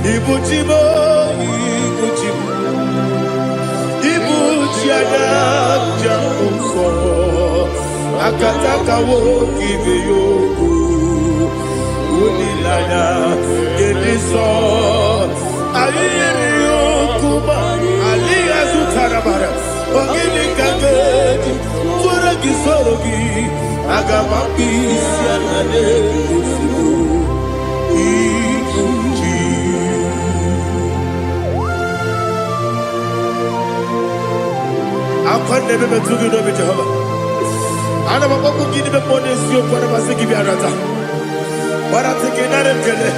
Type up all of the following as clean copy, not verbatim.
Ibuchimo, Ibuchimo, Ibuchiada, Jamuso, Akataka wo give you, Unilana, Gediso, Aliyo Kuma, Aliya Zutarabara, Ogini Kageti, Furagi Sorogi, Agamapi, Sianade, I can't never be too good over Jehovah. I never want to give the money to you for the Masiki Biarata. But I'm taking that and get it.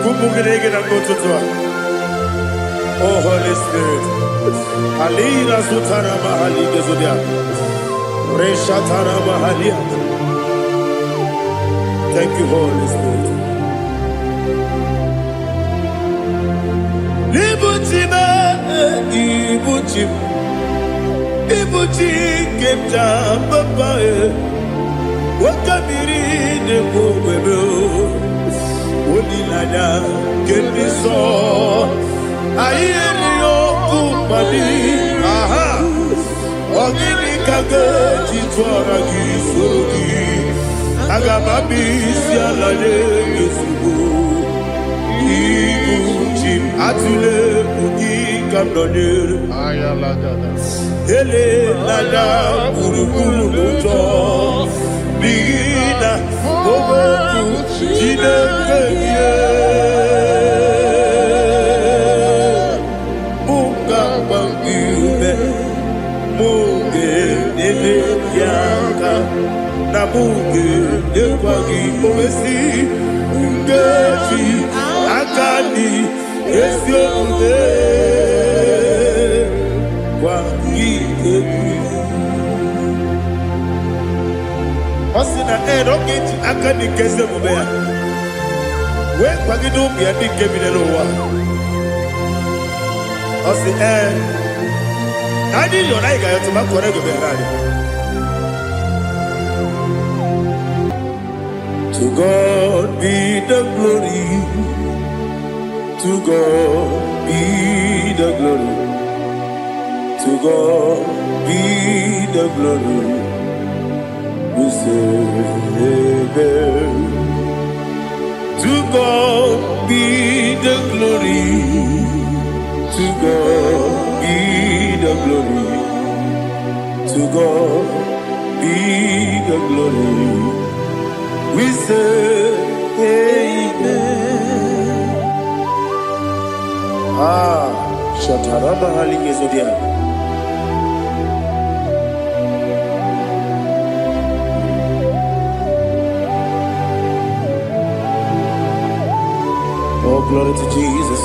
Kumbuki and go to Tua. Oh, Holy Spirit. Alina Sutana Mahali Gezudia. Reshatana Mahalia. Thank you, Holy Spirit. Ibuchima, Ibuchima. Ibuchi kemja papa wakamiri ne bobebe onilanya kendiso ayeni okupani aha ogini kageti twara gisogi agamabi sialale yesugo Ibuchi atule ugi kamdonyer ayala dada ele nada buruburu moto bina oboku jinekeye munga bangiume munge nele yaka na munge nekwagi owesi ngeji akani esiode Osina rocket akani kese mubea. We kwagido bia di kebine lowa. Osi nadi yo na iga yo tuma kore go berari. To God be the glory. To God be the glory. To God be the glory. We say amen. To God be the glory. To God be the glory. To God be the glory. We say amen. Shataraba Haligezodia. Oh, glory to Jesus.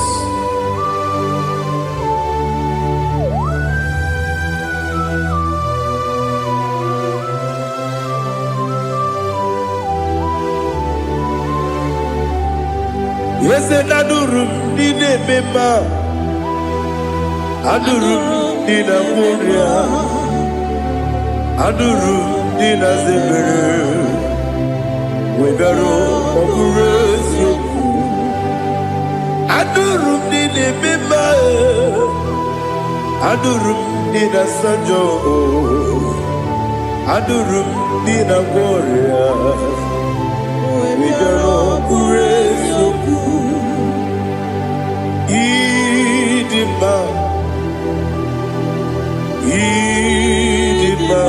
Yes, and Adurum did a member. Adurum did a Moria. Adurum did a Zimmer. We better operate you. Adurum did a member. Adurum did a Sanjo. Adurum did a warrior. We don't operate you. Idima. Idima.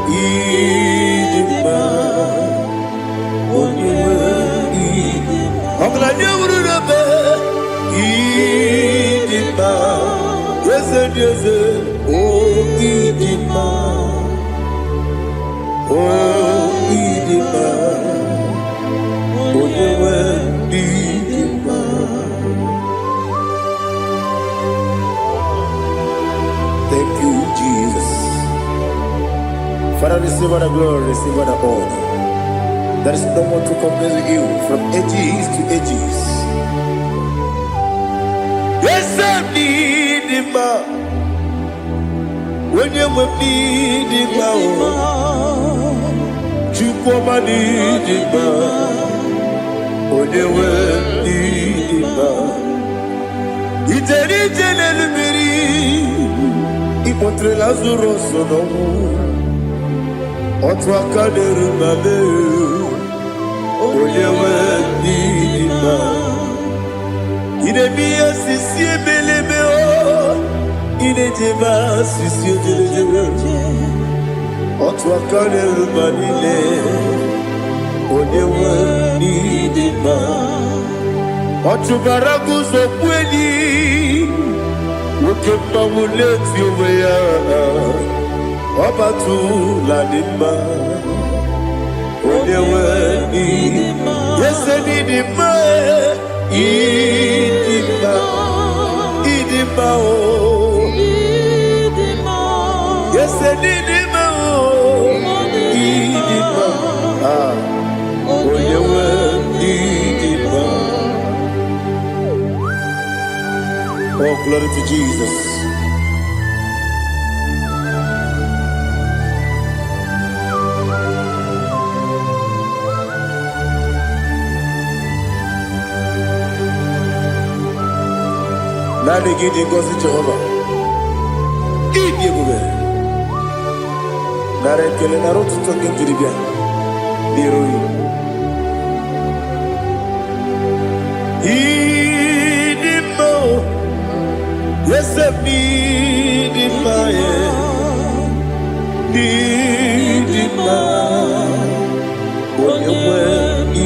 Idima. Idima, yes, oh Idima, oh Idima, oh Idima. Thank you, Jesus. Father, receive all the glory, receive all the honor. There is no one to compare with you from ages to ages. Yes, I need him. When you need him, you come and need him. When you Ijenelumiri Ipotre Lazaro Sonomu Otwaka Nerumale Oyewe Nidima Idemia Sisi Belebeo Idejeva Sisi Ojelejeve Otwaka Nerumanile Oyewe Nidima Otubaraguzo Pweni Ukemba Muleti Uweya Obatu Ladima Oyewe Nidima Yes, Nidima Idima Idima oh Yes, Nidima oh Idima Oyewe Nidima. Oh, glory to Jesus. Nani gidi ngozi Jehovah. Idi bube. Nare kele naro tutoke diribia. Diroi. Idi mo. Yes, idi maye. Idi ma. Oyewe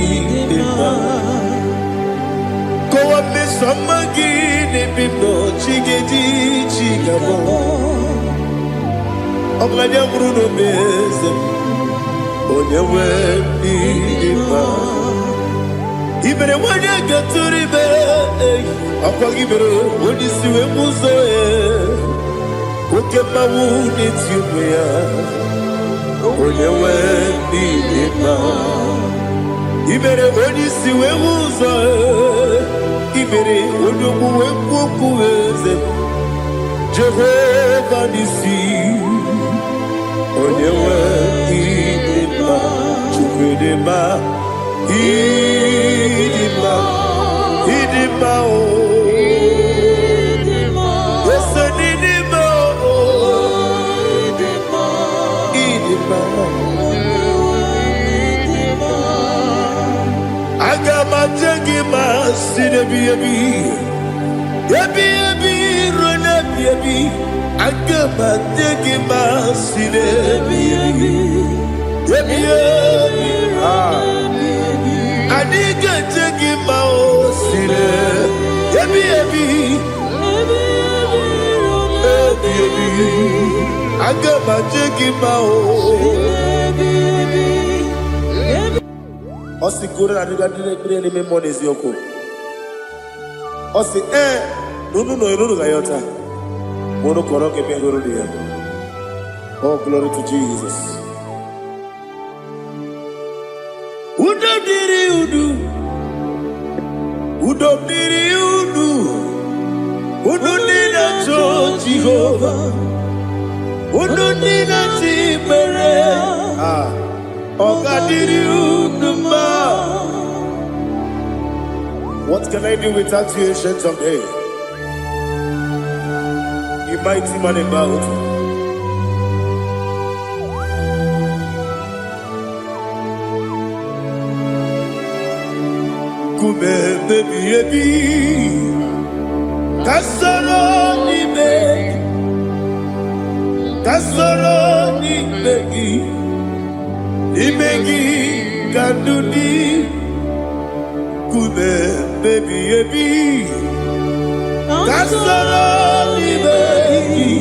idi ma. Go up me somagi. Bimbo chigedi chigabo Ogladia Bruno Beze Onyewe Nidima Ibere wanya gaturibe Akwa gibere Onisiwe muzoe Ukema wuni tiumea Onyewe Nidima Ibere onisiwe muzoe Ibere odogu wekuoku eze Jehovah nisi Onyewe idima Chukwedema Idima Idima o Yese nidima o Idima Agama jengima sinebi Yebi rona yebi Agama jengima sinebi Yebi Adiga jengima o sine Yebi Agama jengima o Osi kure na diga dire ni me monezi yoko. Osi nunu gayota. Mono koroke me goro dia. Oh, glory to Jesus. Udo diri udu. Udo nina cho Jehovah. Udo nina tibere. What can I do without you, ancient of days? You mighty man about. Kume baby, kasoro ni begi. Imegi kandudi Kume baby Kasoro ni begi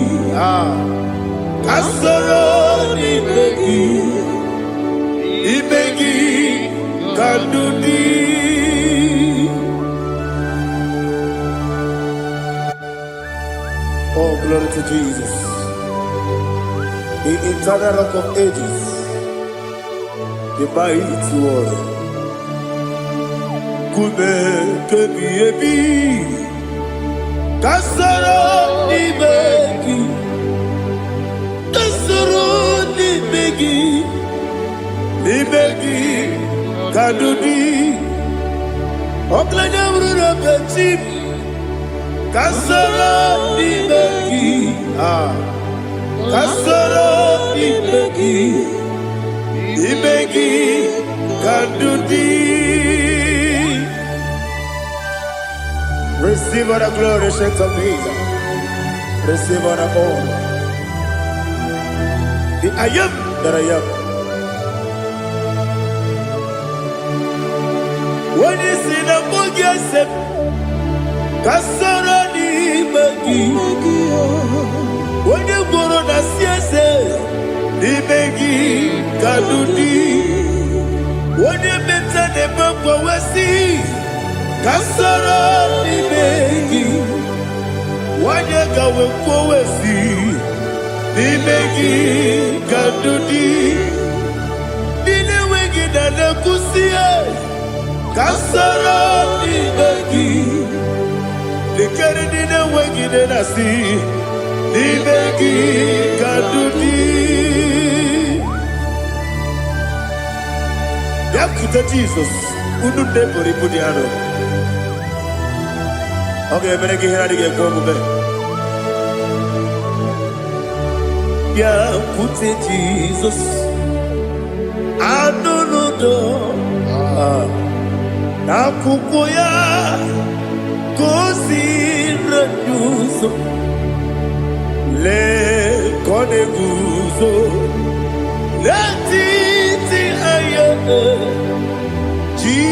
Kasoro ni begi Imegi kandudi Oh, glory to Jesus. The eternal rock of ages, the mighty one. Kume kebi Kasoro ni begi Kadudi Oklanya Bruno Petit Kasoro Ibeki. Kasoro Ibeki. Ibeki Kandudi. Receive all the glory, shake of Jesus. Receive all the honor. The I am that I am. When you see the book, yes, Kasoro Ibeki. When you go on the CS, Ibeki Kandudi. When you mention the book, we see. Kasoro Ibeki, wanyaka wekowesi, Ibeki Kandudi, dine wegi dane kusiye, Kasoro Ibeki, dikere dine wegi denasi, Ibeki Kandudi. Yakuta Jesus, unu debori pudiano. Okay, I'm going to get here to get one more. Yeah, put it Jesus. I don't know. Na kukoya kosi renuso le kone guzo le titi ayane ji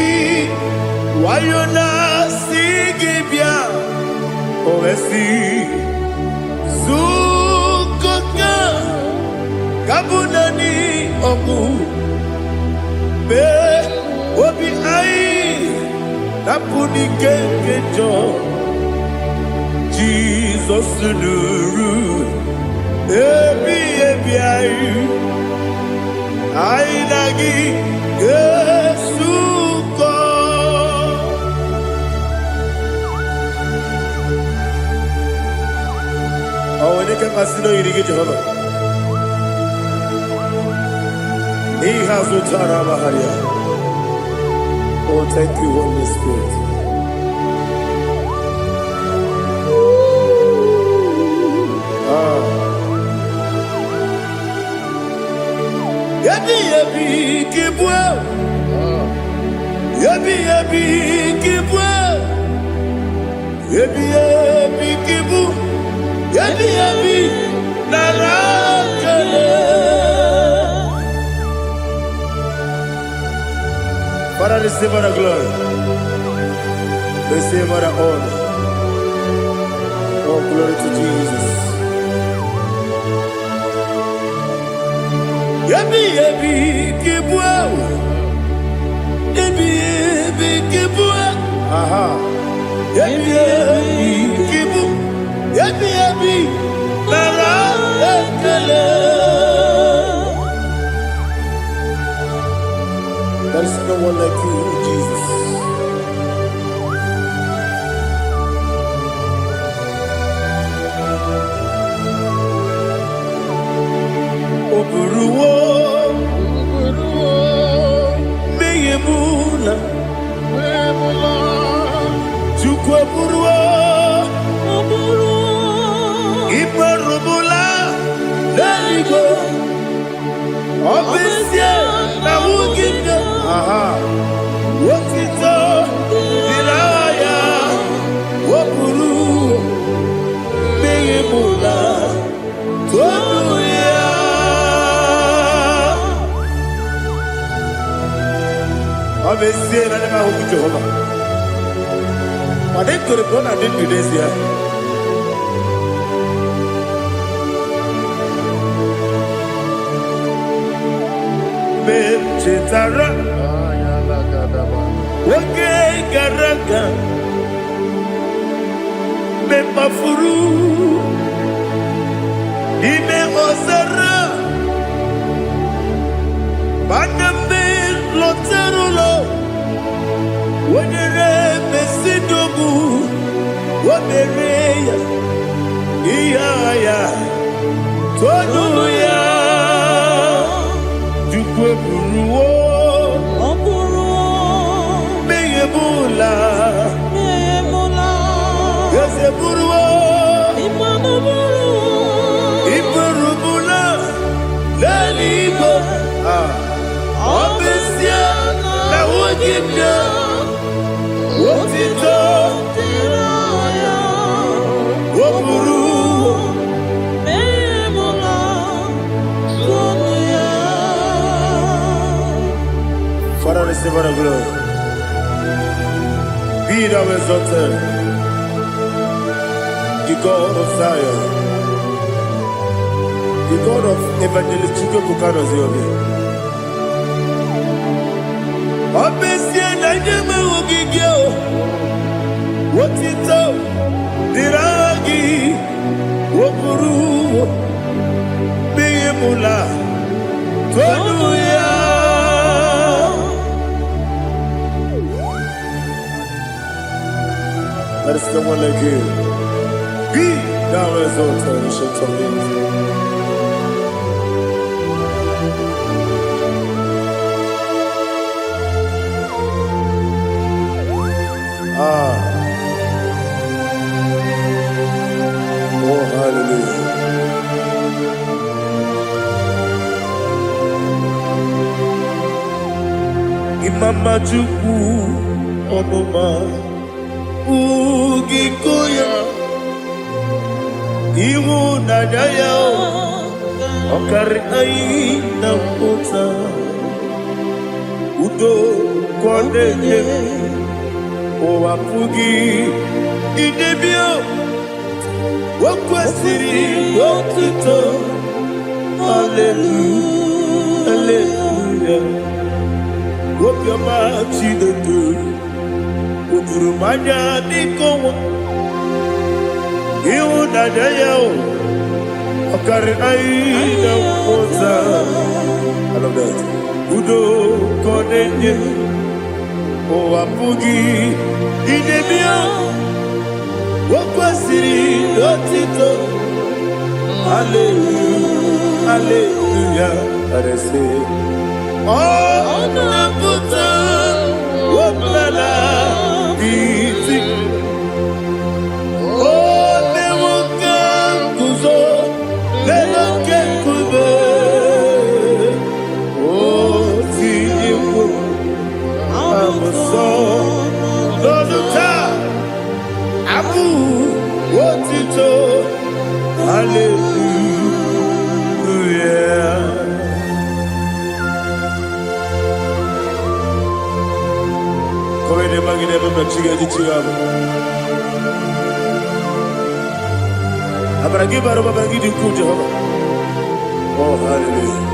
wayona sigibia oesi zukoka kabunani oku be obi ai napuni kenkejo Jesus nuru ebi ai nagi Yesu ko. Oh, when you can consider you get Jehovah. He has no Tarabaharia. Oh, thank you, Holy Spirit. Yabi kibwa. Yabi kibwa. Yabi kibu. Yabi narakale. Father, receive our glory. Receive our honor. Oh, glory to Jesus. Yabi kibwa. Yabi kibwa. Aha. Yabi kibu. Yabi narakale. There is no one like you, Jesus. Oburuwo, meyemula, chukwu oburuwo, imarubula, leligo, obesie na wugide. Aha, wotito, dilaya, oburuwo, meyemula, tonuya. Obesie na nema huku Jehovah. Madem to the brother I did today here. Chetara, oke garaga, me mafuru, ime osara, bandambe loterulo, wonere mesidobu, wonereya, iya tonuya. Buruwo, meyemula, Buruo, Iburubula, Lalibo, Obesia, La Wogibia, Wotito, Woburu, Father, receive our glory. Be thou exalted, the God of Zion, the God of Evangelist Chico Bukanos Yobi. Obesia Najama Wogigio, Wotito, Diragi, Woburu, Beyemula, Tonuya. There is no one like you. Be thou exalted, ancient of days. Oh, hallelujah. Imama Juku, Onoma. Ugikoya Iwu nadaya Okari aina mota Udo kondeye Owapugi Idebio Wakwasiri Wakito Hallelujah Hallelujah Wapiama Chidetu Ukurumanya nikowa Iwu nadaya Okari aina mota I love that Udo konenye Owapugi Idebia Wakwasiri Lotito Hallelujah Hallelujah I say Oh Naputa Waplala Biti Oh Newoka Kuzo Leloke Kube Oh Tiyimu Amoso Loluta Abu Wotito Hallelujah Koine magine baba chiga jichigabo Abragi baro baba gidi ku Jehovah Oh hallelujah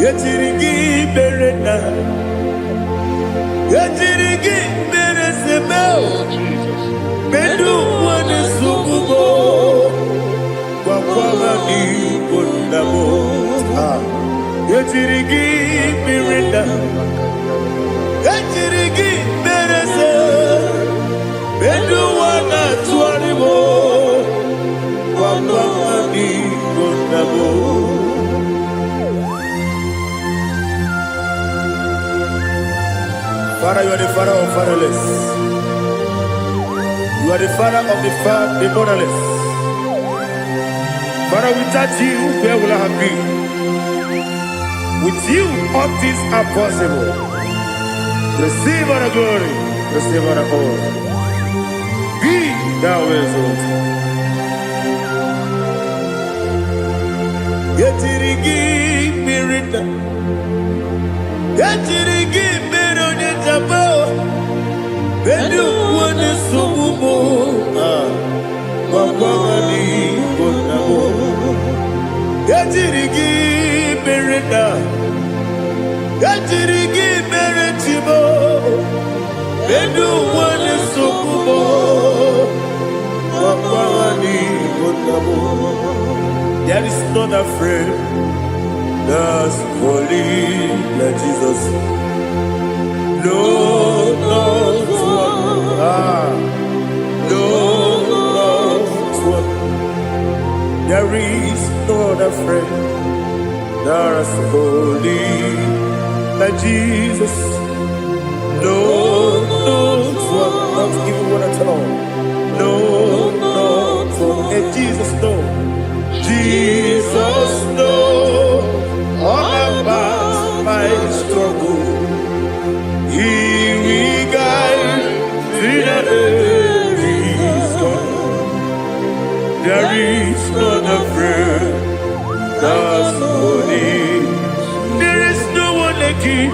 Yetirigi berena Yetirigi beresebeo Bedu wane sububo Kwa ni kondamo Yetirigi berena Yetirigi berese Bedu wana tuaribo Kwa ni kondamo Father, you are the father of fatherless. You are the father of the motherless. Father, without you, where will I have been? With you, all things are possible. Receive our glory, receive our honor. Be thou exalted. Yetirigi mirita, yetirigi mironye jabo, bedu wane sububo, wapamani konamo. Yetirigi mirita, yetirigi miretibo, bedu wane sububo, wapamani konamo. There is not a friend that's holy like Jesus. No, not one. No, not one. There is no other friend There's holy like Jesus. No, not even one at all. No, and Jesus, no. Jesus, no. All about my struggle. He will guide me that is gone. There is not a friend that's holy. There is no one like him.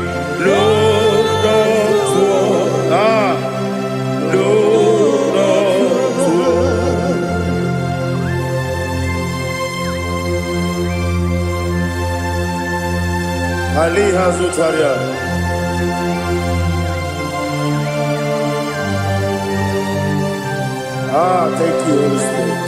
No, not one. No, not one. Ali Hazutaria. Thank you, Holy Spirit.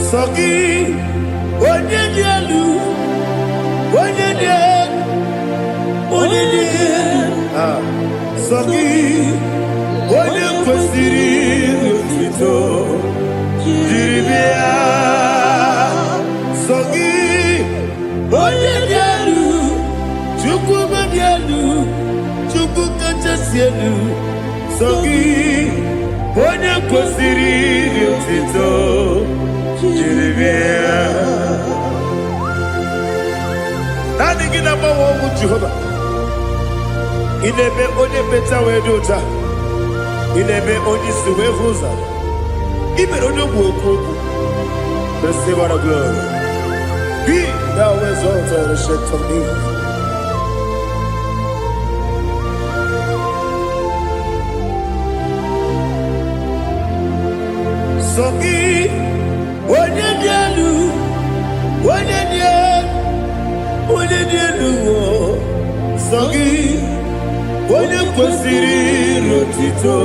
Sogi, Onyedielu, Sogi, Onyekwesiri otito, jiribia. Sogi, Onyedielu, Chukwu kachasielu. Sogi, Onyekwesiri otito, jiribia. Nani gina mawa omu Jehovah. Inebe onye beta wedota. Inebe onye siwe huza. Ibe onye woku. Receive our glory. Be thou exalted and shed from me. Sogi, Onyedielu, Sogi, Onyekwesiri otito,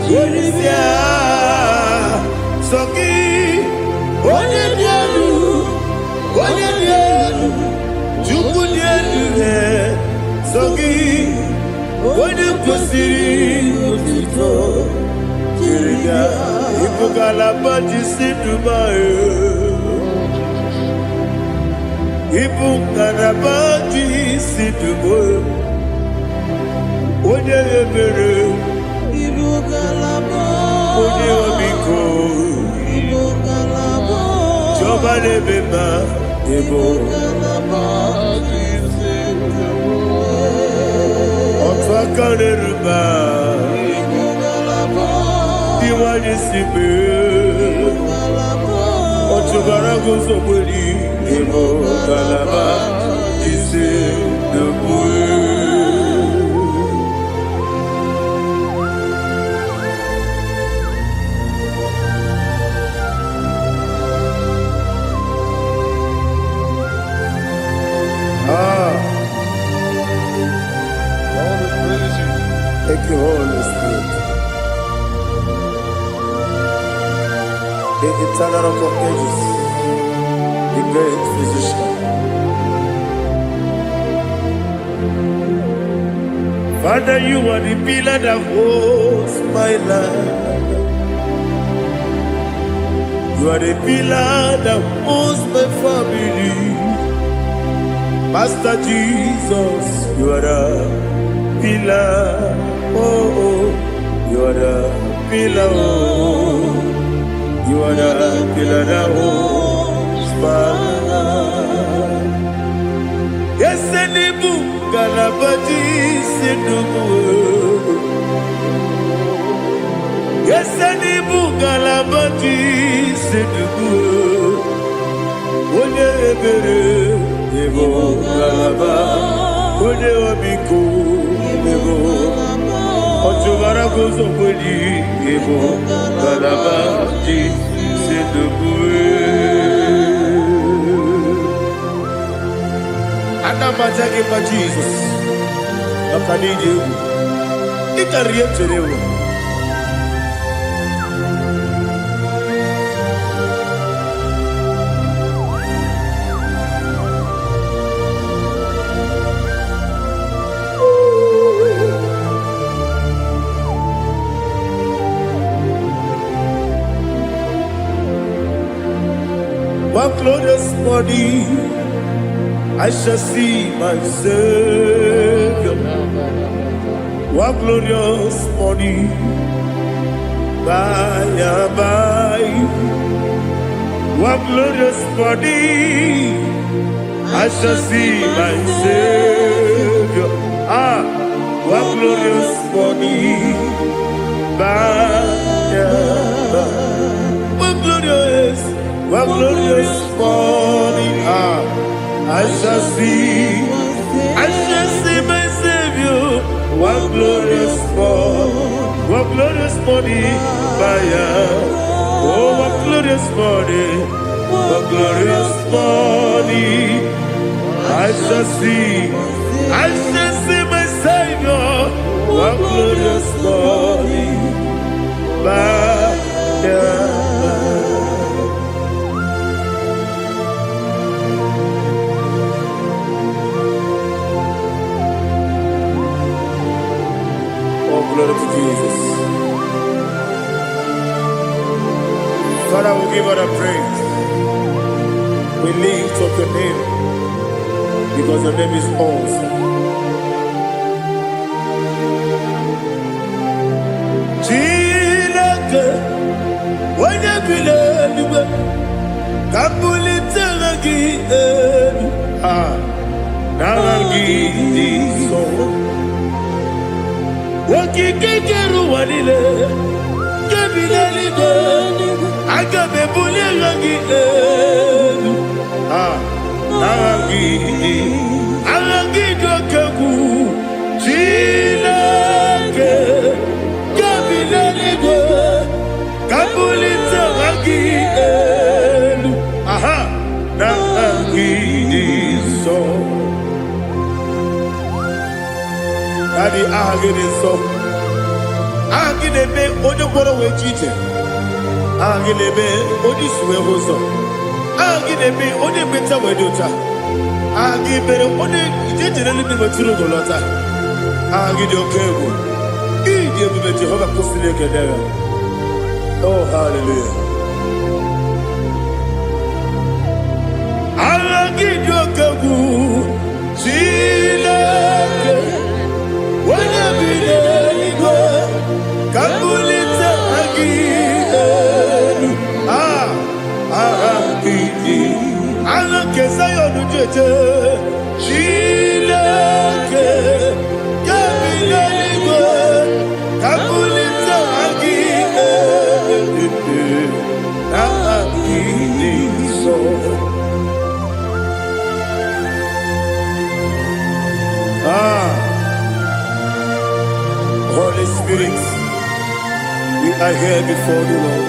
jiribia. Sogi, Onyedielu, Chukwu dielu. Sogi, Onyekwesiri otito, jiribia. Ibugalaba jisidumae. Ibugalaba jisidumae. Onye ebere. Ibugalaba. Onye omiko. Ibugalaba. Jọba n'ebeba. Ibugalaba jisidumae. Otu aka n'eruba. Iwani sibe, otubara gozoboli, emo galaba, ise debue. Thank you, Holy Spirit. The eternal rock of ages, the great physician. Father, you are the pillar that holds my life. You are the pillar that holds my family. Master Jesus, you are the pillar. Oh, you are the pillar. Oh. You are the pillar that holds my life. Yes, and the book, Galabaji, Sidubu. Yes, and the book, Galabaji, Sidubu. One ebere, Evo Galaba, One Obiku, Evo. Otubara gozo boli, Evo Galaba, Anamajage pa Jesus. Akanije. Ikariyeterewo. morning I shall see my Savior. What glorious morning by and by. What glorious morning I shall see my Savior. What glorious morning by and by. What glorious morning I shall see my Savior. What glorious morning by oh, what glorious morning I shall see my Savior. What glorious morning by glory to Jesus. Father, we give all the praise. We lift up your name because your name is awesome. Chilake, when you believe, Kabulitagi, Nagi, so. Wakikeru walile Kabilaligo Agabe bulilangi Alangi dokagu Chilake Kabilaligo Kabulita wangi Nangi so Daddy, so. Agilebe, Odoboro we cheated. Agilebe, Odiswe Hoso. Agilebe, Odebeta Wedota. Agibere, Ode, generally be Maturo Dolota. Agidio Kebu. Idiot Jehovah Postilic. Oh, hallelujah. Agidio Kebu. Chilake. When I be there, Kabulita again. Alake Sayonu Jete. Chilake. Kabilaligo. Kabulita again. So. Holy Spirit, we are here before you, Lord.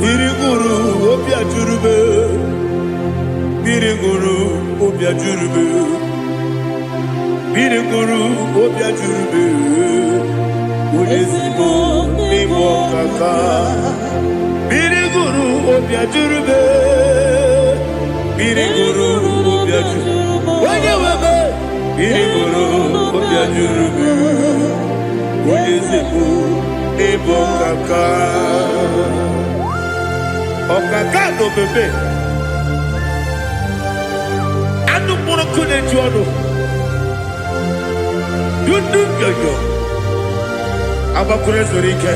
Biriguru Obia Jurube, Biriguru Obia Jurube, Biriguru Obia Jurube, Udesibo Nimo Kaka, Biriguru Obia Jurube, Biriguru Obia Jurube. Biriguru Obia Jurube, Udesibo Nimo Kaka. Okaka no bebe. Anu mono kune juano. Yundu yoyo. Abakure zorike.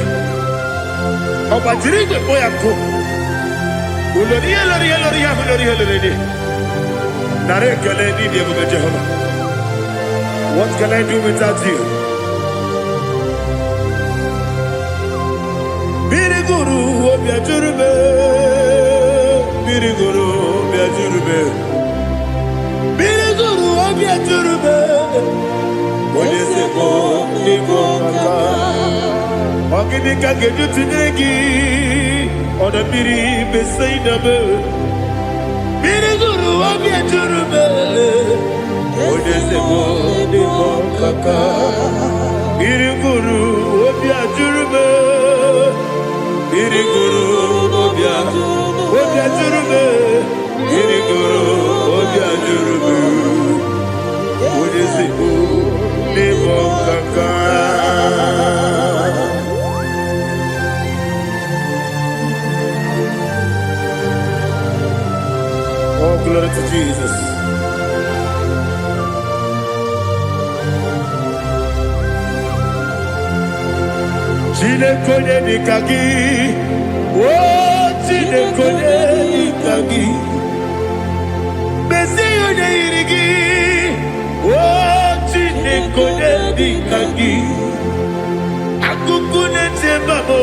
Obajirige boyako. Uloria. Nare kele ni diye Jehovah. What can I do without you? Biriguru Obia Jurube, Biriguru Obia Jurube, Biriguru Obia Jurube. Odesibo Nimo Kaka. Ogidika geju tinegi, oda biri besaidabe. Biriguru Obia Jurube, Odesibo Nimo Kaka. Biriguru Obia Jurube. Biriguru Obia Jurube, Biriguru Obia Jurube, Udesibo Nimo Kaka. glory to Jesus. Chinekonye nikagi, oh chinekonye nikagi, besiyo ne irigi, oh chinekonye nikagi, akukune tebabo,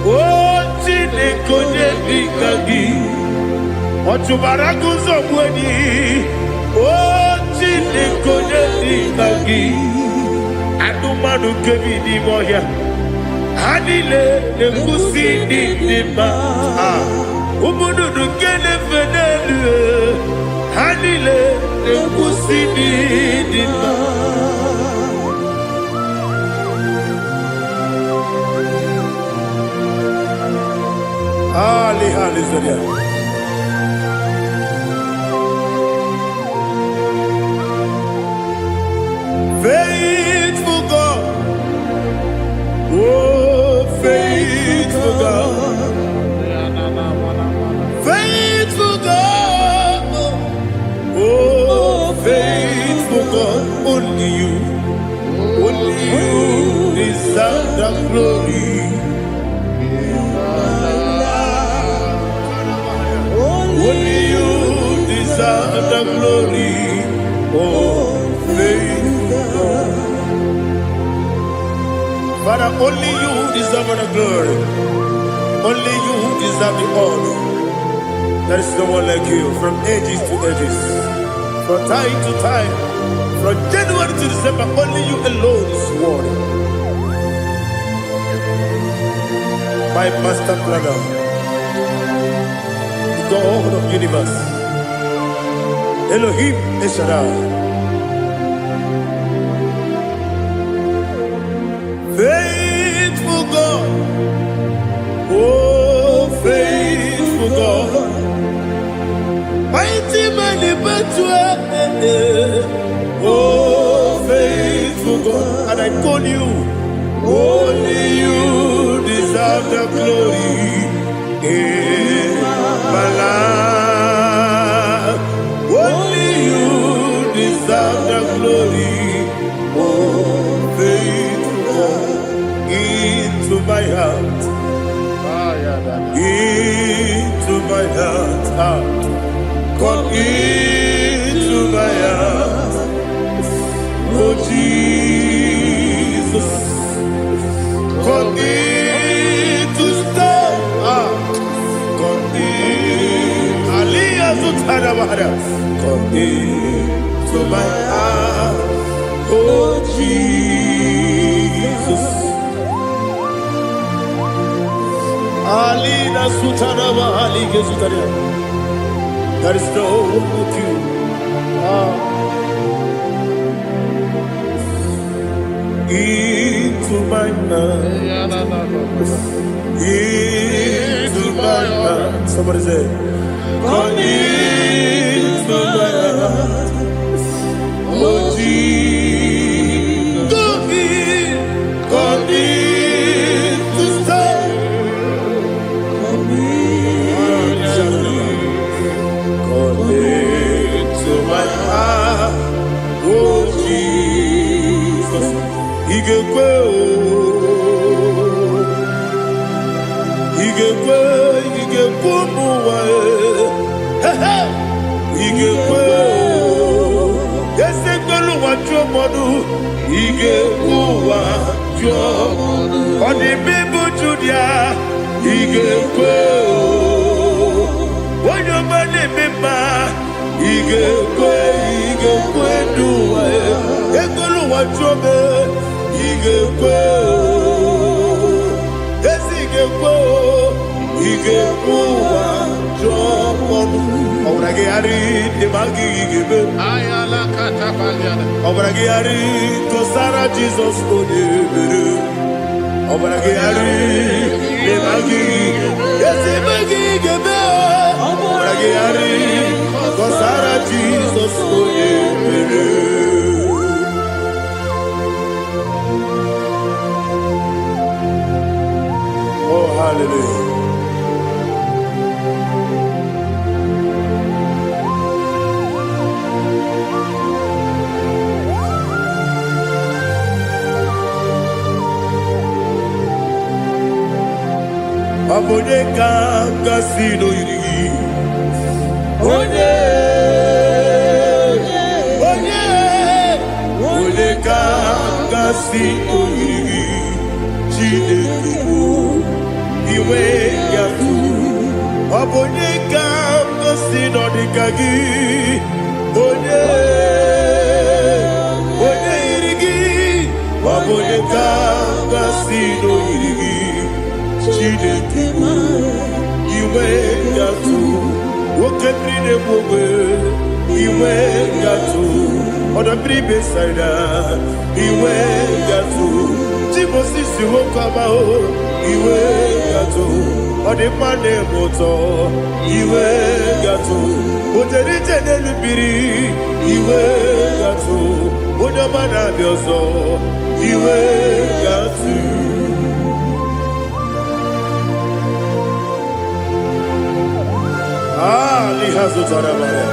oh chinekonye nikagi, otubaraguzo mweni, oh chinekonye nikagi, adumanu kebidi moya. Hanile ne kusidi dima, umudu kene fenelu. Hanile ne kusidi dima. Ali Zoria. Faithful God, oh faithful God, faithful God, oh faithful God, only you deserve the glory. Only you deserve the glory, oh faithful God. Father, only you deserve the glory. Only you deserve the honor. There is no one like you, from ages to ages, from time to time, from January to December. Only you alone is worthy. My master planner, the God of the universe, Elohim Eshadai. Faithful God, oh faithful God, mighty man in battle, oh faithful God, and I call you, only you deserve the glory in my life, only you deserve the glory, oh faithful God. Into my heart, into my heart, come into my heart, oh Jesus, come in to stay, come in, Aliyah Zutadabara, come into my heart, oh Jesus. Alina Sutanaba Alige Sutaria. There is no one like you. Into my mind. Into my heart. Somebody say, come into my heart. Oh Jesus. Come in to stay. To my heart, oh Jesus, Igekwe, muwa, Igekwe, yese kolu wajo modu, Igekwe wajo, odi bibu judia, Igekwe, wanyo mani mima. Igekwe duwa, ekolu wajobe. Igekwe, Igekwe wajobe. Obrage ari demagi igebe. Ayala katapaliana. Obrage ari kosara Jesus odebere. Obrage ari demagi igebe. Obrage ari kosara Jesus odebere. Oh hallelujah. Onye kanga sino yiri. Onye kanga sino yiri. Chineke iwe yatu. Onye kanga sino dikagi. Onye yirigi. Onye kanga sino yirigi. Chineke iwe yatu. Okemrine mwe iwe yatu. Oda bribe saida iwe yatu. Timosisi wokama o iwe yatu. Ode mane moto iwe yatu. Ojeri tenelu biri iwe yatu. Oda mana bioso iwe yatu. Lihazu Tarabaya.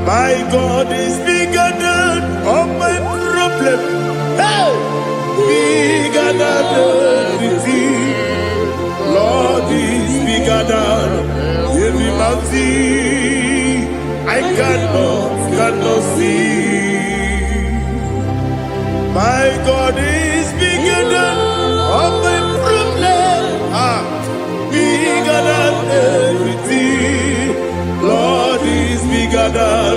My God is bigger than all my problem. Hey! Bigger than everything. Lord is bigger than every mountain. I cannot see. My God is bigger than all my problems. Bigger than everything. Lord is bigger than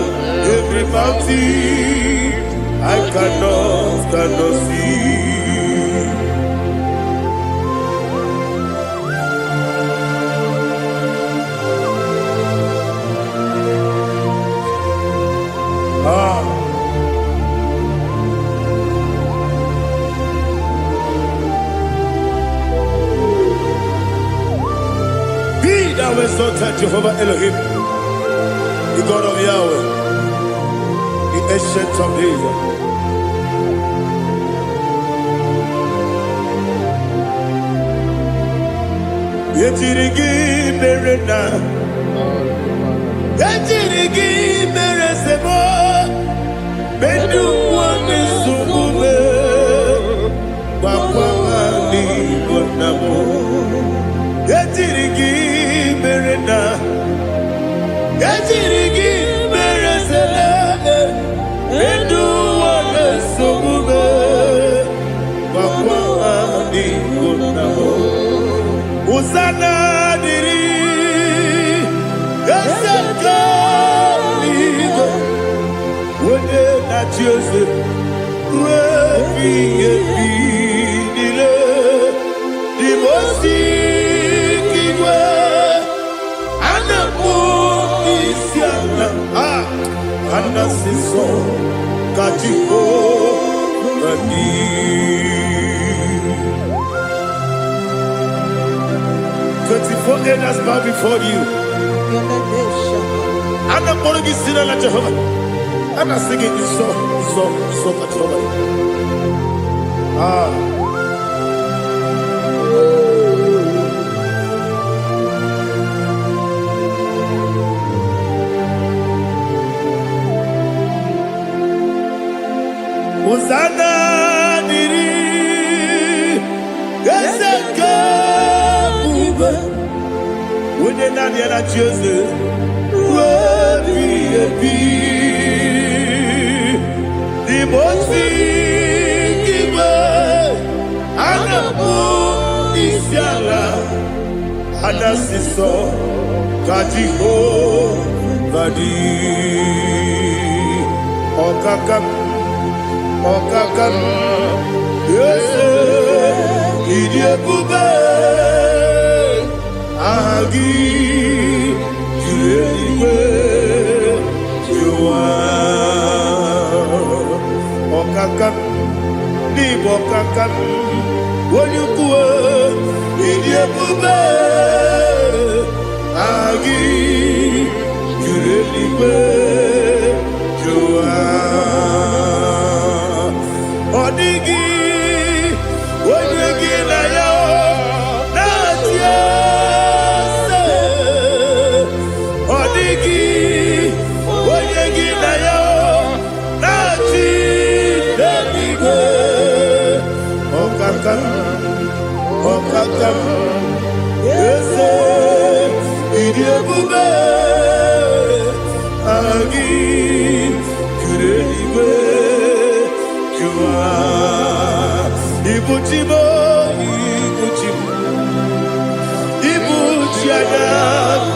every mountain. I cannot see. Thou exalted Jehovah Elohim, the God of Yahweh, the ancient of days. Yetirigi berena, yetirigi beresemo, bedu wane subume, papa ni bonamo. Yetirigi berena, yetirigi beresele, bedu wane subume, papa ni bonamo. Usana diri, esaka ligo, wode na Joseph, refi nile, dimosi kiwe, anamu isiana, anasiso kajiko gani. 24 elders bow before you. And I'm going to sing like Jehovah. And I'm singing this song like Jehovah. Hosanna diri, Ezeka. When you're not yet at Jesus, the most giver, and the moon is yala, and the sister, Kajiho, Vadi, Okakam, yes, Idiot Bube. Agi, Juliwe, Jua, Okakam, Nibokakam, Wanyukua, Idiabube, Agi, Juliwe, Jua, Odigi, Wanyuki Laya, Natia. Odigi, Oyegi na yo, Nachi. Okaka Ese Idiabube Agi Kureliwe Jua Ibuchimo Ibuchimo Ibuchiana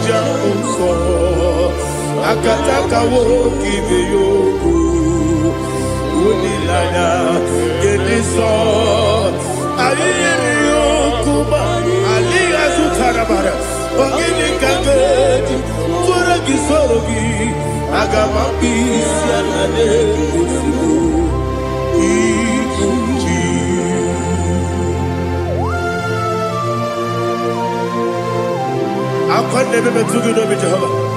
Jamuso Akataka woki beyoku Unilana Gediso Ayiri yokuba Aliya Zutarabara Ogini kagedi Tura gisorogi Agamapi Sianane Kusibu Ikunji Akwande bebe tugi no Jehova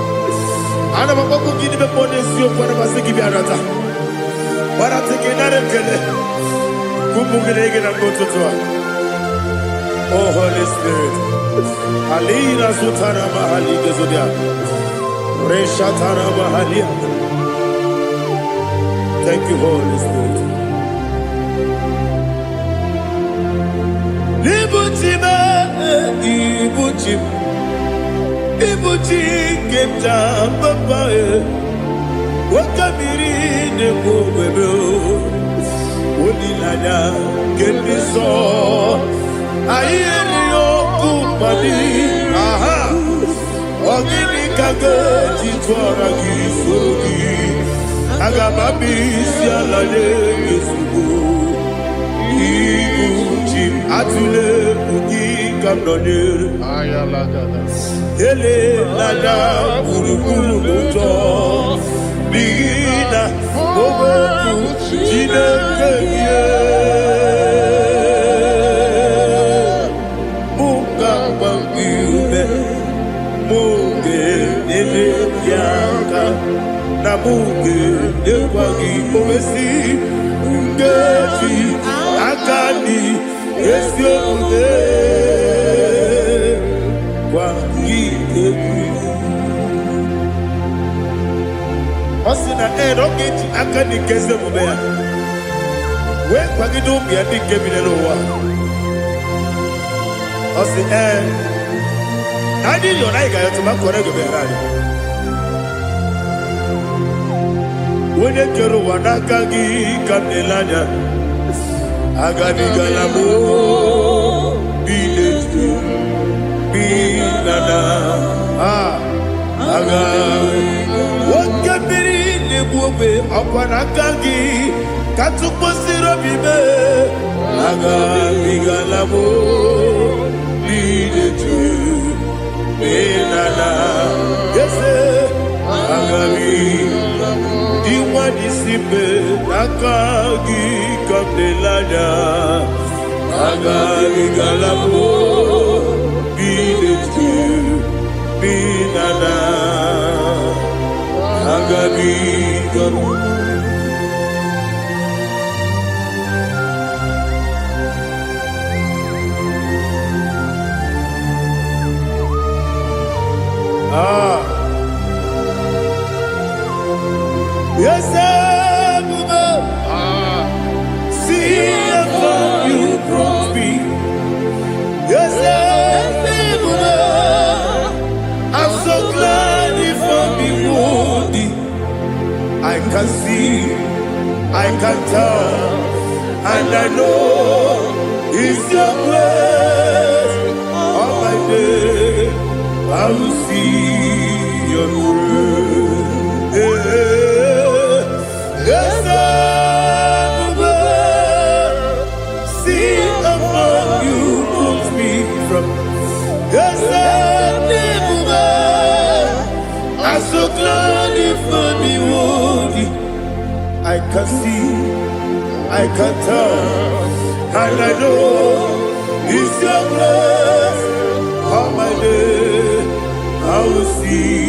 Ana maboko gini be pone siyo kwa na basiki bi arata. Wara teke na rekele. Kumugirege na mbototoa. Oh Holy Spirit. Alina sutara mahali gezodia. Resha tara mahali. Thank you, Holy Spirit. Ibuchime, ibuchime. Ibuchi kemta papaye Wakamiri ne kubebe Unilanya kemiso Ayeri okupali Aha Ogini kage Jitwara gisogi Agamabisi alane Yesubu Ibuchi Atule Ugi kamdonir Ayalagada Ele nada buruburu muto Bigina Ogoku Jine keye Muka bangiume Muge nene yaka Na muge nekwagi omesi Ngeji akani Esyo ude Osina roketi akani keze mubea we kwagido bia dike bilelowa osi nadi yo naiga yo tuma korego berari wone kero wanakagi kamnelanya agadi galamo biletu binana aga wakabiri nebuwe akwanakagi katuposiro bibe aga bigalamo biletu binana yese aga diwa disipe nakagi kamdelanya aga bigalamo biletu binana agabi garu yes see if you brought me yes I'm so glad if I'm wounded. I can see, I can tell, and I know it's your grace. On my day, I will see your grace. Yes, see among you moves me from. Yes, I'm so glad if I'm wounded. I can see, I can tell, and I know it's your grace. On my day, I will see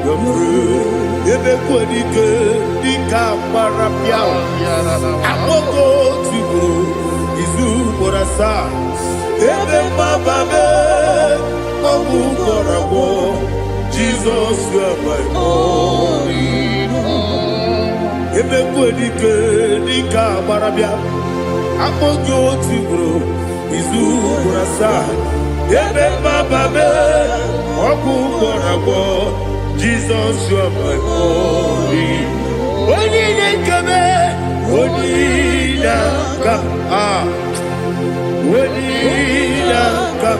your grace. Ebe kwenike, dika marapia. Amoko tibu, izu morasa. Ebe mababe, mabu korabo. Jesus, you are my only home. Ebe kwenike, dika marapia. akpọghị otu ugboro izu ugboro asaa ebe mmababe ọgwụ gwọrọ agwọ Jizọs ọbụghị onye na-ekebe onye na-aka onye na-aka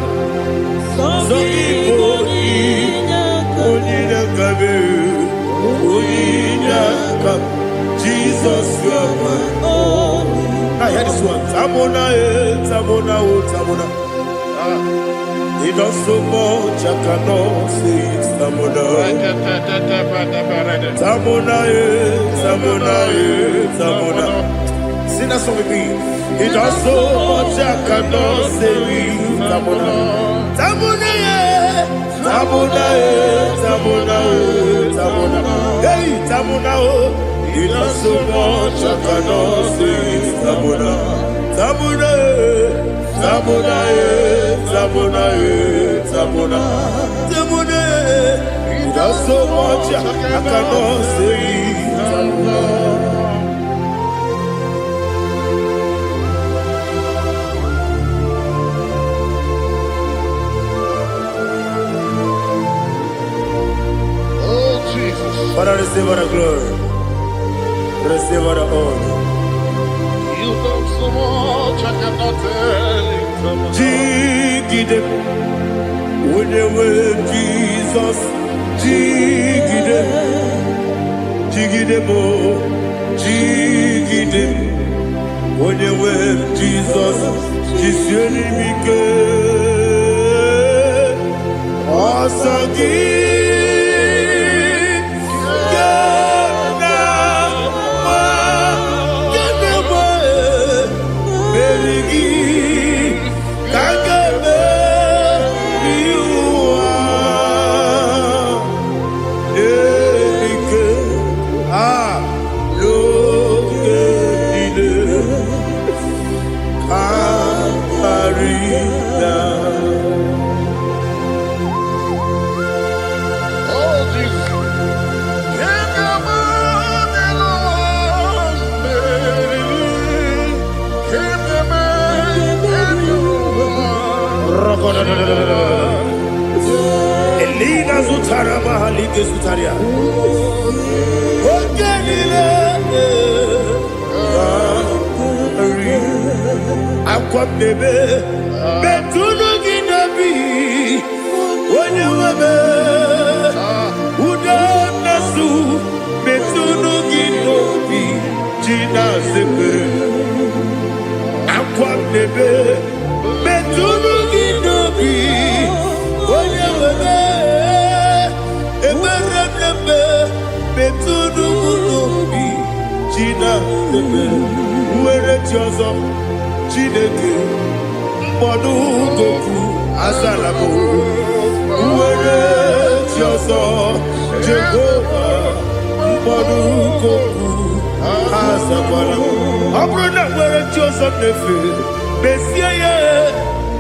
sọ Igbo onye na-akabe onye na-aka Jizọs ọbụghị. I hear this one. Tamona, Tamona, Tamona. He does so much, I cannot say it. Tamona, Tamona, Tamona, Tamona. Sing that song with me. He does so much, I cannot say it. Tamona, Tamona, Tamona, Tamona, Tamona. Hey, Tamona, he does so much, I cannot say it. Tamona, Tamona, Tamona, Tamona, Tamona, Tamona. He does so much, I cannot say it. Tamona. Oh, Jesus. Father, receive all the glory. Receive all the honor. You done so much, I cannot tell it. Jigide, when you were Jesus, Jigide, Jigide mo, Jigide, when you were Jesus, Jisyenimike, Asagi. Elina Zutara Mahalike Zutaria. Ogenile Akwabebe Betunu Ginabi Onye Webe Uda Nasu Betunu Ginobi Jina Zepe Akwabebe Betunu Ginobi Onye Webe Eberebe Betunu Ginobi Jina Zepe Uwere Tiozo Chineke mkpọdụ goku azalabo uwere chi ọzọ Jehova mkpọdụ goku azakwala ọ bụrụ na nwere chi ọzọ na-efe mesie ya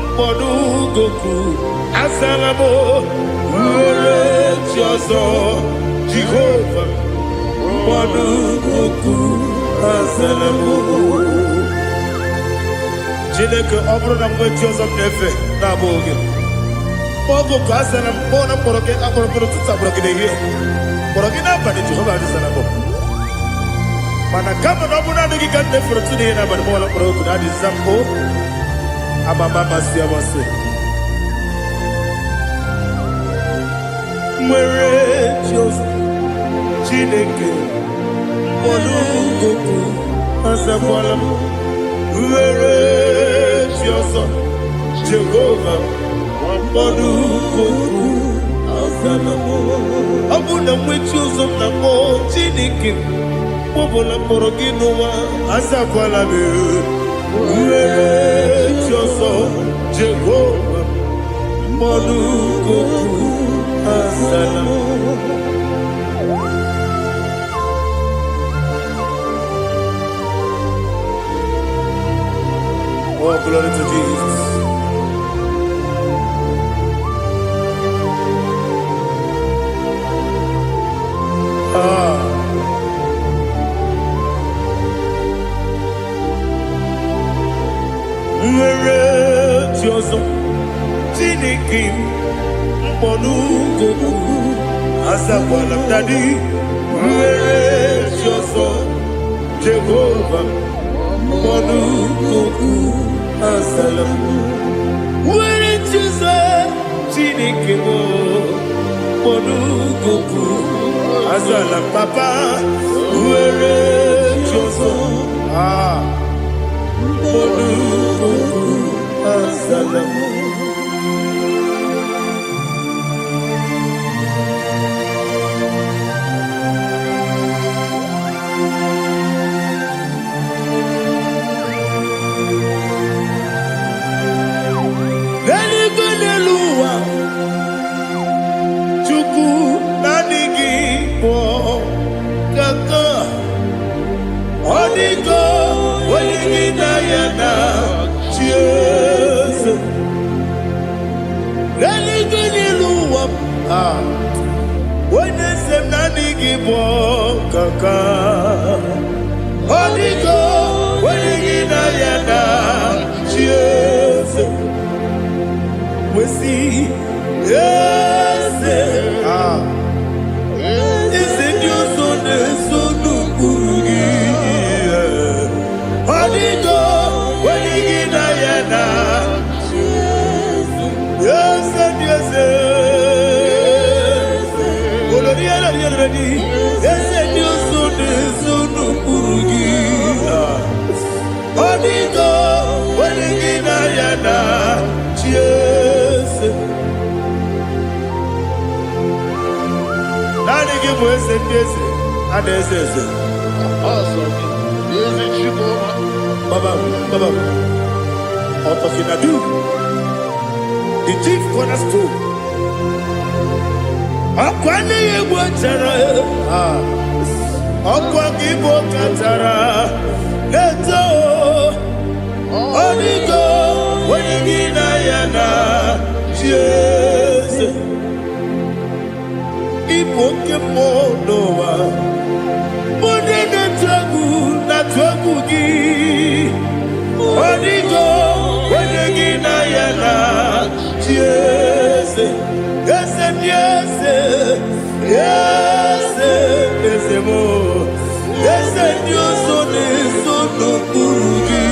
mkpọdụ goku azalabo uwere chi ọzọ Jehova mkpọdụ goku azalabo. Chineke ọ bụrụ na mgbe chi ọzọ m na-efe na-abụ oge ọgụ ka a sara m kpọọ na mkpọrọ gị akpọrọ mkpọrọ tutu akpọrọ gị n'ehihie mkpọrọ gị n'abalị Jehova adịsara m mana kama na ọ bụ naanị gị ka m na-efere tụ n'ihe n'abalị mụọla mkpọrọ oku na adịza mbụ amama amasị amasị nwere chi ọzọ Chineke mkpọrọ oku azakwala m nwere chi ọzọ Jehova mkpọrọ oku azala m ọ bụ na nwechi ụzọ m na mkpọ Chineke kpọbụla mkpọrọ gị n'ụwa azakwala m nwere chi ọzọ Jehova mkpọrọ oku azala m. Oh, glory to Jesus. Where Joso, Tinikim, Monugo, Azawana Daddy, where Joso, Jehovah, Monugo, Azalam, where Joso, Tinikim, Monugo, Azalam, Papa, where Joso, Azalam. Hallelujah, Chuku nanigi po kaka odigo waligi na yana cheers. Hallelujah, when sem nanigi po kaka odigo waligi na yana cheers. We see, yes, is it your son, son, Urugi? Holigo, when you get Diana, yes, and yes, yes, and your son, son, Urugi. Holigo, when you get Diana, cheers. Nani give us a kiss and a sister. Awesome. Is it you, Baba, Otokinadu, the chief cornerstone. Akwani Watara, Akwagibo Katara, Leto, Onigo, Wenigina Yana, Jesus. Ipokemonoa Monene Tragu na Tragugi Onigo Wenegina Yana Yes Yes Yes Yes Yes Mo Yes Dios One Sono Kurugi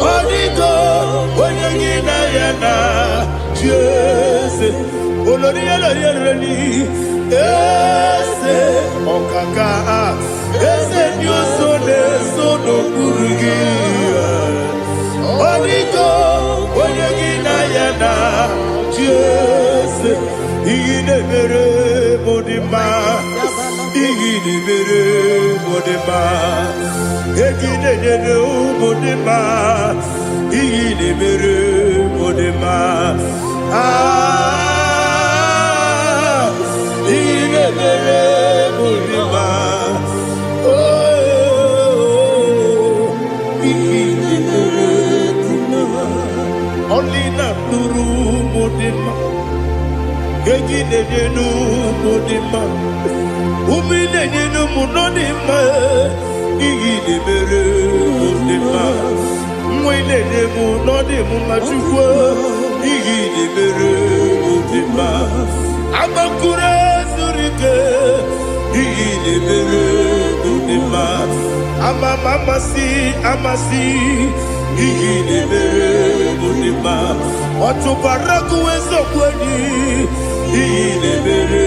Onigo Wenegina Yana Yes Olori ese okaka ese nyosone sono kurugi Onigo oyegina yana Jese igine mere modima egine nene modima igine mere modima only na nuru modima gegine nenu modima umine nenu munodima igine mere modima mwine nemu nodimu machukwo igine mere modima Amakure Zurike, Igine Mere Budima, Amasi, Igine Mere Budima, Otubaraku Ezokweni, Igine Mere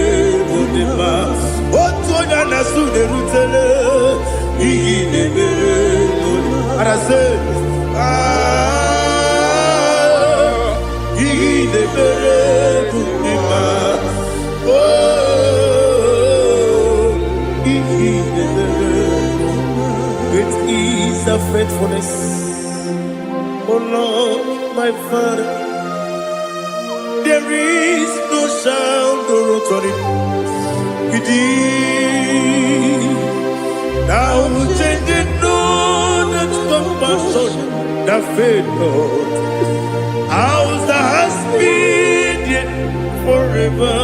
Budima, Otoya Nasude Rutele, Igine Mere Budima, Arase, Igine Mere Budima. Great is the faithfulness, oh Lord, my Father. There is no sound or authority. Now changing no that compassion, the faith, Lord. How's the husband forever?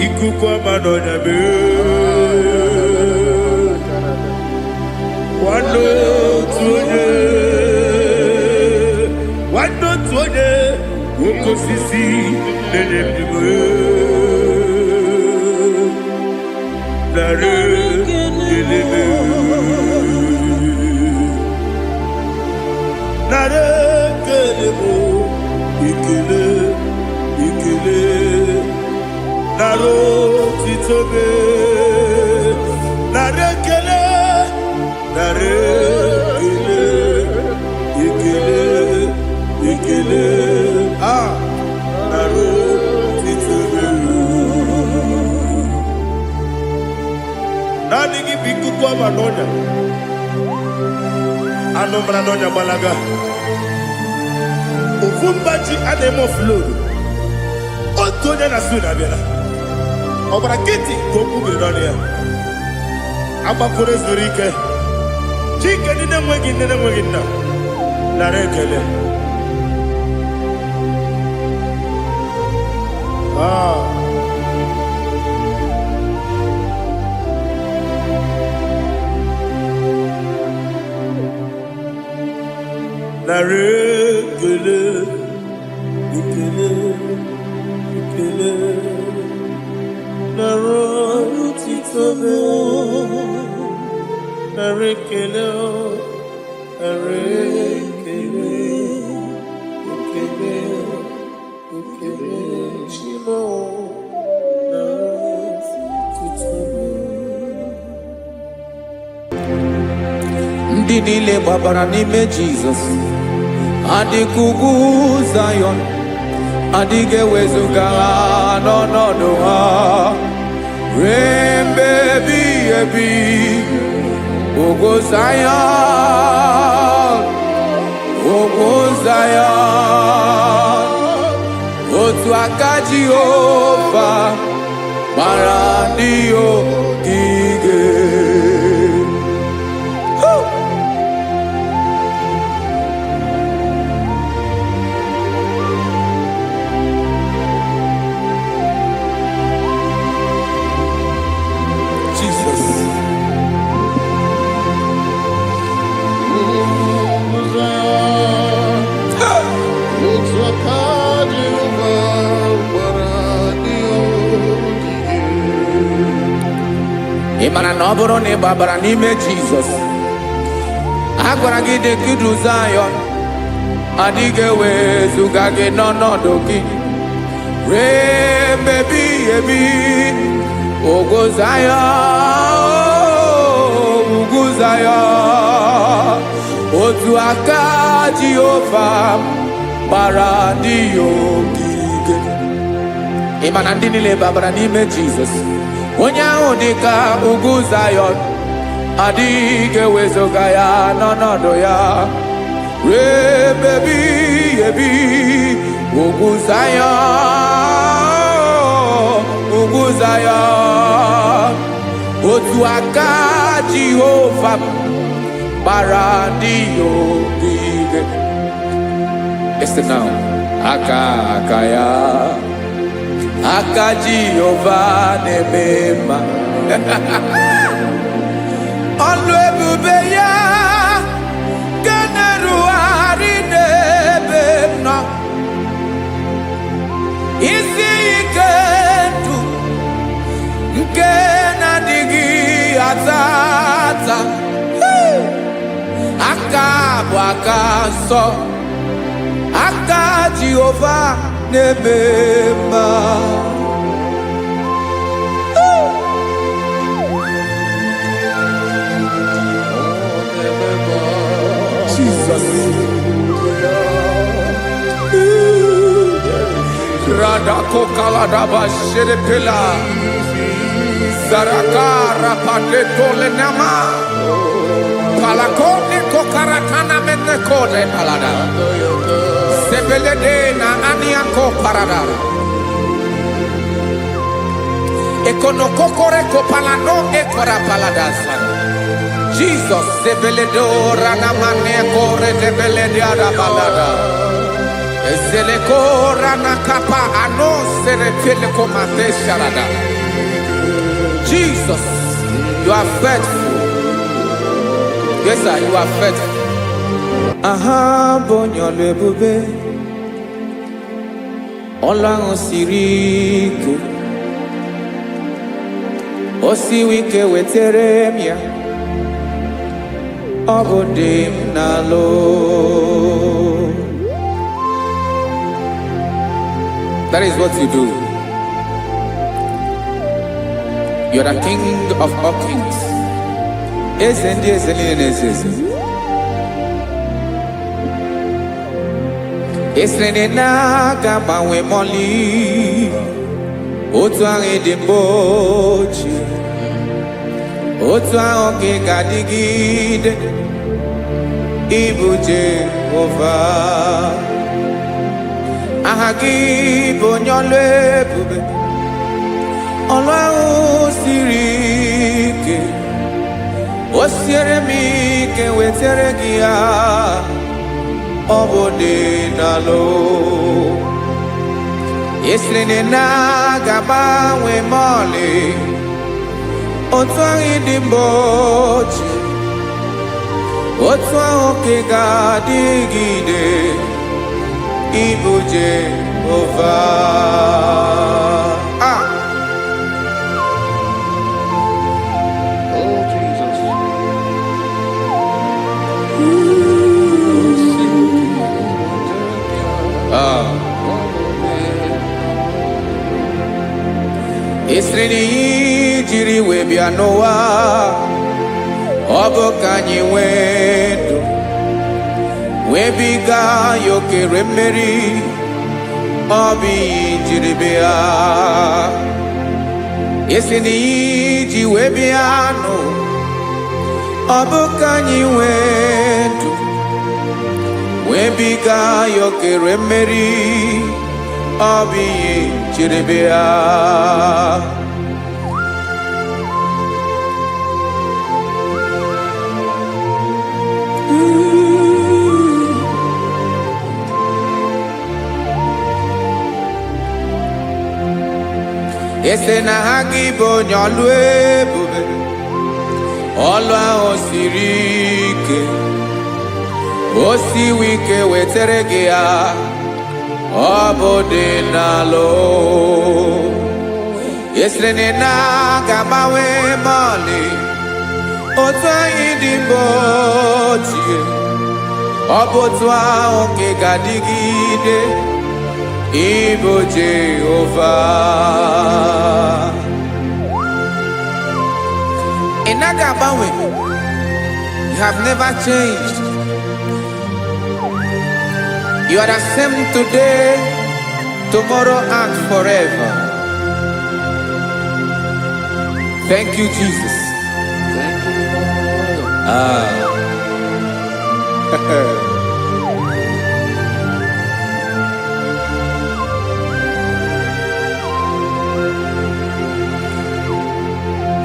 Ikukwa Madonna be one to kosisi nenebime nare kelebe nare kelebo ikele ikele naro titobe nare kele nare kele ikele ikele naro titobe nani gibiku kwa manonya anombra nonya balaga ufumbaji anemo flow otonya na suna bela obra kiti koku bironia abakure zurike chike nine mwegi na narekele narekele ikele ikele naro titobe narekele narekele ikele ikele chimo naro titobe ndị niile gbabara n'ime Jizọs adịghị ugwu Zayọn adịghị ewezuga ha n'ọnọdụ ha ruo mgbe ebighị ebi. Ugwu Zayọn, ugwu Zayọn, otu aka Jehova gbara ndị ogige. Ị mara na ọ bụrụ na ị gbabara n'ime Jizọs, a gwara gị dị ka Zayọn adịghị ewezuga gị n'ọnọdụ gị ruo mgbe ebighị ebi. Ugwu Zayọn, ugwu Zayọn, otu aka Jehova gbara ndị ogige. Ị ma na ndị niile gbabara n'ime Jizọs, onye ahụ dị ka ugwu Zayọn adịghị ewezuga ya n'ọnọdụ ya ruo mgbe ebighị ebi. Ugwu Zayọn, ugwu Zayọn, otu aka Jehova gbara ndị ogige. Listen now, aka ya, aka Jehova na-eme mma. Ọlụ ebube ya ga na-erugharị n'ebe m nọ. Isi ike ndụ nke na-adịghị ata ata. Aka bụ aka nsọ, aka Jehova na-eme mma. Jesus. Radako kaladaba sherepela zarakara patole nama palakone kokaratana mene kode palada sebelede na aniako parada ekono kokore kopalano ekora paladasa. Jesus sebeledo rana mane kore debelede ada balada. Ezele kora na kapa ano sere pele komate sharada. Jesus, you are faithful. Yes, sir, you are faithful. Aha bonyo lebube ọlụ ahụ siri ike, o siwe ike wetere m ya, ọ bụ dị m n'alụ. That is what you do. You are the king of all kings. Eze ndị eze niile na-eze eze. Esere na-aga gbanwe mọlị, otu ahụ dị mgbe ochie, otu ahụ ka ị ga-adịgide, ịbụ Jehova. Aha gị bụ onye ọlụ ebube, ọlụ ahụ siri ike, o siere m ike wetere gị ya, ọ bụ dị n'alụ. Esiri na-agbanwe mọlị, otu ahụ dị mgbe ochie, otu ahụ ka ị ga-adịgide, ịbụ Jehova. Oh, Jesus. Esiri na ihe jiri wee bịa n'ụwa, ọ bụ ka anyị nwee ndụ, wee biga ya okere mmeri, ọ bụ ihe jiri bịa. Esiri na ihe ji wee bịa nụ, ọ bụ ka anyị nwee ndụ, wee biga ya okere mmeri, ọ bụ ihe jiri bịa. Ese na ha gị bụ onye ọlụ ebube, ọlụ ahụ siri ike, o siwe ike wetere gị ya, ọ bụ dị n'alụ. Esere na-agbanwe mọlị, otu anyị dị mgbe ochie, ọ bụ otu ahụ ka ị ga-adịgide, ịbụ Jehova. Ị naghị agbanwe. You have never changed. You are the same today, tomorrow, and forever. Thank you, Jesus. Thank you, Lord.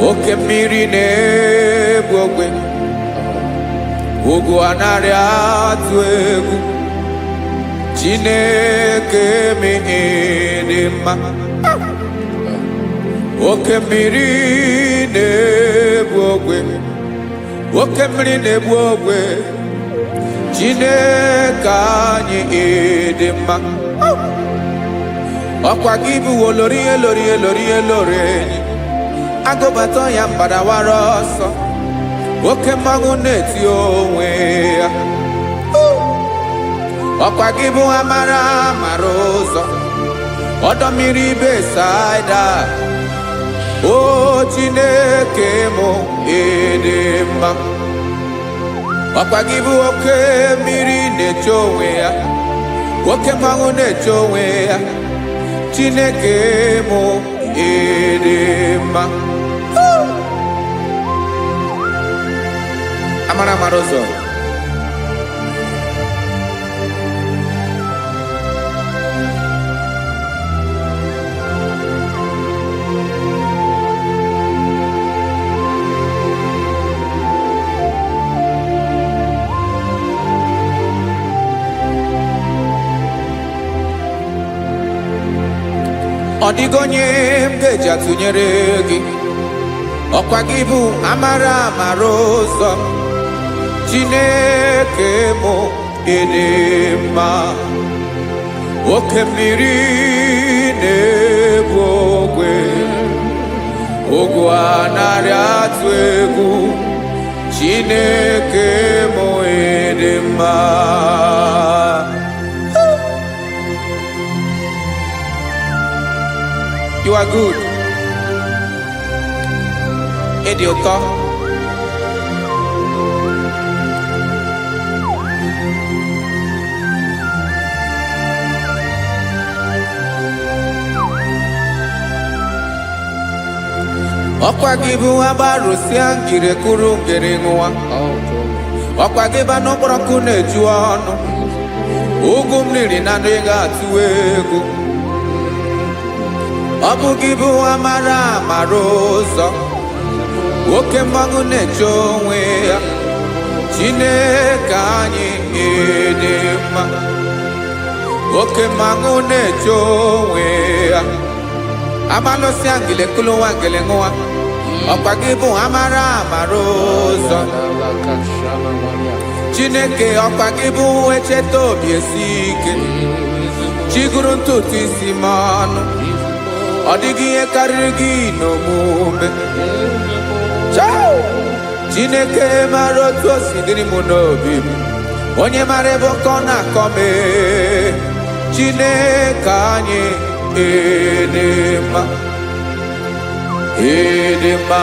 Oke mmiri na-egbu ogwe, ugwu anaghị atụ egwu, Chineke dị mma. Oke mmiri na-egbu ogwe, oke mmiri na-egbu ogwe, Chineke anyị dị mma. Ọkwa gị bụ olori elori elori elori enyi, agụbata ya mbadawara ọsọ, oke mmanwụ na-eti onwe ya. Ọkwa gị bụ amara amara ụzọ, ọdọ mmiri Besaida, o Chineke mụ dị mma. Ọkwa gị bụ oke mmiri na-eche onwe ya, oke mmanwụ na-eche onwe ya, Chineke mụ dị mma. Amara amara ụzọ, ọ dịghị onye m ga-eji atụnyere gị. Ọkwa gị bụ amara amara ụzọ, Chineke mụ dị mma. oke mmiri na-egbu ogwe ogwu anarị atụ egwu Chineke m ịdị mma. You are good. Ịdị ụtọ. Ọkwa gị bụ agbarụsịa ngire kụrụ ngere nwa. Ọkwa gị bụ n'ụkpọrọkụ na-eju ọnụ. Ugwu mmiri na ndị ga-atụ egwu. Ọ bụ gị bụ amara amara ụzọ. Oke mmanwụ na-eche onwe ya. Chineke anyị ịdị mma. Oke mmanwụ na-eche onwe ya. Amalụsịa ngile kụlụ nwa ngele nwa. Ọkwa gị bụ amara amara ụzọ. Chineke ọkwa gị bụ echeta obi esi ike. Chiguru ntutu isi m ọnụ. Ọ dịghị ihe karịrị gị n'omume. Chineke mara otu o si dịrị m n'obi m. Onye mara ebe ọkọ na-akọ m. Chineke anyị ịdị mma. Ịdị mma.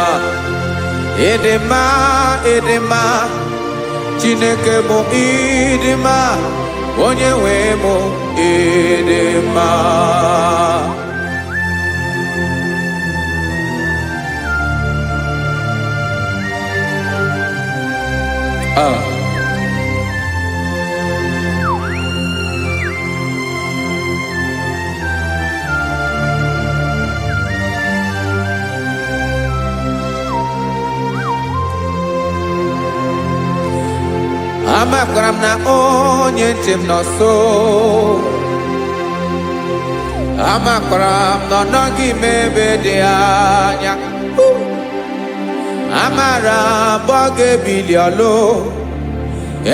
Ịdị mma. Ịdị mma. Chineke bụ ịdị mma. Onye nwe m ịdị mma. Amakwara m na onye nche m nọ nso. Amakwara m na ọ nọghị m ebe dị anya. Amara m ọ ga-ebili ọlụ.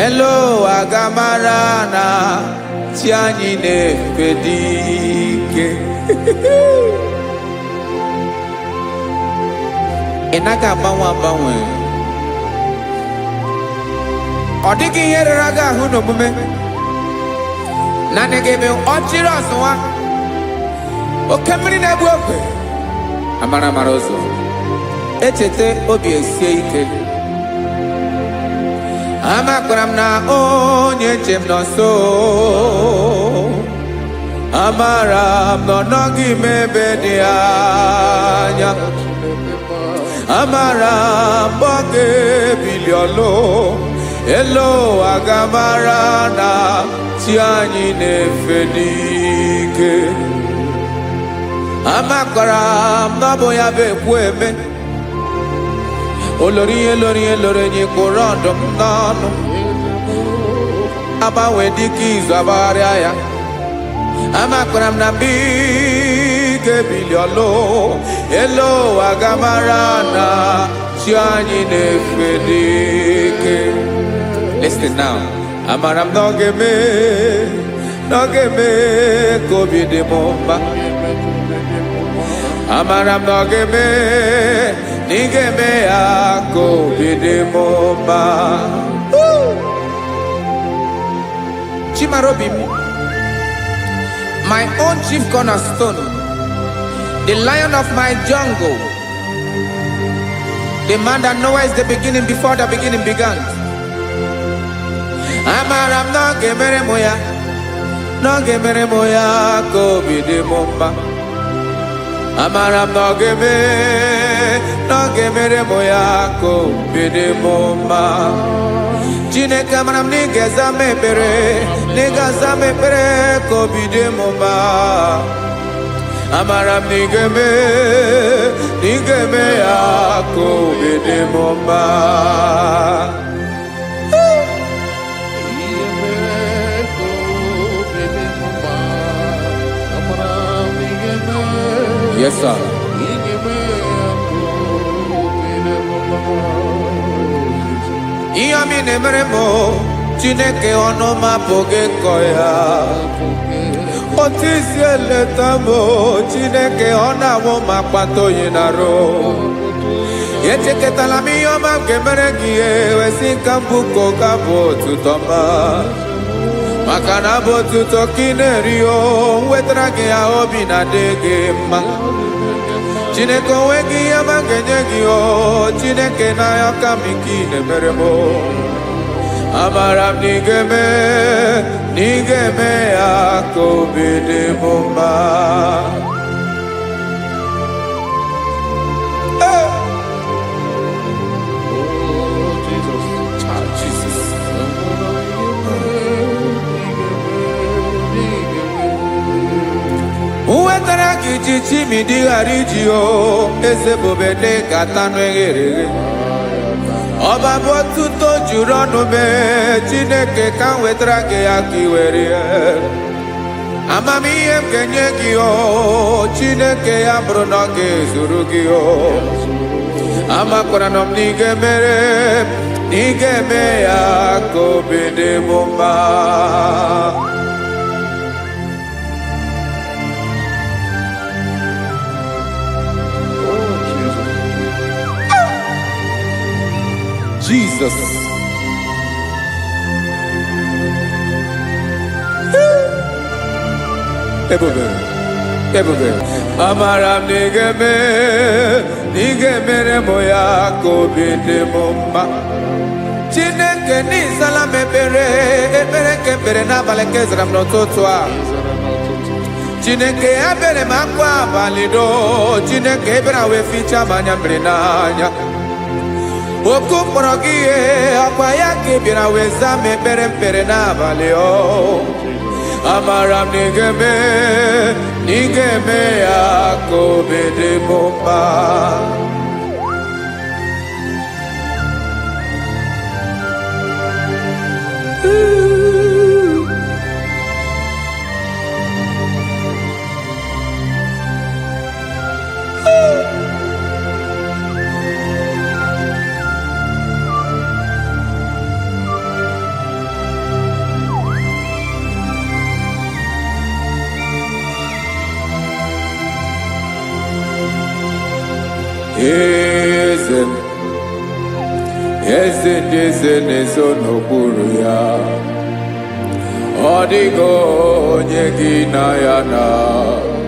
Elu aga mara na chi anyị na-efe dị ike. Ị naghị agbanwe agbanwe. Ọ dịghị ihe rere gị ahụ n'omume. Naanị gị bụ ọchịrị ọzụwa. Oke mmiri na-egbu ogwe. Amara amara ụzọ. Echeta obi esie ike. Amakwara m na onye nche m nọ nso. Amara m na ọ nọghị m ebe dị anya. Amara m ọ ga-ebili ọlụ. Elo aga mara na chi anyị na-efe n'ike. Amakwara m na ọ bụ ya bụ ekwu eme. Olori ihe lori ihe lori enyi kpụrụ ọdụm n'ọnụ. Agbanwe dịka izu agbagharịa ya. Amakwara m na mgbe ị ga-ebili ọlụ. Elo aga mara na chi anyị na-efe n'ike. Listen now. Amara m na ọ ga-eme ka obi dị m mma. Amara m na ọ ga-eme na ị ga-eme ya ka obi dị m mma. Chimara obi m, my own chief cornerstone, the lion of my jungle, the man that knows the beginning before the beginning began. Amara m na ọ ga-emere m ya, na ọ ga-emere m ya ka obi dị m mma. Amara m na ọ ga-emere m ya ka obi dị m mma. Chineke amara m na ị ga-aza m ekpere, na ị ga-aza m ekpere ka obi dị m mma. Amara m na ị ga-eme ya ka obi dị m mma. Yes, sir. Ihe mi na-emere m Chineke ọnụ m apụghị ịkọ ya. otisi eletamo Chineke ọ na-awụ ma kpata oyi na-arụ echeketala m ihe ọma nke mere gị ewesi nka mbụ ka ọ ga-abụ otuto ma maka na abụ otuto ka ị na-eri o wetara gị ya obi na-adị gị mma Chineke onwe gị ihe ọma ga-enye gị o Chineke n'anya ka m ike ị na-emere m amara m na ị ga-eme ya ka obi dị m mma wetara gị chichi ma ị dịghara iji o eze bụbede ka tanụ eghere eghe ọba bụ otuto juru ọnụ mee Chineke ka m wetara gị ya ka ị were amamihe m ga-enye gị o Chineke ya bụrụ na ọ ga-ezuru gị o amakwara na m na ị ga-eme ya ka obi dị m mma Jesus. Ebube. Amara m na ị ga-emere m ya ka obi dị m mma. Chineke n'ịzala m ekpere ka ekpere n'abalị ka ezara m n'ụtụtụ a. Chineke ya bere m akwa abalị do. Chineke ebere wee ficha m anya mmiri n'anya. Oku mkpọrọ gị ihe akwa ya ka ị bịara wee zaa m ekpere n'abalị o amara m na ị ga-eme ya ka obi dị m mma eze na-ezo n'okpuru ya ọ dịghị onye gị na ya na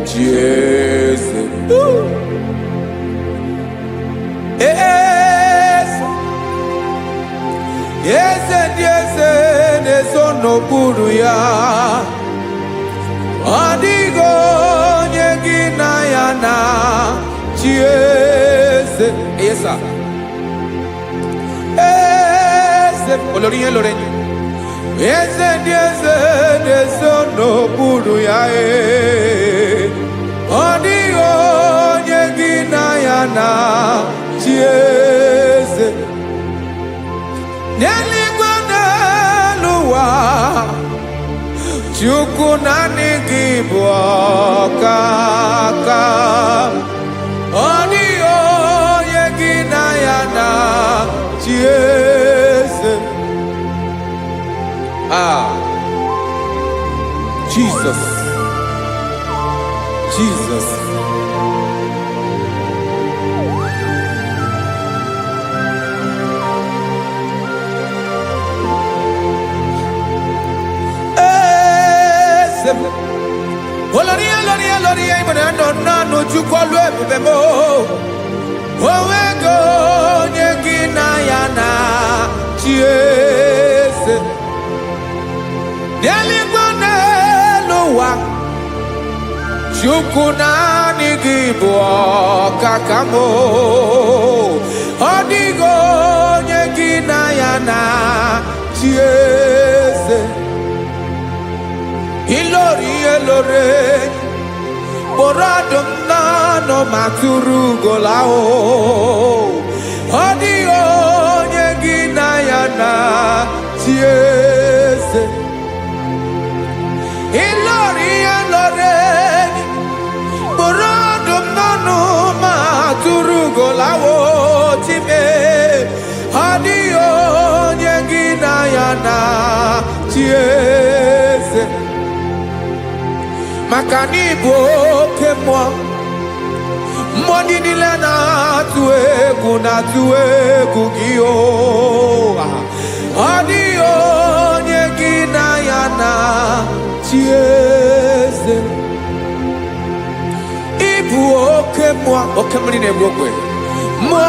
chi eze ndị eze na-ezo n'okpuru ya ọ dịghị onye gị na ya na chi eze olórí lórí eze ndị eze na-eso n'okpuru ya ọ dịghị onye gị na ya na chi eze n'eluigwe n'elu ụwa Chukwu naanị gị bụ ọkaka ọ dịghị onye gị na ya na chi eze Jesus olórí ìmọ̀nà nánú Chukwu ọlụ ebube m onwego onye gị na ya na chi eze n'eluigwe n'elu ụwa Chukwu naanị gị bụ ọkaka m ọ dịghị onye gị na ya na chi eze ilori kpọrọ ọdụm n'ọnụ ma tụrụ ugola ọ dịghị onye gị na ya na chi eze ilori kpọrọ ọdụm n'ọnụ ma tụrụ ugola time ọ dịghị onye gị na ya na chi eze maka na ịbụ oke mmụọ. Mmụọ niile na-atụ egwu gị o. Ọ dịghị onye gị na ya na-achị eze. Ịbụ oke mmụọ, oke mmiri na-egbu ogwe. Mmụọ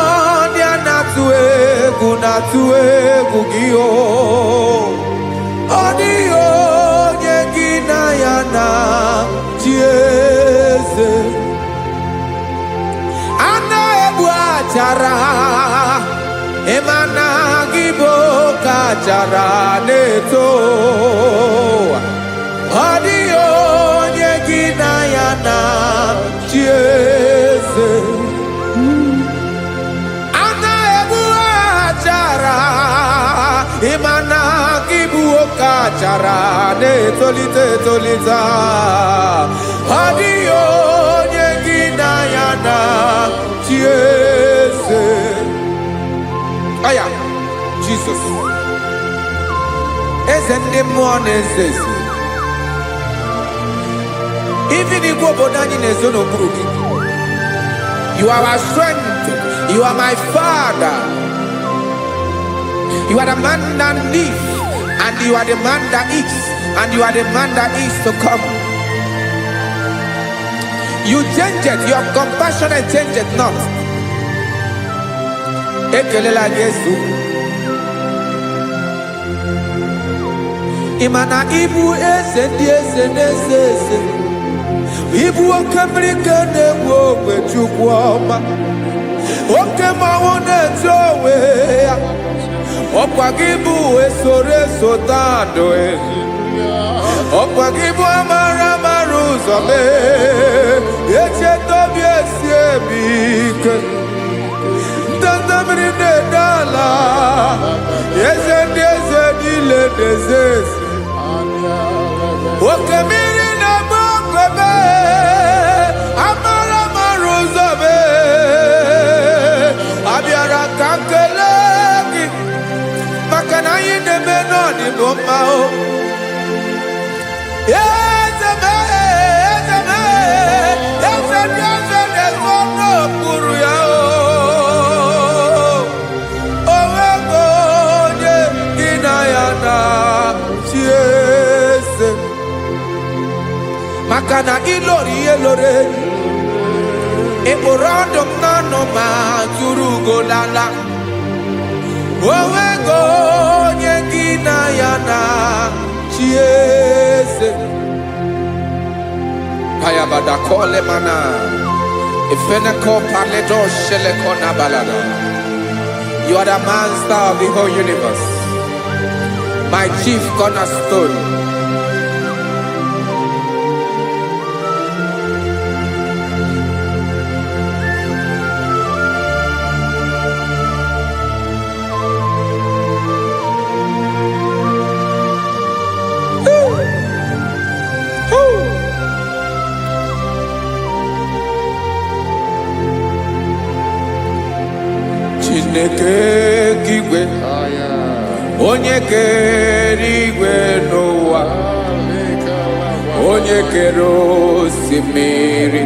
ndị a na-atụ egwu gị o. Ọ dịghị onye gị na ya na-achị eze. A na-egbu achara, ịma na gị bụ ka achara na-eto. Ọ dịghị onye gị na ya na-achị eze. A na-egbu achara, ịma na gị bụ ka achara na-etolite etolite. Ọ dịghị onye gị na ya na-achị eze. Aya, Jesus. Eze ndị mmụọ na-eze eze. Even igwe obodo anyị na-ezo n'okpuru gị. You are our strength. You are my Father. You are the man that lives, and you are the man that eats, and you are the man that is to come. You change it. Your compassion change it not. Ekelela Yesu. Imana ibu eze ndị eze na-eze eze. Ibu oke mmiri ka na-egbu ogwe Chukwu ọma. Oke mmanwụ na-eti onwe ya. Ọkwa gị bụ esoro tando. Ọkwa gị bụ amara ụzọ mee. Echeta obi esi ebi ike. Ndanda mmiri na-ede ala. Eze ndị eze niile na-eze eze. Oke mmiri na-agba ogwe mee. Amara ụzọ mee. Abịara ka m kelee gị maka na anyị na-eme n'ọdịbụ mma o. Eze mee, eze mee, eze ndị eze na-ezo n'okpuru ya o. O nweghị onye gị na ya na-achị eze. Maka na ịlọrọ ihe lọrọ enyi. Ịkpụrụ ọdụ m n'ọnụ ma tụrụ ugo lala. O nweghị onye gị na ya na-achị eze. Payabada kole mana. Ifeneko paledo sheleko nabalada. You are the master of the whole universe. My chief cornerstone. Chineke kigwe, onye kere igwe n'ụwa, onye kere osimiri,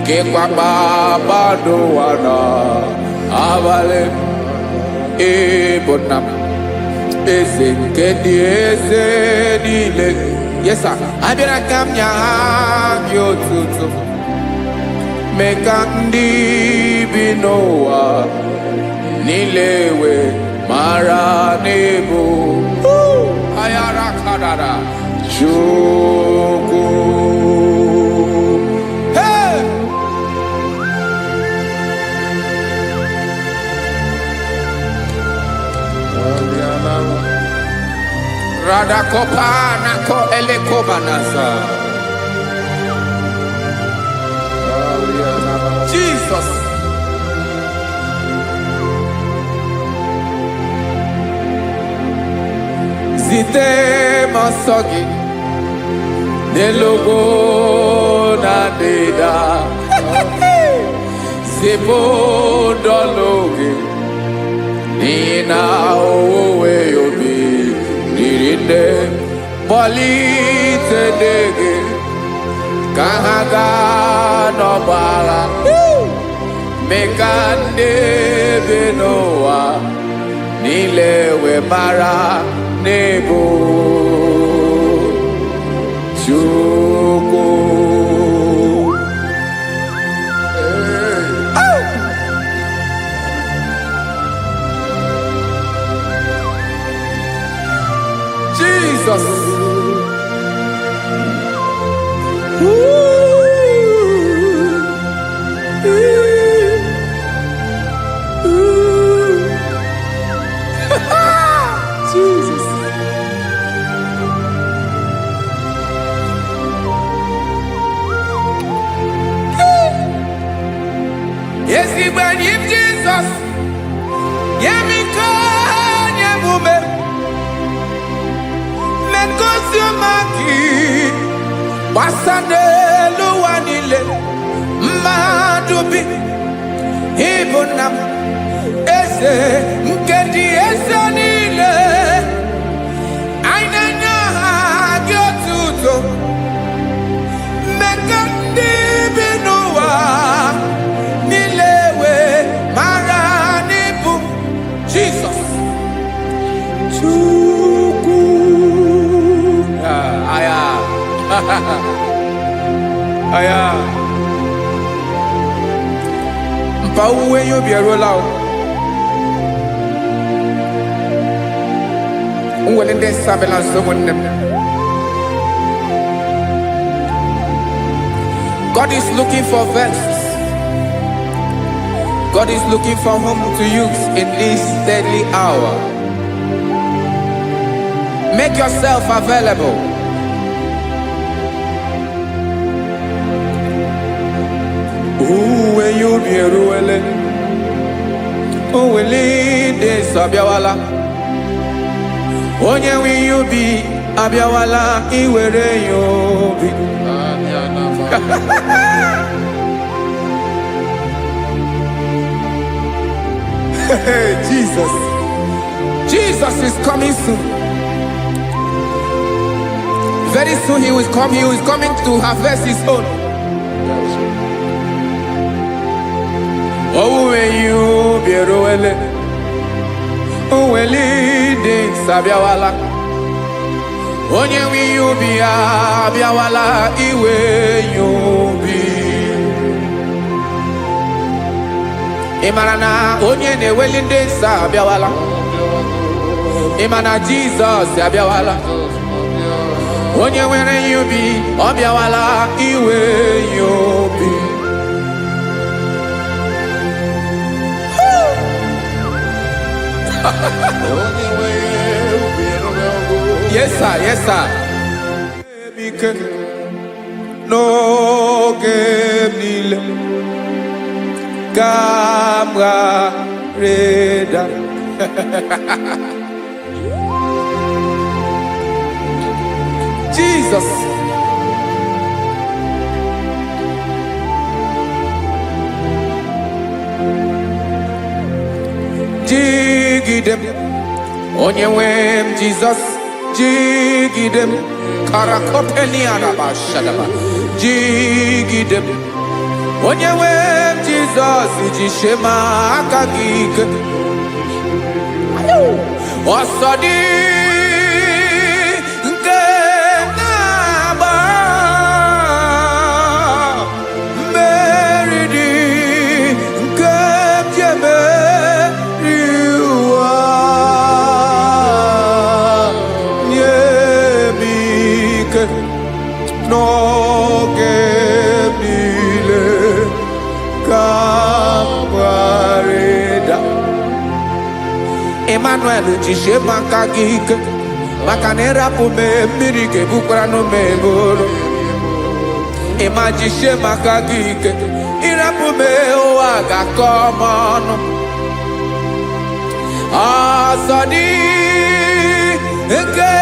kekwa kpakpando ụwa n'abalị. Ịbụ nna m, eze nke ndị eze niile. Yes sir, abịara ka m nye gị otuto. Mee ka ndị bi n'ụwa niile wee mara n'ebu ayara kadara Chukwu. Hey! Radakopa nako elekobanasa. Jesus. Zite masogi nelogo na deda. Zibo dologe nina owe yobi nirinde polite dege kahaga no bara mekande benoa nilewe mara nebo chuko Jesus. Jesus. Yes, he when him Jesus. Yemiko nyemume. Men kosumaki. Wasande luwanile. Madubi. Ibunam. Ese nkedi ese nile. Ainanya hagyotuto. Mekandi binuwa. Nilewe maranibu. Jesus. Chuku. Aya. Aya. Mpauwe yo bierolao. Unwelende sabela someone. God is looking for vessels. God is looking for whom to use in this deadly hour. Make yourself available. Uwe you be ruele. Uwe de sabiawala. Onye wi you be abiawala iwere you be. Jesus. Jesus is coming soon. Very soon he will come. He is coming to harvest his own. Oh, when you be roele, oh, when leading sabiawala, onye wi you be abiawala iwe you be. Imarana onye ne welinde sabiawala, imana Jesus sabiawala, onye were you be abiawala iwe you be. Yes, sir. Yes, sir. No game camera reda. Jesus. Jigidem, onye wem Jesus, jigidem, karakopeni araba shadaba, jigidem, onye wem Jesus, jishema akagike, osodi nke naba, meridi nke jeme. No gemile camarada Emmanuel jishe makagike makanera pume mirike bukrano meboro Ema jishe makagike irapume oaga komono asadi eke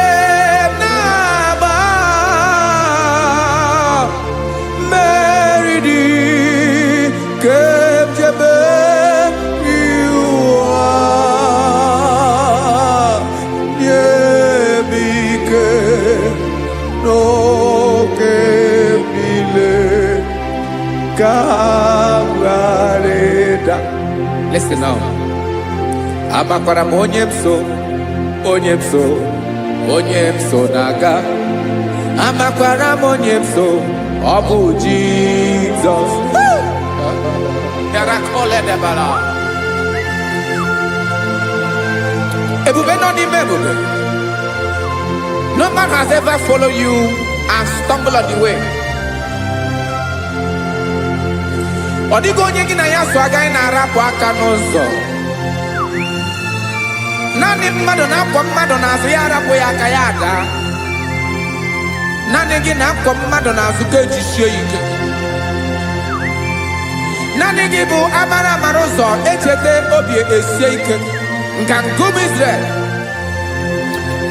no que Kawareda. Listen now. Amakwara monyemso, onyemso, onyemso naga. Amakwara monyemso, Obu Jesus. Yarakole debala. Ebube no di mebube. No man has ever followed you and stumbled on the way. Odigo onye gị na ya so agaghị na-arapụ aka n'ụzọ. Naanị mmadụ na-akwọ mmadụ n'azụ ya arapụ ya aka ya ada. Naanị gị na-akwọ mmadụ n'azụ ka ejisie ike. Naanị gị bụ amara amara ụzọ echete obi esie ike. Nka ngụm Israel.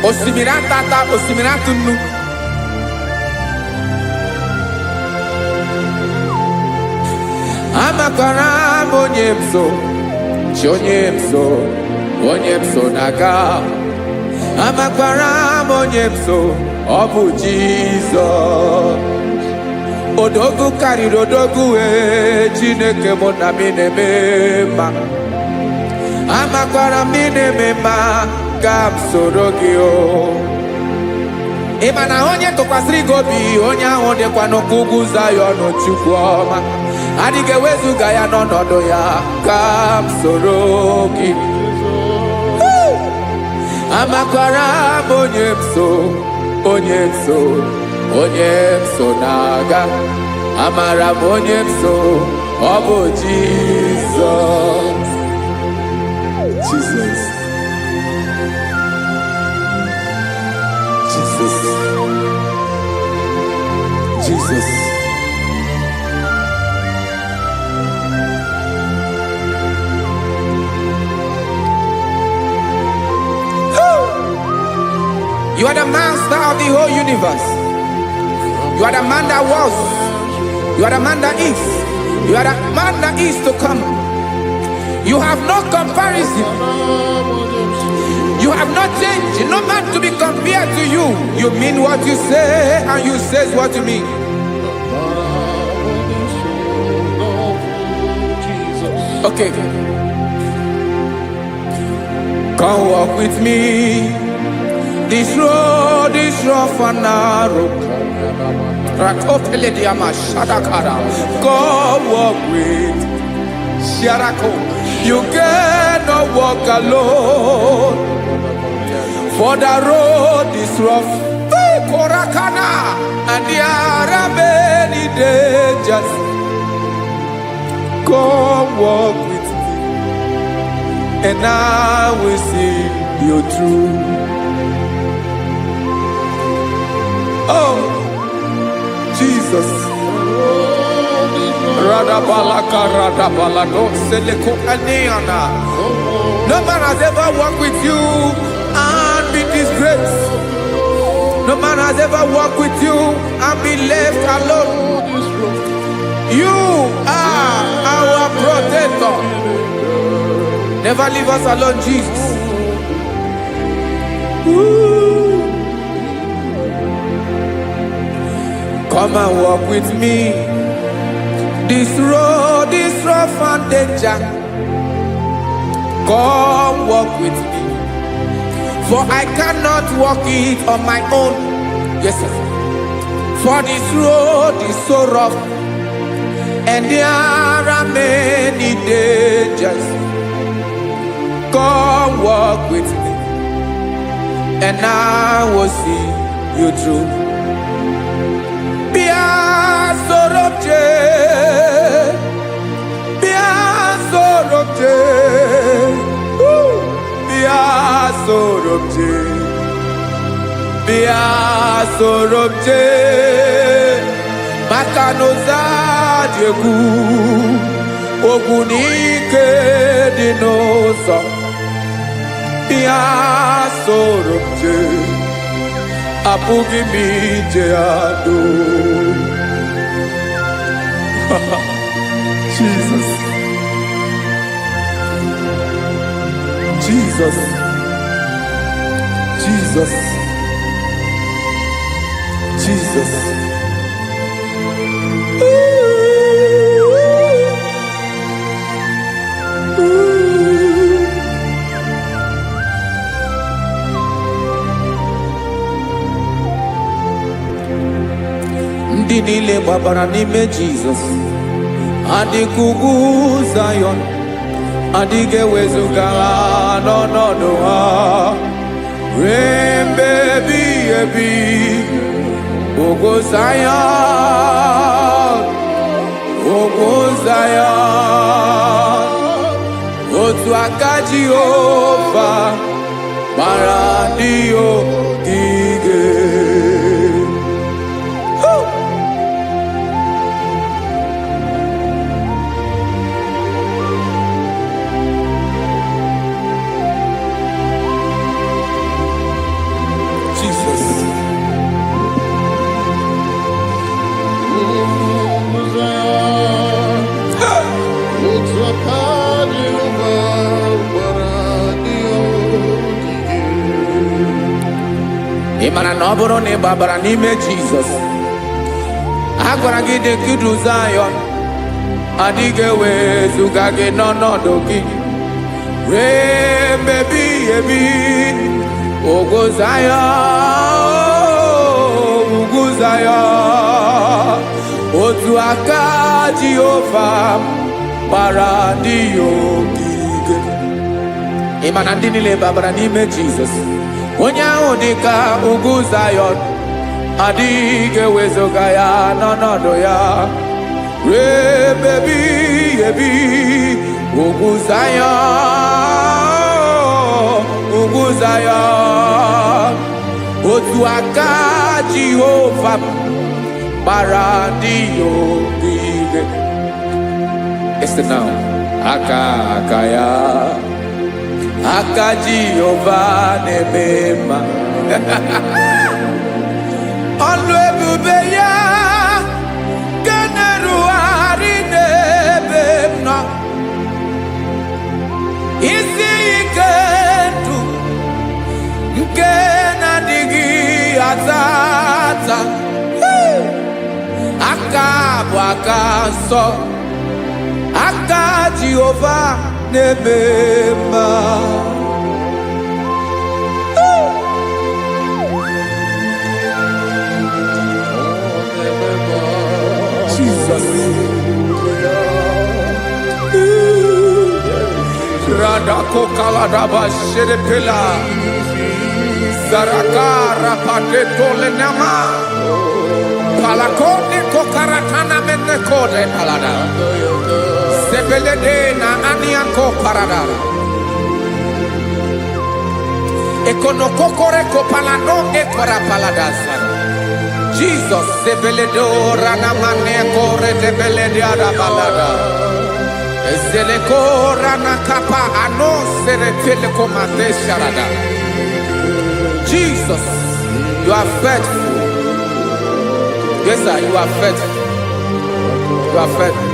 Osimiri atata, osimiri atụ nnu. Amakwara monyemso, chonyemso, onyemso naga. Amakwara monyemso, Obu Jesus. Odogu karịrị odogu Chineke mụ na mi na-eme mma. Amakwara mi na-eme mma ka m soro gị o. Ị ma na onye tụkwasịrị gị obi, onye ahụ dịkwa n'ụkwụ ugwu Zayọn Chukwu ọma. Adịghị ewezuga ya n'ọnọdụ ya ka m soro gị. Amakwara m onyemso, onyemso, onyemso naga. Amara m onyemso, ọ bụ Jizọs. Jesus. Jesus. Jesus. You are the master of the whole universe. You are the man that was. You are the man that is. You are the man that is to come. You have no comparison. You have not changed. No man to be compared to you. You mean what you say and you say what you mean. Okay. Come walk with me. This road is rough and narrow. Come walk with Sharako. You cannot walk alone. For the road is rough. Korakana. And there are many dangers. Come walk with me. And I will see you through. Oh, Jesus. No man has ever walked with you and been disgraced. No man has ever walked with you and been left alone. You are our protector. Never leave us alone, Jesus. Woo. Come and walk with me. This road is rough and danger. Come walk with me. For I cannot walk it on my own. Yes, sir. For this road is so rough. And there are many dangers. Come walk with me. And I will see you through. Sorobje Makanoza Diegu Ogunike Dinosa Bia Sorobje Apugi Mijeado. Jesus. Jesus. Jesus. Jesus. Ooh. ndị niile gbabara n'ime Jizọs adịghị ugwu Zayọn, adịghị ewezuga ha n'ọnọdụ ha ruo mgbe ebighị ebi. Ugwu Zayọn, ugwu Zayọn, otu aka Jehova gbara ndị ogige. Ị mara na ọ bụrụ na ị gbabara n'ime Jizọs, a gwara gị dị ka Zayọn, adịghị ewezuga gị n'ọnọdụ gị ruo mgbe ebighị ebi. Ugwu Zayọn, ugwu Zayọn, otu aka Jehova gbara ndị ogige. Ị ma na ndị niile gbabara n'ime Jizọs, onye ahụ dị ka ugwu Zayọn, adịghị ewezuga ya n'ọnọdụ ya ruo mgbe ebighị ebi. Ugwu Zayọn, ugwu Zayọn, otu aka Jehova gbara ndị ogige. Listen now, aka ya, aka Jehova na-eme mma. Ọlụ ebube ya ga na-erugharị n'ebe m nọ. Isi ike ndụ nke na-adịghị ata ata, aka bụ aka nsọ, aka Jehova na-eme mma. Jesus. Radako kaladaba sherepela zarakara pateto lenama palakone kokaratana menne kode palada sebelede na aniako paradara ekono kokore kopalano ekora paladasa. Jesus sebeledo rana mane kore debelede ada balada. Ezeleko rana kapa ano serepele komate sharada. Jesus, you are faithful. Yes sir, you are faithful. You are faithful.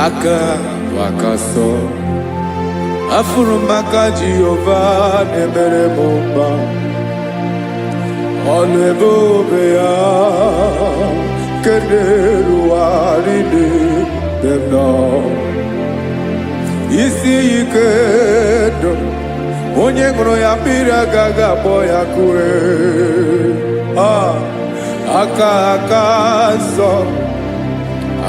Aka wakaso afurumaka Jehova nebere bomba. Ọlụ ebube ya keneruwarị n'ebe m nọ. Isi ike ndụ onye ṅụrụ ya mmiri agaghị akpọ ya kue. Aka nsọ,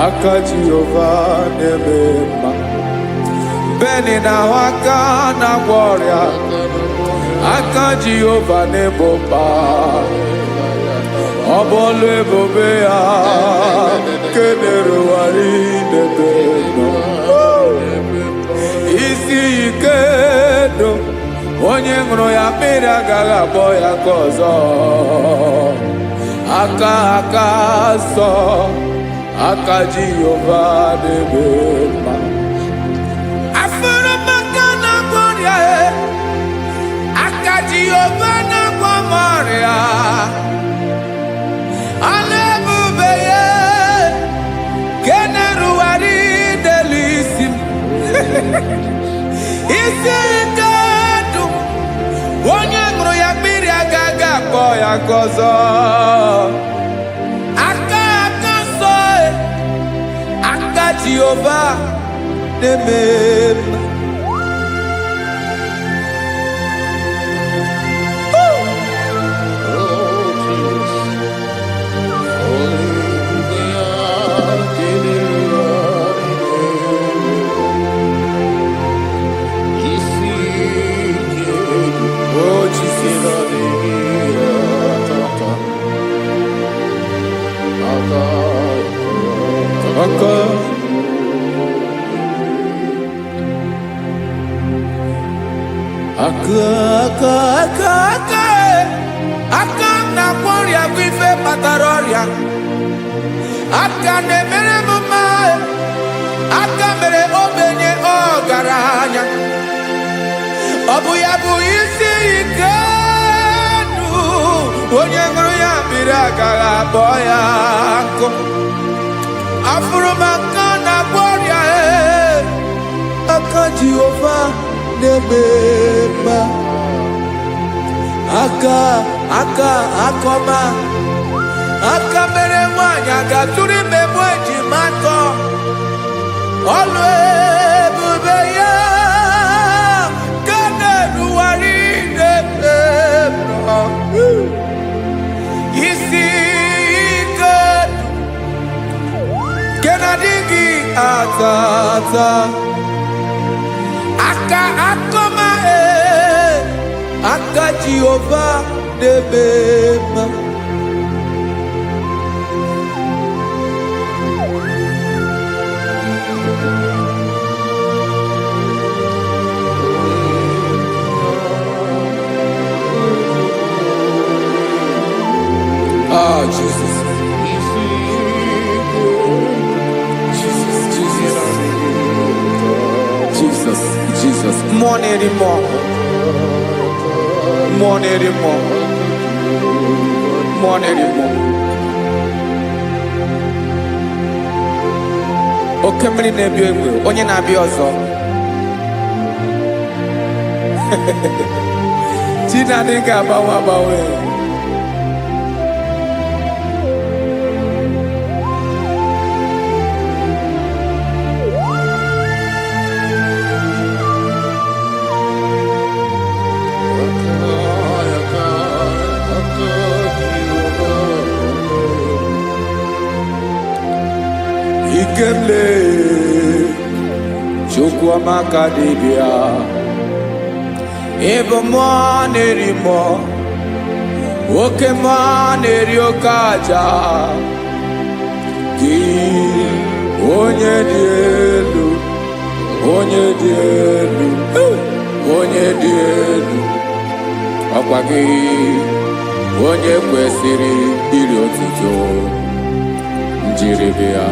aka Jehova na-eme mma. Beni na-ahụ aka na-agwọ ọrịa, aka Jehova na-ebo mba. Ọ bụ ọlụ ebube ya kenerugharị n'ebe m nọ. Isi ike ndụ onye ṅụrụ ya mmiri agaghị akpọ ya ka ọzọ. Aka nsọ, aka Jehova na-eme mma. Jehova na-agwọ m ọrịa, ọlụ ebube ya ka na-erugharị n'elu isi m. Isi ike ndụ onye ṅụrụ ya mmiri agaghị akpọ ya ka ọzọ. Aka nsọ, aka Jehova na-eme mma. aka na kwọrịa bụ ife kpatara ọrịa aka na-emere m mma aka mere ogbenye ọgaranya ọ bụ ya bụ isi ike ndụ onye ṅụrụ ya mmiri agaghị abụọ ya nkụ afụrụ m aka na kwọrịa aka Jehova na-eme mma aka akọma aka mere nwanyị ga-atụrụ ime mụ ejima atọ ọlụ ebube ya ka na-eruwari na-ememọ isi ike nke na-adịghị ata ata aka akọma aka Jehova na-eme mma Jesus. Jesus. More anymore. Oke mmiri na-ebi egbe onye na-abịa ọzọ Chinadị ga-agbanwe Ikemle Chukwuamaka dibịa ebe mmụọ na-eri mmụọ oke mmụọ na-eri oke aja gị onye dị elu onye dị elu ọkwa gị onye kwesịrị iri otuto njiribịa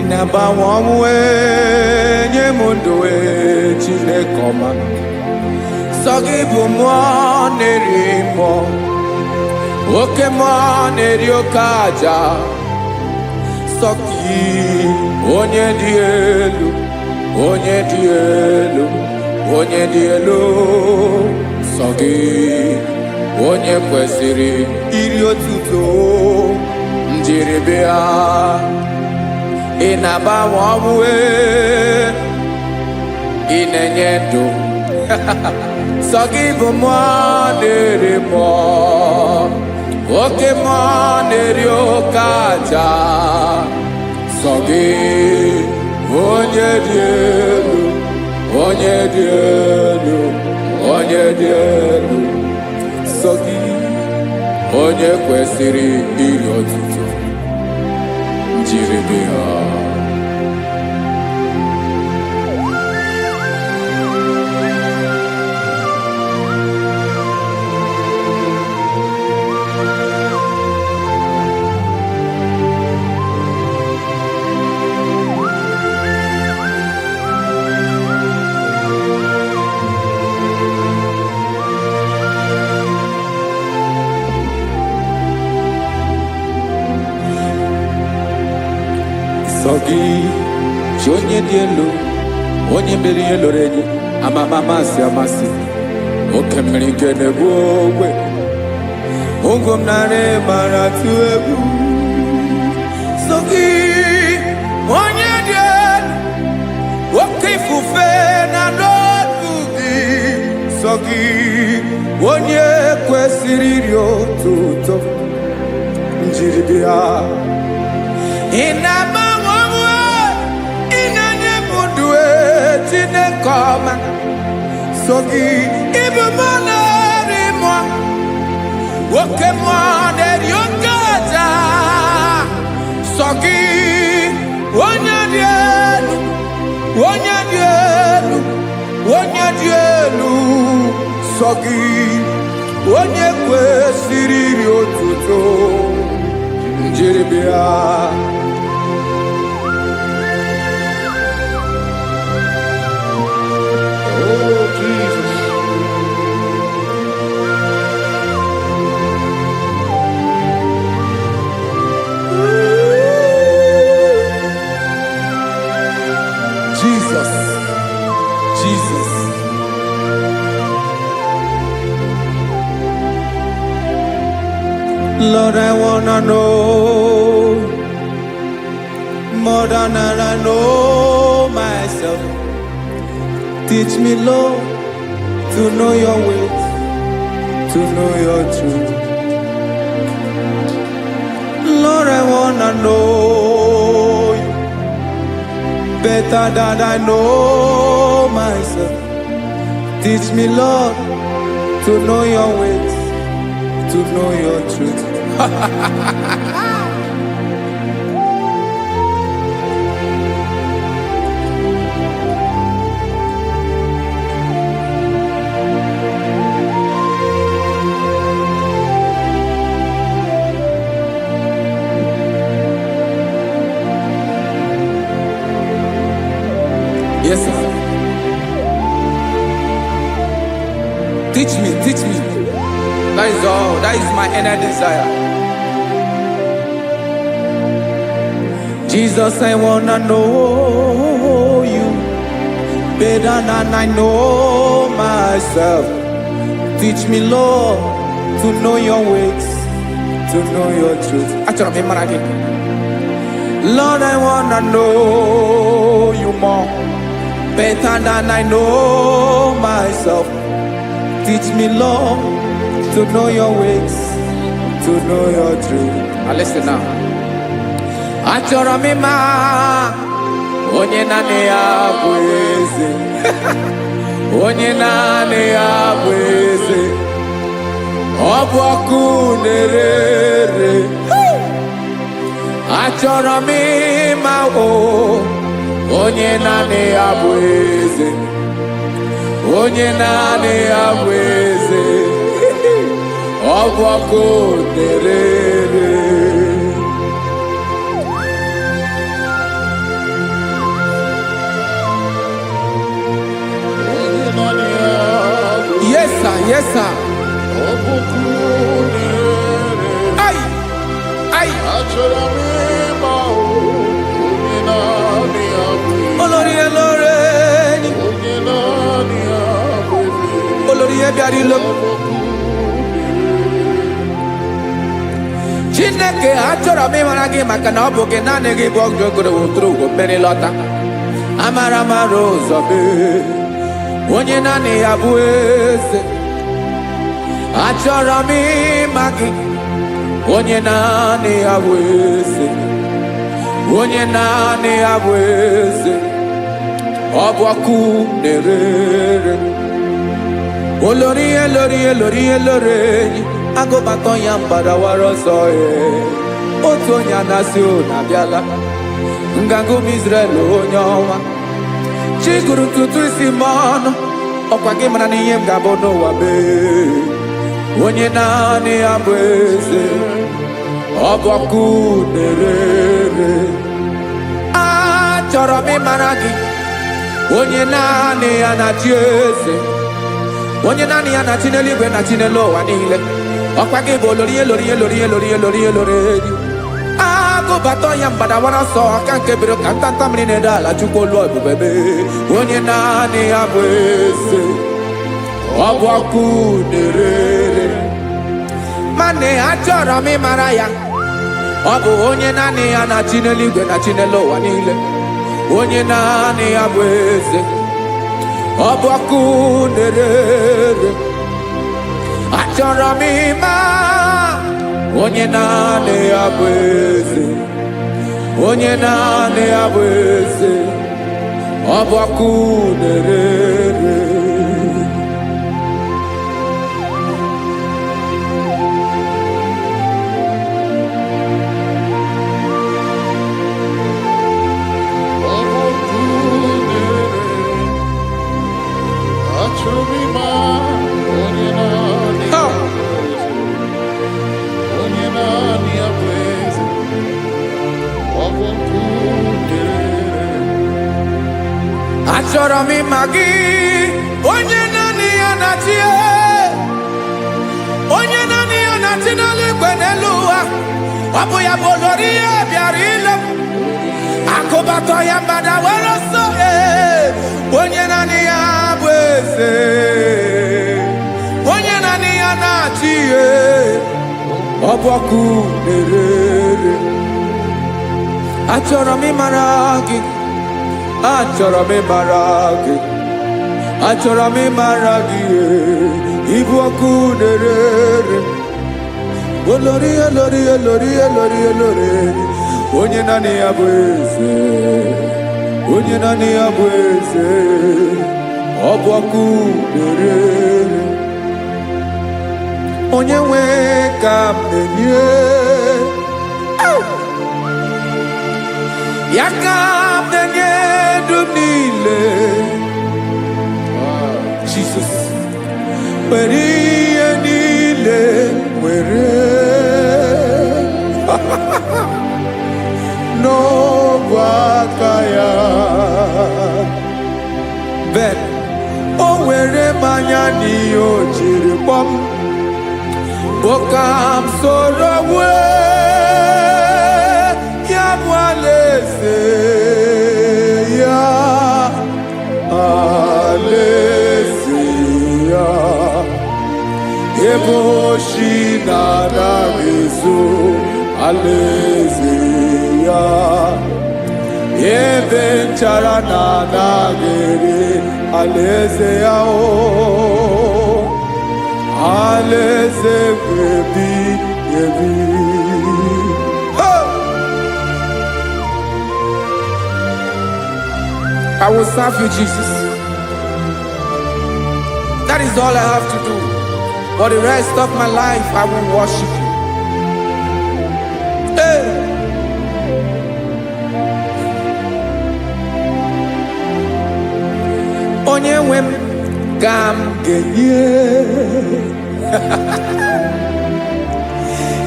na-agbanwe ọnwụ nye m ndụ Chineke ọma sọ gị bụ mmụọ na-eri mmụọ oke mmụọ na-eri oke aja sọ gị onye dị elu sọ gị onye kwesịrị iri otuto njiribịa ị na-agbanwe ọnwụ ị na-enye ndụ sọ gị bụ mmụọ na-eri mmụọ oke mmụọ na-eri oke aja sọ gị onye dị elu sọ gị onye kwesịrị iri otuto njiribịa sọ gị chi onye dị elu onye mere ihe loro enyi amama amasị oke mmiri nke na-egbu ogwe ụgwọ m narị mara tụ egwu sọ gị onye dị elu oke ifufe na n'ọdụ gị sọ gị onye kwesịrị iri otuto njiri bịa. Ị na-agbanwe onwe, ị na-enye m ndụ Chineke ọma, sọ gị ịbụ mmụọ na-eri mmụọ, oke mmụọ na-eri oke aja, sọ gị onye dị elu, onye dị elu, onye dị elu, sọ gị onye kwesịrị iri otuto njiri bịa. Oh, Jesus. Jesus, Jesus. Lord, I wanna know more than I know myself. Teach me, Lord, to know your ways, to know your truth. Lord, I wanna know you better than I know myself. Teach me, Lord, to know your ways, to know your truth. Yes, sir. Teach me, teach me. That is all. That is my inner desire. Jesus, I wanna know you better than I know myself. Teach me, Lord, to know your ways, to know your truth. Actually, I'm in Lord, I wanna know you more better than I know myself. Teach me, Lord, to know your ways, to know your truth. Now listen now. Achọrọ m ịma onye naanị ya bụ eze, onye naanị ya bụ eze, ọ bụ ọkụ na-ere. Achọrọ m ịma onye naanị ya bụ eze, onye naanị ya bụ eze, ọ bụ ọkụ na-ere. Yes, sir. Yes, sir. Ay, ay. Olórí ẹlọ́rẹ́, olórí ẹbí àdìlọ́. Chineke achọrọ m ịmara gị maka na ọ bụ gị naanị gị bụ ọgụ ogologo wotoro ugwo mmeri lọta. Amara mara ụzọ mee, onye naanị ya bụ eze. Achọrọ m ịma gị, onye naanị ya bụ eze, onye naanị ya bụ eze, ọ bụ ọkụ na-ere. Olórí elórí elórí elórí enyi, agụbatọ ya mgbadawara ọsọ ya. Otu onye anasị na-abịala, nganga ụmụ Izrel onye ọma. Chi gụrụ ntutu isi m ọnụ, ọkwa gị mara na ihe m ga-abụ n'ụwa mee. Onye naanị ya bụ eze, ọ bụ ọkụ na-ere. Achọrọ m ịmara gị, onye naanị ya na-achị eze, onye naanị ya na-achị n'eluigwe na chi n'elu ụwa niile. Ọkwa gị bụ olórí elórí elórí elórí elórí elórí enyi. Agụbatọ ya mgbadawara ọsọ, aka nke biri ka ntanta mmiri na-ede ala, Chukwu olu ebube mee. Onye naanị ya bụ eze, ọ bụ ọkụ na-ere. Mane achọrọ m ịmara ya, ọ bụ onye naanị ya na-achị n'eluigwe na chi n'elu ụwa niile. Onye naanị ya bụ eze, ọbọkụ nerere achọrọ m ịma onye naanị ya bụ eze, onye naanị ya bụ eze, ọbọkụ nerere. Achọrọ m ịma gị, onye naanị ya na-achị, onye naanị ya na-achị n'eluigwe n'elu ụwa. Ọ bụ ya bụ olori ya bịara ile m, akụbatọ ya mgbada were ọsọ. Onye naanị ya bụ eze, onye naanị ya na-achị ihe, ọbọkụ nerere. Achọrọ m ịmara gị, achọrọ m ịmara gị, achọrọ m ịmara gị, ịbụ ọkụ nerere. Olori olori olori olori olori, onye naanị ya bụ eze, onye naanị ya bụ eze, ọ bụ ọkụ nerere. Onye nwe ka m na-enye, ya ka m na-enye ndụ niile. Jesus, were ihe niile were n'ọbụ aka ya. Ben, o were mmanya n'ihe o jiri kpọọ m, bụ ka m soro wee ya bụ alaeze ya, alaeze ya, ebe oshi na-anaghị ezo, alaeze ya, ebe nchara na-anaghị ere, alaeze ya. Alaeze ebi ebi. I will serve you, Jesus. That is all I have to do. For the rest of my life, I will worship you. Hey. Onye nwe m ka m ga-enye,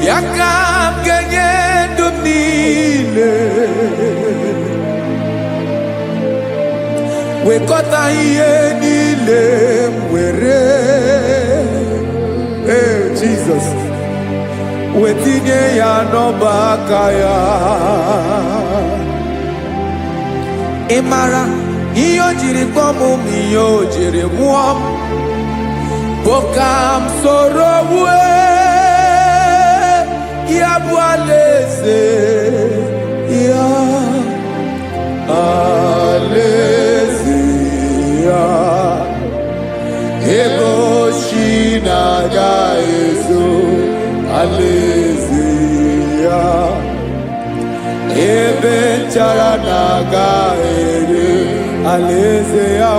ya ka m ga-enye ndụ m niile, wekọta ihe niile m were, Jesus, wetinye ya n'ọba aka ya. Ị mara ihe o jiri kpọọ m, ihe o jiri mụọ m, bụ ka m soro wee ya bụ alaeze ya, alaeze ya, ebe oshi na-agaghị ezo, alaeze ya, ebe nchara na-agaghị ere, alaeze ya.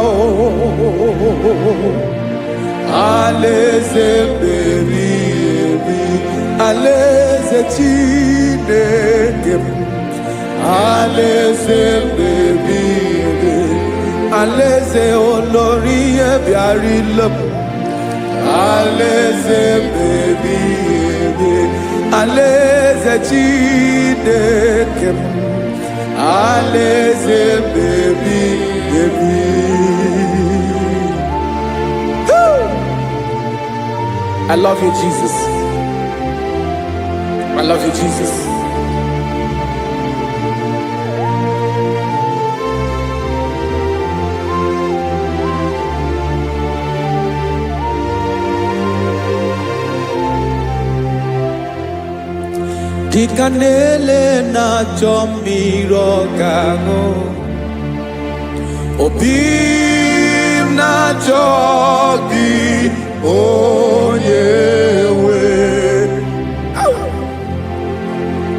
Alaeze ebi ebi, alaeze Chineke m, alaeze ebi ebi, alaeze olori ya bịara ile m, alaeze ebi ebi, alaeze Chineke m, alaeze ebi ebi. I love you, Jesus. I love you, Jesus. Dikanele na chomiro kago, obi na-achọ gị onye nwe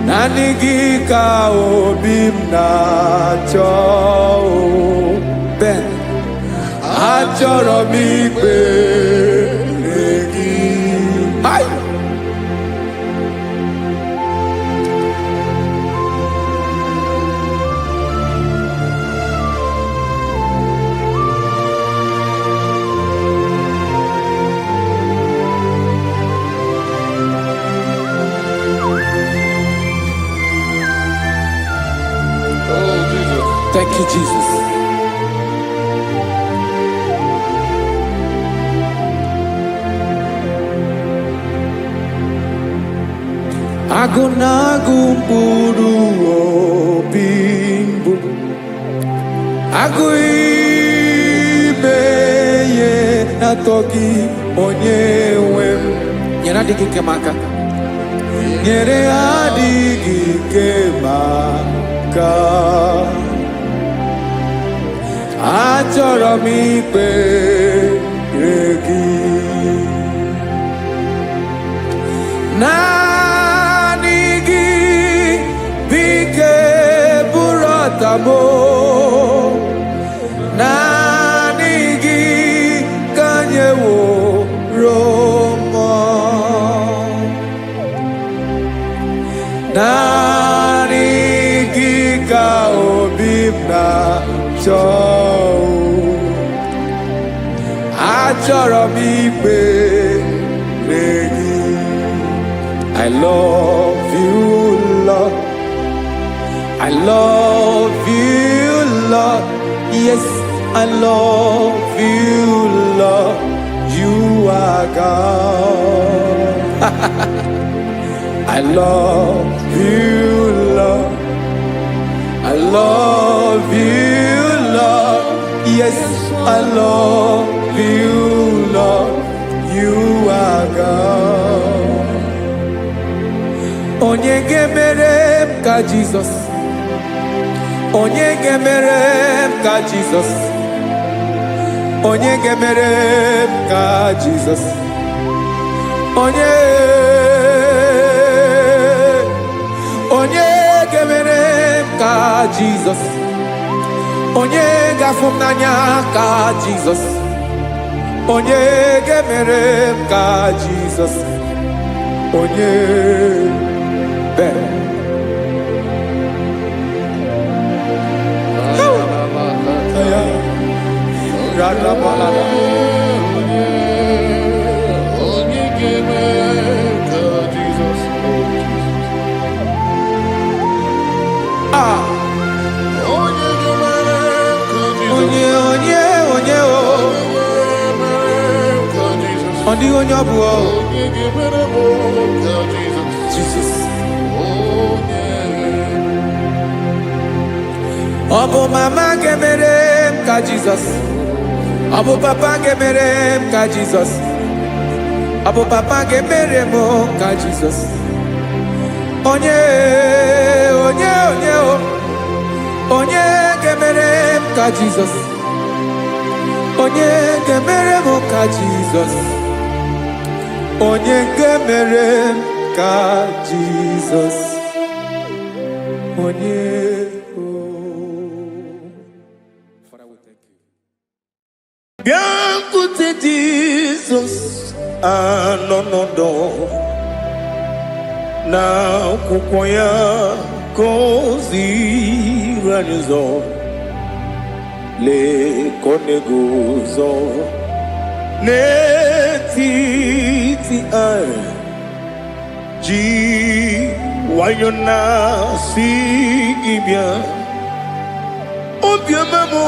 naanị gị ka obi m na-achọ Ben achọrọ m ikpere gị Thank you, Jesus. Agụ na-agụ mkpụrụ obi mbụ, agụ ime ihe na-atọ gị onye nwe m. Nyere adịghị ike m aka, nyere adịghị ike m aka. Achọrọ m ikpere gị naanị gị bike bụrụ ọtabo naanị gị ka nyeworo m naanị gị ka obi m na-achọ achọrọ m ikpere gị. I love you, Lord. I love you, Lord. Yes, I love you, Lord. You are God. I love you, Lord. I love you, Lord. Yes, I love you, Lord. You are God. Onye ga-emere m ka Jizọs, onye ga-emere m ka Jizọs, onye ga-emere m ka Jizọs, onye ga-emere m ka Jizọs, onye ga-afụ m n'anya ka Jizọs, onye ga-emere m ka Jizọs, onye Jesus. Obu mama gemere m ka Jesus, obu papa gemere m ka Jesus, obu papa gemere m ka Jesus. Onye gemere m ka Jesus, onye gemere m ka Jesus, onye gemere m ka Jesus, onye. Biancote Jesus anonodo na kukwaya kozi ranizo le konegozo netiti ai ji wayona sigibia obiamamu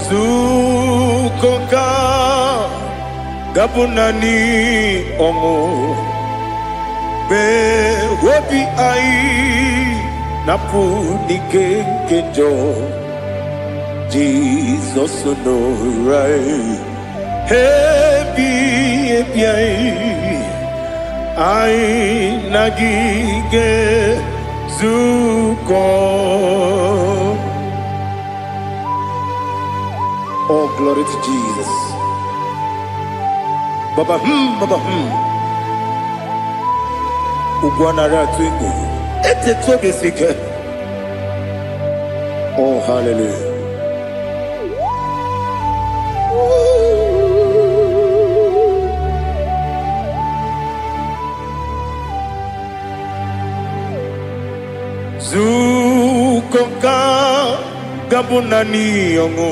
zukoka gabunani omo be wobi ai napu dikekejo Jesus no right happy ai nagige zuko Oh, glory to Jesus. Baba, Baba, Ugwanara twingo. Ete tobe sike. Oh, hallelujah. Zukoka gabunani yongo.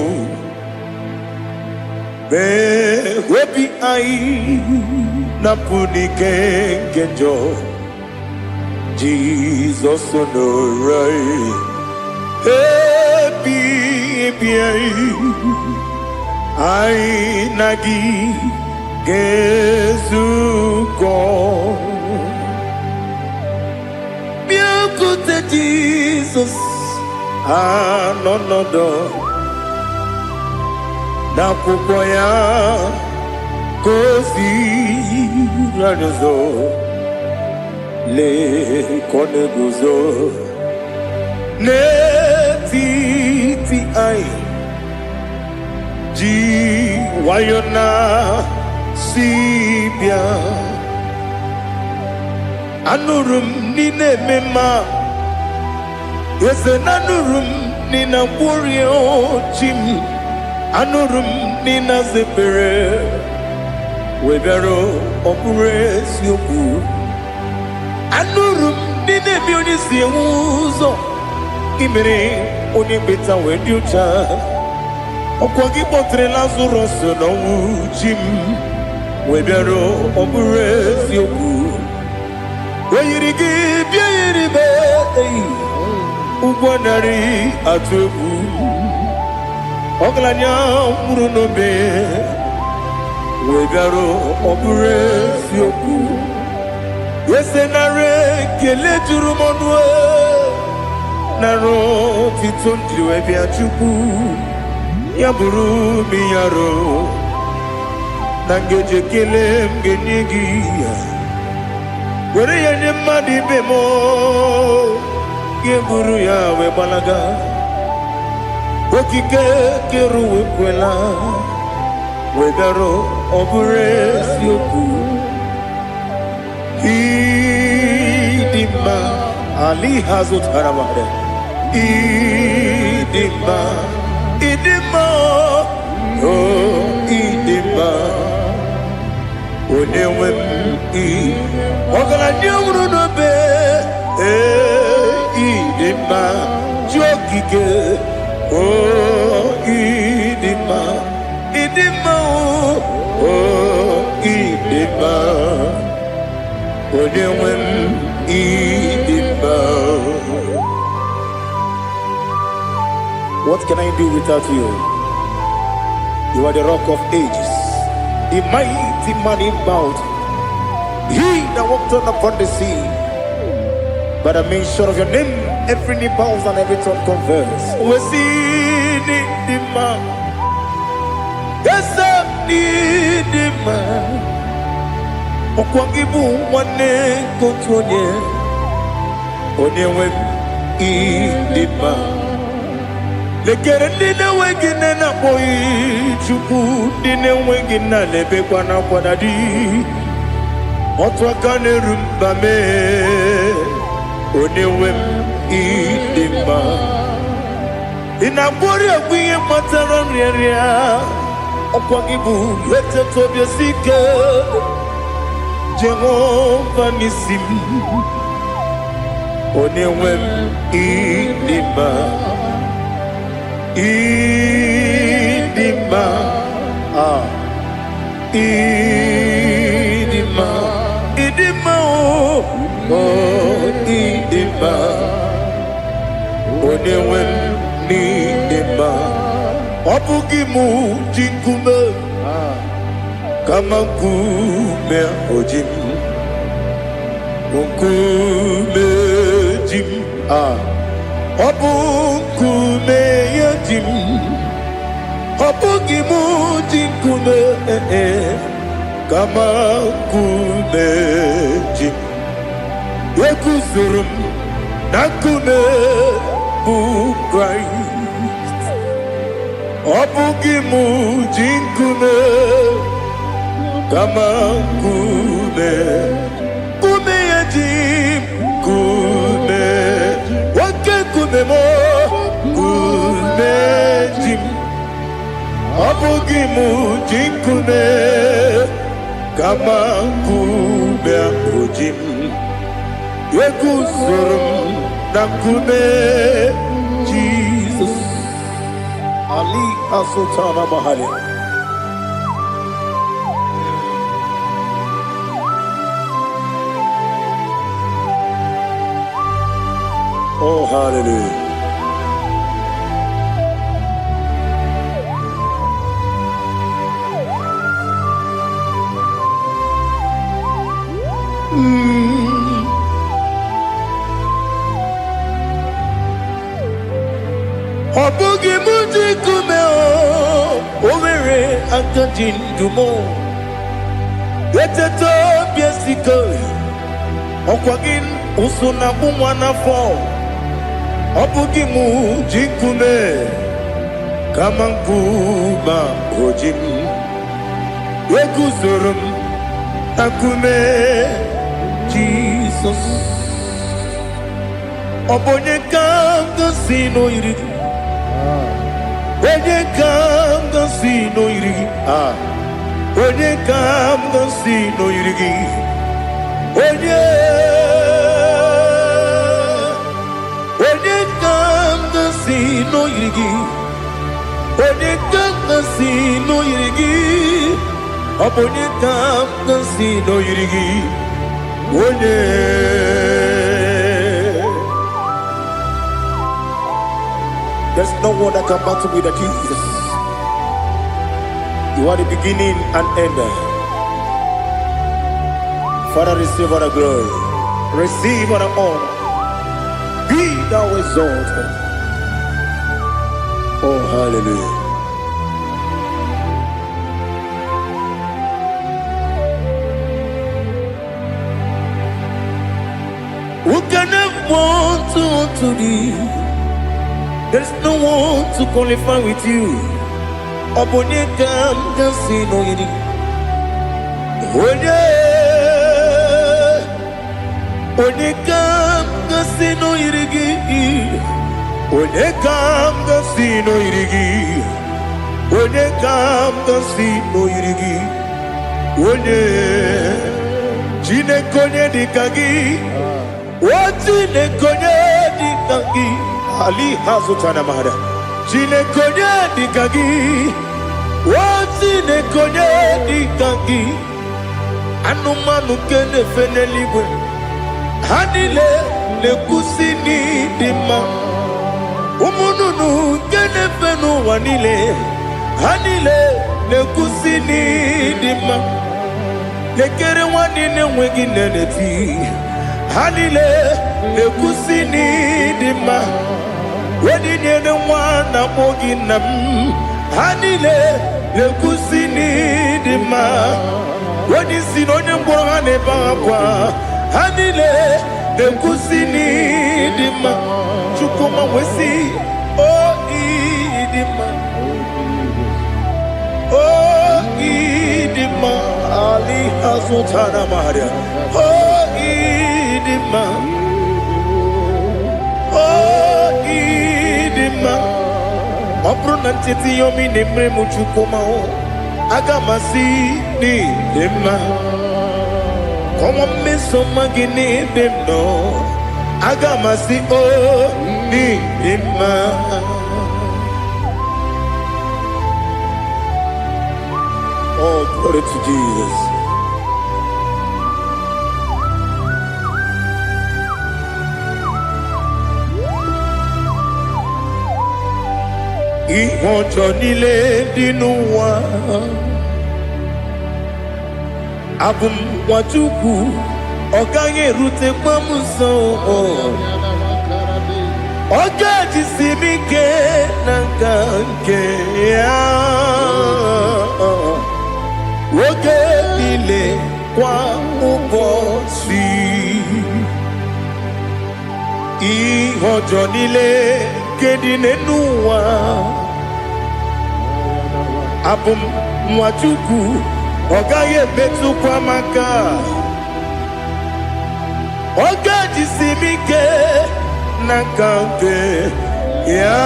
Be webi ai napuni kenjo. Jesus onorai. Happy ai nagi gezuko. Biakute Jesus anonodo. Na kukoya kosi radozo le koneguzo ne ti ai ji wayona sibia anurum nine mema yese nanurum nina burio chim anurum nina zepere webero opure sioku anurum nine bioni siuzo imere oni beta wediucha okwagi potre lazarus no chim webero opure sioku weyirigi biiribe ugwanari atubu Oglanya murunobe wegaro obure sioku yesenare kele jurumonwe naro titondriwe biachuku yaburu miyaro nangeje kele mgenigi were yenye madi bemo yeburu ya webalaga Okike keru wekwela Wegaro obure sioku Idima Ali hazut haramare Idima Oh idima Onewem Ogala nyamuru nobe Idima Jokike Oh, idima, oh, idima, onewem idima. What can I do without you? You are the rock of ages, the mighty man in mountain. He that walked on upon the sea. By the mention of your name, every knee bows and every tongue confess. We see the man. Yes, I need the man. Okwangibu wane kotonye. Onyewe idima. Lekere nina wengine na boy chuku. Nina wengine lebe kwa na kwa dadi. Otwakane rumbame. Onewem idima Inabori agwiye mataran ria Okwagibu lete tobye sike Jehova nisim Onewem idima Idima Idima Idima Oh idima Onewem idima Obugimu jinkume Kama kume ojim Kume jim Obukume yajim Obugimu jinkume Kama kume jim Yekuzurum Nakune bu Christ Obugi muji nkume kama nkume kume ya jim kume wake kume mo kume jim Obugi muji nkume kama nkume ujim Yekuzurum na nkume Jesus Ali Asultana Mahali. Oh, hallelujah. Obugi muji kume Owere akadin dumo Yeteto biesiko Okwagin usuna umwana fo Obugi muji kume Kama nkuma ojim Yekuzurum akume Jesus Obonye kanga sino irigi Onye kam gansi no irigi Onye kam gansi no irigi Onye kam gansi no irigi Onye kam gansi no irigi Onye kam gansi no irigi Onye There's no one that can battle with Jesus. You are the beginning and end. Father, receive all the glory. Receive all the honor. Be thou exalted. Oh, hallelujah. Who can have one to thee? There's no one to qualify with you. Obonye kam gansi no yiri. Onye kam gansi no yirigi. Onye kam gansi no yirigi. Onye kam gansi no yirigi. Onye chine konye dikagi. Chine konye dikagi. Ali Hazutana Mahada. Chine konye dikagi. Chine konye dikagi. Anumanu kene feneligwe. Hanile le kusini dima. Umununu kene fenu wanile. Hanile le kusini dima. Lekere wanine wegi neneti. Hanile le kusini dima. Wedi nyene wana mogi nam Hanile le kusini dima Wedi sinonye mbwana bakwa Hanile le kusini dima Chukuma wesi oh idima Oh idima Ali Hazutana Maria Oh idima Obruna titi yomi nemre muchukoma o agamasi ni dema Komo meso magini demno agamasi o ni dema Oh, glory to Jesus. Ìwọ̀njọ́ nílé nínú wa Abumwachukwu ọ̀gá yẹn rute pọ́mùsọ ọ̀gá jisi mi ké na nke ya Oge nílé kwa ụbọchị Ìwọ̀njọ́ nílé kedine n'ụwa abum mwachuku ogaye betu kwa maka ogaji simike nakanke ya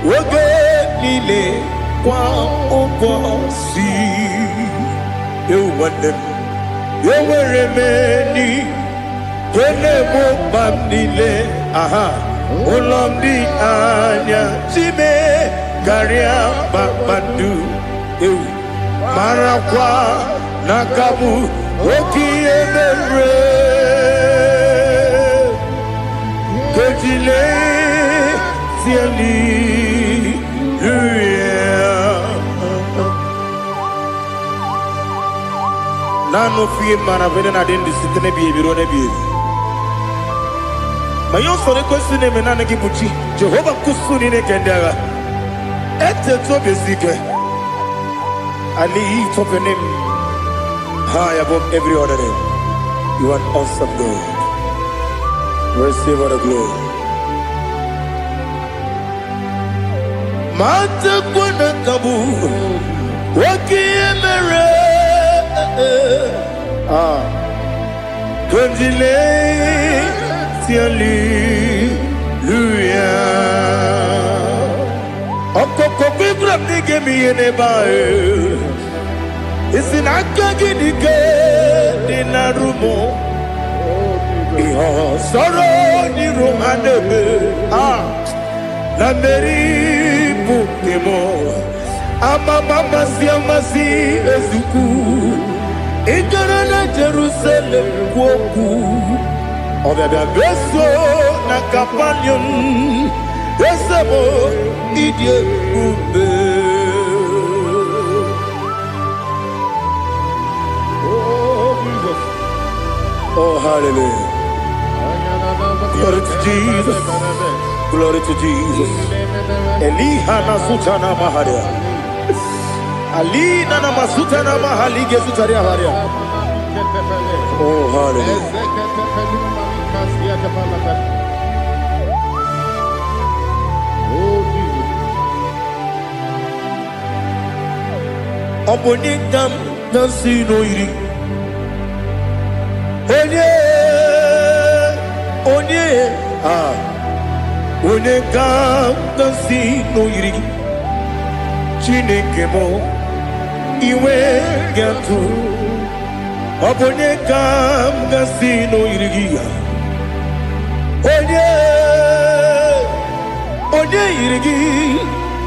oge nile kwa obosi ewandem yeweremeni kene mo bamnile aha Olomdi anya chime garia babandu marakwa nakabu okiemere kejile tieli nano fiye maravene na dendi sitene biye birone biye Mayon sore kusune menane kibuchi Jehovah kusuni ne kendera Ete to besike I lift up your name high above every other name. You are an awesome God. Receive all the glory. Mata kuna kabu Wakiemere Kundile Hallelujah. Okoko bibra nige mi enebae. Isin akagi nige dinarumo. Iho soro ni romanebe. Na meri pukemo. Ama mama si amasi ezuku. Ikarana Jerusalem woku. Obia beso na kapanion Esebo idie ube Oh Jesus Oh hallelujah Glory to Jesus Glory to Jesus Eliha na sutana maharia Alina na masutana mahalige sutaria haria Oh hallelujah Obonikam nasino iri Onye Onekam nasino iri Chineke mo iwe gatu Obonekam nasino iri Onye irigi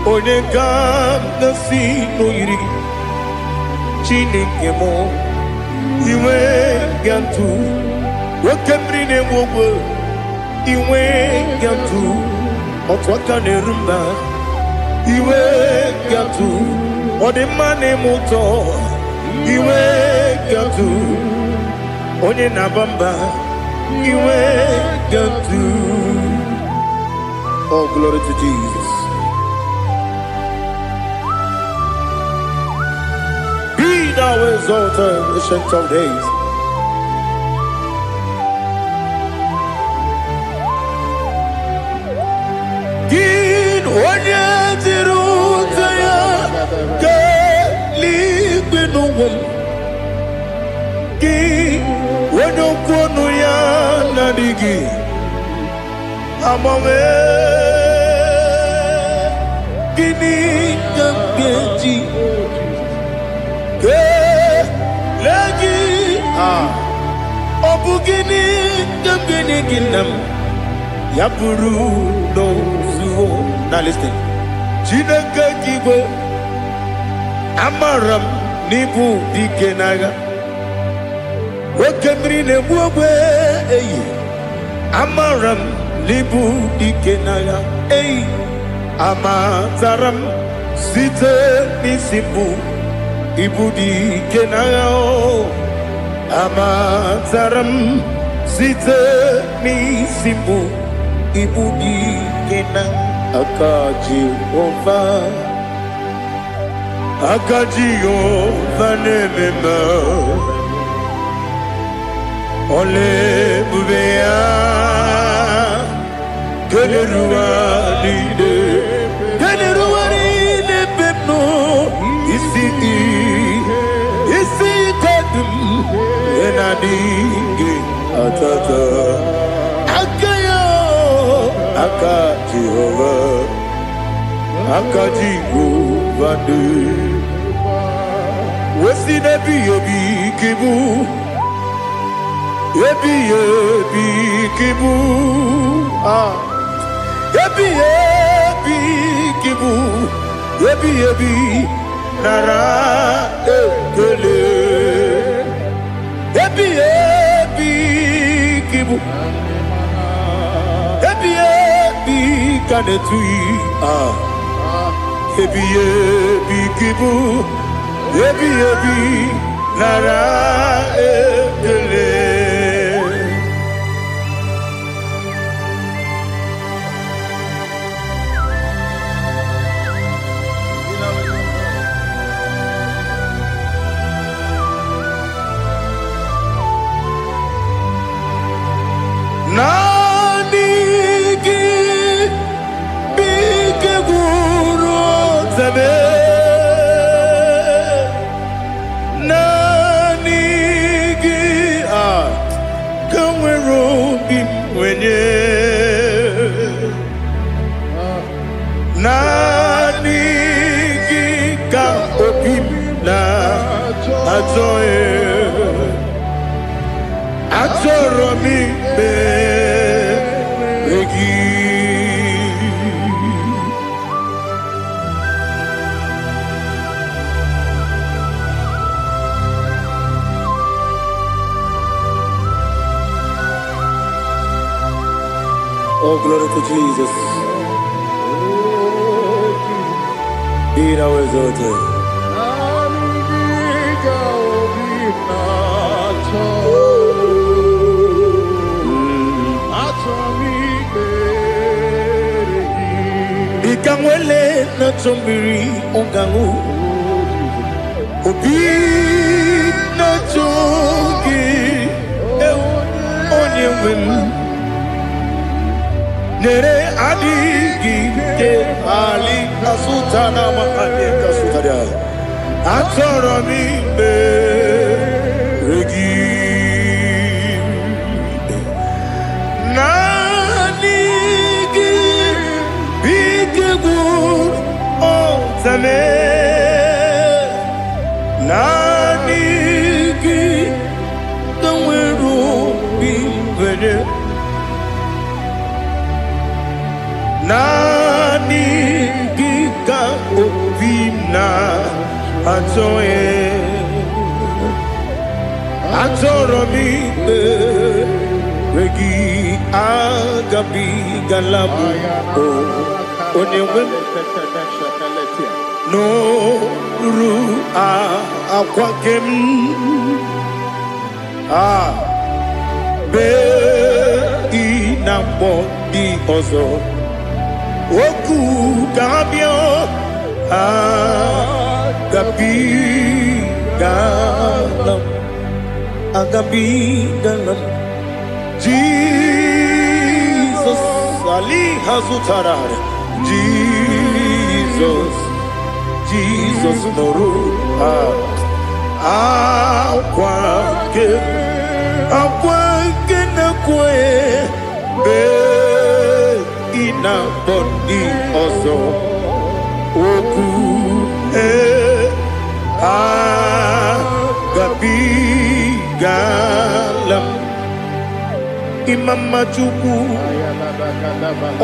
Onekam nasino iri Chineke mo iwe gantu Wakemri ne mwogo iwe gantu Otwaka ne rumba iwe gantu Odemane moto iwe gantu Onye nabamba iwe gantu Oh glory to Jesus. Thou exalted, ancient of days. Gin onye tirutaya ke libinuwum. Gin onye kwonu ya nadigi amame. Gini kambeji. Lagi Obugini Gambini Ginam Yapuru no Zuho. Now listen Chinaka Kibo Amaram Nibu Dikenaga Wakemri Nebuwe Amaram Nibu Dikenaga Amazaram Site Nisibu Ibudi kenao Amazaram Sita ni simbu Ibudi kenang Akaji ova nemema Ole bubea Gene rua lide Gene adigi atata akayo aka Jehovah aka Jehovah wesi nebi ebi kibu ebi kibu ebi kibu ebi nara ekele ebi kibu ebi kanetui ebi kibu ebi nara ekele Nanigi bige guru zabe Nanigi kamwero bimwenye Nanigi ka opim na ajoe Atoro mi beregi Oh, glory to Jesus. Be thou exalted. Ikamwele na chombiri ongangu Obi na chogi onye wem Nere adigi ke ali kasutana ma ali kasutaria Atoro mi beregi Nanigi kamweru bimwenye Nanigi ka opina atoye Atoro mi regi agabi galabu onyewe no ru akwakem be inambo di ozo oku kabio agabi galam Jesus ali hazutarare Jesus noru akwake na kwe be ina bondi ozo oku gabi galam imama chuku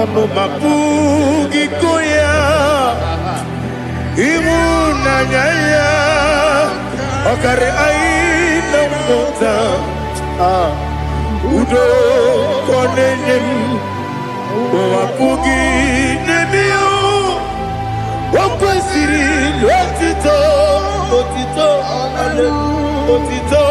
ono mapugi koya imuna nyaya okare aina mota udo konenem wapugi nemio wakwesiri otito ale otito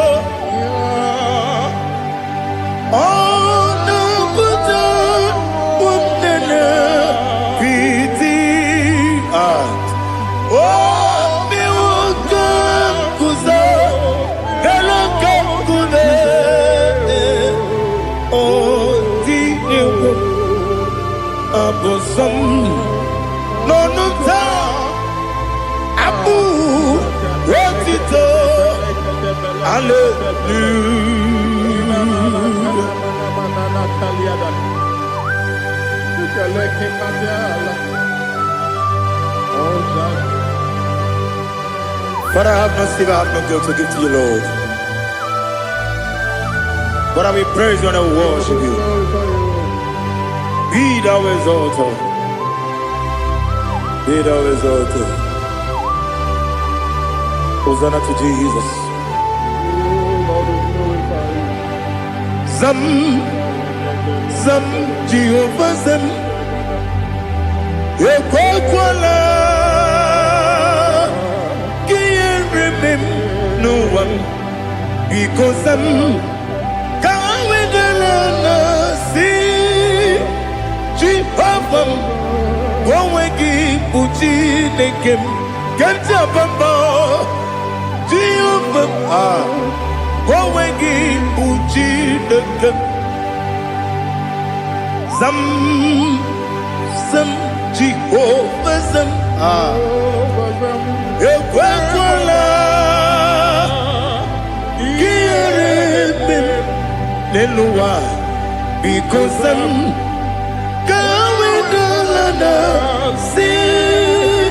no ta abu otito Father, I have no silver, I have no gold to give to you, Lord. But I will praise you and I will worship you. Be thou exalted. Be thou exalted. Hosanna to Jesus. Zam, Zam, Jehovah Zam. Ekwakwala. Kiyerimim. No one. Because I'm Kawedalana. See. Jehovah. Gowegi Puchi Nekem. Kajabamba. Jehovah. Gowegi Puchi Nekem. Zam. Zam. Jehovah Zam. Ekwakwala. Kiyerimim. Nenua. Because I'm Kawedalana. See.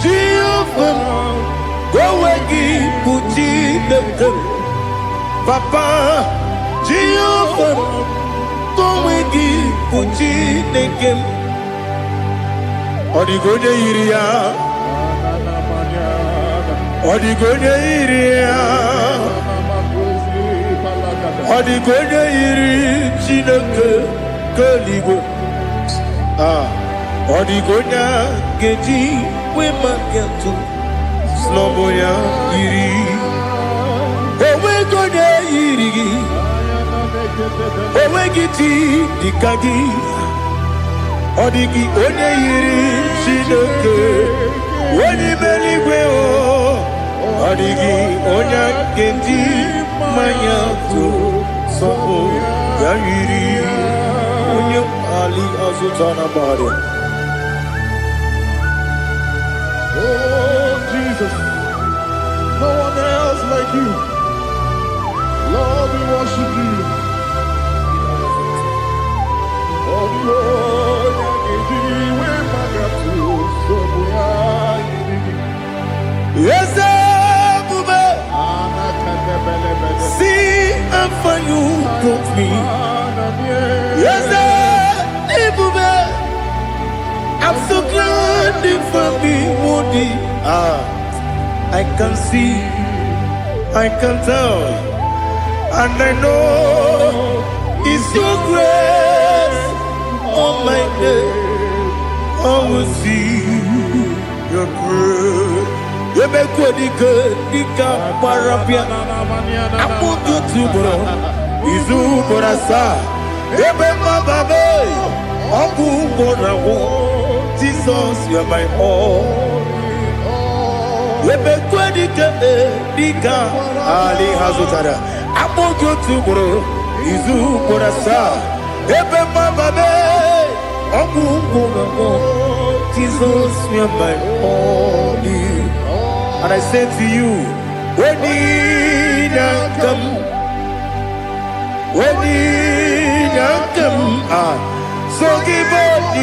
Jehovah. Gowegi Puchi Nekem. Papa. Jehovah. Gowegi Puchi Nekem. Odigoje iria. Odigoje iria. Odigoje iri Chineke Keligo. Odigonya geji we magentu sloboya iri. Owe goje iri. Owe giti dikagi. Odigi onye yiri Chineke onye meligwe o. Odigi onye genji manya to sopo ya yiri onye ali azutana bari. Oh, Jesus, no one else like you. Lord, we worship you. Oh, Lord, yes, Bube. See how far you brought me. Yes, Bube. I'm so glad for me, Woody. I can see, I can tell, and I know it's your grace. Oh my God, I will see your grace. You make good, Dika Parapia. I put you to bro. Izu Borasa. You make my baby. Oku Borawo. Jesus, you are my all. You make good, Dika Ali Hazutara. I put you to bro. Izu Borasa. You make my baby. Jesus, you are my only. And I say to you, when you come, so give up,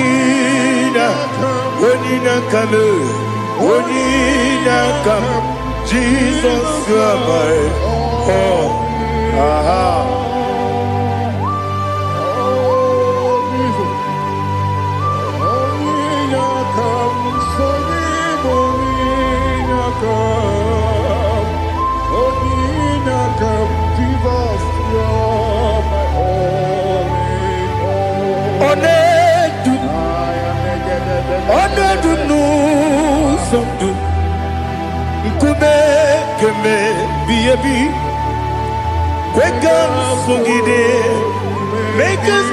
when you come, Jesus, you are my all. Make us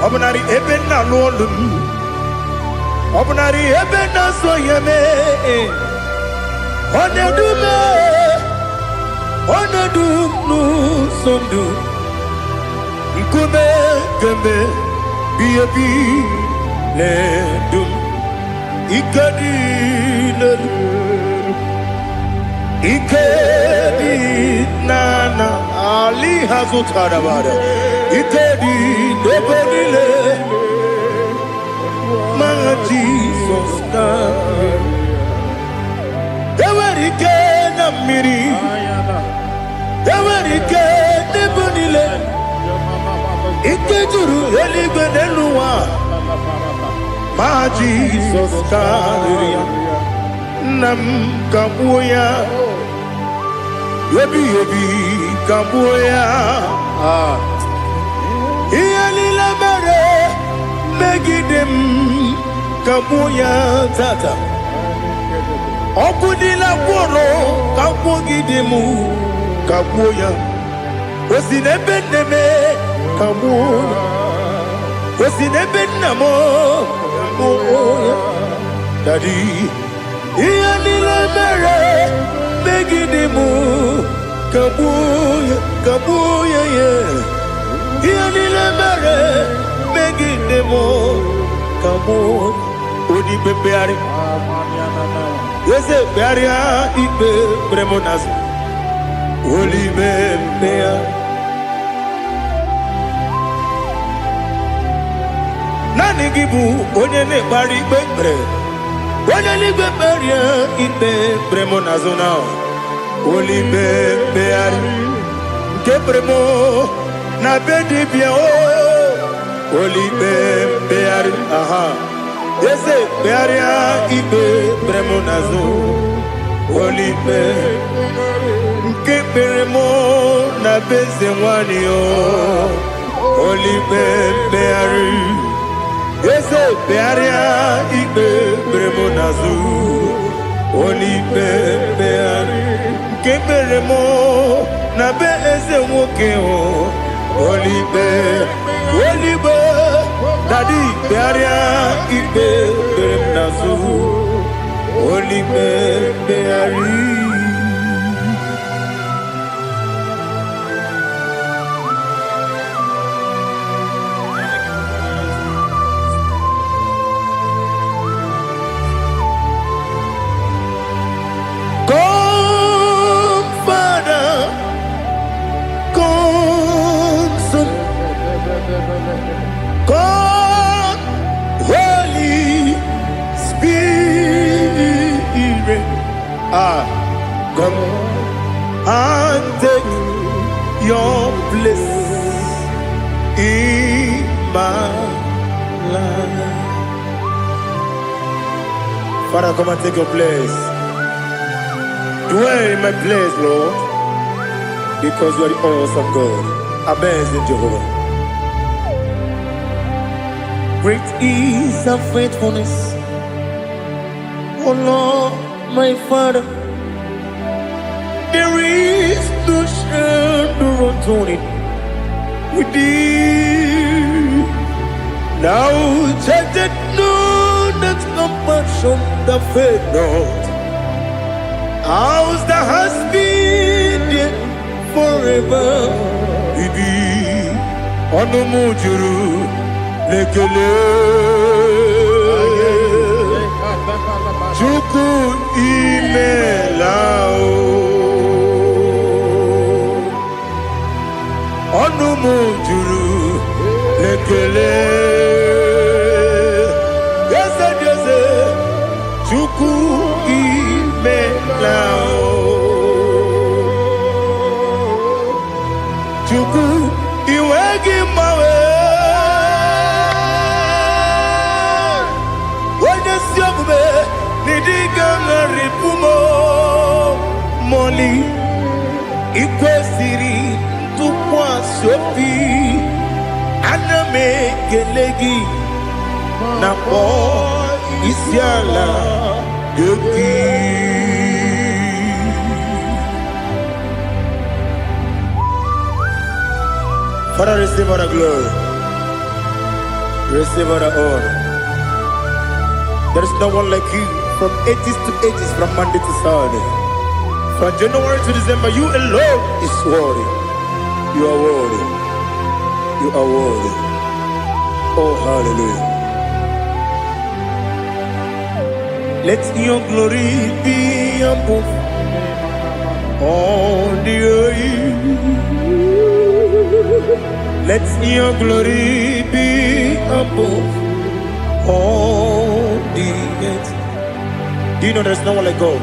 Obunari ebe na lolu. Obunari ebe na so yeme. Onedume. Onedunu sondu. Ikume kembe. Biyebi ledum. Ikadi ledum. Ikedi nana Ali hazutara bada. Ikedi nebonile. My Jesus na. Ewerike na miri. Ewerike nebonile. Ikejuru eligwe neluwa. My Jesus na. Nam kabuya. Yebi kabuya. Iyalila mere megidem kabuya tata. Okudila kworo kabugidemu kabuya. Osinebendeme kabuya. Osinebennamo kabuya. Daddy. Iyalila mere megidemu kabuya kabuya yeah. Iyalila mere megidemu kabuya. Odi bebeari. Yese bearia ibe bremonas. Oli bebea. Nani gibu onye ne bari bebre. Onye ligwe beria ibe bremonazona. Oli bebeari. Ke bremo na bedi bia o. Oli bebeari. Aha. Yese bearia ibe bremonazo. Oli be. Ke bremo na beze wani o. Oli bebeari. Yese bearia ibe bremonazo. Oli bebeari. Ke bremo na beze woke o. Oli be. Oli be. Daddy bearia ibe bremonazo. Oli beari. Come, Father, come, Son, come, Holy Spirit. Come and take your place in my life. Father, come and take your place. Dwell in my place, Lord, because you are the awesome God. Amazing Jehovah. Great is thy faithfulness, oh Lord, my Father. There is no shadow unto it with thee. Now check that no, that compassion that faith not. Ours that has been there forever. Bibi, Onomujuru, Lekele, Chuku Imelao, Onomujuru, Lekele, yes, Chuku Imelao. Chuku iwegi mawe. Wanya siogube nidiga ngaripumo. Moli ikwesiri tukwa sopi. Aname kelegi na po isiala yoki. Father, receive all the glory. Receive all the honor. There is no one like you. From ages to ages, from Monday to Sunday. From January to December, you alone is worthy. You are worthy. You are worthy. Oh, hallelujah. Let your glory be above all the earth. Let your glory be above all the earth. Do you know there's no one like God?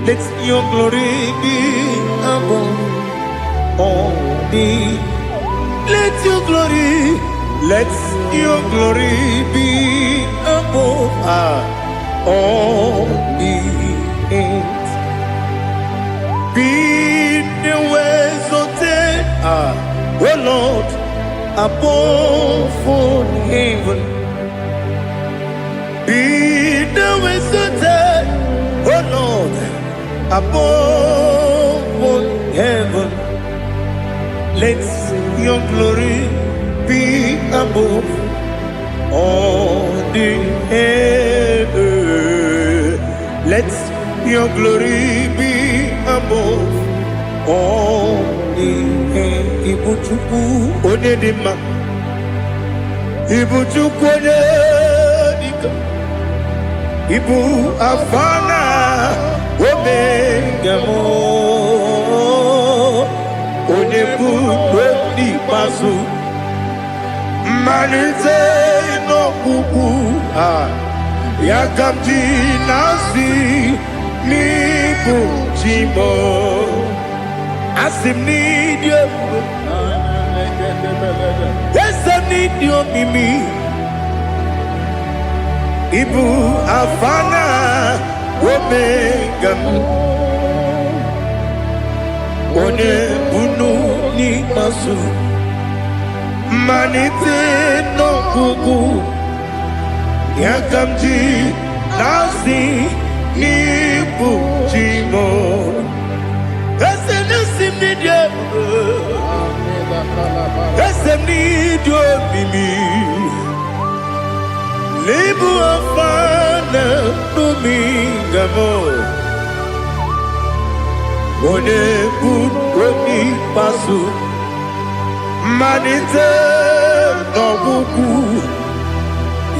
Let your glory be above all the earth. Let your glory be above all the earth. Be the ways of death, oh Lord, above all heaven. Be the ways of death, oh Lord, above all heaven. Let your glory be above all the earth. Let your glory be above all the earth. Ibuchuku onedima, Ibuchuku onedika, Ibu afana omega mo. Onebu di pasu manite no kuku yakamji nasi nibu jimo asim ni dio esem ni dio mimi ibu afana omega one bunu ni masu manite no kuku yakamji nasi ni bujimo esem ni dio esem ni dio mimi lebu afana numingamo one buni pasu manite no buku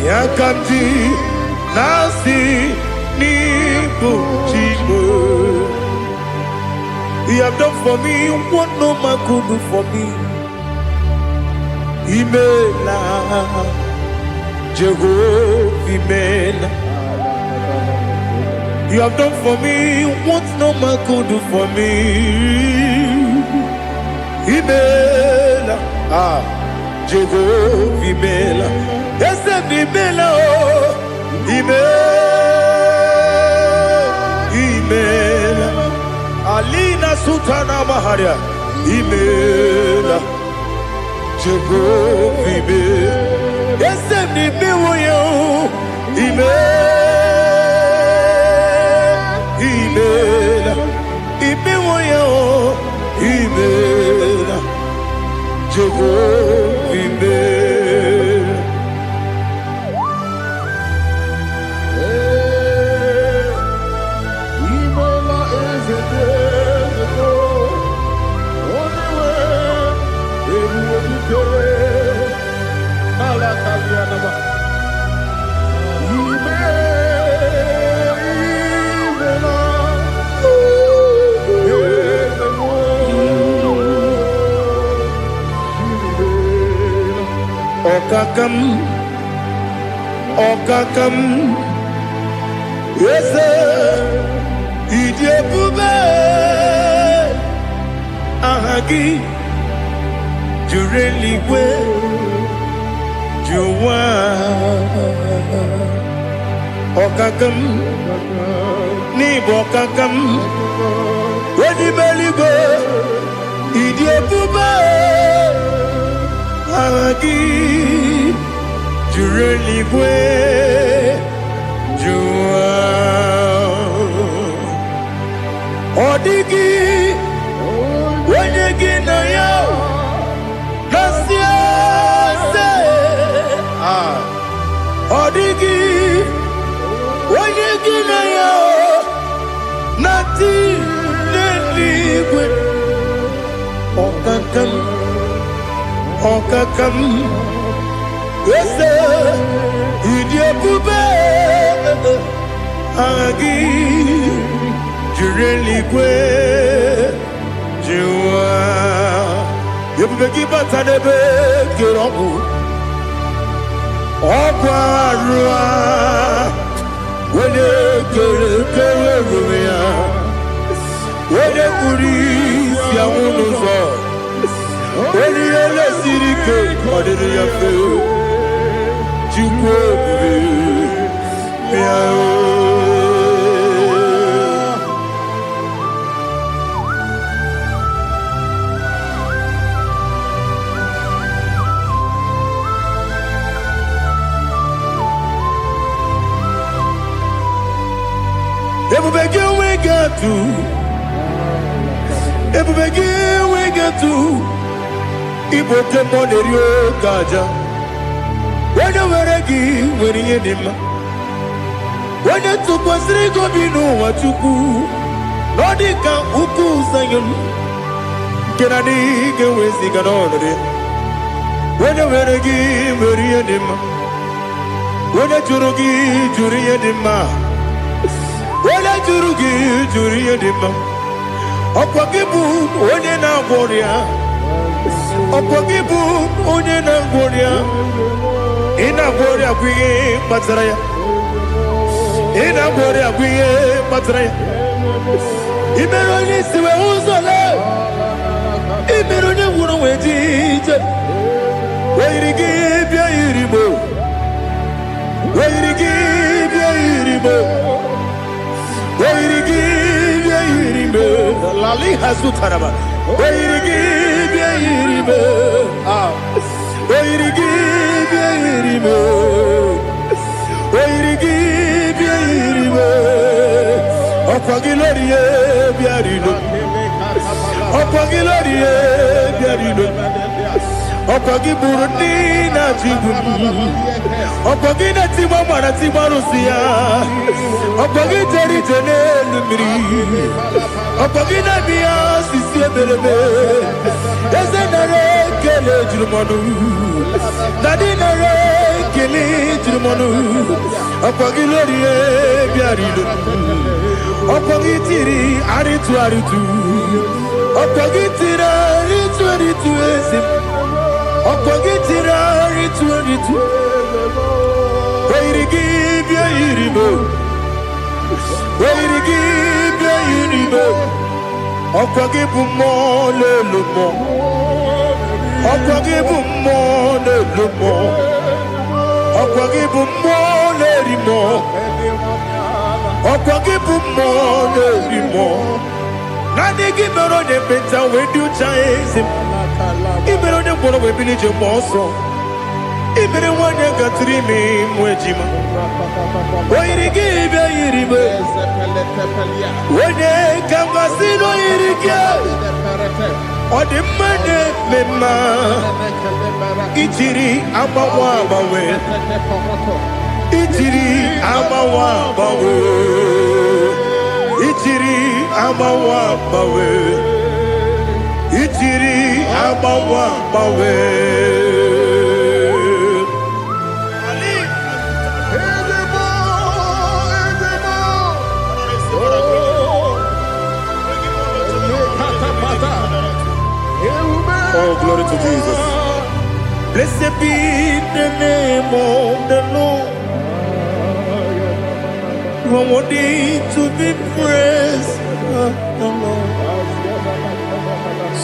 yakamji nasi ni buchibo. You have done for me what no man could do for me. Imela Jehovah Imela. You have done for me what no man could do for me. Imela, Jehovah Imela. Yes, Imela, Imela. Alina Sutana Maharia. Imela, Jehovah Imela. Yes, Imela, Imela, Imela, Jehovah Imela. Imela is a day ago. Only way it will be good. Alakalianaba. Okakam, yes, Idiabube, Ahagi, Jureli, Juwa, Okakam, Nibokakam, Wedi Beligo, Idiabube, Ahagi. Jureligwe Jua Odigi Wenegi na yo Nasia se Okakam, yes, idiot, Agi, Jureligwe, Jua, you begin but I never get on. Okwarua, when you get when you police, Yamuno, when you see the cake, what did you feel? You we get to Ibo Temonerio Gaja. When you were a give, when you did when you took was Rigo Bino, what you do, Nodika Uku Sayon. Can I dig away Siganone? When you were a give, when you did when you Jurugi, Juria Dima. When I Jurugi, Juria Dima. Okwagibu onye na-agwọrịa Okwagibu onye na-agwọrịa Ị na-agwọrịa bụ ihe kpatara ya Ị na-agwọrịa bụ ihe kpatara ya Ị mere onye isi wee ụzọ lee Ị mere onye nwụrụ wee dị ije Wee yiri gị bịa yiri mo Wee yiri gị bịa yiri mo Wee yiri gị bịa yiri mo Lali Hazutaraba. Where give ye, where give ye, where give ye, Opagilorie, Biarino, Opagilorie, Biarino, Opagiburdina, Opagina Timamana Timarusia, Opagiteri Tenelumri. Opagina Bia, Sissia Belebe, Ezenare, Kele Jumanu, Nadinare, Kele Jumanu, Opagilorie, Biarido, Opagitiri, Aritu Aritu, Opagitira, Ritu Aritu, Opagitira, Ritu Aritu, Where give ya Iribo, Where give ya Iribo. Okwagibu mo le lumo, Okwagibu mo le lumo, Okwagibu mo le rimo, Okwagibu mo le rimo. Nani gimero de beta we do chase him. Ibero de bono we bilije moso. Ibere wanya gatrimi mwejima. Oiri gibe iribe. Wene kambasino irike. Odi mane mema. Itiri amawa bawe. Itiri amawa bawe. Itiri amawa bawe. Itiri amawa bawe. Oh, glory to Jesus. Blessed be the name of the Lord. You are worthy to be praised, the Lord.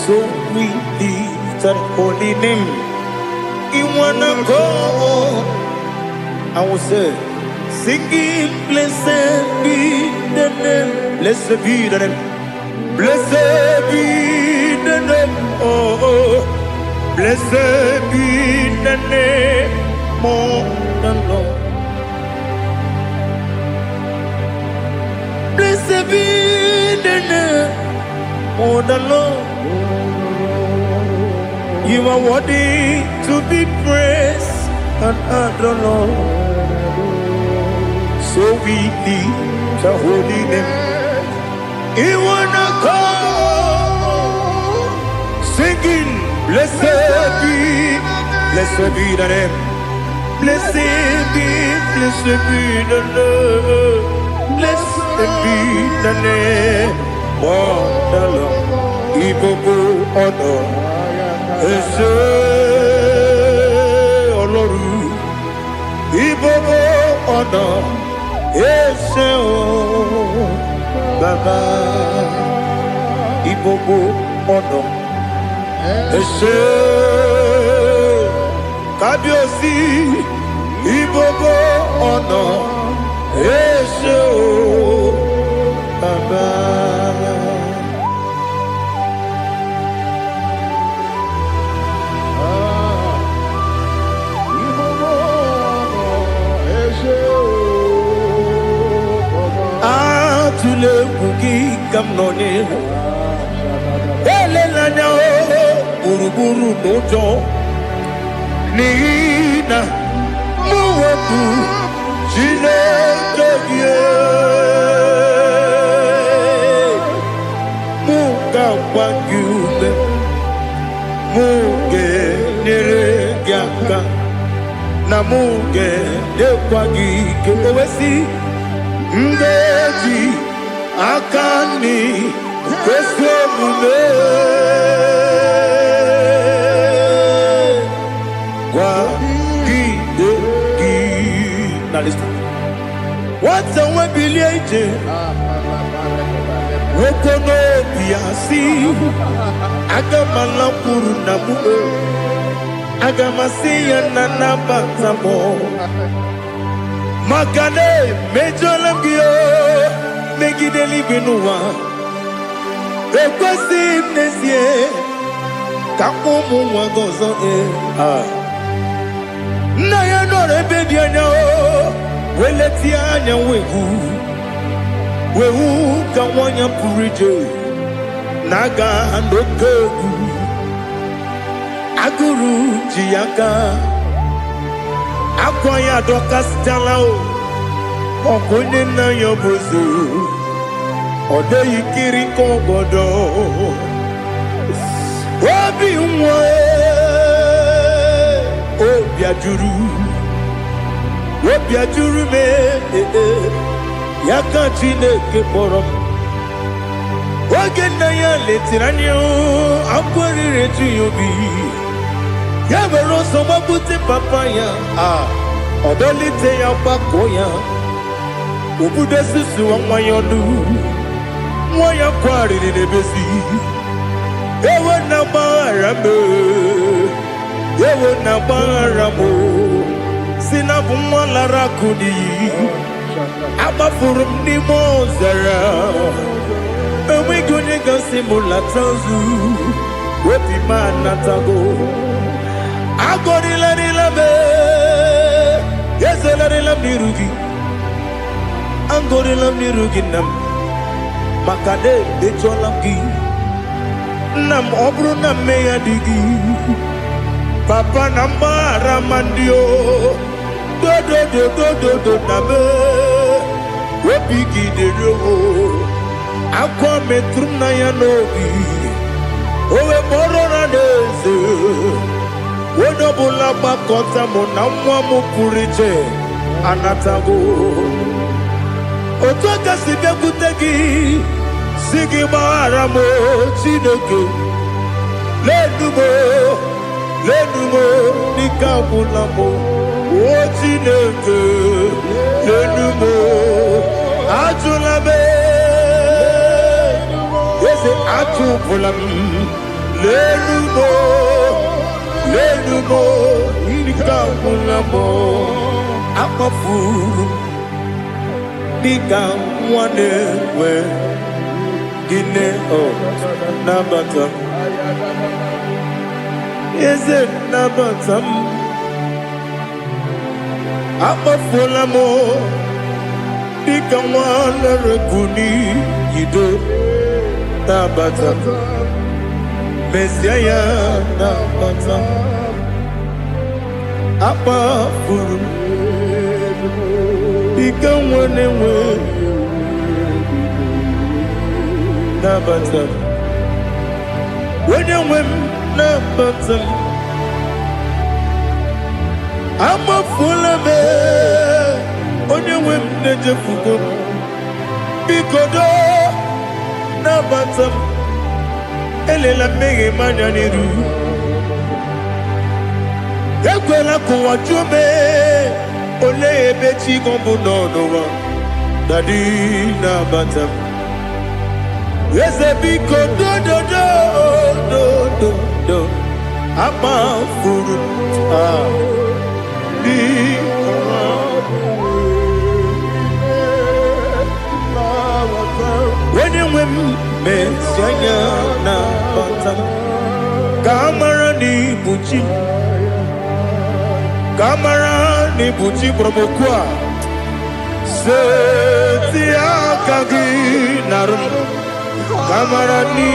So we lift that holy name. You wanna go? I will say, singing, blessed be the name. Blessed be the name. Blessed be the name. Oh, blessed be the name of the Lord. Blessed be the name of the Lord. You are worthy to be praised and adored, Lord. So we lift the holy name. You wanna call singing. Blessed be the name. Blessed be the name. Blessed be the name of the Lord. IGBO honor. Ese Oloru. IGBO honor. Ese Baba. IGBO honor. Ese Kabiosi. IGBO honor. Ese Baba. Tule kuki kamnoni ele lanya buruburu nojo nina muwetu jine keye muka wagyume muge nere gyaka na muge dekwagi kewesi ndeji akani kweswe mume kwa gidegi. Now listen. What's a webili eje? Wokono biasi agamala puru na mume agamasiya na nabatamo Makane mejolamgio megideli binuwa rekwesi nesie kamumu wagozo na ya nore bedi anya weleti anya wehu kawanya purije naga nokegu aguru jiyaka akwanya doka stalao okonye na yobozo ode yikiri kogodo obi nwa obi ajuru me yaka Chineke kpọrọ oge na ya letirani akwarire tu yobi ya bero so mabute papa ya odolite ya pako ya obude susu wa yonu nwa ya kwarire nebesi ewe na baramo sina bumwa lara kudi abafurum ni mozara ewe gone gasimula tanzu wepi manatago agori la be yesela la mirugi angori la mirugi nam makade becholamgi nam obru na meya digi papa namara mandio do na be wepigi de rogo akwa metrum na ya nobi owe borora deze Wodobula bakota mona mwamu puriche anatago Otoka sibe kutegi Sigi baramo Chineke Lenumo Nikabulamo O Chineke Lenumo Ajulame Yese ajupulam Lenumo Nikamulamo Akafuru Nikamwane we Gine Nabatam Is it Nabatam Akafulamo Nikamwane Rekuni Yido Nabatam Messiah Nabatam Apa furu Ikamwane we Nabatam When you win nabatam amafula me onye nwe m na-ejefugo bikodo nabatam elela mmehie m anya n'iru ekwela ka ụwa jụọ m olee ebe chi gị bụ n'ụwa dadi nabata m eze biko do amafuru onye nwe m mesi anya nabata m ka amara n'ibu chi kamara ni buchi promokua seti akagi narum kamara ni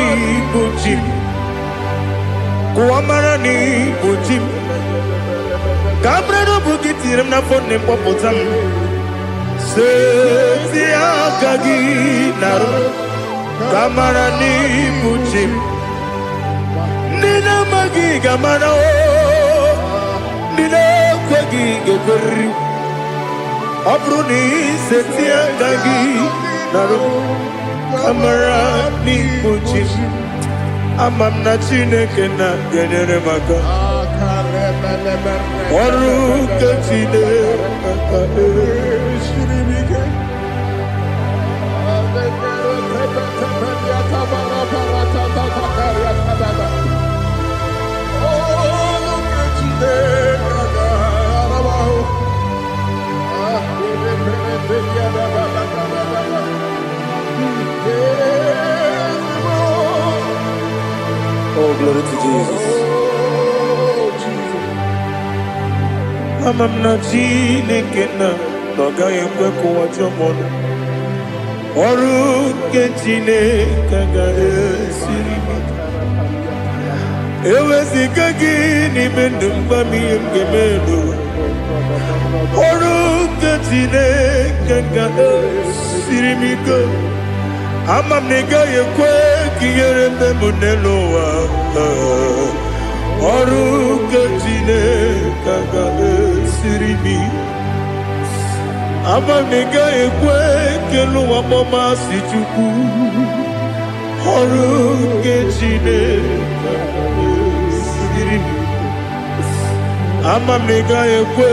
buchi kuamara ni buchi kamara no bukitirim na phone popotam seti akagi narum kamara ni buchi nina magi kamara nina kwagi gobri abruni setia gagi naru kamara ni buchi amam na chineke na genere maka oru kachide maka shiribike Oh, glory to Jesus. Amam na chineke na noga yekwe kuwa chomono oru ke chineke ga esiri ewezi gagi ni mendumba mi ngemelo oru ke chineke ga esiri migo amam nega yekwe kiyere mbemunelo wa oru ke chineke ga esiri mi amam nega yekwe kelu wa mama si chukwu oru ke chineke esiri mi amam nega yekwe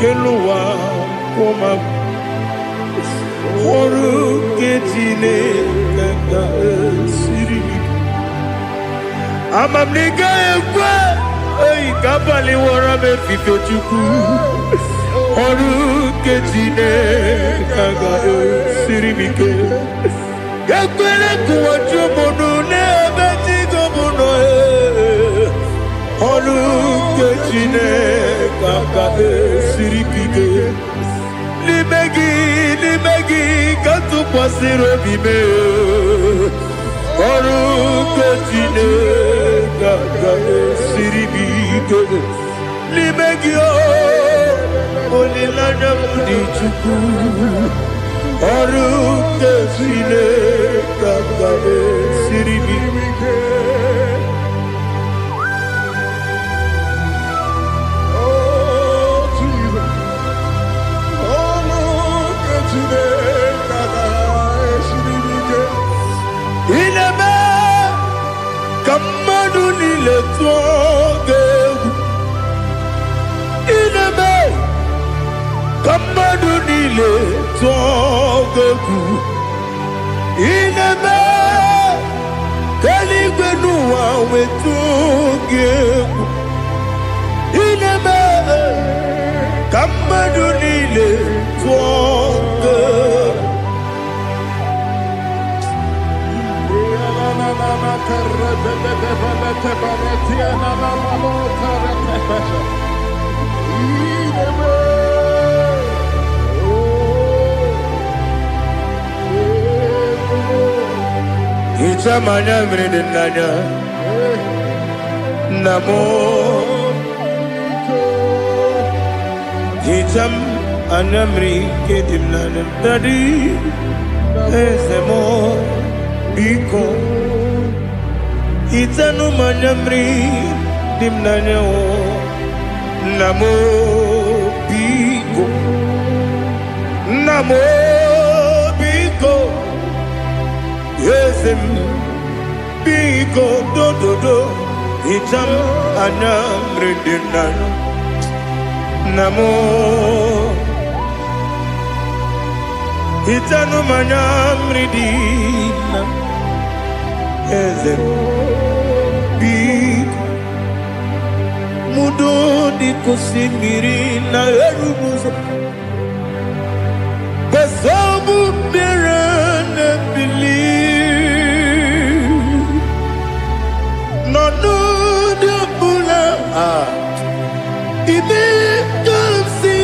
kelu wa mama oru ke chineke esiri mi amam nega yekwe ei kabali wora me fito chukwu oru ke chineke esiri mi ke gakwele kuwa chomono nebe tigo mono oru ke chineke esiri mi ke Limegi katu kwasiro bime oru ke chineke esiri mi limegi olilanya mudi chukwu oru ke chineke esiri mi Ineme kamadu nile tuoge Ineme kamadu nile tuoge Ineme kaligwe nuwa wetuge Ineme kamadu nile tuoge Ichamanya mridinanya namo Icham anamri kedimnana dadi ezemo biko Itanu manyamri dimnanyo namo biko yesem biko do itam anyamri dimnanyo namo itanu manyamri dimnanyo yesem mudo di kusimiri na erubuzo besobu mirane believe no de bula ibe kansi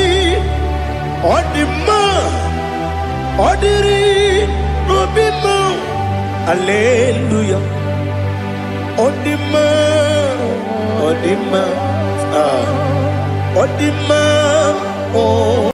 odima odiri robima hallelujah odima oh.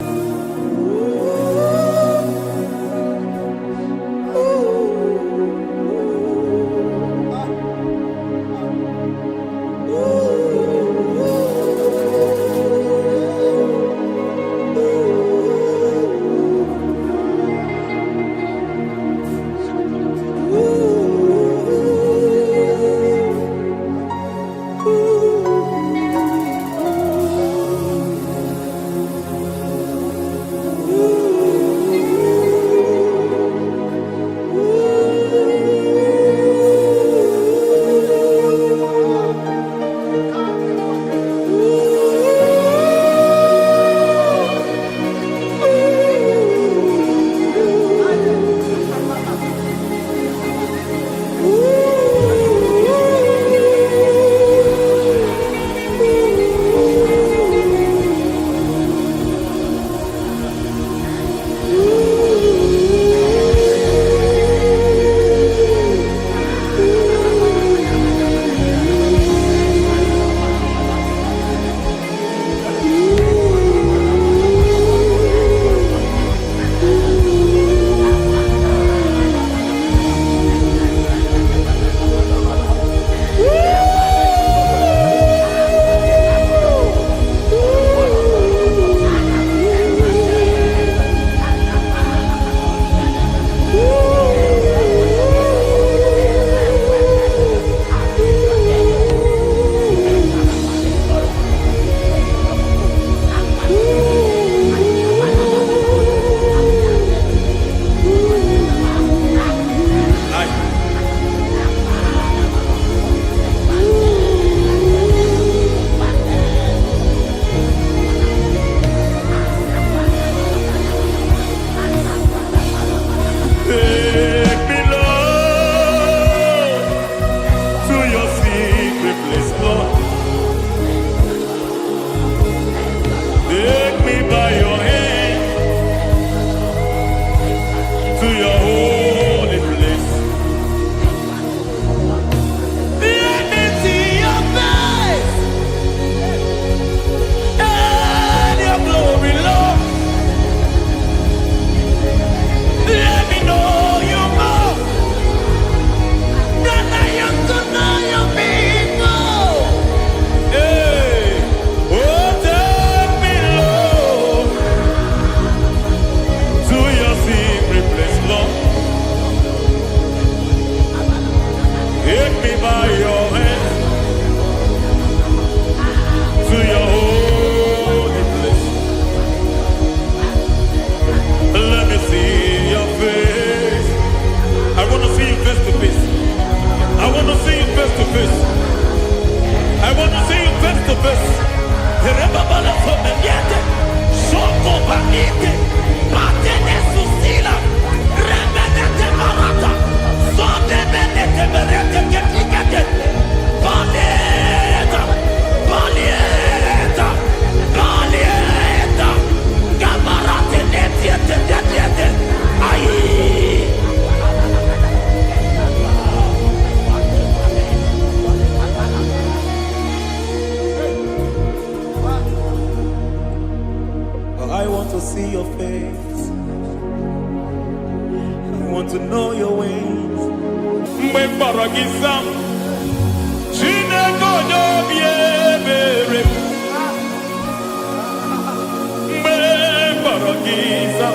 want to know your ways. Mgbe mkpọrọ gị zam, biebere. Me baragiza.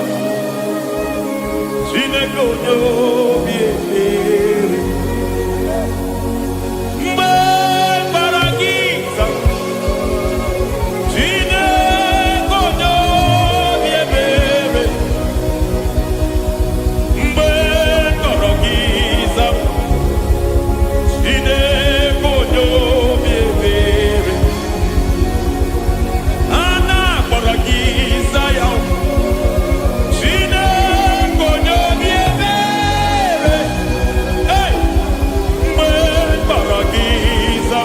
Chine konyo biebere. Me baragiza. Chine konyo biebere. Me baragiza. Chine konyo biebere. Ana baragiza ya. Chine konyo biebere. Hey, me baragiza.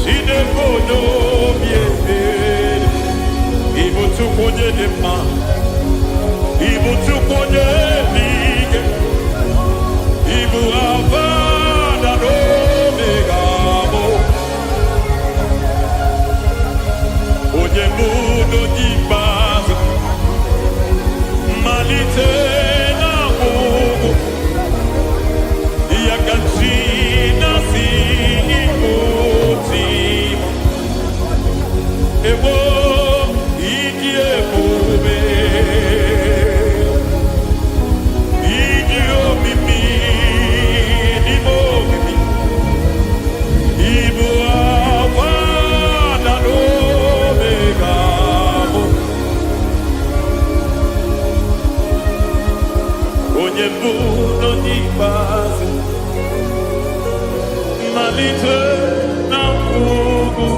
Chine konyo biebere. Ibu tu konye de ma. Ibu tu konye lige. Ibu avada no megamo. Onye mudo di base. Malite na mugu. Yakachina si imuti. Ewo ikie mube. Idio mimi. Ibo mimi. Ibu avada no megamo. Onye mudo di base. Malite na mugu.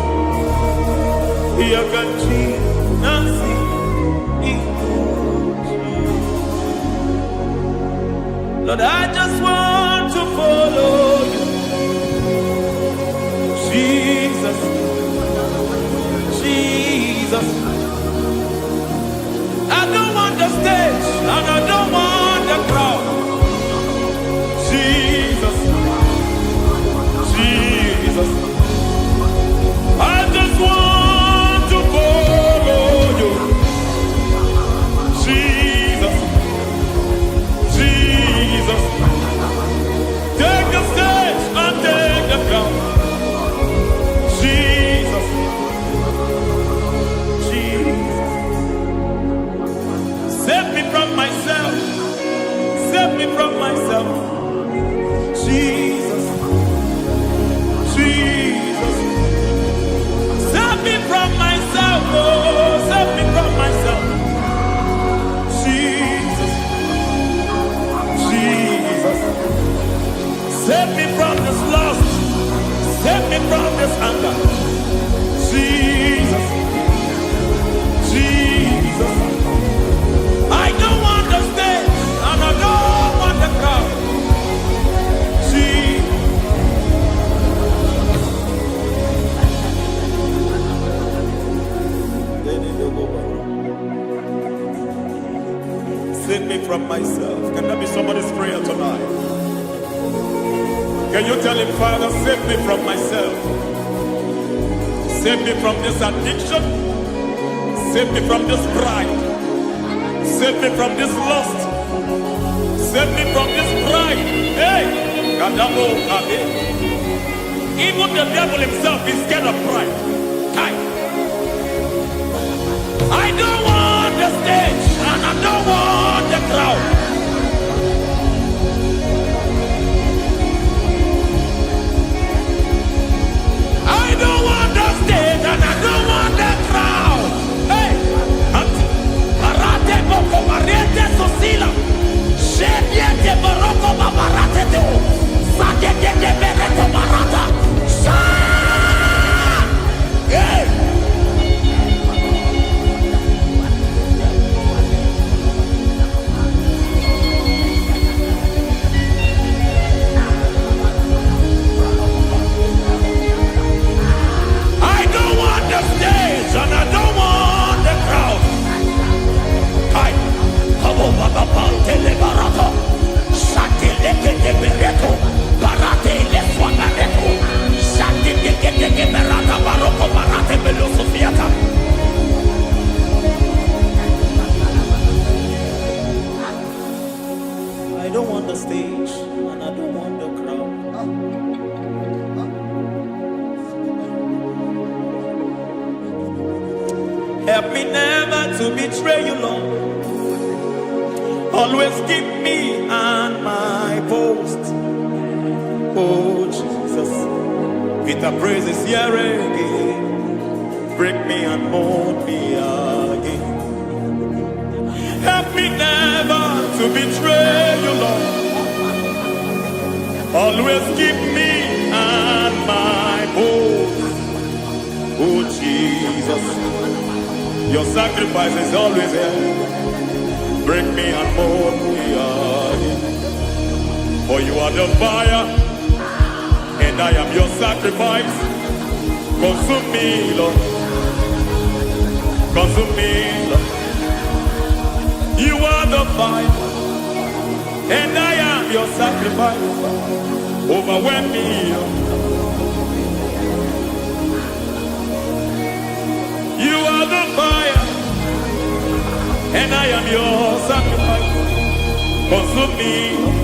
Yakachina si imuti. Lord, I just want to follow you, Jesus, Jesus. I don't want the stage and I don't want the crowd. Jesus, Jesus. I just want to follow you, Jesus, Jesus. Take the stage and take the crown. Jesus, Jesus. Save me from myself. Save me from myself. Jesus, Jesus. Save me from myself. Oh, save me from myself. Jesus, Jesus. Save me from this lust. Save me from this anger. Jesus, Jesus. I don't want the stage and I don't want the crowd. Jesus. Save me from myself. Can that be somebody's prayer tonight? Can you tell him, Father, save me from myself? Save me from this addiction. Save me from this pride. Save me from this lust. Save me from this pride. Hey! Kadamo Kabe. Even the devil himself is scared of pride. Hi. I don't want the stage and I don't want the crowd. I don't want the stage and I don't want the crowd. Hey, Marate Boko Mariete Sosila. Shediete Baroko Babarate Deo. Sadete de Bereto Barata. Hey! Help me never to betray you, Lord. Always keep me on my post. Oh Jesus, with the praises here again, break me and mold me again. Help me never to betray you, Lord. Always keep me on my post. Oh Jesus, your sacrifice is always here. Break me and mold me again. For you are the fire, and I am your sacrifice. Consume me, Lord. Consume me, Lord. You are the fire, and I am your sacrifice. Overwhelm me, Lord. You are the fire, and I am your sacrifice. Consume me.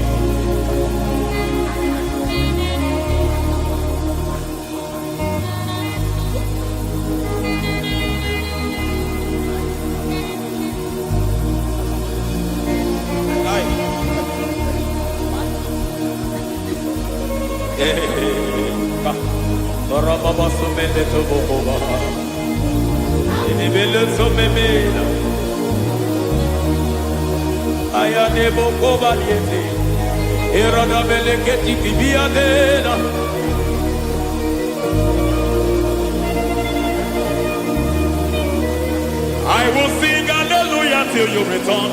I will sing hallelujah till you return.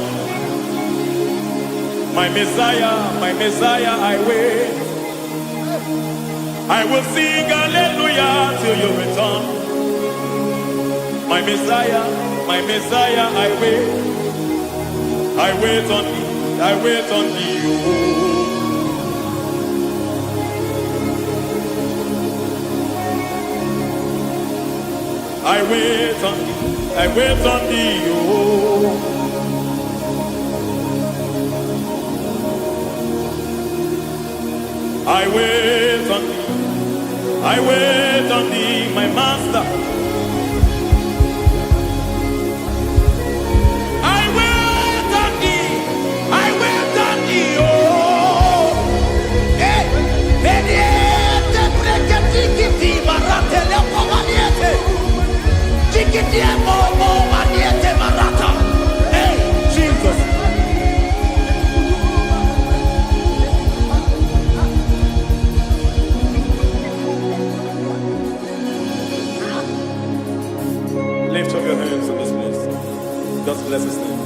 My Messiah, I wait. I will sing hallelujah till you return. My Messiah, I wait. I wait on thee, I wait on thee. Oh. I wait on thee, I wait on thee. Oh. I wait on thee, I wait on thee, my master. I wait on thee, I wait on thee, oh. Eh, vediete, prekatiki, marate, lepo maniete. Tikiti, mo, maniete, marata. Hey, Jesus. Lift up your hands in this place. Just bless his name.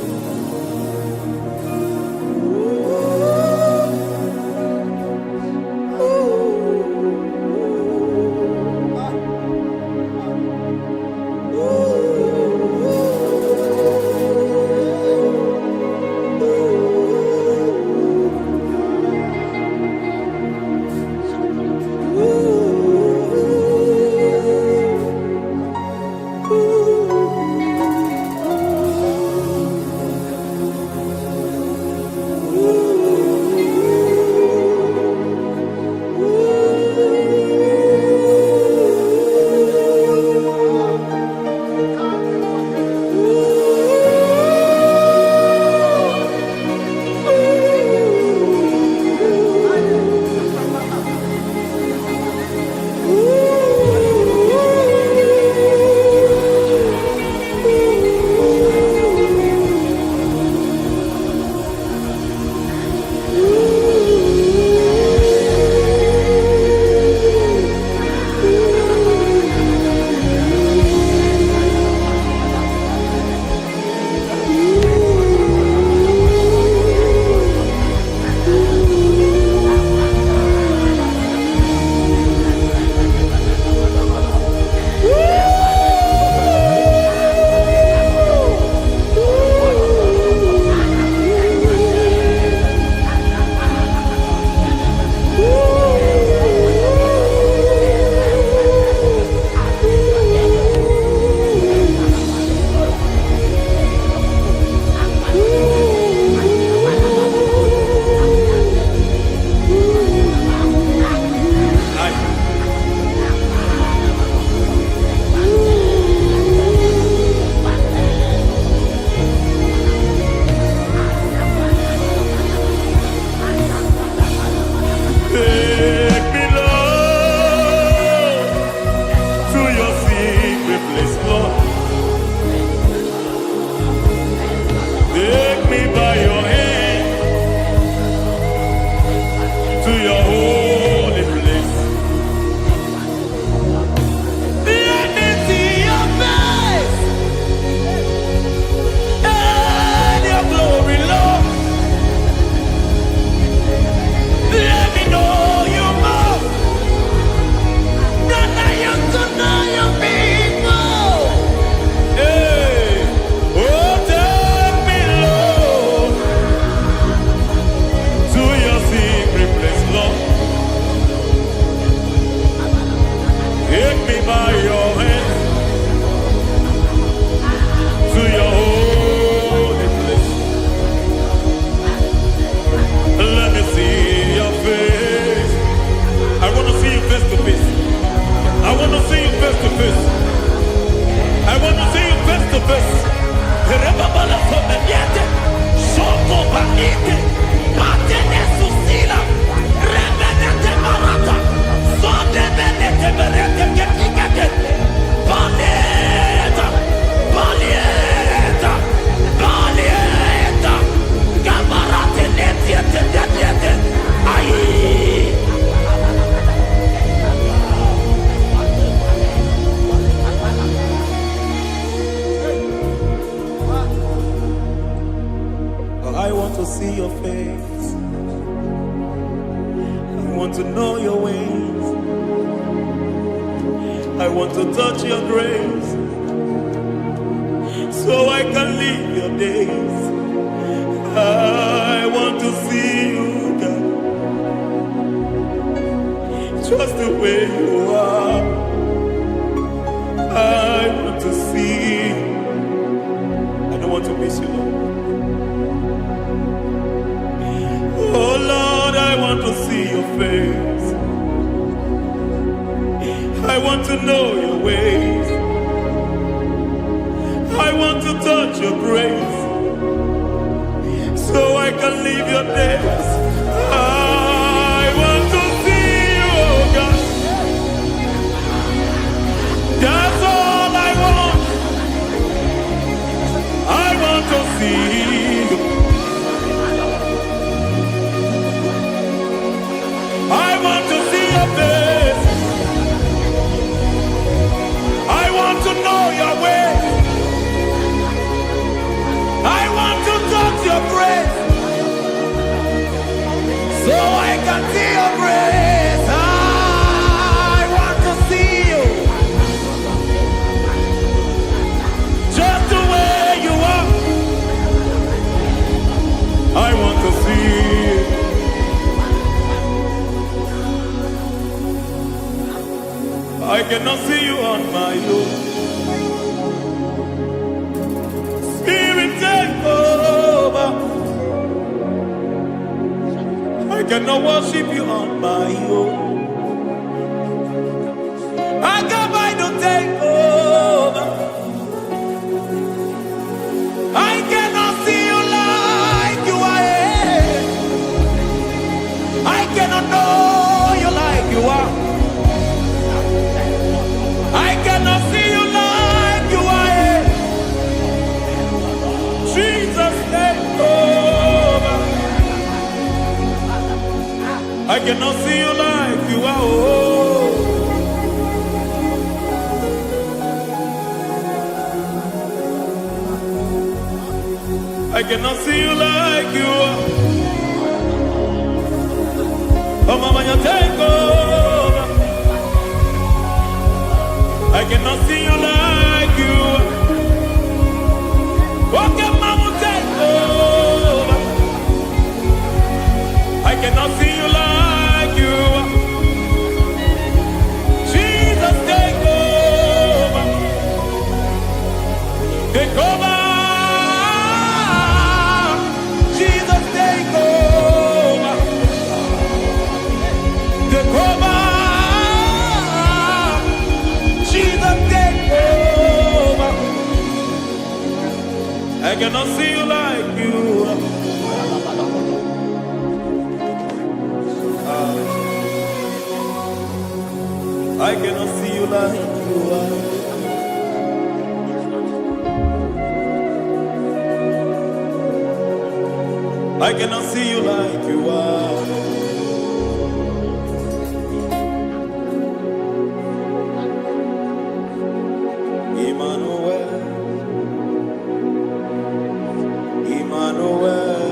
see your face. I want to know your ways. I want to touch your grace, so I can live your days. I want to see you, God, just the way you are. I want to see you. I don't want to miss you, Lord. Oh Lord, I want to see your face. I want to know your ways. I want to touch your grace, so I can live your days. I want to see you, oh God. That's all I want. I want to see you. I want to see your face. I want to know your ways. I want to touch your grace, so I can see your grace. I want to see you, just the way you are. I want to see you. I cannot see you on my own. Spirit, take over. I cannot worship you on my own. I come by to take over. I cannot see you like you are. I cannot know you like you are. I cannot see you like you are. Jesus, take over. I cannot see you like you are. Oh. I cannot see you like you are. Oh, Mama, you take over. I cannot see you like you are. Okay, Mama, take over. I cannot see you like you are. Jesus, take over. Take over. Jesus, take over. Take over. Jesus, take over. I cannot see you like you are. I cannot see you like you are. I cannot see you like you are. Emmanuel, Emmanuel,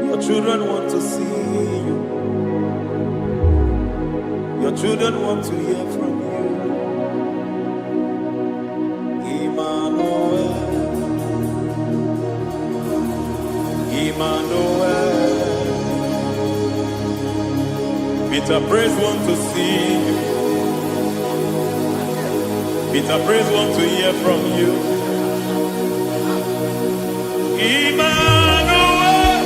your children want to see you. Your children want to hear from you. Emmanuel, Emmanuel. Peter Praise want to see you. Peter Praise want to hear from you. Emmanuel,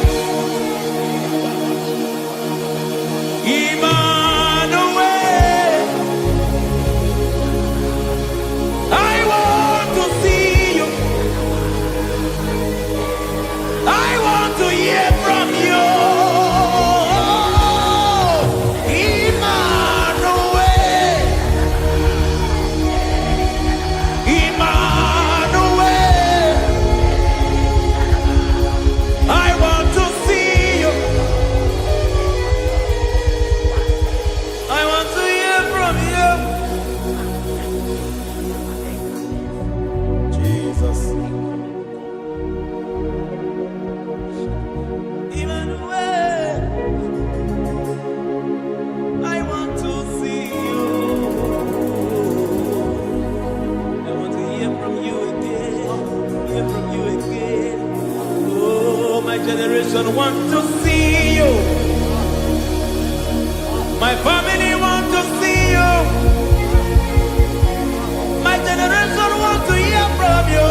Emmanuel. I want to see you. I want to hear from you. Emmanuel, Emmanuel. hear from you again. Oh, my generation wants to see you. My family wants to see you. My generation wants to hear from you.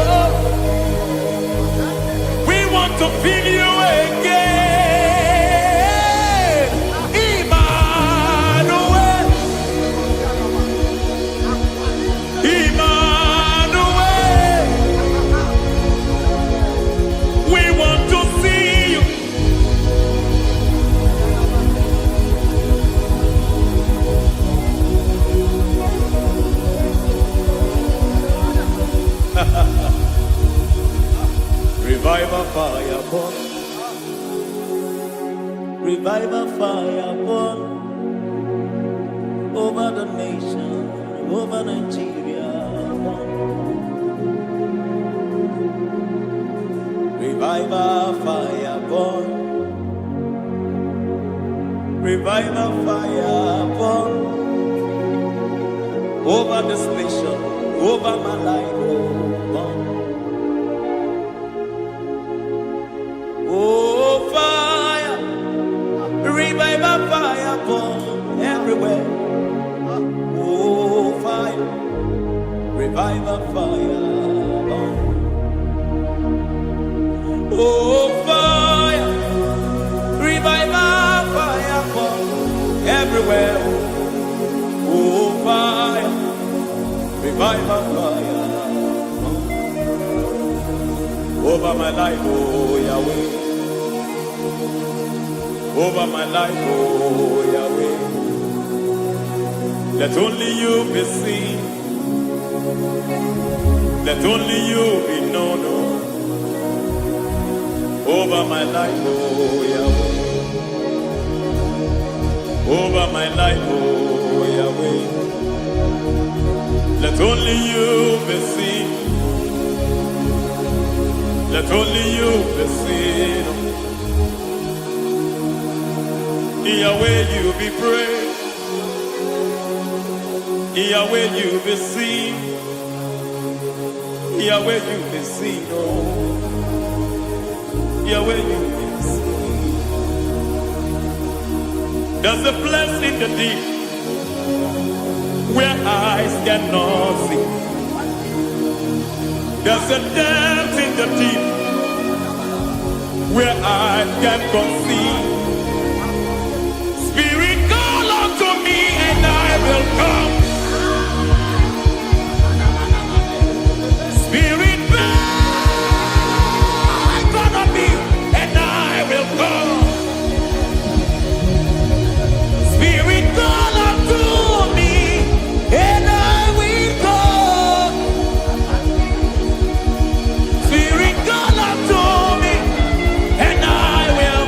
We want to feel you again. Emmanuel. Emmanuel. We want to see you. Revival fire burn. Revival fire burn over the nation, over Nigeria. Burn. Revival fire burn. Revival fire burn over this nation, over my life. Burn. Oh, fire, revival fire burn everywhere. Oh, fire, revival fire burn. Oh, fire, revival fire burn everywhere. Oh, fire, revival fire burn over my life, oh Yahweh. Over my life, oh Yahweh. Let only you be seen. Let only you be known. Over my life, oh Yahweh. Over my life, oh Yahweh. Let only you be seen. Let only you be seen. Yahweh, you be praised. Yahweh, you be seen. Yahweh, you be seen. Oh, Yahweh, you be seen. There's a place in the deep where eyes cannot see. There's a depth in the deep where eyes cannot see. Spirit, call unto me and I will come. Spirit, beg unto me and I will come. Spirit, call unto me and I will come. Spirit, call unto me and I will.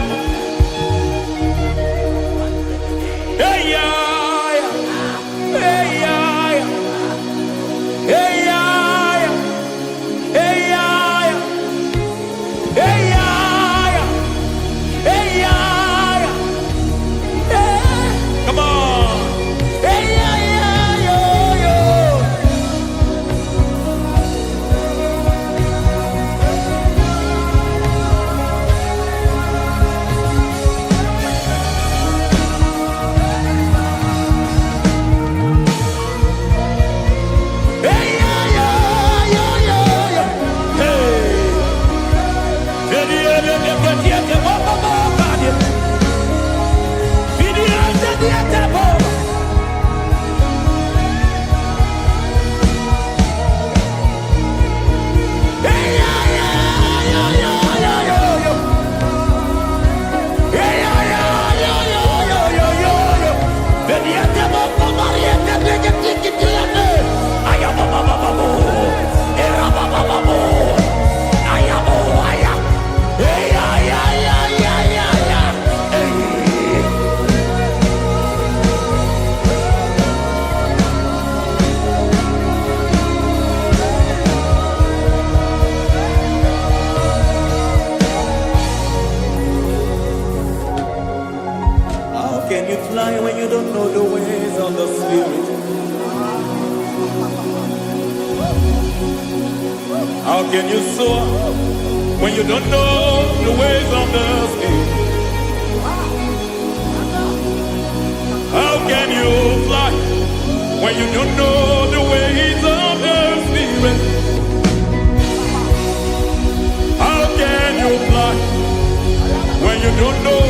How can you soar when you don't know the ways of the Spirit? How can you fly when you don't know the ways of the Spirit? How can you fly when you don't know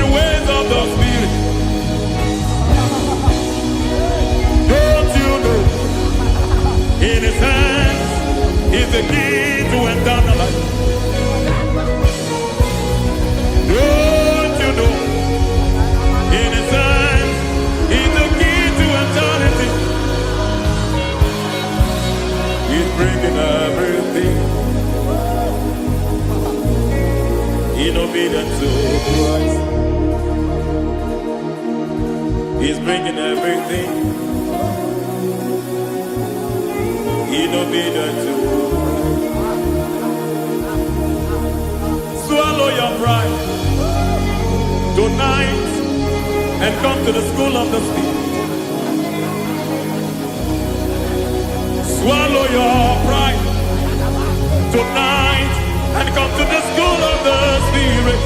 the ways of the Spirit? Don't you know in His hands is the key to eternal life? Don't you know in His hands is the key to eternity? He's bringing everything in obedience to Christ. He's bringing everything in obedience to Christ. Swallow your pride tonight and come to the school of the Spirit. Swallow your pride tonight and come to the school of the Spirit.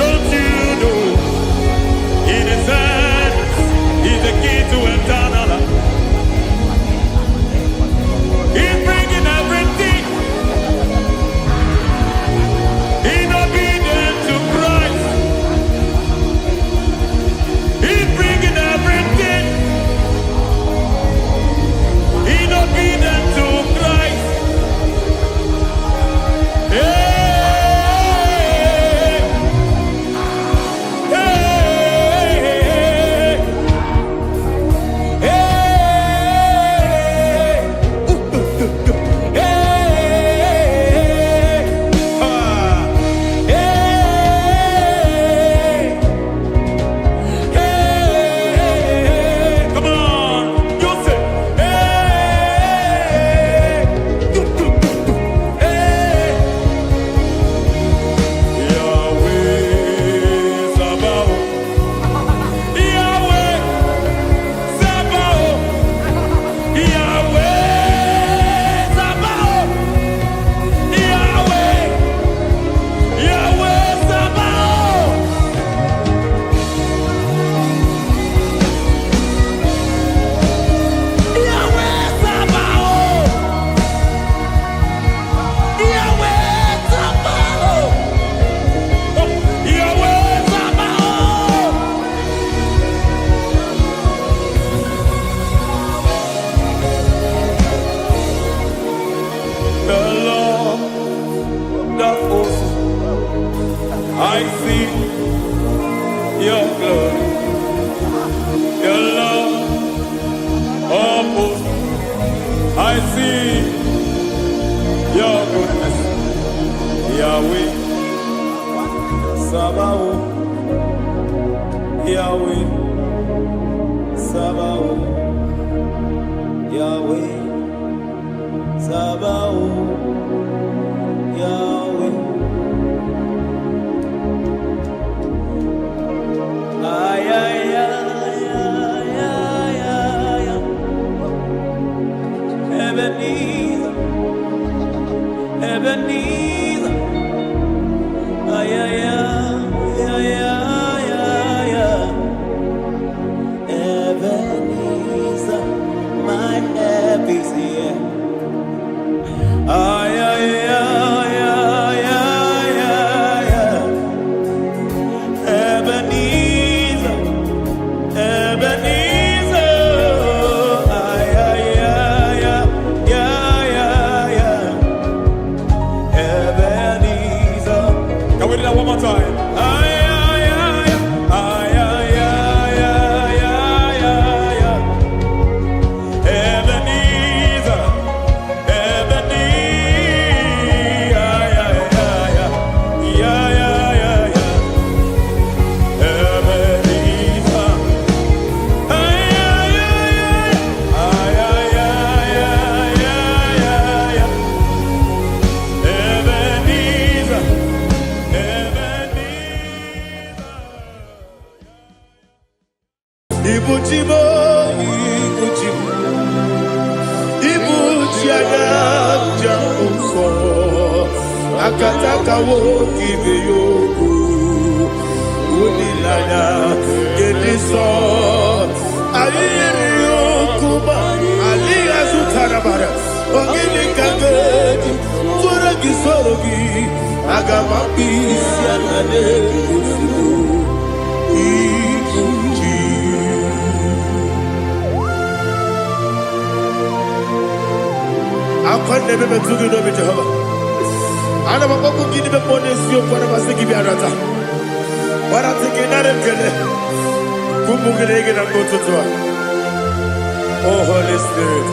Don't you know in His hands is the key to eternal life? He's bringing everything in obedience to Christ. He's bringing everything in obedience to Christ. Hey, hey, hey, hey, come on, you say, Yahweh Sabaoth, Yahweh Sabaoth, Yahweh Sabaoth, Yahweh, Yahweh Sabaoth. Yahweh Sabaoth, Yahweh Sabaoth, Yahweh Sabaoth. The Lord of hosts, I see your glory. The Lord of hosts, I see your goodness. Yahweh Sabaoth, Yahweh Sabaoth, Yahweh Sabaoth, Yahweh. Ay, ay, ay, ay, ay, ay, ay. Ebenezer, Ebenezer. Ay, ay, ay, ay, ay, ay, ay. Ebenezer, my help is here. Ay, ay, ay, ay, ay, ay, ay. Ebenezer, Ebenezer. Ay, ay, ay, ay, ay, ay, ay. Ebenezer. Can we do that one more time? Ay, ay, ay, ay, ay, ay, ay, ay, ay, ay. Ebenezer. jamuso akataka woki beyoku unilaya gediso ayiri okuba aliya sutarabara ogini kageti tora gisorogi agamapi sianane kusubu ikuji akwande bebe tugi no be Jehovah ana bako gidi be ponesio kwa basiki bi arata wara tiki nare kele kumugirege na kototwa. Oh Holy Spirit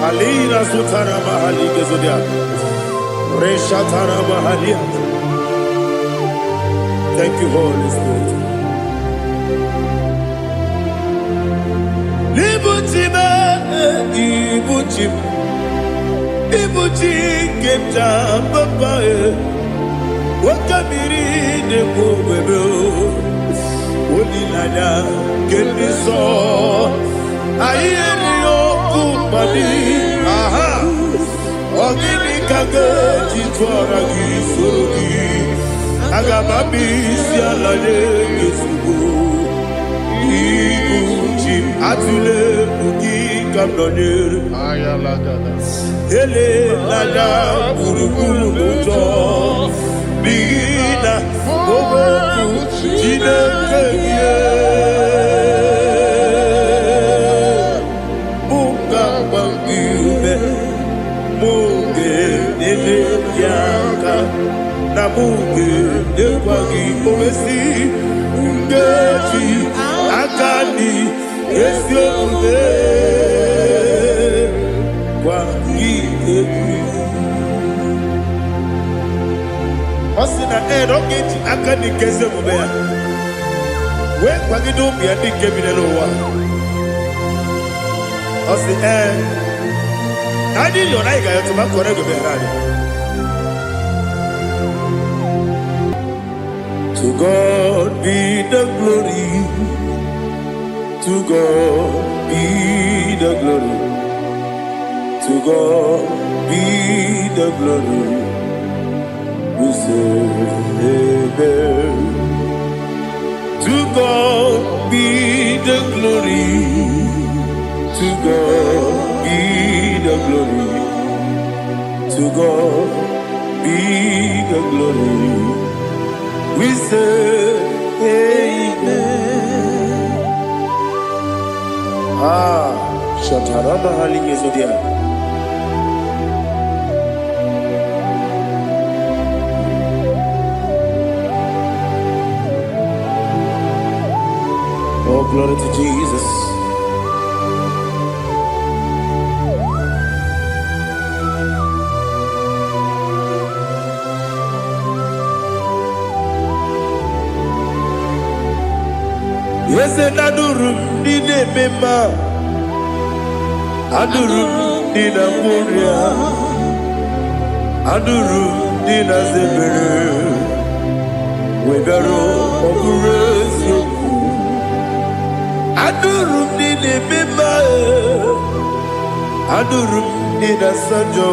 alina sutara mahali gezodia reshatara mahali. Thank you Holy Spirit. Ibuchi kemta papa wakamiri de bobebe onilanya keniso ayeri okupani aha ogini kage jitwara gisorogi agamabi sialade gesugo ibuchi atule ugi kamdonyer Ayalagada. ele lada buruburu moto bigina oboku jinekeye muka bangibe muge nene yaka na muge nekwagi omesi ngeji akani esiobe Osina roketi akani keze mubea. We kwagido bia dike binelo wa. Osi nadi yo na iga yo tuma kore go berani. To God be the glory. To God be the glory. To God be the glory. We say amen. To God be the glory. To God be the glory. To God be the glory. We say amen. Shataraba halinge zodia. Oh, glory to Jesus. Yes, and Adurum did a member. Adurum did a Muria. Adurum did a Zebere. We better operate you. Adurum did a member. Adurum did a Sanjo.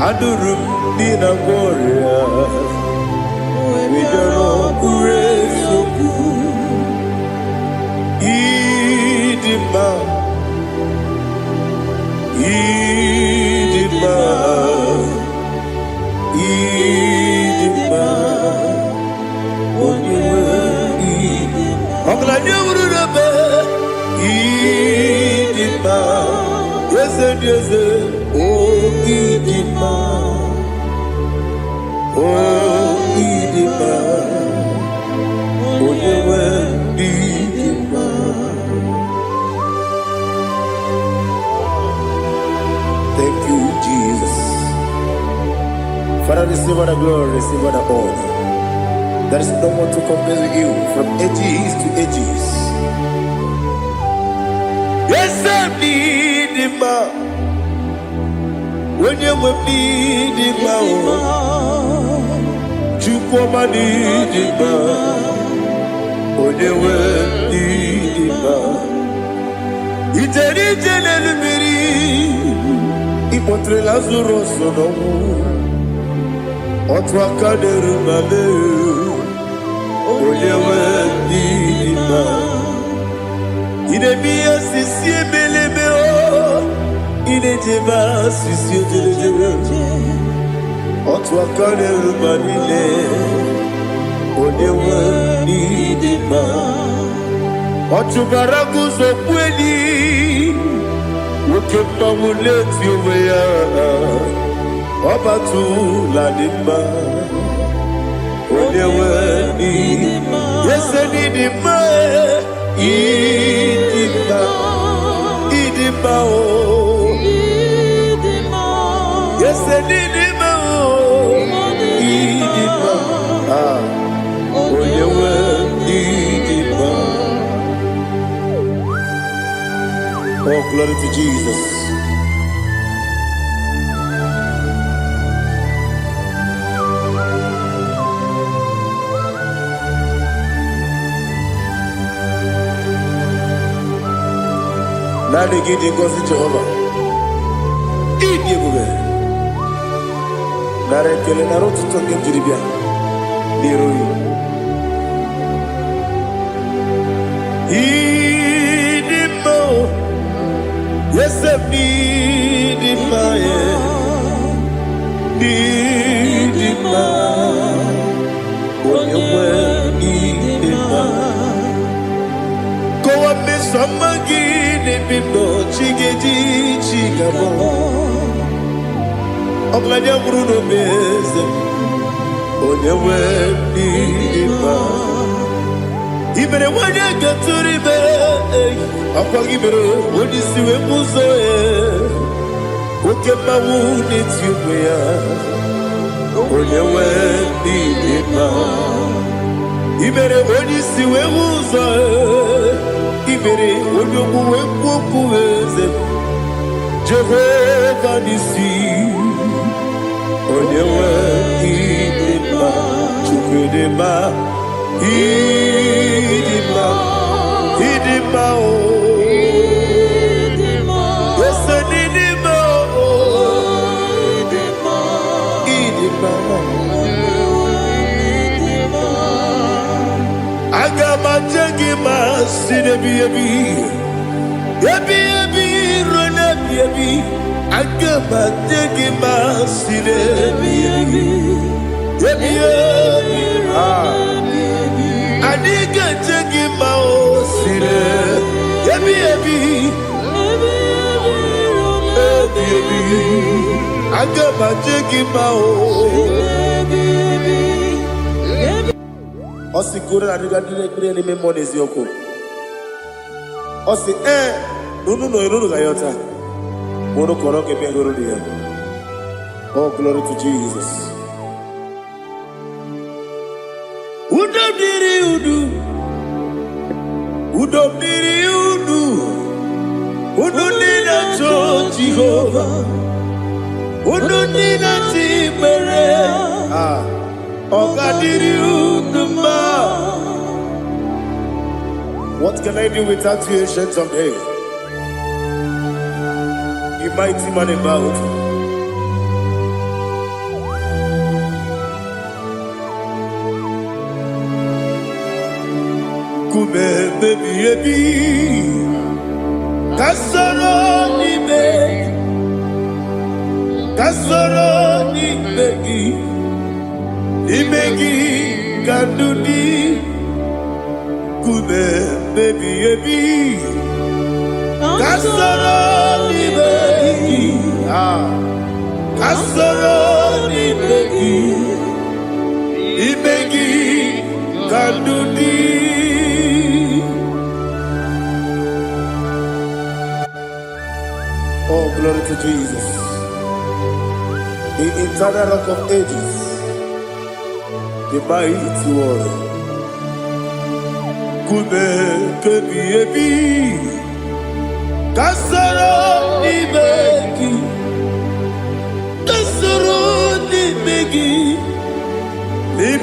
Adurum did a Moria. We better operate you. Idima, Idima, Idima, Idima, yes, yes, oh, Idima, oh, Idima, Idima. Thank you, Jesus. Father, receive all the glory, receive all the honor. There is no one to compare with you from ages to ages. Yes, I need him. When you will need him, you come and need him. When you will need him, Iteri jenelu miri ipotre Lazarus no otwa kaderu male oyewe dima ine biya sisi belebe o ine jeba sisi jebe otwa kaderu manile oyewe dima otubaragu zo kweli woke pamuleti oweya Obatu la dima, onewe dima, yese dima, idima, idima o, yese dima o, idima, onewe idima. Oh, glory to Jesus. Nani gidi ngozi Jehovah. Idi ebube. Nare kele naro tutonge jiribia. Niroi. Idi mo. Yesef idi ma ye. Idi ma. Onyewe idi ma. Kowa me samagi. Bibo chigeji chigabo Oglanya Bruno Beze Onyewe Biba Ibere wanya gaturibe Akwa gibere wadi siwe muzoe Oke mawuni tiumea Onyewe Biba Ibere wadi siwe muzoe Ibere onyomu wenkoku eze Jehovah nisi Onyewe idima Chukwedema Idima Idima o Yese didima o Idima Agama jengima sinebi yebi rona yebi Agama jengima sinebi yebi Adiga jengima o sine yebi Agama jengima o Osi kure na diga dire ni me monezi yoko. Osi nunu gayota. Mono koro ke me goro dia. Oh, glory to Jesus. Udo diri udu. Udo nina to Jehovah. Udo nina timere. What can I do without you, ancient of days? You mighty man about. Kume baby Kasoro ni begi Imegi kandudi Kume baby Kasoro ni begi Kasoro ni begi Imegi kandudi Oh, glory to Jesus, the eternal rock of ages, the mighty one. Kume kebi kasoro ni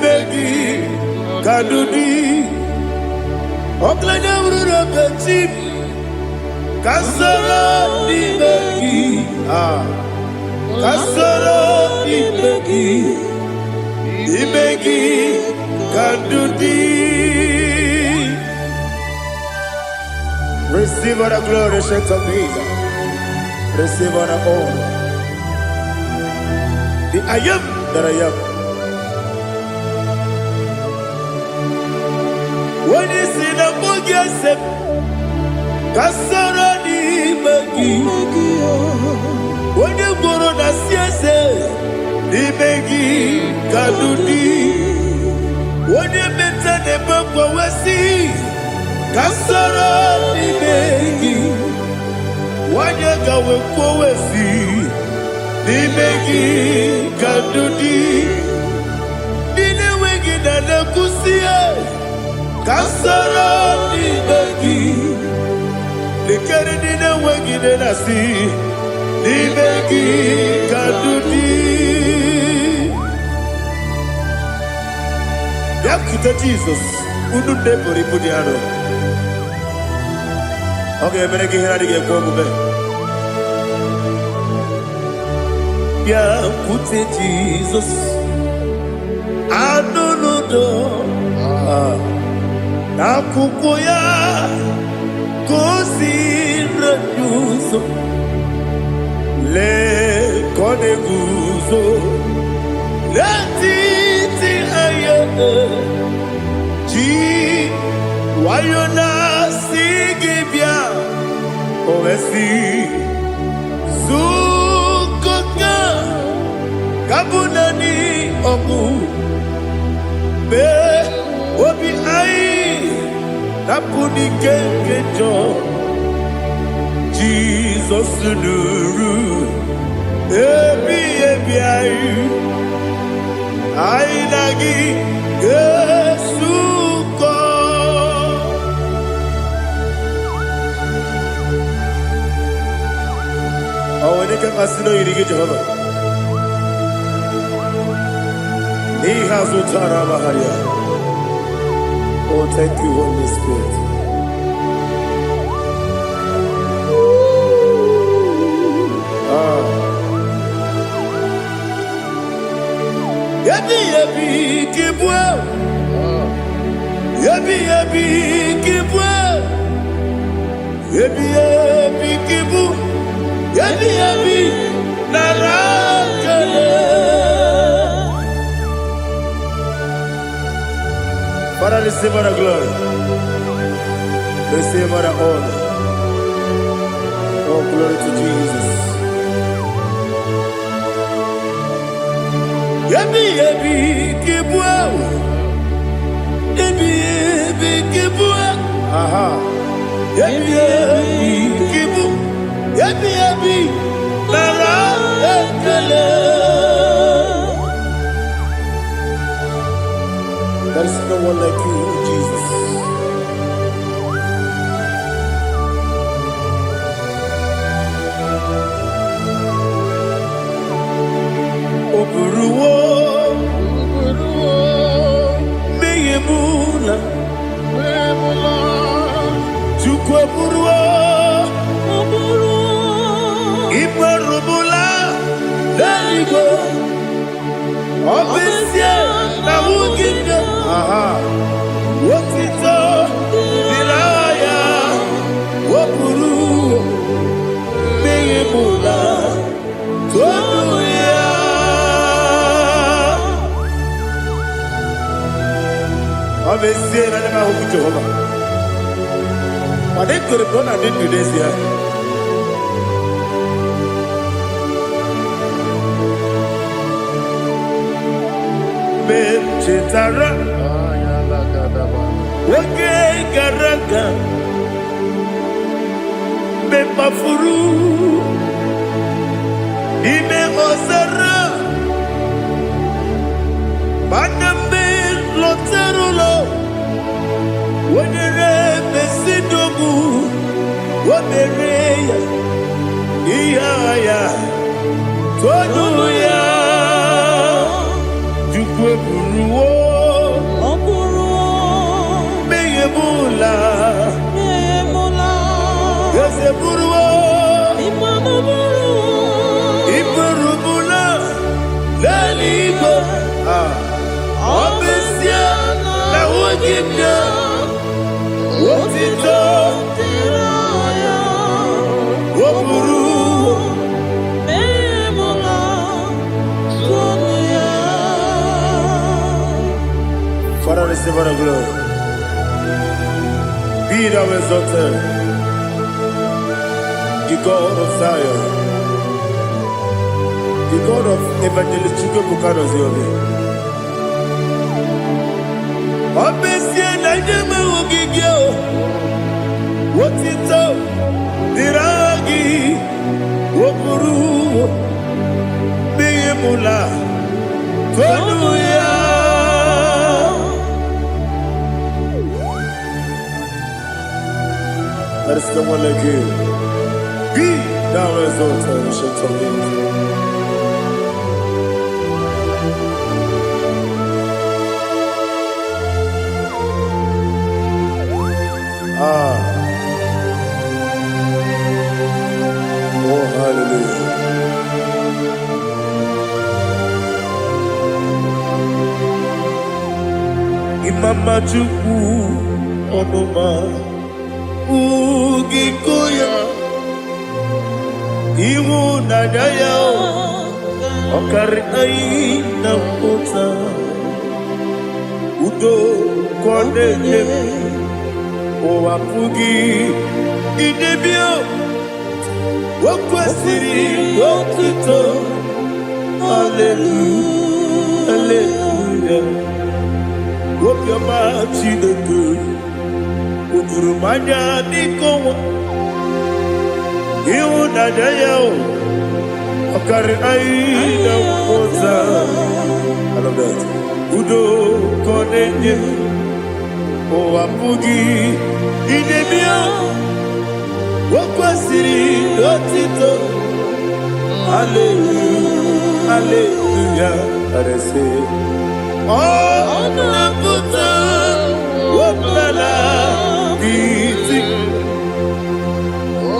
begi kadudi oklanya urura beti Kasoro n'imegi. Kasoro n'imegi. Imegi kadudi. Receive all the glory, shake of Jesus. Receive all the honor. The I am that I am. When you see the book, yes, Kasoro n'imegi. When you go to the siese, n'imegi kadudi. When you meet the book, we see Kasoro n'imegi. When you go we see n'imegi kadudi. Nine wegi na nekusie. Kasoro n'imegi. Lekere nine wegi na nasi. N'imegi kadudi. Yakuta Jesus. Unu nebori pudiano. Okay, I'm going to get a yeah, put it Jesus. I don't know. Na kukoya kosi reduso le kone guzo le titi ayane ji wayona sigibia oesi sukoka kabunani oku be obi ai napuni kenkejo Jesus nuru ebi ai nagi Yesuko. Oh, when you can asino irige Jehovah. He has utara baharia. Oh, thank you, Holy Spirit. Yabi kibwa. Yabi kibwa. Yabi kibu. Yabi narakale. Father, receive our glory. Receive our honor. Oh, glory to Jesus. Yabi kibwa. Yabi kibwa. Aha. Yabi kibu. Yabi narakale. There is no one like you, Jesus. Oburuwo, meyemula, chukwu oburuwo, imarubula, leligo, obesie na wugide. Aha, wotito, diraya, oburuwo, meyemula, toduya. Obesie na nema huku Jehovah. But they could have done and didn't do this here. Chetara, wake garaka, me mafuru, ime osara, baname loterulo, wenere mesidogu, wabereya, iya toduya. Buruwo, meyemula, yese buruwo. Iburubula. Leligo. Obesia. Na wogibya. Wotito. Woburu. Father, receive our glory. Be thou exalted, the God of Zion, the God of Evangelist Chico Bukano Ziobi. Obesia na nyama ugigyo, wotito, diragi, woburu, biyemula, tonuya. There is no one like you. Be thou exalted, ancient of days. Oh, hallelujah. Imama Chukwu Onuma Ugikoya Iwu Nadaya Okari Aina Kota Udo Kondele Owapugi Idebio Wakwasiri Wakito Hallelujah Hallelujah Wopioma Chinedu Udurumanya Nikowa Iwu Nadaya Okari Aina Kota I love that Udo Kondele Owapugi Idebio Wakwasiri Lotito Hallelujah Hallelujah I say Oh Nabuta Wapala Biti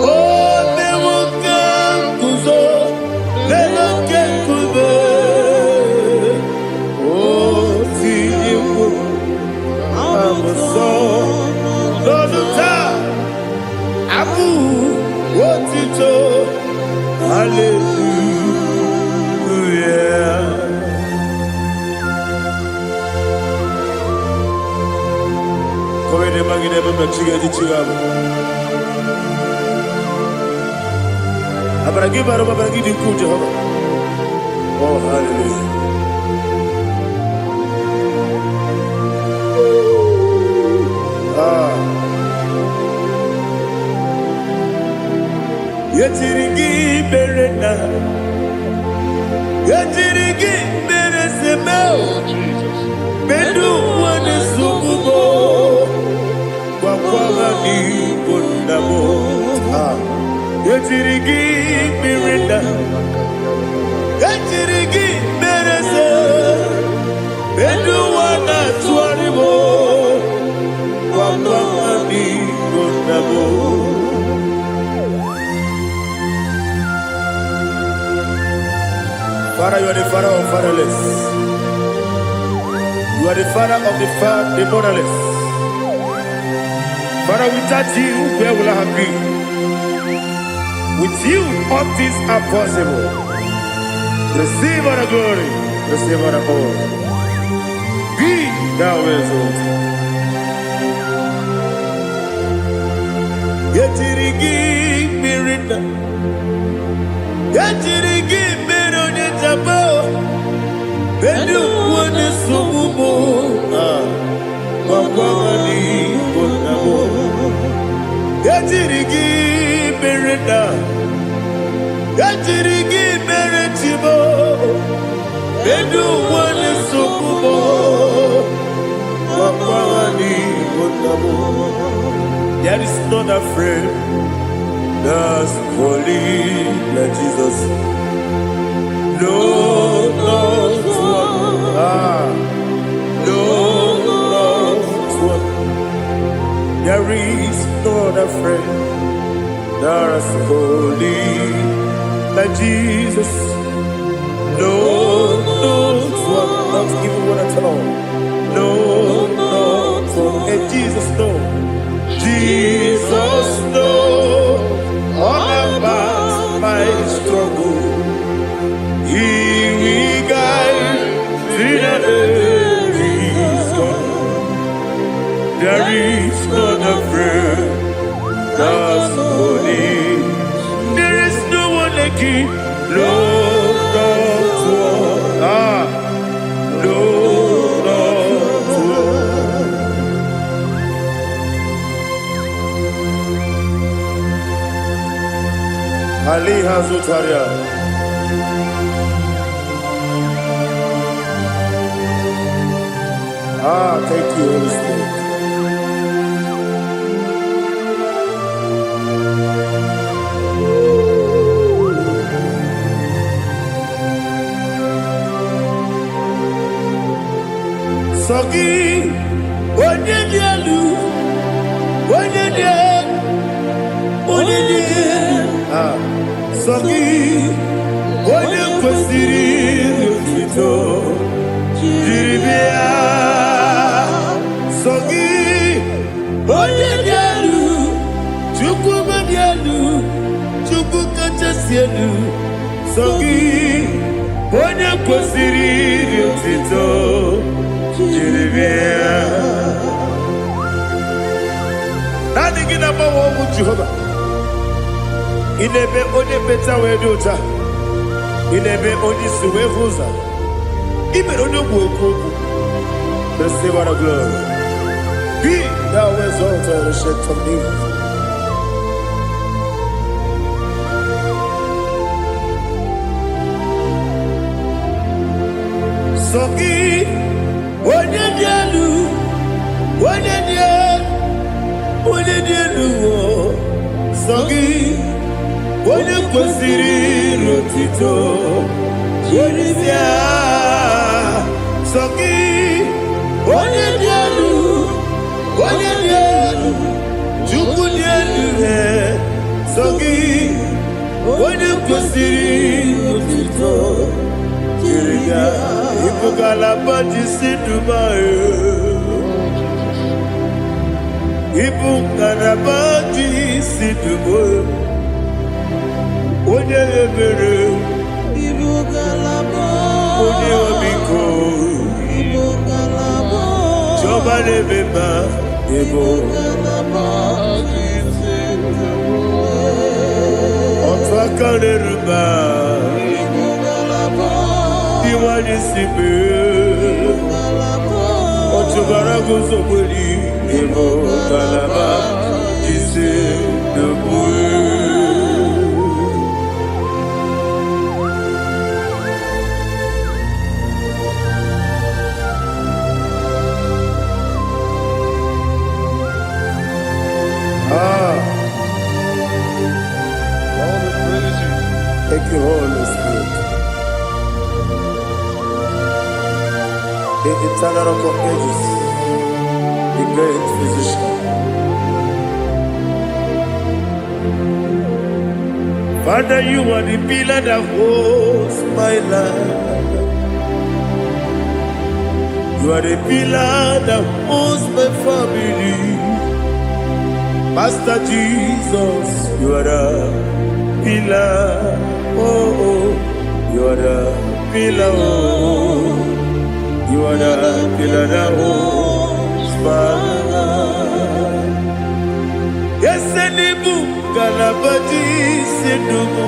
Oh Mewoka Kuzo Leloke Kube Oh Tiyiwu Amuso Loduta Abu Wotito Hallelujah Komene magine baba chiga chiga Abaragi baro babaragi diku Jehovah Oh hallelujah Yetirigi berena Yetirigi beresemo Bedu wane sububo Wakwama ni bundabo Yetirigi berena Yetirigi berese Bedu wana tuaribo Wakwama ni bundabo Father, you are the father of fatherless. You are the father of the motherless. Father, without you, where will I have been? With you, all things are possible. Receive all the glory, receive all the honor. Be thou exalted. Yetirigi mirina, yetirigi mirone jabo. Bedu wane sububo, wakwani bonabo. Yetirigi mirina, yetirigi meretibo. Bedu wane sububo, wakwani bonabo. There is not a friend that's holy like Jesus. No, not one. No, not one. There is not a friend There's holy like Jesus. No, not even one at all. No, and Jesus, no. Jesus, no. All about my struggle. He will guide through the there is none afraid. That's holy. There is no one like him. No, not one. No, not one. Ali Hazutaria. Thank you, Holy Spirit. Sogi, onye dielu, Sogi, onye kwesịrị otuto, jiri bịa. Sogi, onye dielu, Chukwu dielu, Chukwu kachasị elu. Sogi, onye kwesịrị otuto. Nothing in about what would Jehovah. In a bit only better way to ta. In a bit only Suwe Fusa. Even on the work. The Savior of glory. Be thou exalted and shed of me. Sogi. Onye dielu, Sogi, onye kwesịrị otuto, jiri bịa. Sogi, onye dielu, Chukwu dielu. Sogi, onye kwesịrị otuto, jiri bịa. Ibugalaba jisi Dubai. Ibugalaba jisi Dubai. Onye ebere. Ibugalaba. Onye omiko. Ibugalaba. Jọba lebeba. Ibugalaba jisi Dubai. Ọtụ aka n'eruba. Iwani sibe. Otubara gozo kweli. Ibugalaba jisi Dubai. Thank you, Holy Spirit. The eternal rock of ages, the great physician. Father, you are the pillar that holds my life. You are the pillar that holds my family. Master Jesus, you are the pillar. Oh, you are the pillar. Oh, you are the pillar that holds my life. Yes, any book, Galabati, Sidubu.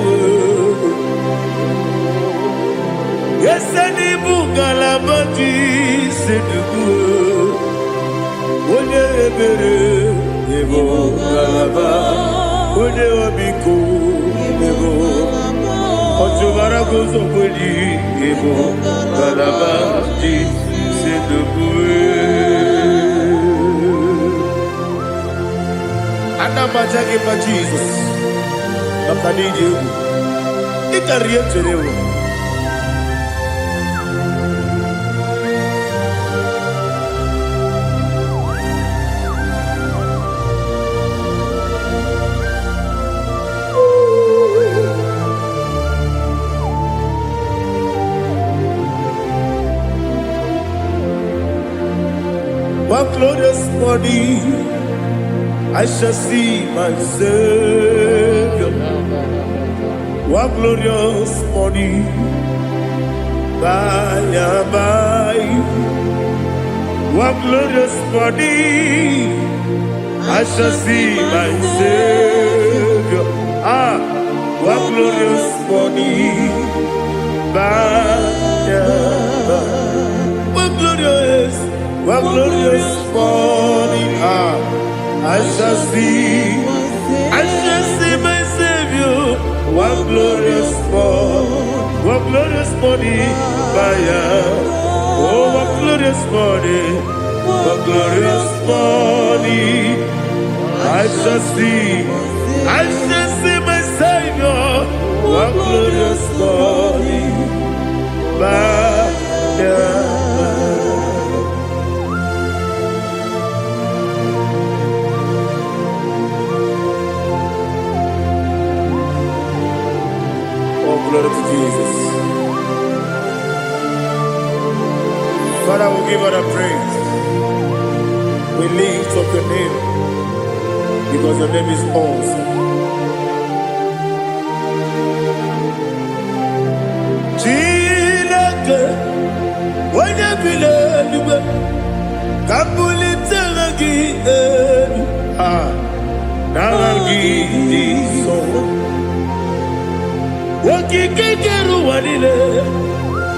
Yes, any book, Galabati, Sidubu. One ebere, Ebo Galaba, One Obiko, Ebo. Otubara gozo kweli, Ebo Galaba, Sidubu. Anamajagi pa Jesus. Nakaniji. Ikariye cherewo. morning I shall see my Savior. One glorious morning, by and by. One glorious morning, I shall see my Savior. One glorious morning, by and by. One glorious morning, I shall see my Savior. One glorious morning, oh, one glorious morning, I shall see my Savior. One glorious morning, glory to Jesus. Father, we give her the praise. We lift up your name because your name is awesome. Chilake, when you believe, Kabuli Telagi, Naragi, so. Wakikeru wanile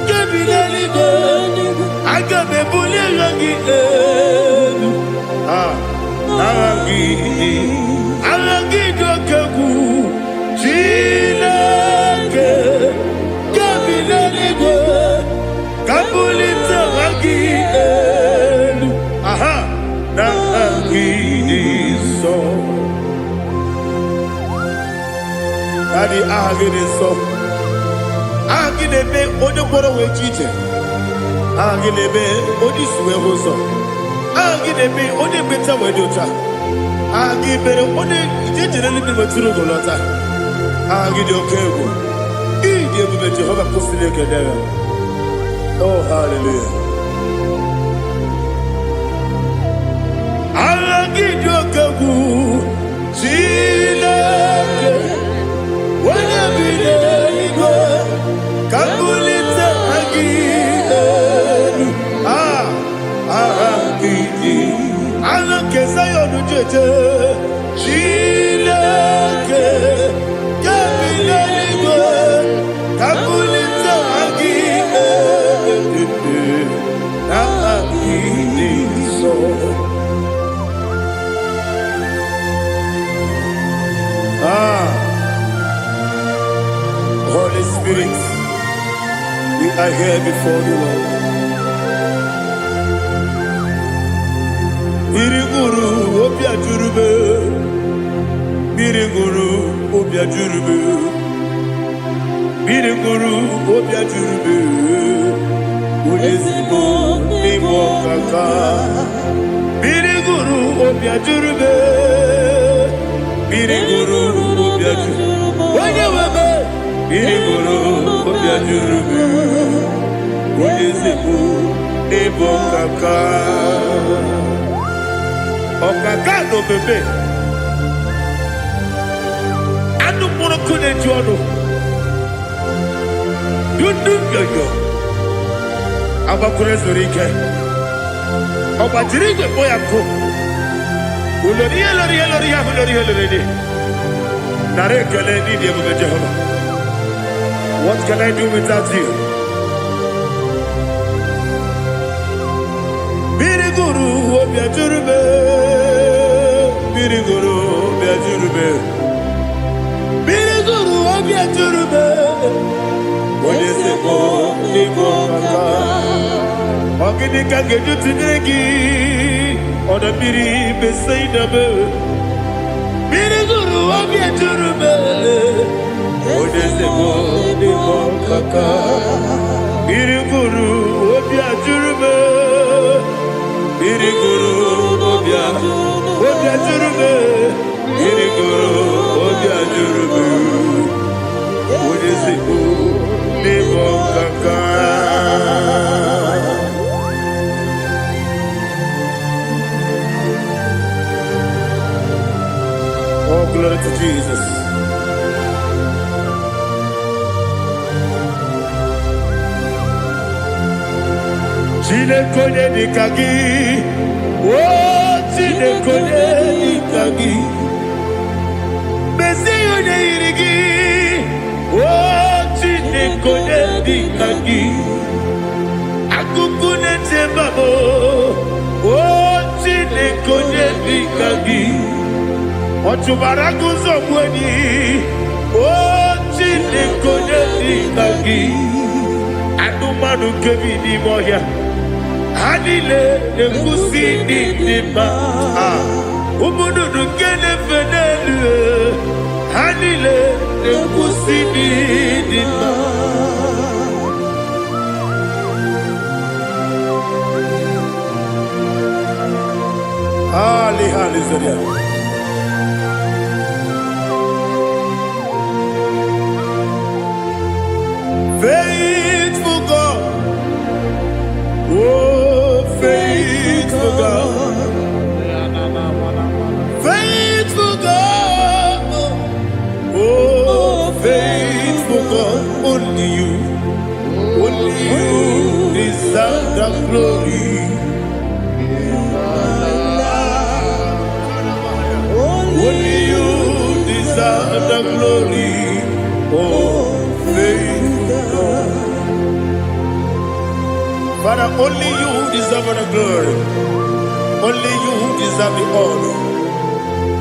Kebilaligo Agabe bulirangi Arangi dokeku Chilake Kebilaligo Kabulita rangi Narangi so Daddy, agide so. Agide be ode boro we chite. Agide be odi suwe hoso. Agide be ode beta we dota. Agide be ode jejere ni be turu golota. Agide okego. Ide be Jehovah kosile kedera. Oh, hallelujah. Agide okego. Chilake. When you believe, Kabulita again. Kesayon Jeje, Chilake, Kabilaligo, Kabulita again. So. Holy Spirit, we are here before you, Lord. Biriguru obia jurube, Biriguru obia jurube, Biriguru obia jurube, Ulesibo nibo kaka, Biriguru obia jurube, Biriguru obia jurube, Wanyawame. Biriguru obia jurube, Ulesibo nibo kaka. Okaka no bebe. Anu mono kune jono. Dundu yoyo. Abakure zorike. Obajirige boya ko. Ulori. Nare kele ni die bebe Jehovah. What can I do without you? Biriguru obia jurube, Biriguru obia jurube, Biriguru obia jurube. Olesibo nibo kaka, ogini kangeju tinegi, oda biri besaidabe. Biriguru obia jurube, Olesibo nibo kaka, Biriguru obia jurube. Biriguru obia jurube, Biriguru obia jurube, Olesibo nibo kaka. Chinekonye nikagi. Oh, chinekonye nikagi. Mesiyo ne irigi. Oh, chinekonye nikagi. Akukune tembabo. Oh, chinekonye nikagi. Otubaraguzo mweni. Oh, chinekonye nikagi. Anumanu kevini moya. Hanile nekusi nidima. Umudu nukene fenelu. Hanile nekusi nidima. Ali hali zoria. Faithful God. Oh, faithful God. Faithful God. Oh, faithful God. Only you deserve the glory. Only you deserve the glory. Oh, faithful God. Father, only you deserve the glory. Only you deserve the honor.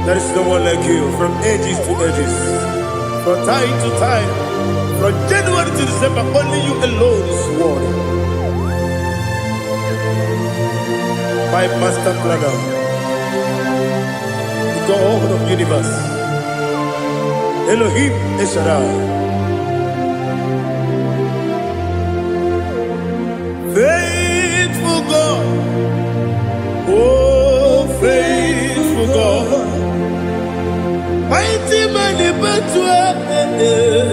There is no one like you from ages to ages, from time to time, from January to December. Only you alone is worthy. My master planner, the God of the universe, Elohim Eshadai. Faithful God, oh faithful God, mighty man in battle,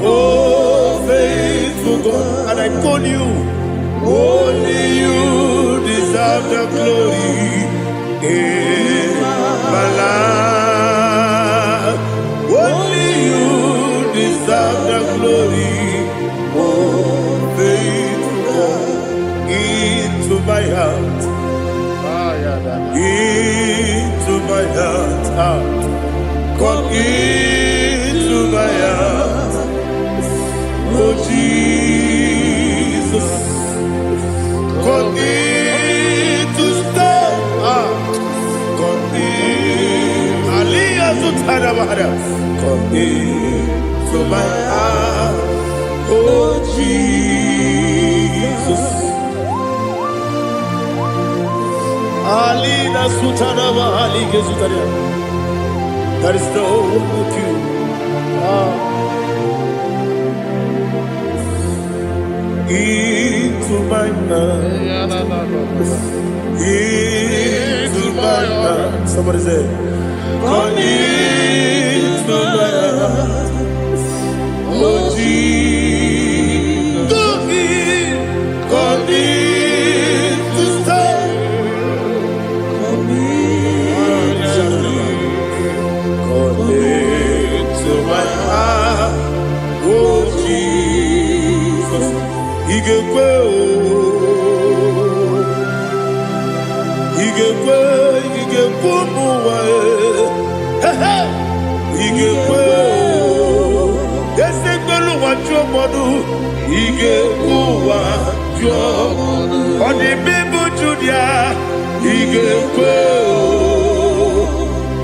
oh faithful God, and I call you, only you deserve the glory in my life, only you deserve the glory, oh faithful God. Into my heart, into my heart, come into my heart, oh Jesus, come in to stay, come in, Aliyah Zutanabara, come into my heart, oh Jesus. Alina Sutanaba Ali Gezutaria. There is no one like you. Into my heart. Into my heart. Somebody say, come into my heart. Oh Jesus. Come in to stay. To my heart, oh Jesus, Igekwe, muwa, Igekwe, Esegbelu wajomodu, Igekwe wajomodu, Oni bibu Judia, Igekwe,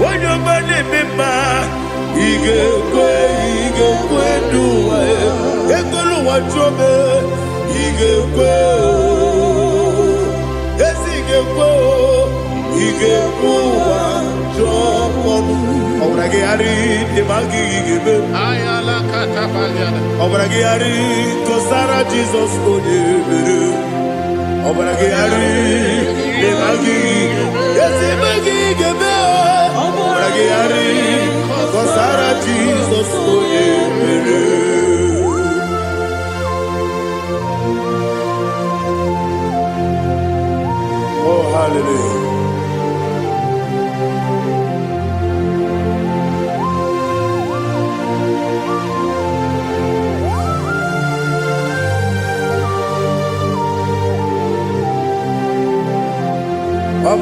Wanyomane mema. Igekwe duwa Ekolu wachome Igekwe Esi Igekwe wachome Obrage ari Demagi igebe Ayala katapaliana. Obrage ari Kosara Jesus Onyebere Obrage ari Demagi Esi magi igebe Obrage ari Kosara Jesus Onyebere. Oh, hallelujah.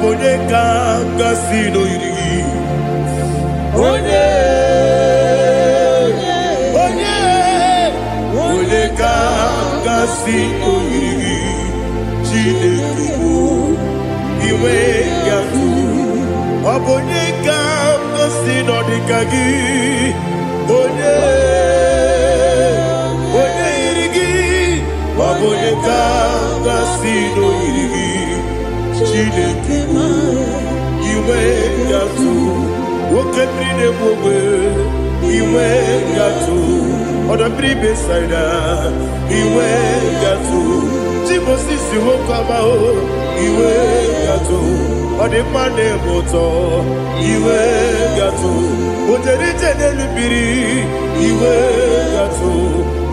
Obonye kanga sino yirigi. Onye kanga sino yirigi. Chineke iwe yatu. Obonye kanga sino dikagi. Onye yirigi. Obonye kanga sino yirigi. Chineke iwe yatu. Woke bride mwe iwe yatu. Oda bribe saida iwe yatu. Timo sisi wokama o iwe yatu. Ode mane moto iwe yatu. Ode jene lubiri iwe yatu.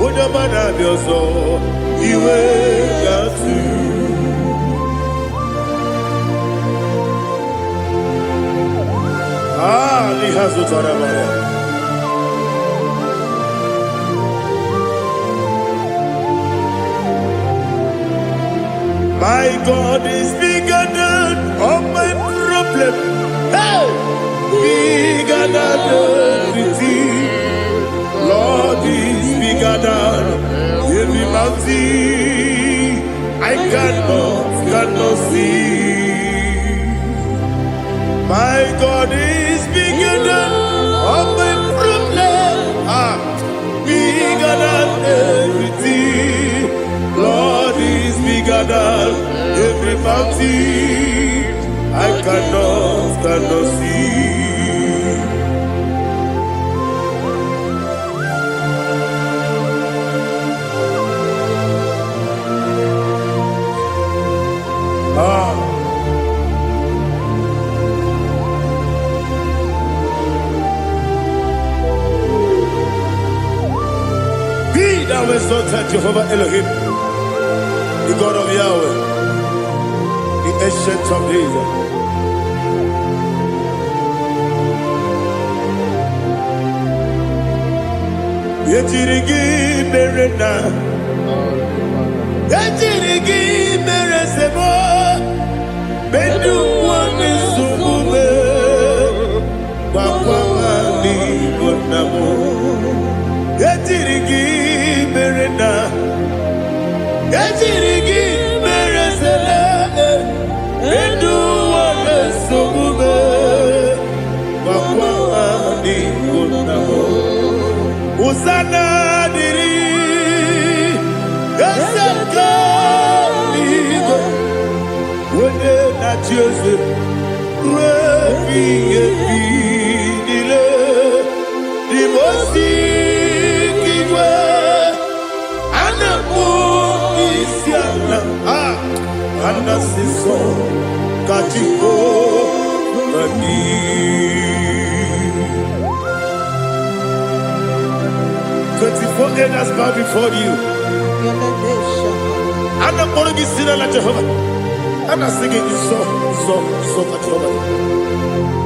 Ode mana bioso iwe yatu. Lihazu tarabaya. My God is bigger than all my problem. Hey, bigger than everything. Lord is bigger than every mountain. I cannot see. My God is bigger than all my problem. Bigger than everything. Lord is bigger than every mountain. I cannot see. Thou exalted Jehovah Elohim, the God of Yahweh, the ancient of days. Yetirigi merena, yetirigi meresemo, bedu wani sumube, wakwamani bonamo. Yetirigi merena, yetirigi meresele, bedu wani sumube, wakwamani bonamo. Usana diri, esaka ligo, wone na Jose, wepi dile, dimosi kiwe, anamu isiana, anasiso kachiko mani. 24 elders bow before you. I'm not going to be seen like Jehovah. I'm not singing this song like Jehovah.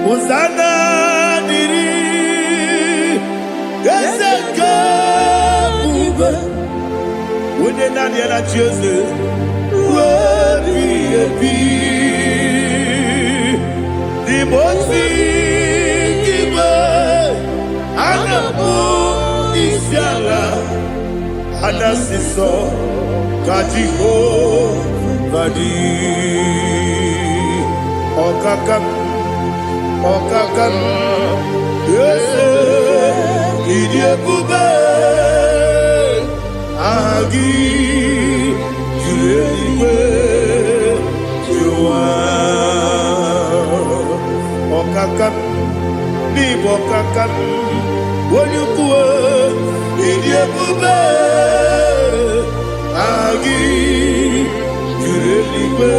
Hosanna diri, Eseka. When you're not yet at Jose, the most giver, Anamu Isiala, Anasiso, Kajiho, Vadi, Okakam, yes, Idiabube. Agi juliwe juwa okakam ni bokakam wonyukwe idiebube agi juliwe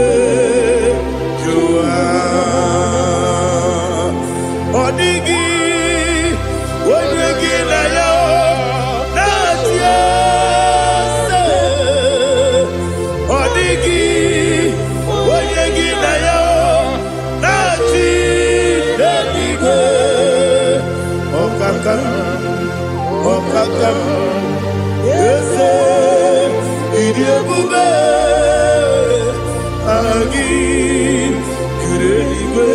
juwa odigi wonyegi na yo natia. Odigi, oyegi na yo, nachi. ese idi ebube agi kureligwe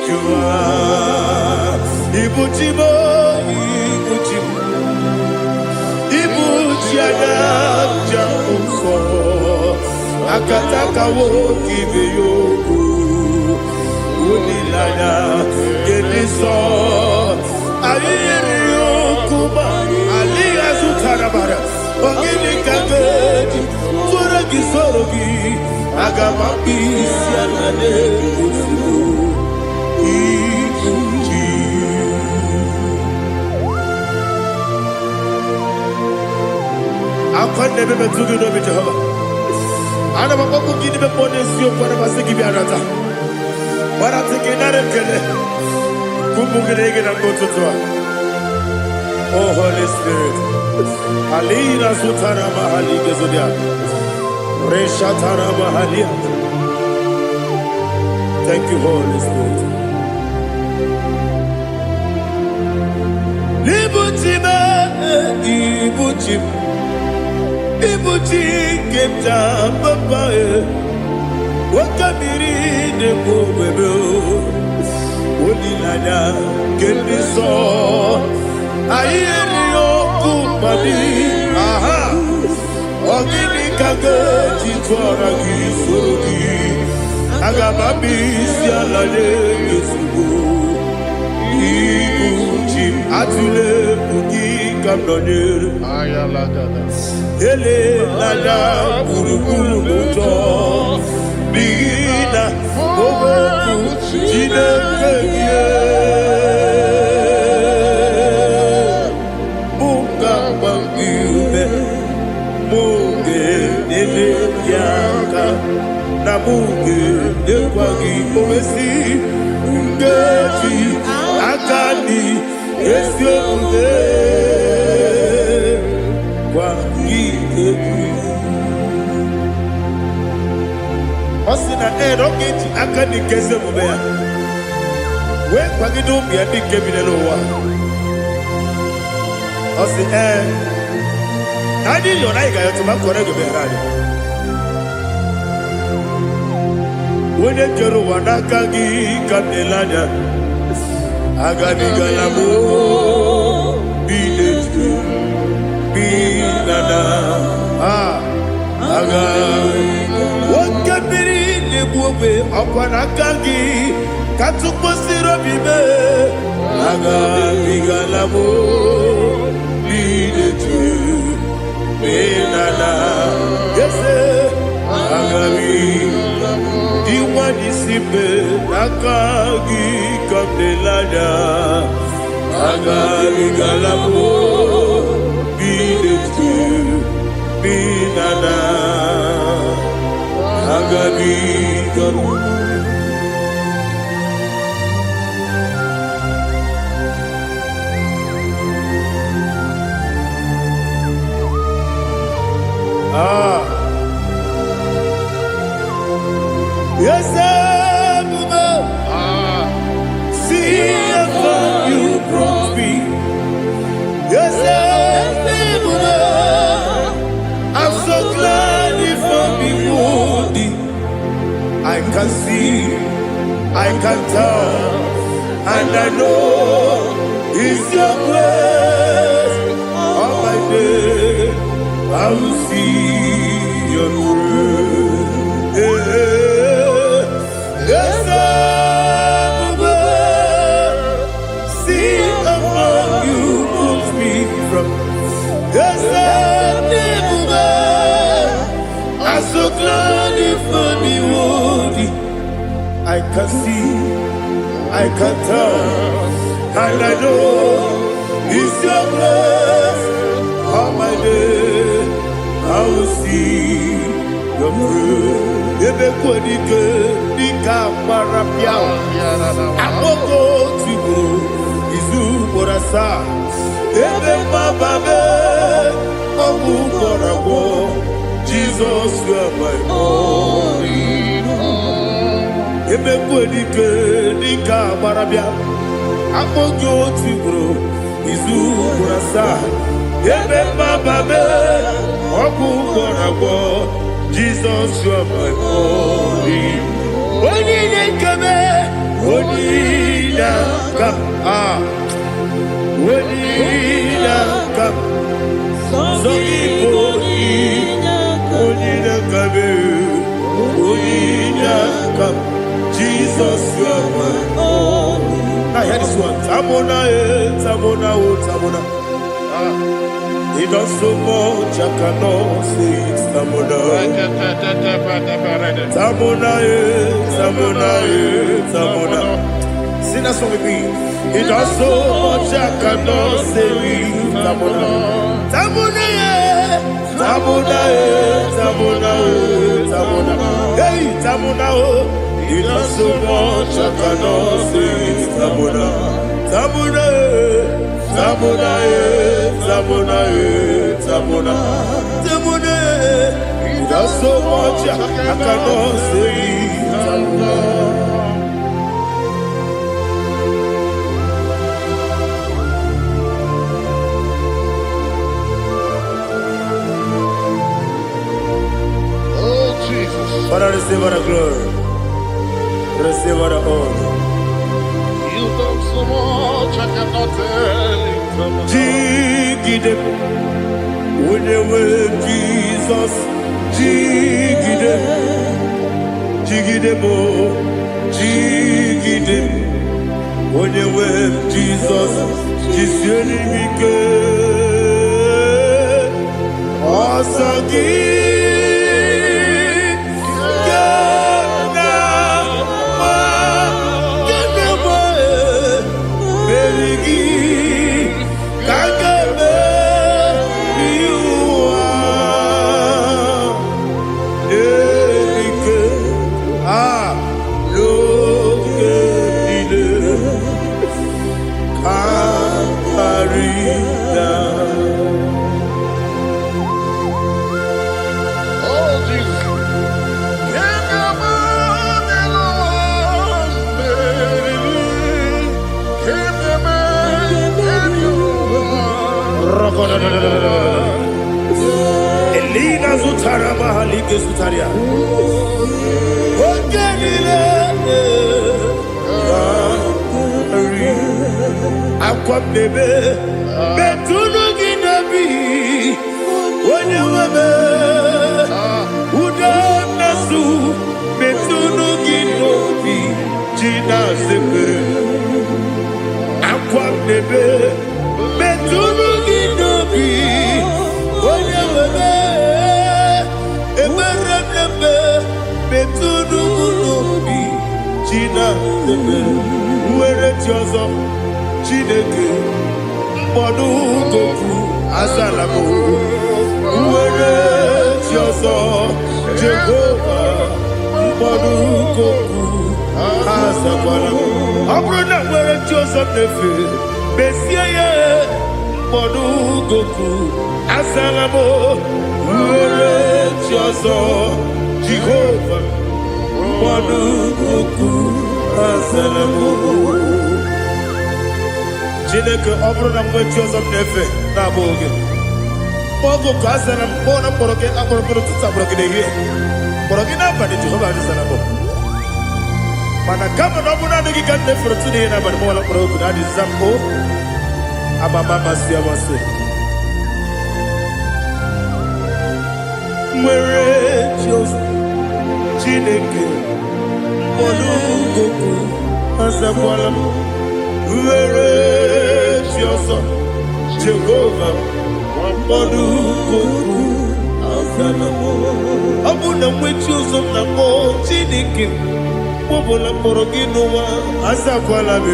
jua ibuchimo ibuchianya jamuso akataka wo kibeyoku unilaya geniso ayiriyokuba aliya zutarabara ogini kagedi forogi sorogi agamabisi anane kusibu ibuchi akwande bebe tugi no bi Jehova ana bako gidi be pone sio kwa base gibi arata bara tiki nare kele kumbugirege na gototoa. Oh Holy Spirit alira sutara mahali gezodia resha tara mahali. Thank you Holy Spirit. Libutime ibutim ibuti kemta papa wakamiri de bobebe onilanya keniso ayeri okupadi aha ogini kage titwara gisorogi agamabisi alale yesugo ibuti atule bugi kamdonyer Ayalagada. ele lada buruburu moto bigina ogoku jinekeye munga bangiume munge nele yaka na munge nekwagi owesi ngeji akani esiomude Osina roketi akani keze mubea we kwagido bia di kebile wa osi nadi yo na iga yo tuma kore go be radi wone kero wanaka gi kabelanya agani galamo biletu binana aga wakabiri nebuwe akwana kangi katuposiro bibe aga bigalamo biletu binana yese aga diwani sibe nakagi kabelanya aga bigalamo biletu binana agabi garu yes see how you brought me. Yes I'm so glad if I'm wounded. I can see, I can tell, and I know it's your grace. All my day, I will see your grace. Yes, see how you put me from. Yes, I'm so glad if I'm wounded. I can see, I can tell, and I know it's your grace. All my day, I will see your grace. Ebe kodike, dika marapia. Akoko tibo, izu borasa. Ebe mababe, obu korabo. Jesus, you are my only home. Ebe kodike, dika marapia. Akoko tibo, izu kurasa ebe baba me oku koragbo Jesus you are my body oni nekame oni naka oni naka so iboni oni nakame oni naka Jesus you are my body. I hear this one. Tamona, Tamona, Tamona. He does so much, I cannot say it. Tamona, Tamona, Tamona, Tamona. Sing that song with me. He does so much, I cannot say it. Tamona, Tamona, Tamona, Tamona, Tamona. Hey, Tamona, he does so much, I cannot say it. Tamona, Tamona, Tamona, Tamona, Tamona, Tamona. He does so much, I cannot say it. Tamona. Oh, Jesus. Father, receive all the glory. Receive all the honor. You done so much, I cannot tell it. Jigide, when you were Jesus, Jigide, Jigide mo, Jigide, when you were Jesus, Jisuni Mike, Asagi. Elina Zutara Mahalike Zutaria. Ogenile Aqua bebe Betunu Ginabi Onye webe Uda Nasu Betunu Ginobi Jina Zepe Aqua bebe Betunu Ginobi Onye webe Emerebe Betunu Ginobi Jina Zepe Uwere Tiozo Chineke Mbodu Goku Azalamo Uwere Tiozo Jehovah Mbodu Goku Azalamo Abrona Uwere Tiozo Nefe Besiye Mbodu Goku Azalamo Uwere Tiozo Jehovah Mbodu Goku Azalamo Chineke ọbụrụ na mgbe chi ọzọ m na-efe na-abụ oge ogo ka a zara m kpọọ na mkpọrọ gị akpọrọ mkpọrọ tutu akpọrọ gị n'ehihie kpọrọ gị n'abalị Jehova adịzara m mana kama na ọ bụrụ naanị gị ka m na-efere tu n'ihe n'abalị mọwala mkpọrọ ogu na adịza m o amama amasị amasị nwere chi ọzọ Chineke mkpọrọ ogogo azakwala m Uwere Chioso Jehovah Mbodu Goku Azalamo Abuna mwe Chioso na mo Chineke Mbobola mkpọrọ gị n'ụwa Azakwala m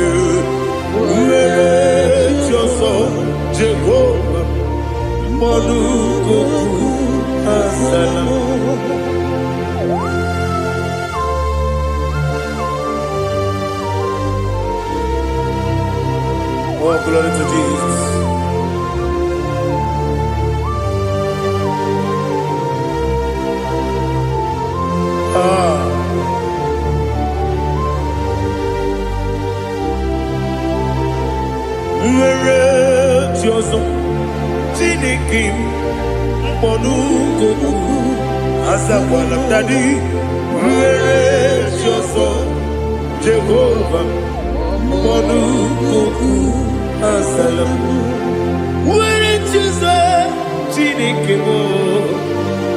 Uwere Chioso Jehovah Mbodu Goku Azalamo Oh, glory to Jesus. Ah. Monugoku Azakwala Daddy Where is your son Jehovah Monugoku Azalam Where is your son Chinikemo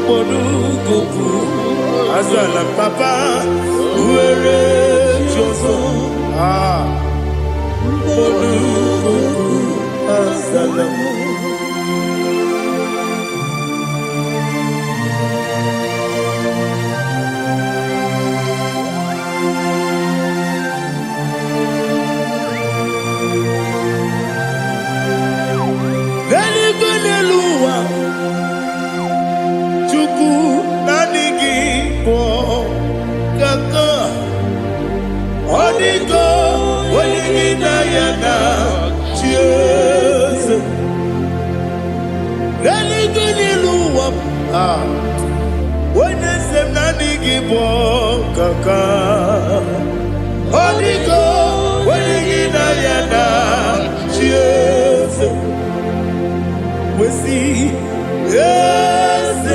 Monugoku Azalam Papa Where is your son Monugoku Azalam When they say nani gibo kaka, Odigo, when you na yana, cheers. We see, yes,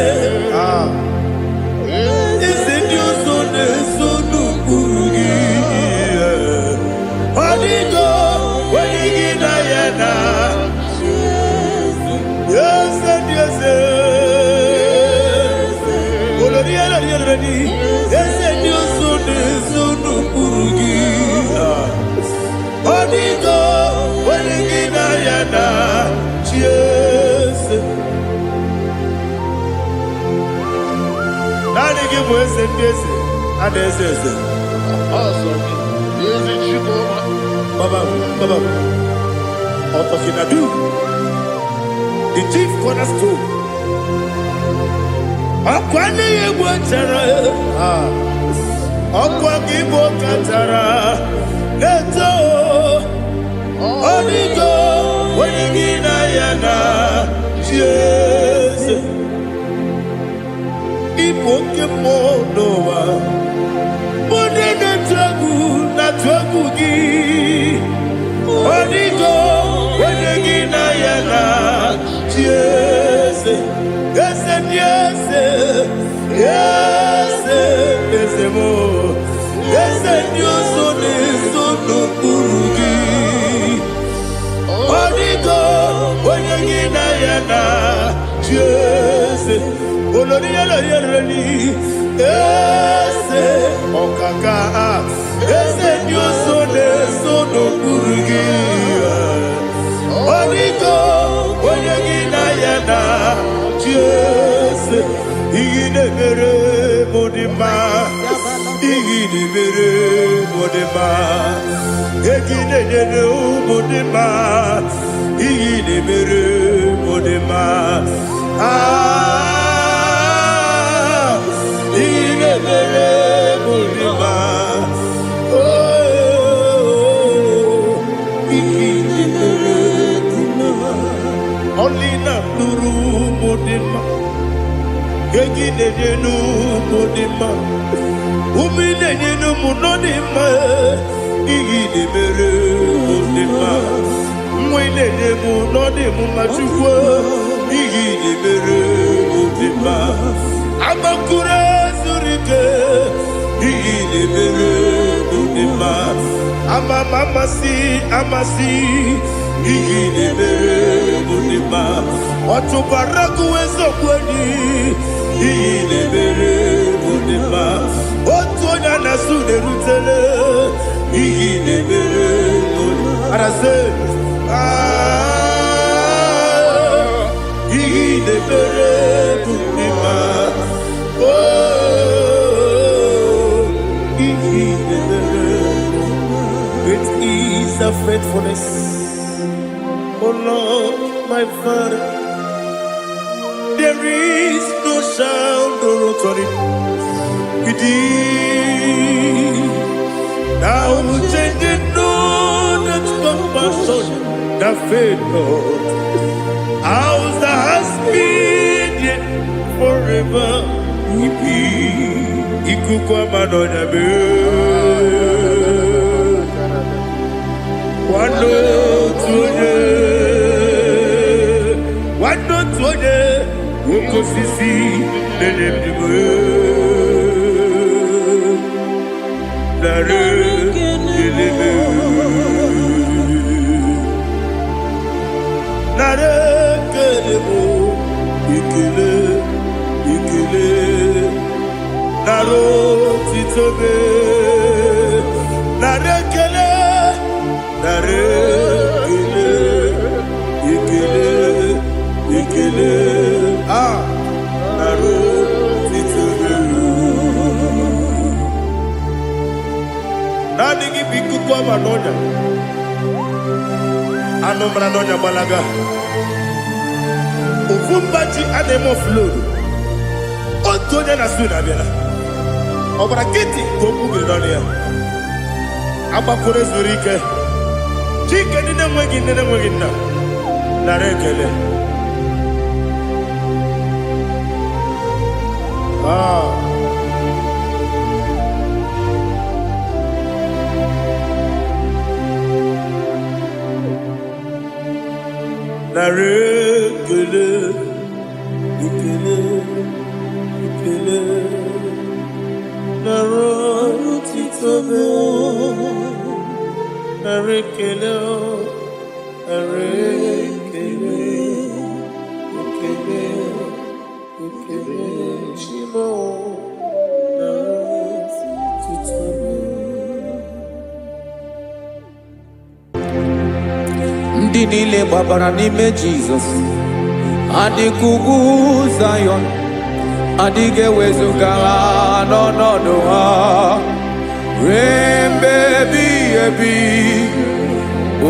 is it your son, son Urugi? Odigo, when you na yana, yes, yes. The chief cornerstone. Akwane yebo tara, akwa kibo katara, leto, onigo, wenigina yana, Jesus. Ipo kemo noa, mone na tragu gi, onigo, wenigina yana, Jesus. Yes, yes, yes, yes, more. Yes, you son is so no Urugi. Onigo, when you get Diana, yes, Olonia, yes, Okaka, yes, you son is so no Urugi. Onigo, when you get Diana. Yes, Igidebere Modima, Igidebere Modima, Egidebere Modima, Igidebere Modima, Igidebere Modima, oh, Igidebere Modima, only not Nuru. Gegi nu modima, umi nu munodima, igi de mere modima, mwe munodimu machukwa, igi de mere modima, amakure zurike, igi de mere modima, amasi, igi de mere modima. Watu baraku wezo kweni Iginebere Modima. Otu onya nasude rutele Iginebere Modima. Arase Iginebere Modima. Oh, Iginebere Modima. Great is the faithfulness, oh Lord, my Father. There is no sound or authority. Now changing no that compassion, the faith Lord. How's the husband yet forever? Ikukwa manonya be. Wano tuye. osisi na-enye nara ekele nara ekele ekele ekele nara otito nara ekele nara ekele ekele ekele nara otito n'adịghị bụ ikuku ọma n'ọnya anụ mara n'ọnya gbalaga ofu mbaji a na-eme oflodu otu onye na-asụ na-abịala ọbara kịtị ka okwu gị n'ọnụ ya agbapụrụ ezuru ike chike ndị na-enweghị nne na-enweghị nna nara ekele nara ekele ekele ekele nara otito nara ekele nara ekele ekele ekele chimo nara otito ndị niile gbabara n'ime Jizọs adịghị ugwu Zayọn adịghị ewezuga ha n'ọnọdụ ha ruo mgbe ebighị ebi.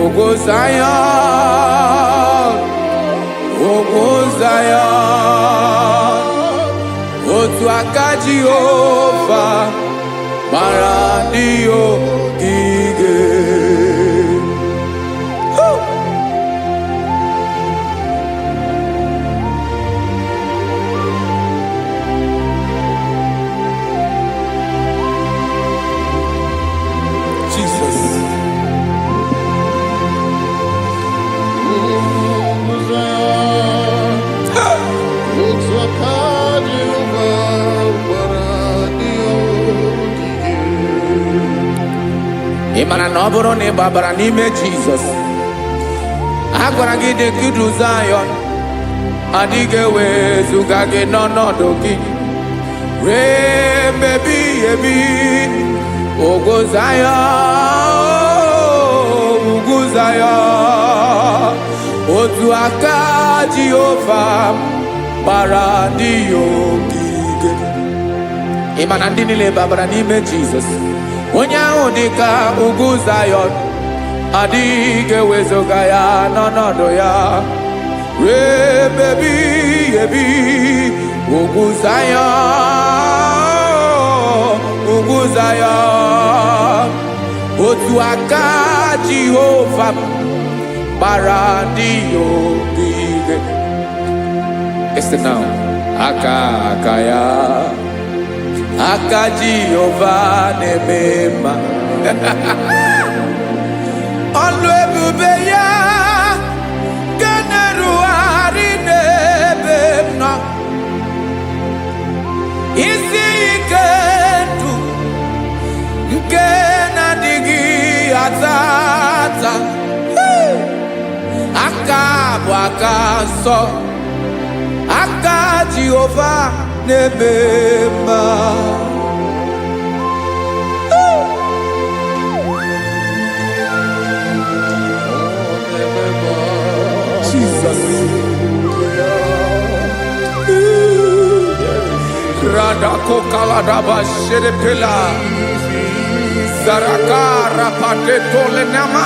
Ugwu Zayọn, ugwu Zayọn, otu aka Jehova gbara ndị ogige. Ị mara na ọ bụrụ na ị gbabara n'ime Jizọs, a gwara gị dị kudu Zayọn adịghị ewezuga gị n'ọnọdụ gị ruo mgbe ebighị ebi. Ugwu Zayọn, ugwu Zayọn, otu aka Jehova gbara ndị ogige. Ị ma na ndị niile gbabara n'ime Jizọs, onye ahụ dị ka ugwu Zayọn adịghị ewezuga ya n'ọnọdụ ya ruo mgbe ebighị ebi. Ugwu Zayọn, ugwu Zayọn, otu aka Jehova gbara ndị ogige. Listen now, aka ya, aka Jehova na-eme mma. Ọlụ ebube ya ga-erugharị n'ebe m nọ. Isi ike ndụ nke na-adịghị ata ata, aka bụ aka nsọ, aka Jehova na-eme mma. Jesus. Radako kaladaba sherepela zarakara patetole nama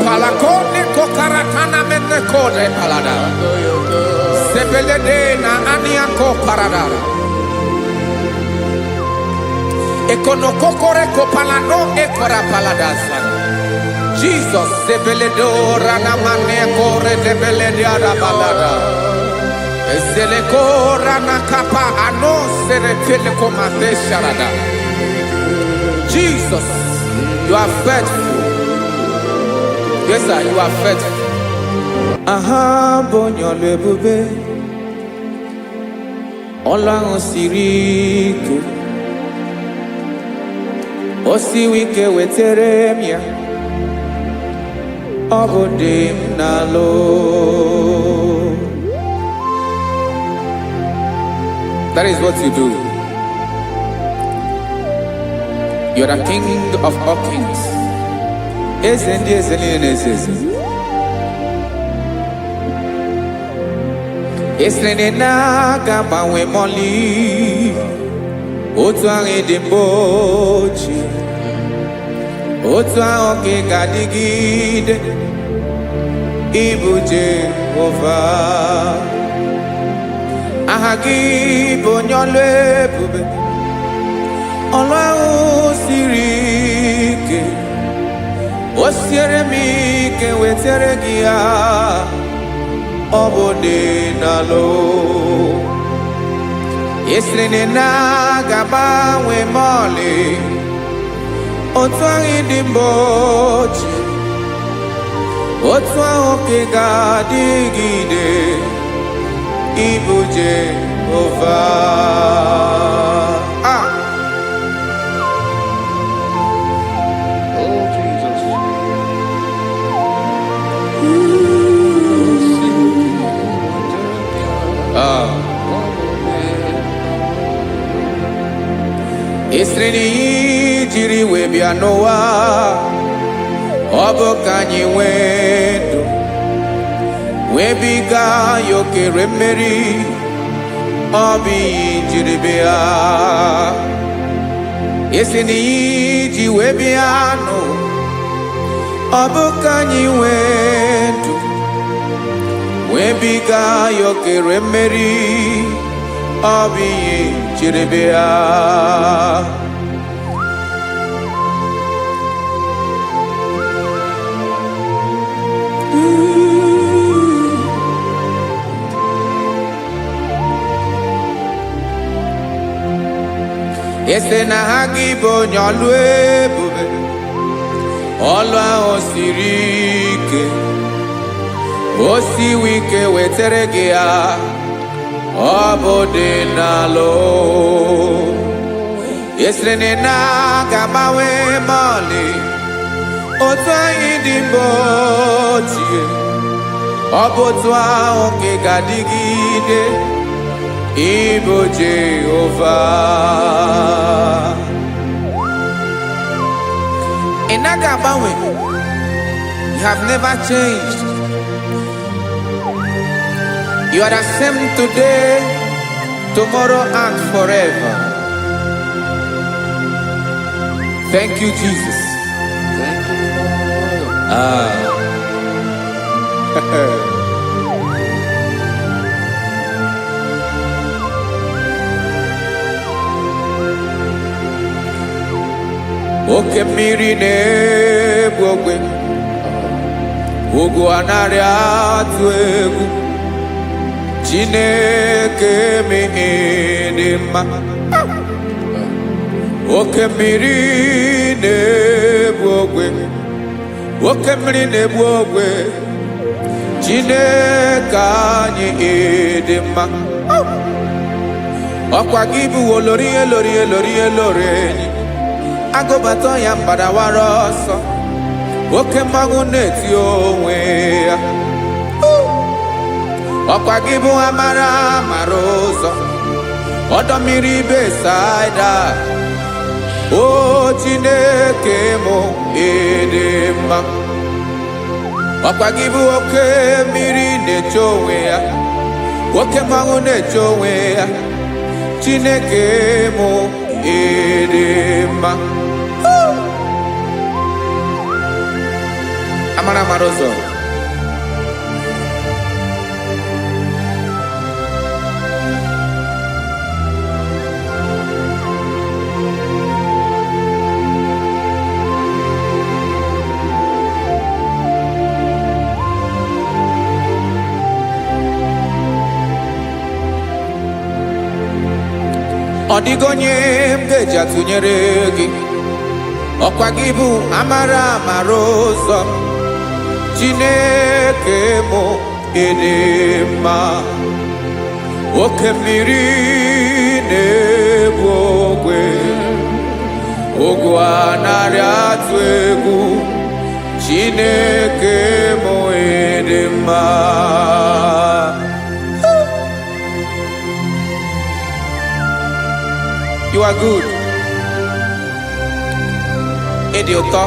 palakone kokaratana mene kode palada sebelede na aniako paradara ekonokokore kopalano ekora paladasa. Jesus sebeledora na mane kore debelediara balada ezelekora na kapa ano serepele komate sharada. Jesus, you are faithful. Yes sir, you are faithful. Aha bonyo lebube ọlụ ahụ siri ike o siwe ike wetere m ya ọ bụ dị m n'alụ. That is what you do. You are the king of all kings. Eze ndị eze niile na-eze eze. Esere na-agbanwe mọlị otu ahụ dị mgbe ochie, otu ahụ ka ị ga-adịgide ịbụ Jehova. Aha gị bụ onye ọlụ ebube, ọlụ ahụ siri ike o siere m ike wetere gị ya ọ bụ dị n'alụ. Esiri na ga-agbanwe mọlị otu ahụ dị mgbe ochie, otu ahụ ka ị ga-adịgide ịbụ Jehova. Oh, Jesus. Esiri na jiri wee bịa n'ụwa ọ bụ ka anyị nwee ndụ wee biga ya okere mmeri, ọ bụ ihe jiri bịa. Esi na ji wee bịa nụ ọ bụ ka anyị nwee ndụ wee biga ya okere mmeri, ọ bụ ihe jiri bịa. Ese na ha gị bụ onye ọlụ ebube, ọlụ ahụ siri ike o siwe ike wetere gị ya ọ bụ dị n'alụ. Esere na ga-agbanwe mọlị otu anyị dị mgbe ochie, ọ bụ otu ahụ ka ị ga-adịgide ịbụ Jehova. Ị naghị agbanwe. You have never changed. You are the same today, tomorrow and forever. Thank you, Jesus. Thank you, Lord. Oke mmiri na-egbu ogwe, ugwu anaghị atụ egwu. Chineke mee dị mma. Oke mmiri na-egbu ogwe, oke mmiri na-egbu ogwe. Chineke anyị dị mma. Ọkwa gị bụ olori elori elori elori enyi, agụbata ya mgbadawara ọsọ, oke mmanwụ na-eti onwe ya. Ọkwa gị bụ amara amara ụzọ, ọdọ mmiri Besaida. O Chineke mụ ịdị mma. Ọkwa gị bụ oke mmiri na-eche onwe ya, oke mmanwụ na-eche onwe ya. Chineke mụ ịdị mma. Amara amara ụzọ. Ọ dịghị onye m ga-eji atụnyere gị. Ọkwa gị bụ amara amara ụzọ. Chineke mụ ịdị mma. oke mmiri na-egbu ogwe ogwu anarị atụ egwu Chineke mụ ịdị mma. You are good. Ịdị ụtọ.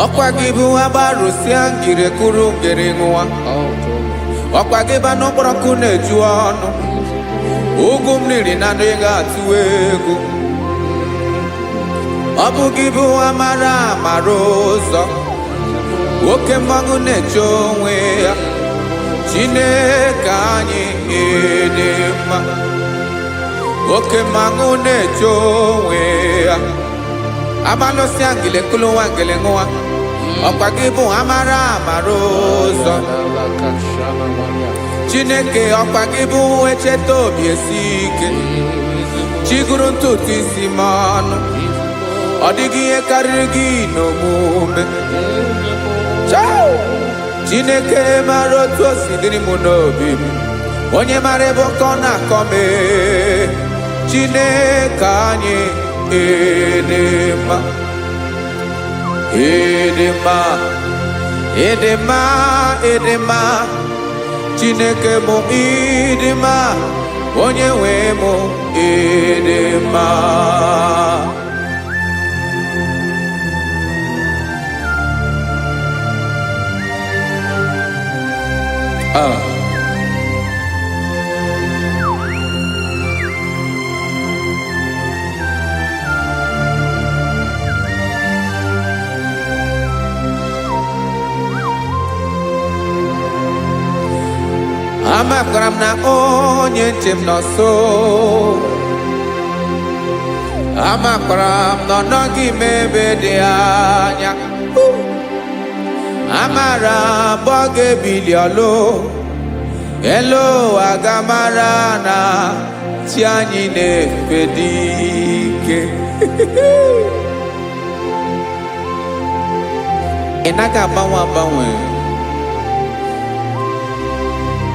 Ọkwa gị bụ agbarụsịa ngire kụrụ ngere nwa. Ọkwa gị bụ anụ mkpọrọkụ na-eju ọnụ. Ugwu mmiri na ndị ga-atụ egwu. Ọ bụ gị bụ amara amara ụzọ. Oke mmanwụ na-eche onwe ya. Chineke anyị ịdị mma. Oke mmanwụ na-eche onwe ya. Abalụsịa ngile kụrụ nwa ngele nwa. Ọkwa gị bụ amara amara ụzọ. Chineke ọkwa gị bụ echeta obi esi ike. Chigụrụ ntutu isi m ọnụ. Ọ dịghị ihe karịrị gị n'omume. Chineke mara otu o si dịrị m n'obi m. Onye mara ebe ọkọ na-akọ m. Chineke anyị ịdị mma. Ịdị mma. Ịdị mma. Ịdị mma. Chineke mụ ịdị mma. Onye nwe mụ ịdị mma. Amakwara m na onye nche m nọ nso. Amakwara m na ọ nọghị m ebe dị anya. Amara m ọ ga-ebili ọlụ. Elu aga mara na chi anyị na-efe dị ike. Ị naghị agbanwe agbanwe.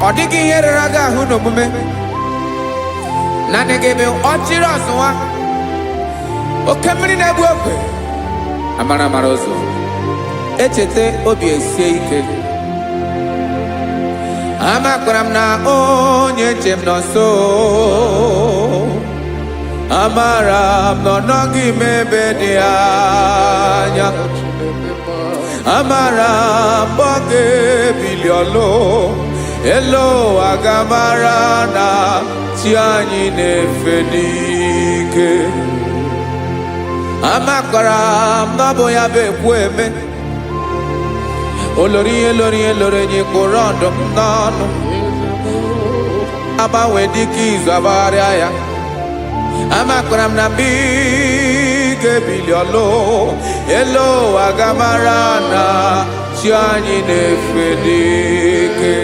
Ọ dịghị ihe rere gị ahụ n'omume. Naanị gị bụ ọchịrị ọzụwa. Oke mmiri na-egbu ogwe. Amara amara ụzọ. Echeta obi esie ike. Amakwara m na onye nche m nọ nso. Amara m na ọ nọghị m ebe dị anya. Amara m ọ ga-ebili ọlụ. Elu aga mara na chi anyị na-efe n'ike. Amakwara m na ọ bụ ya bụ ekwu eme. Olori ihe lori ihe lori enyi kwụrụ ọdụm n'ọnụ. Agbanwe dịka izu agbagharịa ya. Amakwara m na mgbe ị ga-ebili ọlụ. Elu aga mara na chi anyị na-efe n'ike.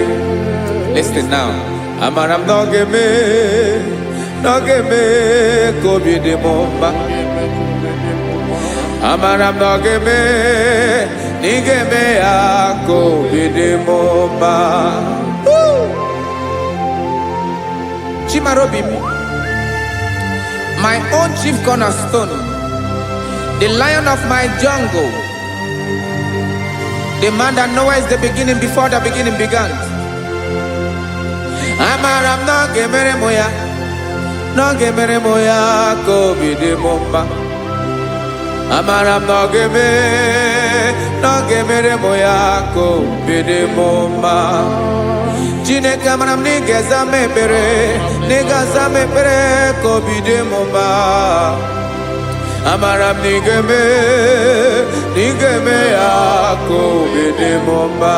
Listen now. Amara m na ọ ga-eme ka obi dị m mma. Amara m na ọ ga-eme na ị ga-eme ya ka obi dị m mma. Chimarobi m, my own chief cornerstone, the lion of my jungle, the man that knows the beginning before the beginning began. Amara m na ọ ga-emere m ya, na ọ ga-emere m ya ka obi dị m mma. Amara m na ọ ga-emere m ya ka obi dị m mma. Chineke amara m na ị ga-aza m ekpere, na ị ga-aza m ekpere ka obi dị m mma. Amara m na ị ga-eme ya ka obi dị m mma.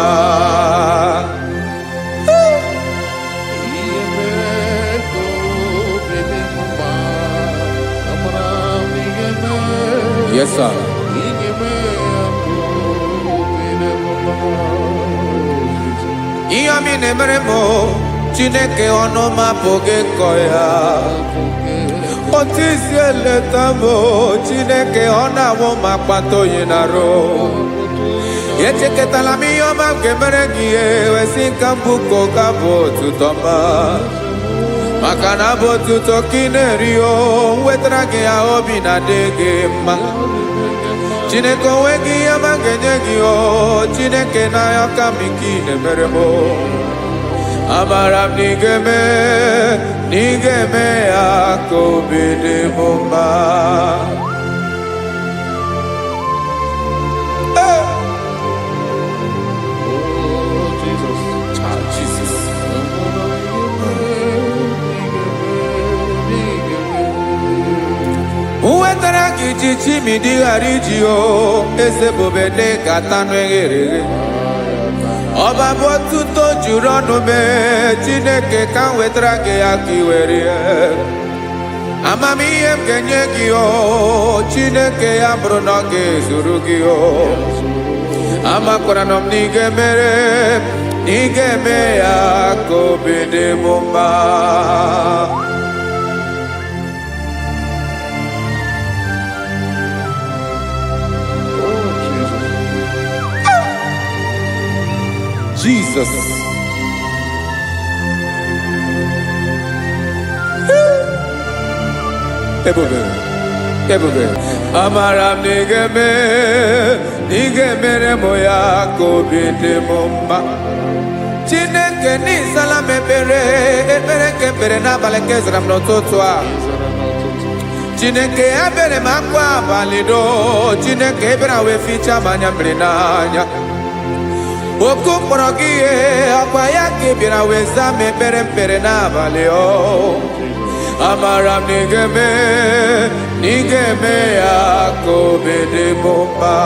Yes, sir. Ihe ọmị na-emere m Chineke ọnụ m apụghị ịkọ ya. Otisi eletamo Chineke ọna-awụ ma kpata oyi na-arụ. Echeketala m ihe ọma nke mere gị wesi nka mbụ ka ọ ga-abụ otuto ọma. Maka na abụ otuto ka ị na-eri o wetara gị ya obi na-adị gị mma. Chineke onwe gị ihe ọma ga-enye gị o Chineke n'anya ka m ike ị na-emere m. Amara m na ị ga-eme ya ka obi dị m mma. Uwetara gị chichi mi dịghara iji o eze bobede ka tanụ eghere eghe. Ọba bụ otuto juru ọnụ mee Chineke ka m wetara gị ya ka i were ya. Amamihe m ga-enye gị o Chineke ya bụrụ na ọ ga-ezuru gị o. Amakwara na m na ị ga-eme ya ka obi dị m mma. Jesus. Ebube. Amara m na ị ga-emere m ya ka obi dị m mma. Chineke n'ịzala m ekpere nke ekpere n'abalị nke zara m n'ụtụtụ a. Chineke ebere m akwa abalị do. Chineke ebere wee fichaa m anya mmiri n'anya. Oku mkpọrọ gị ihe akwa ya ka ị bịara wee zaa m ekpere mpere n'abalị o. Amara m na ị ga-eme ya ka obi dị m mma.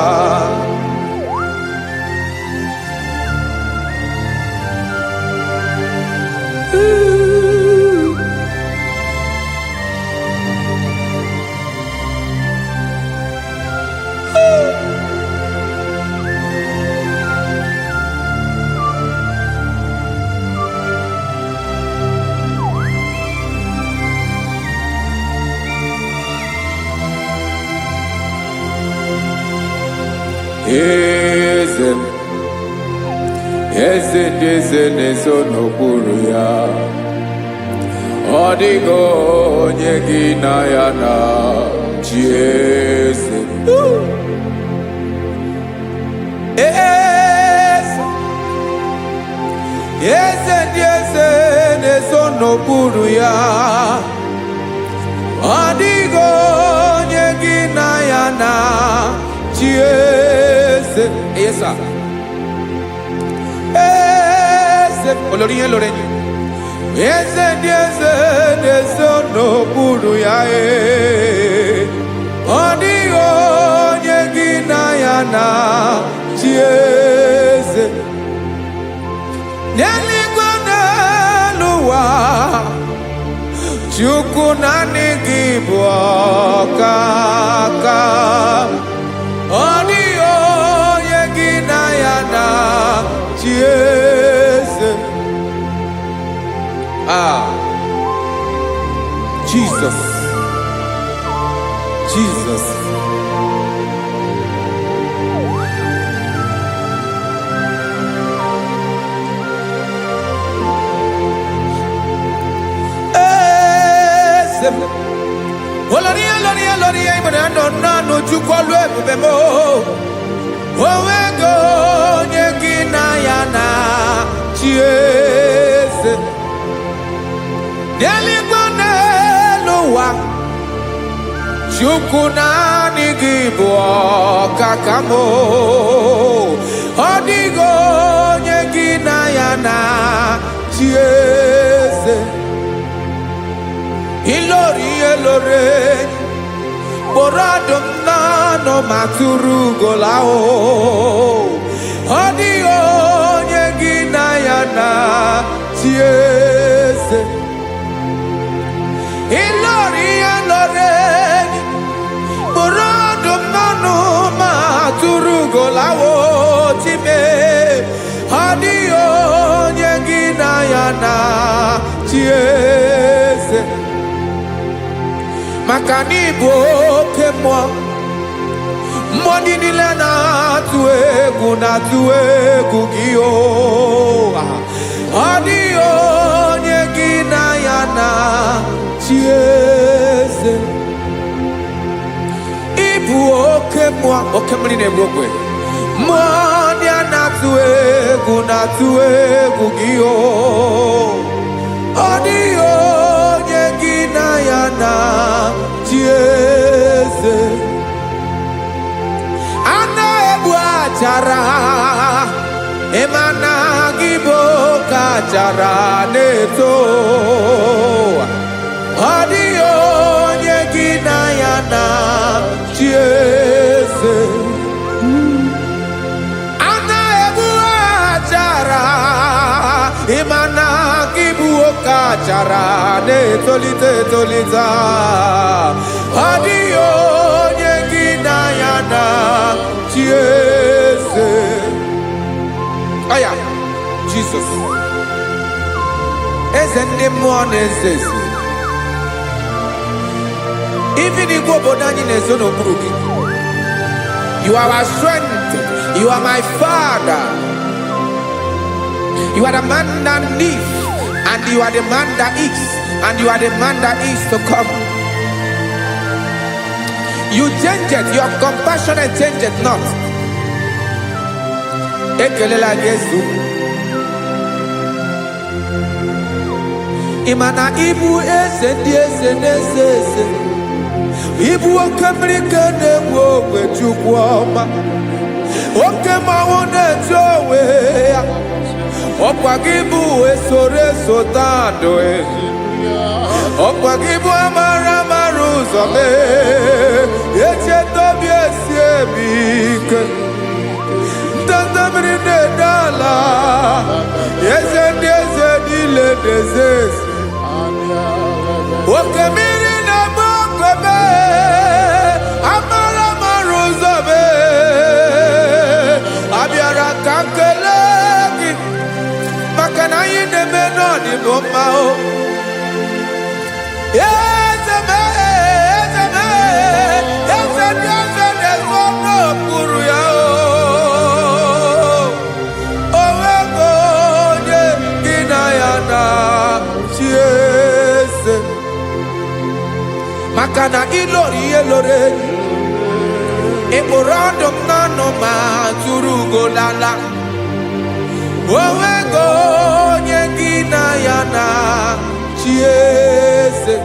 Eze ndị eze na-eso n'okpuru ya. Ọ dịghị onye gị na ya na chi eze. Eze ndị eze na-eso n'okpuru ya. Ọ dịghị onye gị na ya na chi eze. Yes, sir. Olori eze ndị eze na-eso n'okpuru ya. Ọ dịghị onye gị na ya na chi eze. N'eluigwe n'elu ụwa Chukwu naanị gị bụ ọkaka. Ọ dịghị onye gị na ya na chi eze. Jesus. Oloria ibere no Chukwu olu ebube mo. Owego onye gị na ya na chi eze. N'eluigwe n'elu ụwa Chukwu naanị gị bụ ọkaka m. Ọ dịghị onye gị na ya na chi eze. Ilori kpọrọ ọdụm n'ọnụ ma tụrụ ugola o. Ọ dịghị onye gị na ya na chi eze. Ilori kpọrọ ọdụm n'ọnụ ma tụrụ ugola o. Chime ọ dịghị onye gị na ya na chi eze. maka na ịbụ oke mmụọ. Mmụọ ndị niile na-atụ egwu gị o. Ọ dịghị onye gị na ya na-achị eze. Ịbụ oke mmụọ, oke mmiri na-egbu ogwe. Mmụọ ndị a na-atụ egwu gị o. Ọ dịghị onye gị na ya na-achị eze. A na-egbu achara, ịmana gị bụ ka achara na-eto. Ọ dịghị onye gị na ya na-achị eze. A na-egbu achara, ịmana gị bụ ka achara na-etolite etolite. Ọ dịghị onye gị na ya na-achị eze. Aya, Jesus. Eze ndị mmụọ na-eze eze. Even igwe obodo anyị na-ezo n'okpuru gị. You are our strength. You are my Father. You are the man that lives, and you are the man that is, and you are the man that is to come. You change it. Your compassion and change it not. Ekelela Yesu. Imana ibu eze ndị eze na-eze eze. Ibu oke mmiri ka na-egbu ogwe Chukwu ọma. Oke mmanwụ na-eche onwe ya. Ọkwa gị bụ esoro esota ndụ. Ọkwa gị bụ amara amara ụzọ mee. Echeta obi esi ebi ike. Ndanda mmiri na-ede ala. Eze ndị eze niile na-eze eze. Oke mmiri na-agba ogwe mee. Amara amara ụzọ mee. Abịara ka m kelee gị maka na anyị na-eme n'ọdịbụ mma o. Eze mee, eze mee, eze ndị eze na-ezo n'okpuru ya o. O nwego onye gị na ya na-achị eze. Maka na ịlọrọ ihe lọrọ enyi. Ịkpụrụ ọdụm n'ọnụ ma tụrụ ugo lala. O nwego onye gị na ya na-achị eze.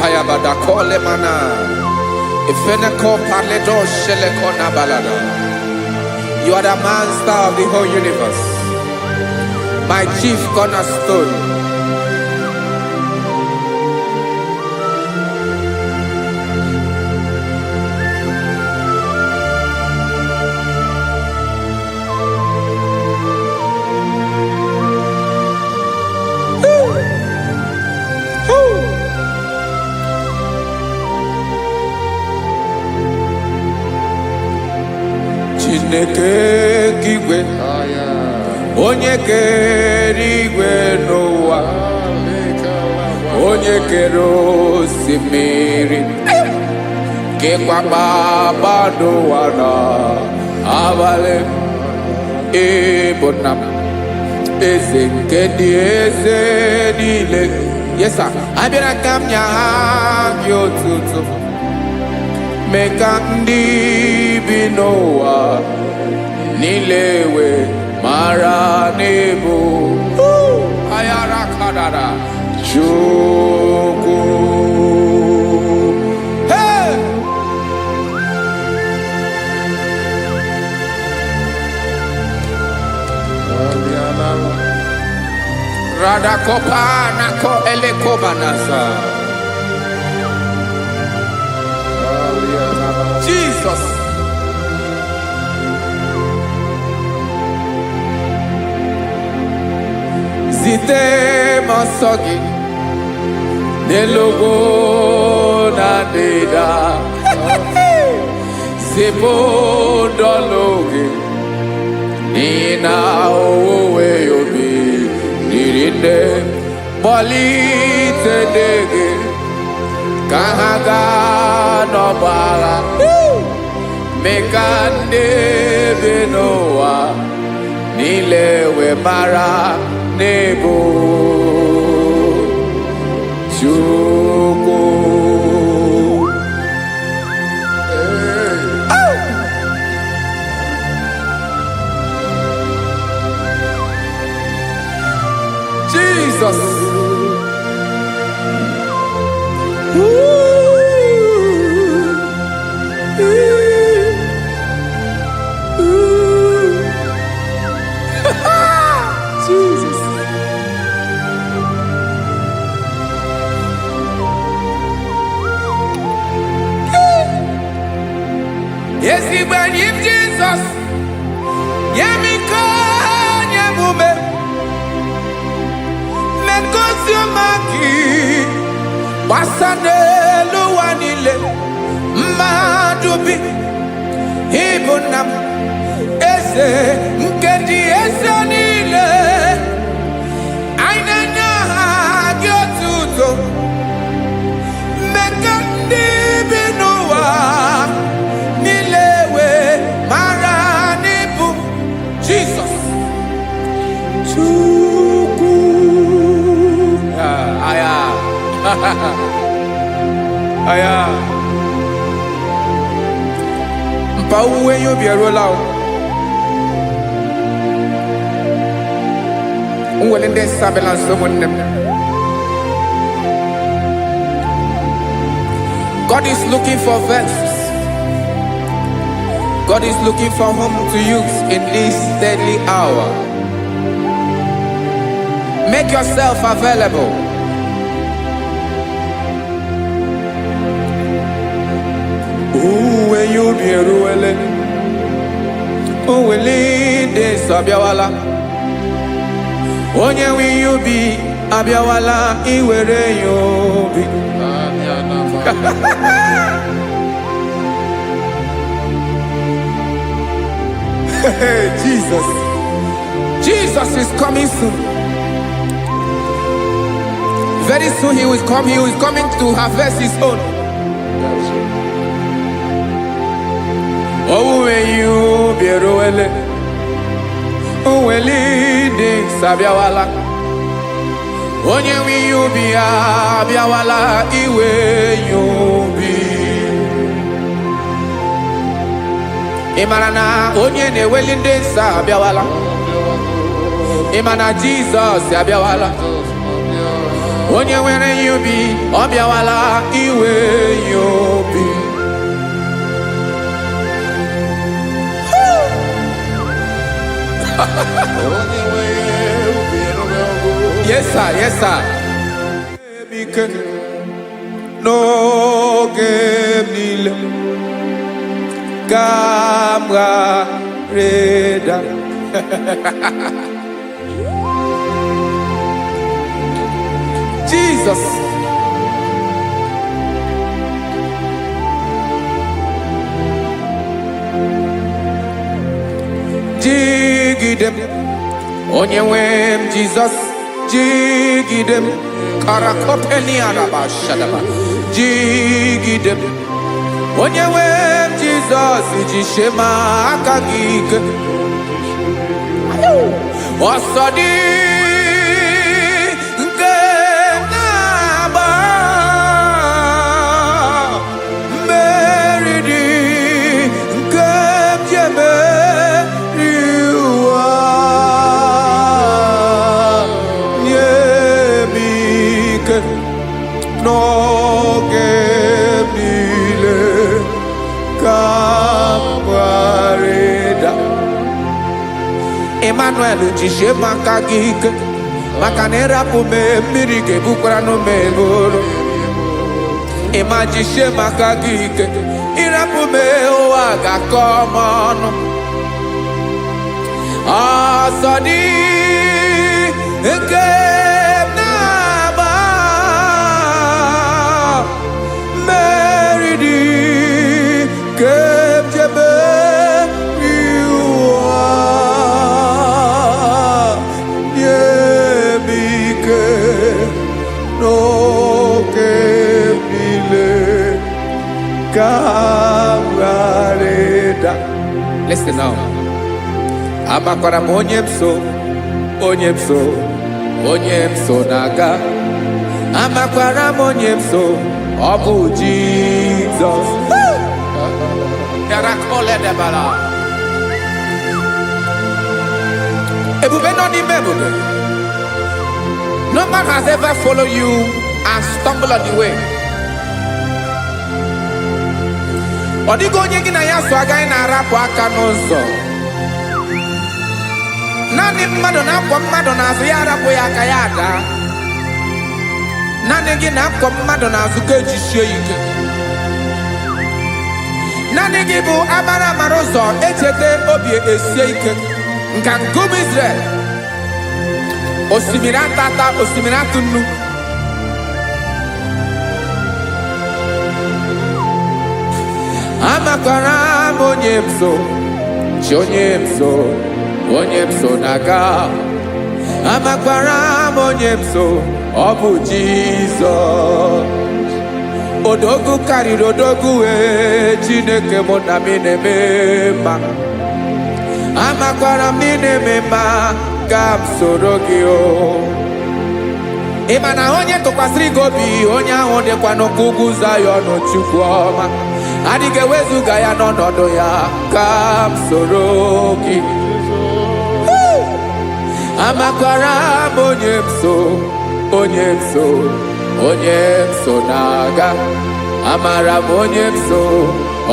Hayabada kole mana. Ifene ko paledo shele kona balada. You are the master of the whole universe. My chief cornerstone. Chineke kigwe, onye kere igwe n'ụwa, onye kere osimiri, kekwa kpakpando ụwa n'abalị. Ịbụ nna m, eze nke ndị eze niile. Yes sir, abịara ka m nye gị otuto. Mee ka ndị bi n'ụwa niile wee mara n'ebu ayara kadara Chukwu. Hey! Radakopa nako elekobanasa. Jesus. Zite masogi nelogo na deda. Zipo dologe nina owe yobi nirinde molite dege kahaga no bara mekande benoa nilewe mara nebo chuko. Jesus. Jesus. Yes, he when him Jesus. Yemiko nyemume. Mekosiomaki. Wasane luwanile. Madubi. Ibunam. Ese mkendi ese nile. Ainanya hagyotuto. Mekandi binuwa. Nilewe maranibu. Jesus. Chuku. Aya. Aya. Mpauwe yo bierolao. Unwelende sabela someone. God is looking for vessels. God is looking for whom to use in this deadly hour. Make yourself available. When you be ruele, oh, will de sabiawala. Onye when you be abiawala, iwere you be. Jesus. Jesus is coming soon. Very soon he will come. He is coming to harvest his own. Oh, when you be ruele, oh, will de sabiawala. Onye when you be abiawala, iwe you be. Imarana onye ne welinde sabiawala. Imana Jesus abiawala. Onye were you be obiawala iwe you be. Yes sir, yes sir. No game nile Gamra Reda. Jesus. Jigidem. Onyewem Jesus. Jigidem. Karakopeni araba shadaba. Jigidem. Onyewem Jesus. Jishema akagig. Osodi. No gemile kamareda Emmanuel jishe makagike makanera pume mirike bukrano meboro Ema jishe makagike irapume oaga komono Asadi eke No que kawareda. Listen now. Amakwara m onye m so naga. Amakwara m onye m so, ọ bụ Jizọs. Yarakoledebala. Ebube nọ n'ime ebube. No man has ever followed you and stumbled on the way. Ọ dịghị onye gị na ya so agaghị na-arapụ aka n'ụzọ. Naanị mmadụ na-akwọ mmadụ n'azụ ya arapụ ya aka ya ada. Naanị gị na-akwọ mmadụ n'azụ ka ejisie ike. Naanị gị bụ amara ụzọ echete obi esie ike. Nka nkume Israel. Osimiri atata, osimiri atụ nnu. Amakwara m onye m so, onye m so naga. Amakwara m onye m so, ọ bụ Jizọs. Odogwu karịrị odogwu Chineke mụ na m na-eme mma. Amakwara m na-eme mma ka m soro gị o. Ị ma na onye tụkwasịrị gị obi, onye ahụ dịkwa n'ugwu Zayọn Chukwu ọma. Adịghị ewezuga ya n'ọnọdụ ya ka m soro gị. Amakwara m onye m so naga. Amara m onye m so,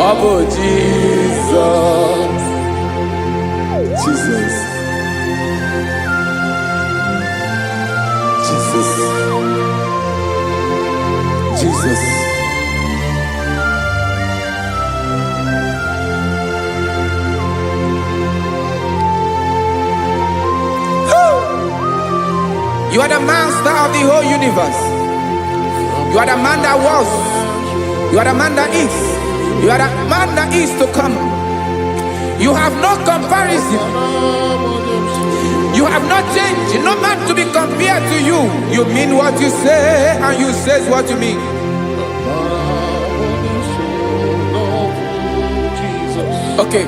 ọ bụ Jizọs. Jesus. You are the master of the whole universe. You are the man that was. You are the man that is. You are the man that is to come. You have no comparison. You have not changed. No man to be compared to you. You mean what you say, and you say what you mean. Okay.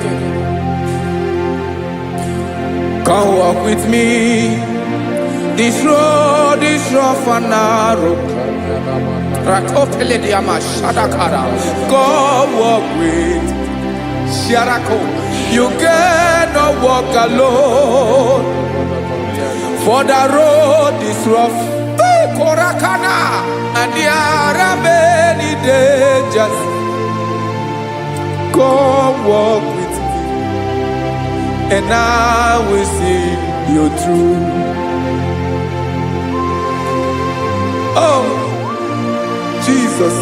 Come walk with me. This road is rough and narrow. Come walk with Sharako. You cannot walk alone. For the road is rough. Korakana. And there are many dangers. Come walk with me, and I will see you through. Oh, Jesus.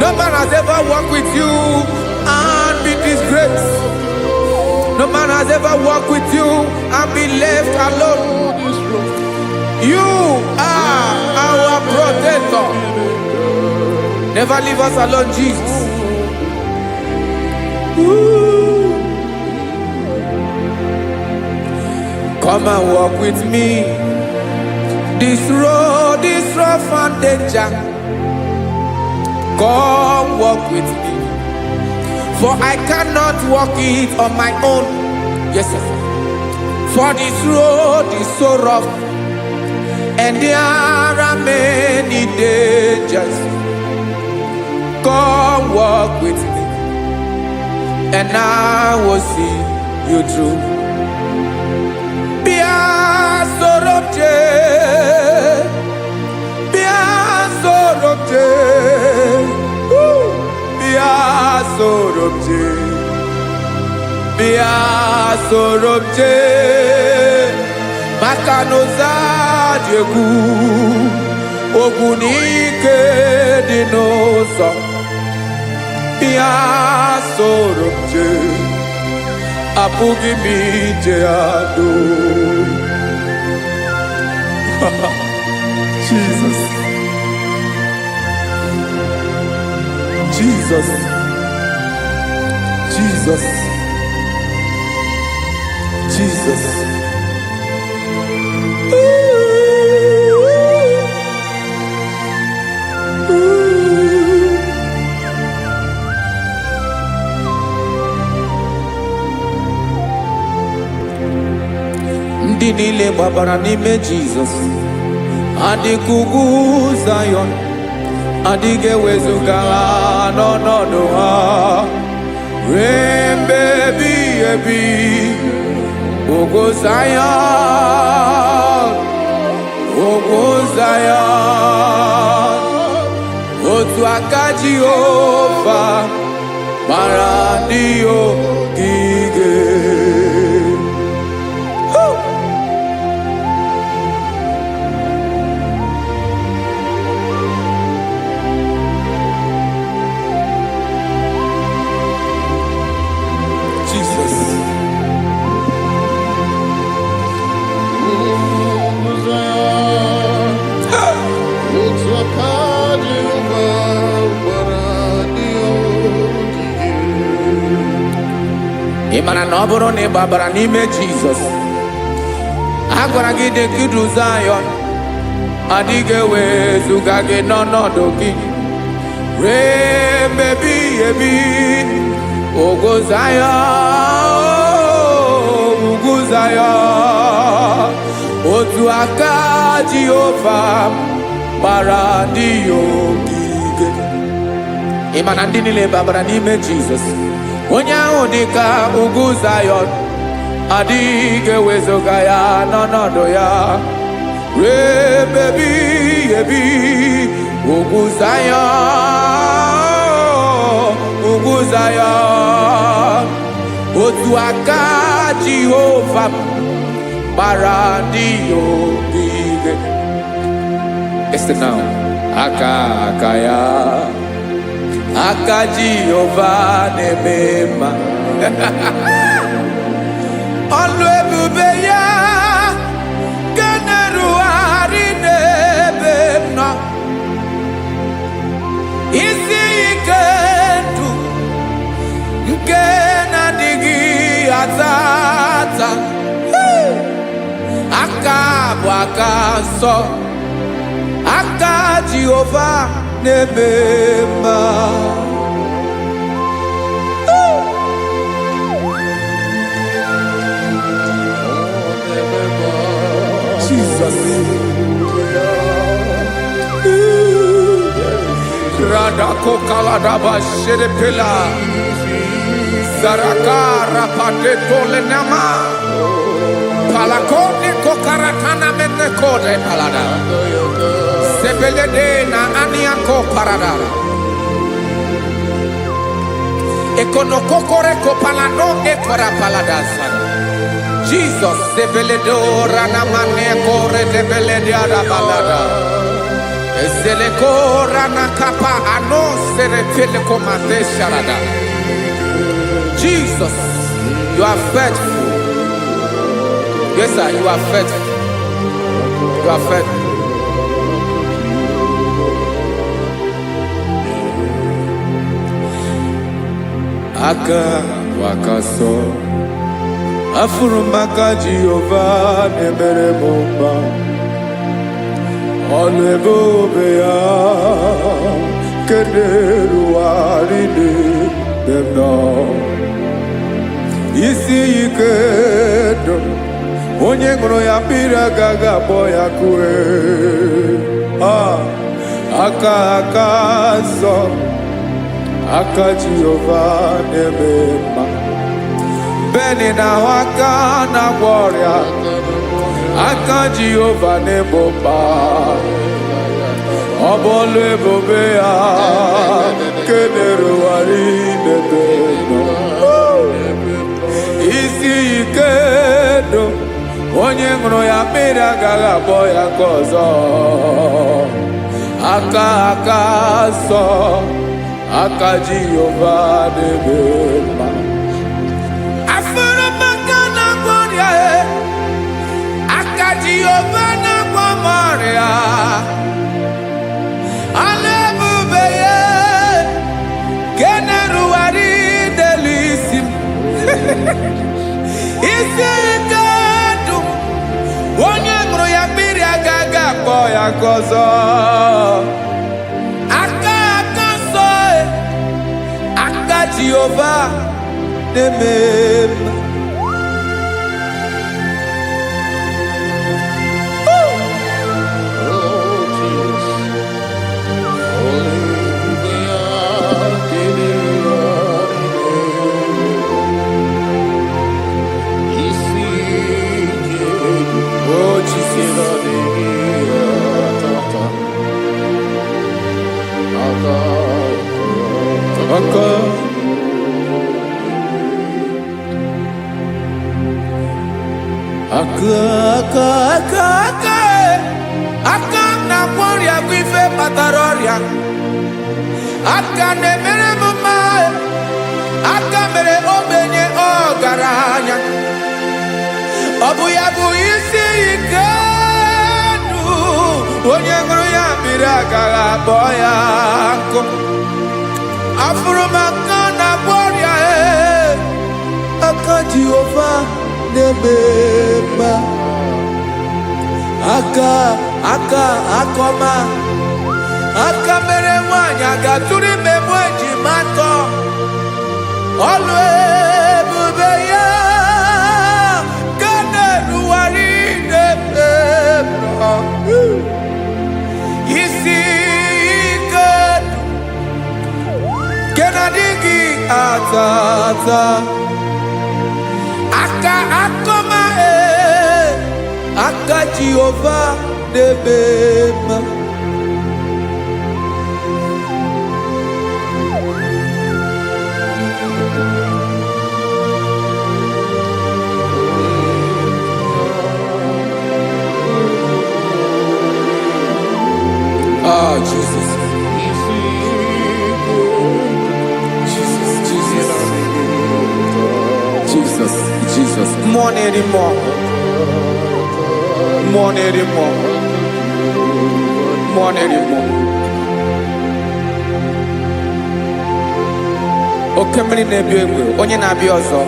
No man has ever walked with you and be disgraced. No man has ever walked with you and be left alone. You are our protector. Never leave us alone, Jesus. Ooh. Come and walk with me. This road is rough and danger. Come walk with me. For I cannot walk it on my own. Yes, sir. For this road is so rough, and there are many dangers. Come walk with me, and I will see you through. Sorobje Makanoza Diegu Ogunike Dinosa Bia Sorobje Apugi Mijeado. Jesus. Jesus. Jesus. Jesus. Ooh. niile gbabara n'ime Jizọs. Adịghị ugwu Zayọn, adịghị ewezuga ha n'ọnọdụ ha. Ruo mgbe ebighị ebi, ugwu Zayọn, ugwu Zayọn, otu aka Jehova mara ndị ogige. Ị mara na ọ bụrụ na ị gbabara n'ime Jizọs, a gwara gị dị kudu Zayọn, adịghị ewezuga gị n'ọnọdụ gị. Ruo mgbe ebighị ebi, ugwu Zayọn, ugwu Zayọn, otu aka Jehova gbara ndị ogige. Ị ma na ndị niile gbabara n'ime Jizọs, onye ahụ dị ka ugwu Zayọn, adịghị ewezuga ya n'ọnọdụ ya. Ruo mgbe ebighị ebi, ugwu Zayọn, ugwu Zayọn, otu aka Jehova gbara ndị ogige. Listen now, aka ya, aka Jehova na-eme mma. Ọlụ ebube ya ga na-erugharị n'ebe m nọ. Isi ike ndụ nke na-adịghị ata ata. Aka bụ aka nsọ, aka Jehova na-eme mma. Jesus. Radako kaladaba sherepela, zarakara pateto lenama, palakone kokaratana menekode palada, sebelede na aniako paradara, ekonokokore kopalano ekora paladasa. Jesus, sebeledo rana mane kore debelede arabalada. Ezeleko rana kapa ano serefele komande sharada. Jesus, you are faithful. Yes, sir, you are faithful. You are faithful. Aka wakaso. Afuru maka Jehova na-emere m mma. Ọlụ ebube ya nke na-erugharị n'ebe m nọ. Isi ike ndụ, onye ṅụrụ ya mmiri agaghị akpọ ya kue. Aka nsọ, aka Jehova na-eme mma. Beni na aka na-agwọ ọrịa, aka Jehova na-egbo mkpa. Ọ bụ ọlụ ebube ya nke na-erugharị n'ebe nọ. Isi ike ndụ, onye ṅụrụ ya mmiri agaghị akpọ ya nke ọzọ. Aka nsọ, aka Jehova na-eme mma. Jehova na-agwọ m ọrịa, ọlụ ebube ya nke na-erugharị n'elu isi m. Isi ike ndụ, onye ṅụrụ ya mmiri agaghị akpọ ya nke ọzọ. Aka nsọ, aka Jehova na-eme mma. Aka na kwọrịa bụ ife kpatara ọrịa. Aka na-emere m mma. Aka mere ogbenye ọgaranya. Ọ bụ ya bụ isi ike ndụ. Onye ṅụrụ ya mmiri agaghị akpọ ya nkụ. Afụrụ m aka na kwọrịa. Aka Jehova na-eme mma. Aka akọma. Aka mere nwanyị aga tụrụ ime mụ ejima atọ. Ọlụ ebube ya ka na-eruwari n'ebe nọ. Isi ike nke na-adịghị ata ata. Aka akọma aka Jehova na-eme mma. Jesus. Jesus. More anymore. Oke mmiri na-ebi egbe, onye na-abịa ọzọ.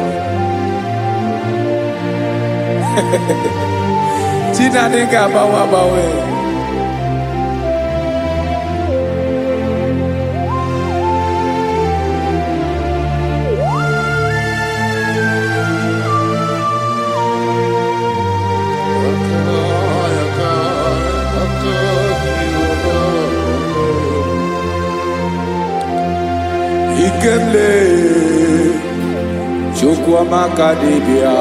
Chinadị ga-agbanwe. Ikemle Chukwamaka dibia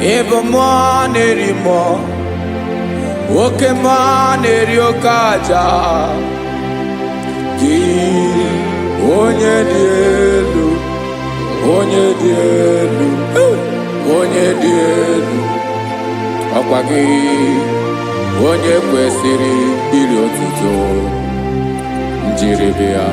Ebo mwa neri mo Oke mwa neri okaja Ki onye dielu Ọkwa gị onye kwesịrị iri otuto njiribia.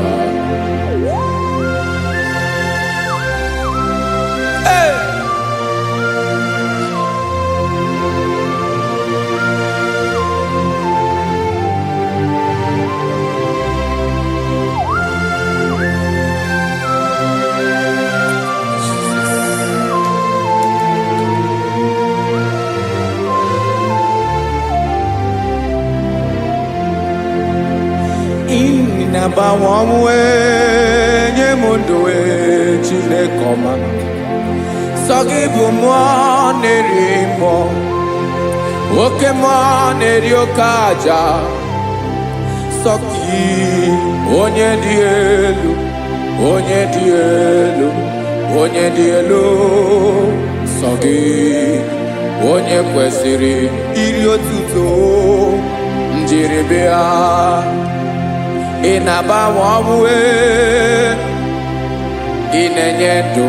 Nabawanwe nye mundowe Chinekoma Sogi bu mwa nerimo Oke mwa neriokaja Sogi onye dielu Sogi onye kwesịrị iri otuto njiribia. Inabawanwe inenyedo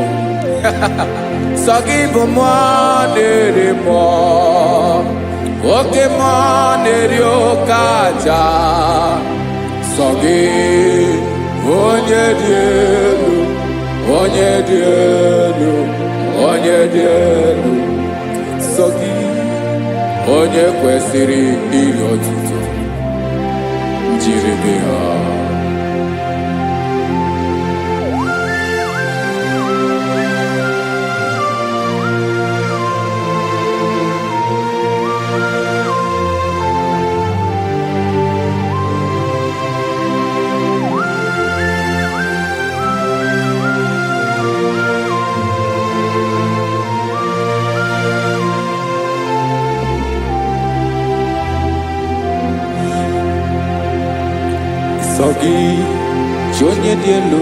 Sogi bu mwa nerimo Oke mwa neriokaja Sogi onye dielu Sogi onye kwesịrị iri otuto njiribia. Sogi onye dielu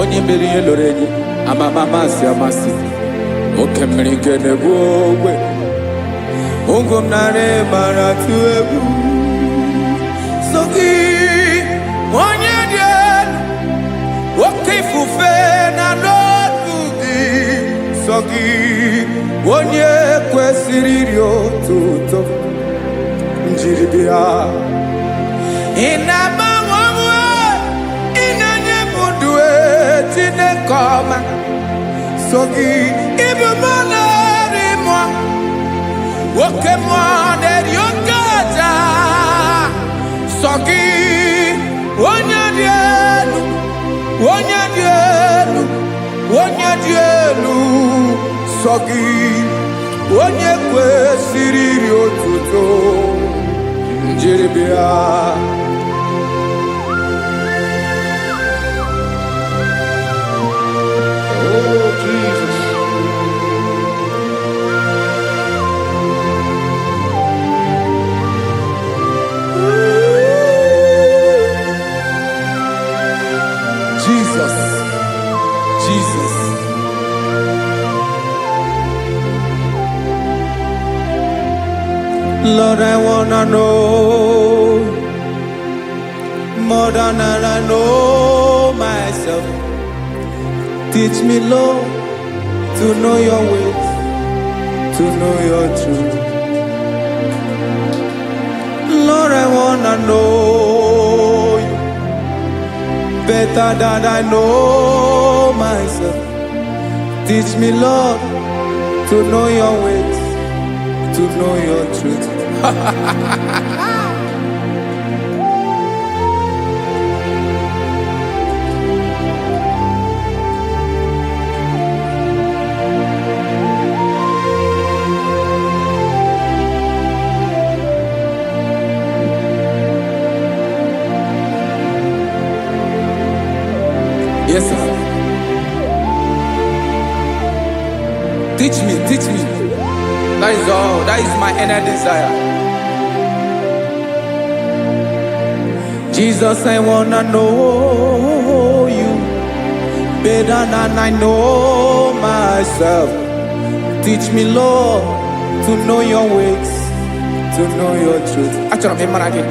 onye mmiri eloro enyi amasi oke mmiri nke na-egbu ogwe ungum nare baratu ebu sogi onye dien woke fufe na notugi sogi onye kwesịrị iri otuto njiribia inama mwe inanye mudwe tinekoma sogi ibu monari mo woke moneri yokaja sogi onye dielu sogi onye kwesịrị iri otuto njiribia Oh, Jesus. Jesus, Jesus. Lord, I wanna know more than I know myself. Teach me, Lord, to know your ways, to know your truth. Lord, I wanna know you better than I know myself. Teach me, Lord, to know your ways, to know your truth. Yes, sir. Teach me, teach me. That is all. That is my inner desire. Jesus, I wanna know you better than I know myself. Teach me, Lord, to know your ways, to know your truth. Actually, I'm again.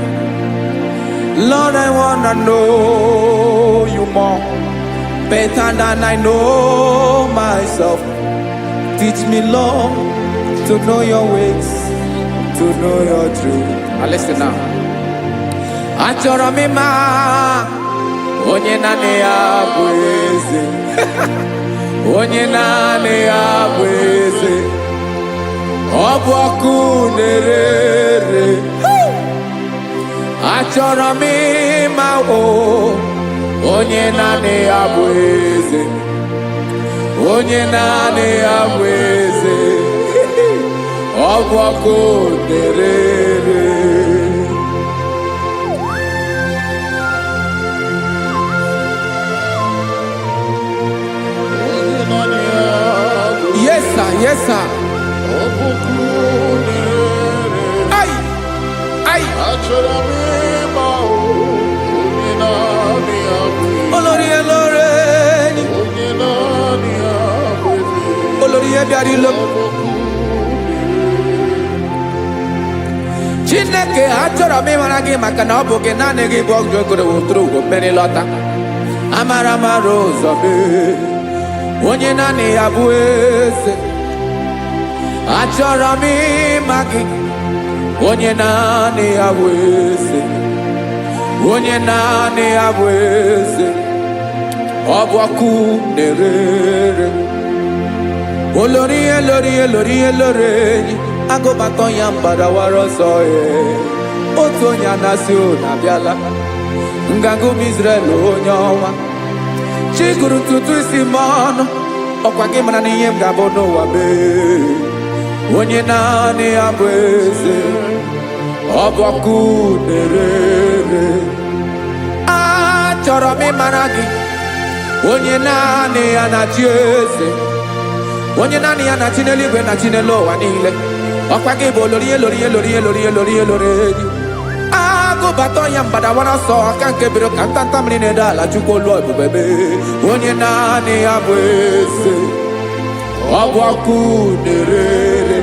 Lord, I wanna know you more, better than I know myself. Teach me, Lord, to know your ways, to know your truth. Now listen now. Achọrọ m ịma onye naanị ya bụ eze. Onye naanị ya bụ eze. Ọ bụ ọkụ na-ere. Achọrọ m ịma onye naanị ya bụ eze. Onye naanị ya bụ eze. Ọ bụ ọkụ na-ere. Yes, sir. Yes, sir. Ay, ay. Olórí elóore ni. Olórí ebiari lo. Chineke achọrọ m ịmara gị maka na ọ bụ gị naanị gị bụ ọgụ ogoro wotoro ugo mmeri lọta. Amara mara ụzọ mee. Onye naanị ya bụ eze. Achọrọ m ịma gị. Onye naanị ya bụ eze. Onye naanị ya bụ eze. Ọ bụ ọkụ na-ere. Olórí elóore agụbatọ ya mgbadawara ọsọ ya. Otu onye anasị unu abịala. Nganga ụmụ Izrel onye ọnwa. Chiguru ntutu isi m ọnụ. Ọkwa gị mara na ihe m ga-abụ n'ụwa mee. Onye naanị ya bụ eze. Ọ bụ ọkụ na-ere. Achọrọ m ịmara gị. Onye naanị ya na-achị eze. Onye naanị ya na-achị n'eluigwe na-achị n'elu ụwa niile. Ọkwa gị bụ olórí elóore. Agụbatọ ya mgbadawara ọsọ aka nke biro ka ntanta mmiri na-ede ala Chukwu olu ebube mee. Onye naanị ya bụ eze. Ọ bụ ọkụ na-ere.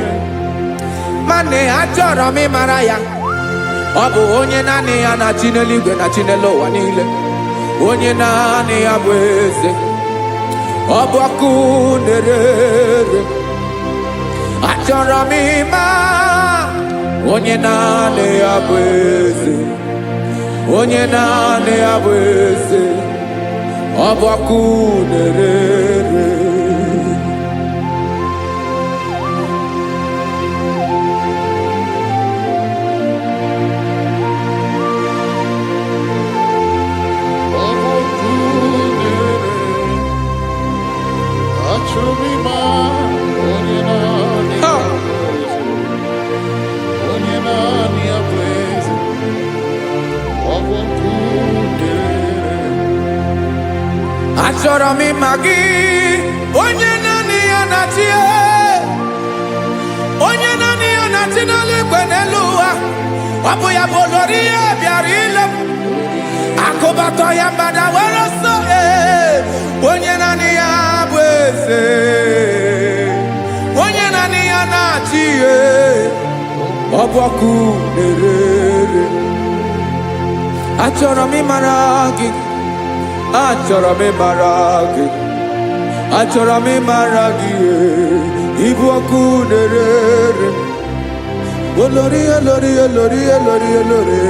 mane achọrọ m ịmara ya. Ọ bụ onye naanị ya na-achị n'eluigwe na chi n'elu ụwa niile. Onye naanị ya bụ eze. Ọ bụ ọkụ na-ere. Achọrọ m ịma onye naanị ya bụ eze. Onye naanị ya bụ eze. Ọ bụ ọkụ na-ere. Achọrọ m ịma gị onye naanị ya na-achị, onye naanị ya na-achị n'eluigwe n'elu ụwa. Ọ bụ ya bụ olori ihe bịara ile m, akụbatọ ya mgbada were so. Onye naanị ya bụ eze, onye naanị ya na-achị ihe. Ọ bụ ọkụ na-ere. Achọrọ m ịmara gị, achọrọ m ịmara gị, achọrọ m ịmara gị. Ịbụ ọkụ na-ere. Olori olori olori olori olori.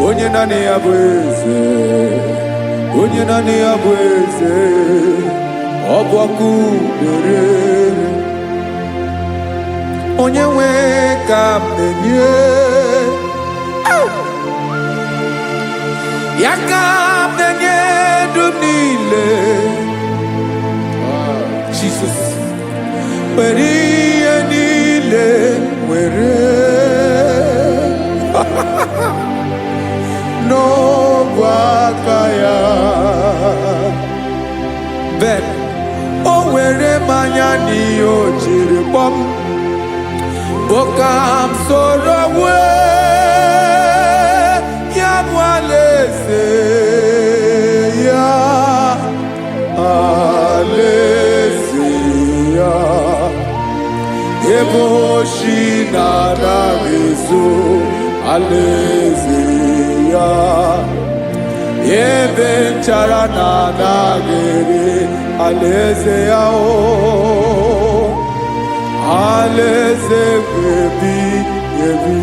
Onye naanị ya bụ eze, onye naanị ya bụ eze. Ọ bụ ọkụ na-ere. Onye nwe ka m na-enye ya, ka m na-enye ndụ niile. Jesus, were ihe niile were n'ọbụ aka ya. Ben, o were mmanya n'ihe o jiri kpọm, bụ ka m soro wee ya bụ alaeze ya, alaeze ya. Ebe oshi na-anaghị ezo, alaeze ya. Ebe nchara na-anaghị ere, alaeze ya. Alaeze ebi ebi.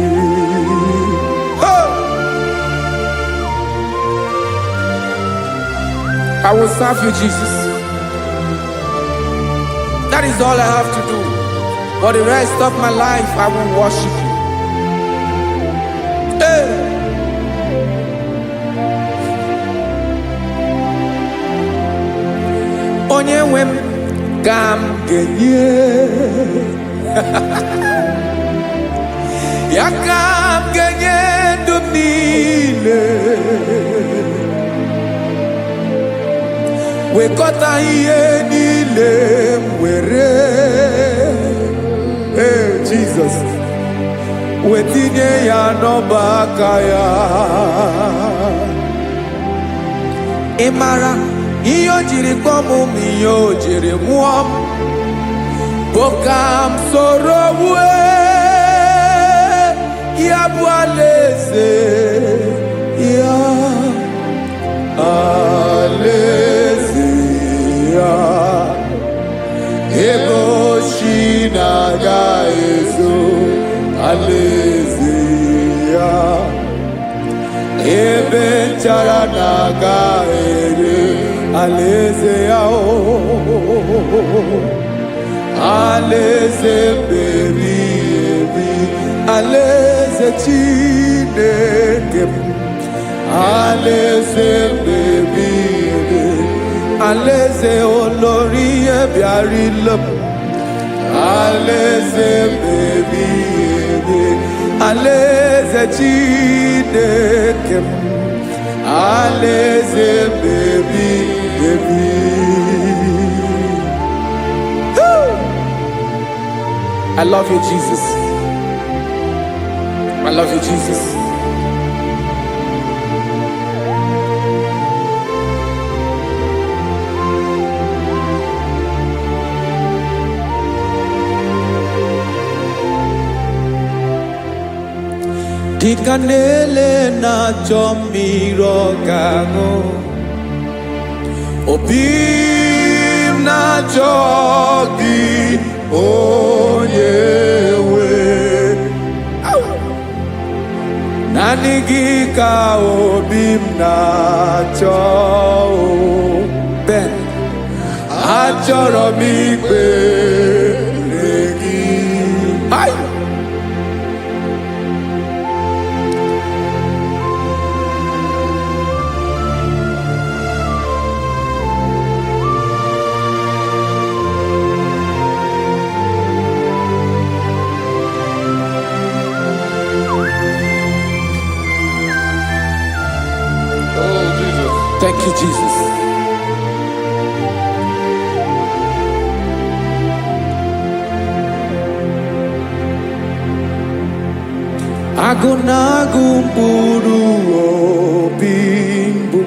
I will serve you, Jesus. That is all I have to do. For the rest of my life, I will worship you. Hey. Onye nwe m ka m ga-enye ya, ka m ga-enye ndụ m niile. Wekọta ihe niile m were, Jesus, wetinye ya n'ọba aka ya. Ị mara ihe o jiri kpọọ m, ihe o jiri mụọ m, bụ ka m soro wee ya bụ alaeze ya, alaeze ya. Ebe oshi na-agaghị ezo, alaeze ya. Ebe nchara na-agaghị ere, alaeze ya. Alaeze ebi ebi, alaeze Chineke m. Alaeze ebi ebi, alaeze olori ihe bịara ile m. Alaeze ebi ebi, alaeze Chineke m. Alaeze ebi ebi. I love you, Jesus. I love you, Jesus. Dikanele na chomiro gango Obim na chogi onyewe Nanigi ka obim na cho Ben Achoro mi pe regi Hai Thank you, Jesus. Agunagumburu obimbu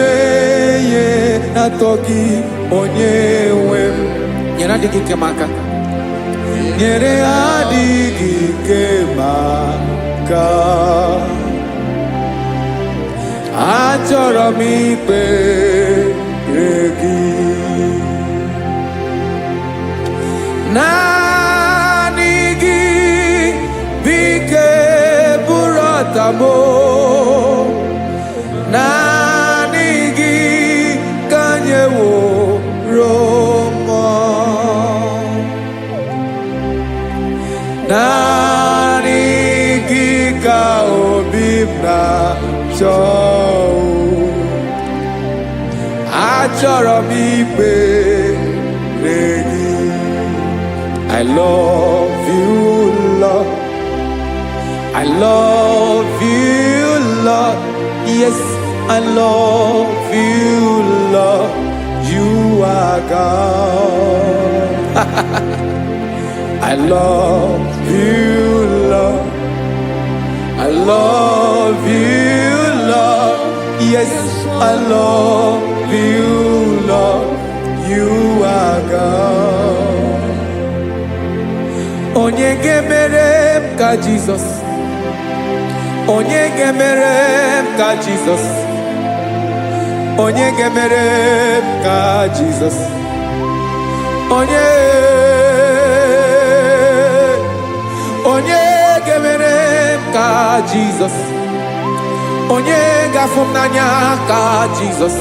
Aguimeye natogi onyewem Nyere adigi kemaka Nyere adigi kemaka Achọrọ m ikpere gị naanị gị bike bụrụ ọtamo naanị gị ka nyeworo m naanị gị ka obi m na-achọ Achọrọ m ikpere gị I love you, Lord. I love you, Lord. Yes, I love you, Lord. You are God. I love you, Lord. I love you, Lord. Yes, I love you, Lord. You are God. Onye gemere ka Jesus. Onye gemere ka Jesus. Onye gemere ka Jesus. Onye gemere ka Jesus. Onye gafum nanya ka Jesus.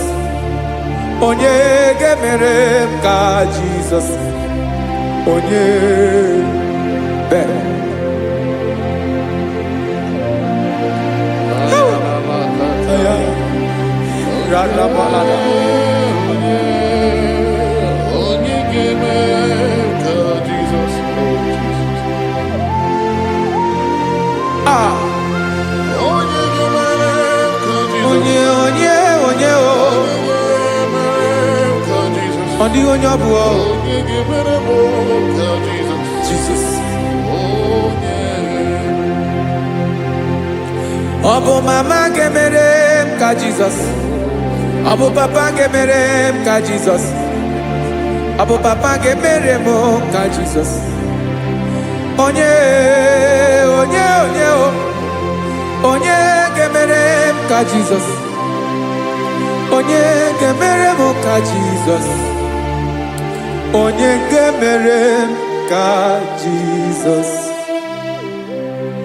Onye gemere ka Jesus. Onye better. Jesus. Obo mama gemere ka Jesus. Obo papa gemere ka Jesus. Obo papa gemere mo ka Jesus. Onye gemere ka Jesus. Onye gemere mo ka Jesus. Onye gemere ka Jesus.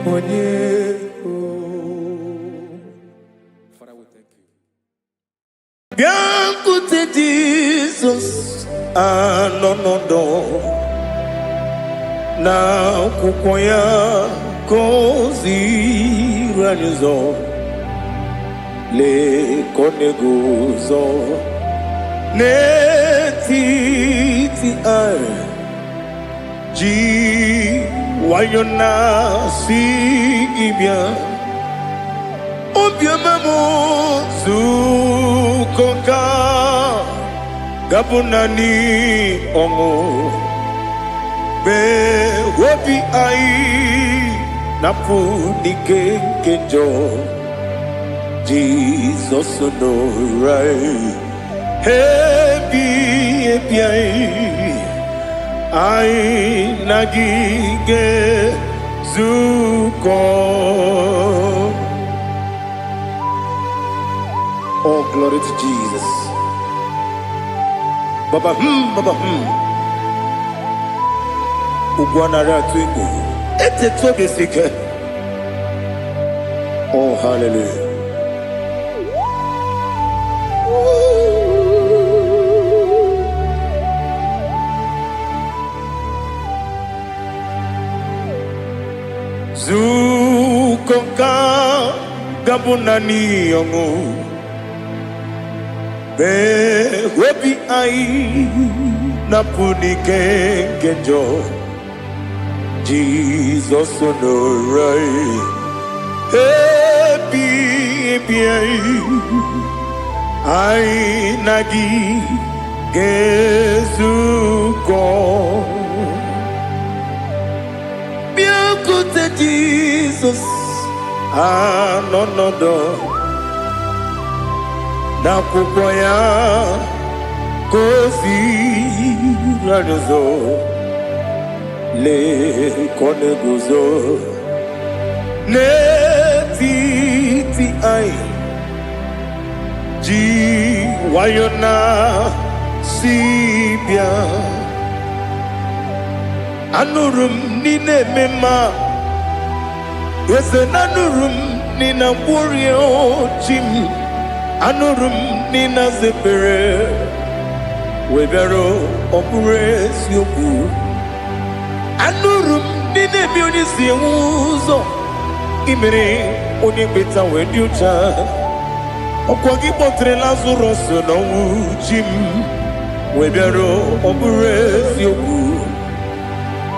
Onye Biancote Jesus anonodo na kukoya kozi ranizo le konegozo ne titi ai ji wayona si ibia Obiamamu zukonga gabunani ongo be wobi ai napu dike kenjo Jesus no right hebi ai anyị na gị ga-ezukọ. Oh, glory to Jesus. Baba, Baba, Ugwanara twingo. Ete tobe sike. Oh, hallelujah. Zukonka gabunani yongo. Be webi ai na punike genjo. Jesus onorai. Happy ai nagi gezuko. Biakute Jesus anonodo. Na kukwaya kosi radozo le kone guzo ne ti ai ji wayona sibia anurum ni ne mema yese nanurum ni na burio chim anurum ni na zepere webero opure sioku anurum ni ne bi oni si wuzo imere oni beta wediucha okwa gi potre Lazarus no wujim webero opure sioku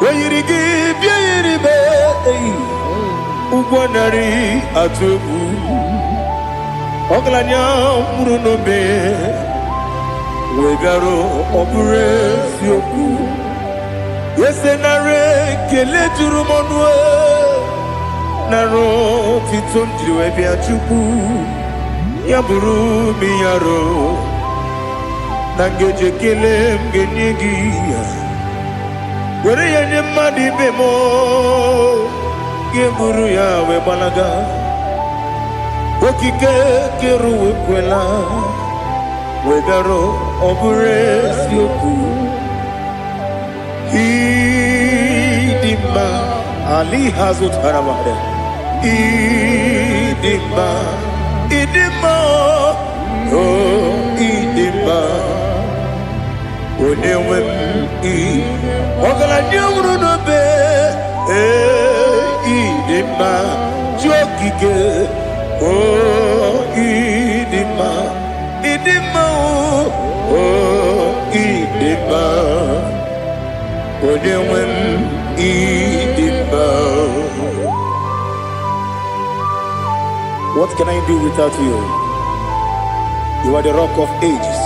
weyirigi biayiribe ugwanari atubu Oglanya murunobe wegaro obure sioku yesenare kele jurumonwe naro titondriwe biachuku yaburu miyaro nangeje kele mgenyegi were yenye madi bemo geburu yawe balaga okike keru kwela wegaro obure sioku idima ali hazut haramade idima oh idima onewe ogala nyuru no be idima jokike oh idima oh idima onewen idima. What can I do without you? You are the rock of ages,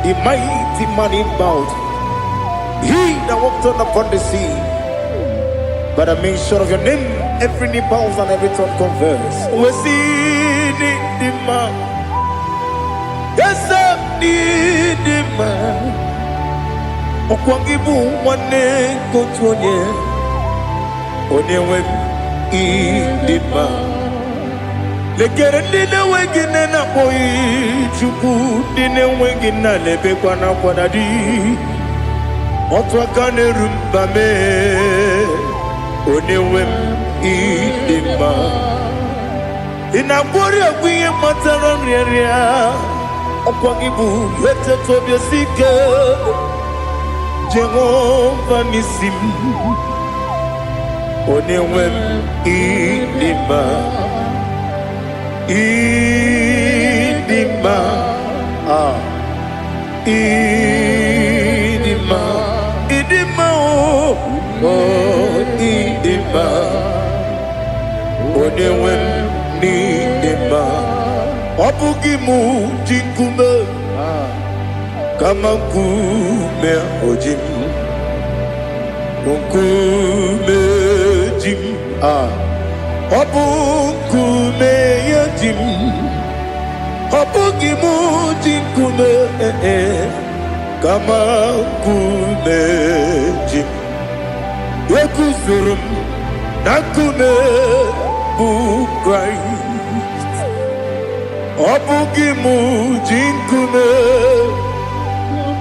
the mighty man in battle, he that walked on upon the sea. By the mention of your name, every knee bows and every tongue confess. We see the man. Yes, the man. Okwangibu wane kotonye. Onewe idima. Lekere nina wengine na boy chuku nina wengine lebe kwa na kwa nadi. Otwa kane rumba me. Onewem idima inabori agwiye mataron ria okwagibu yete tobye sike Jehova nisim onewem idima idima idima idima oh idima onewem idima obugimu jinkume kama nkume ojim nkume jim obu nkume yajim obugimu jinkume kama nkume ji ekuzuru m na nkume bụ Kraịst. Ọ bụghị m ji nkume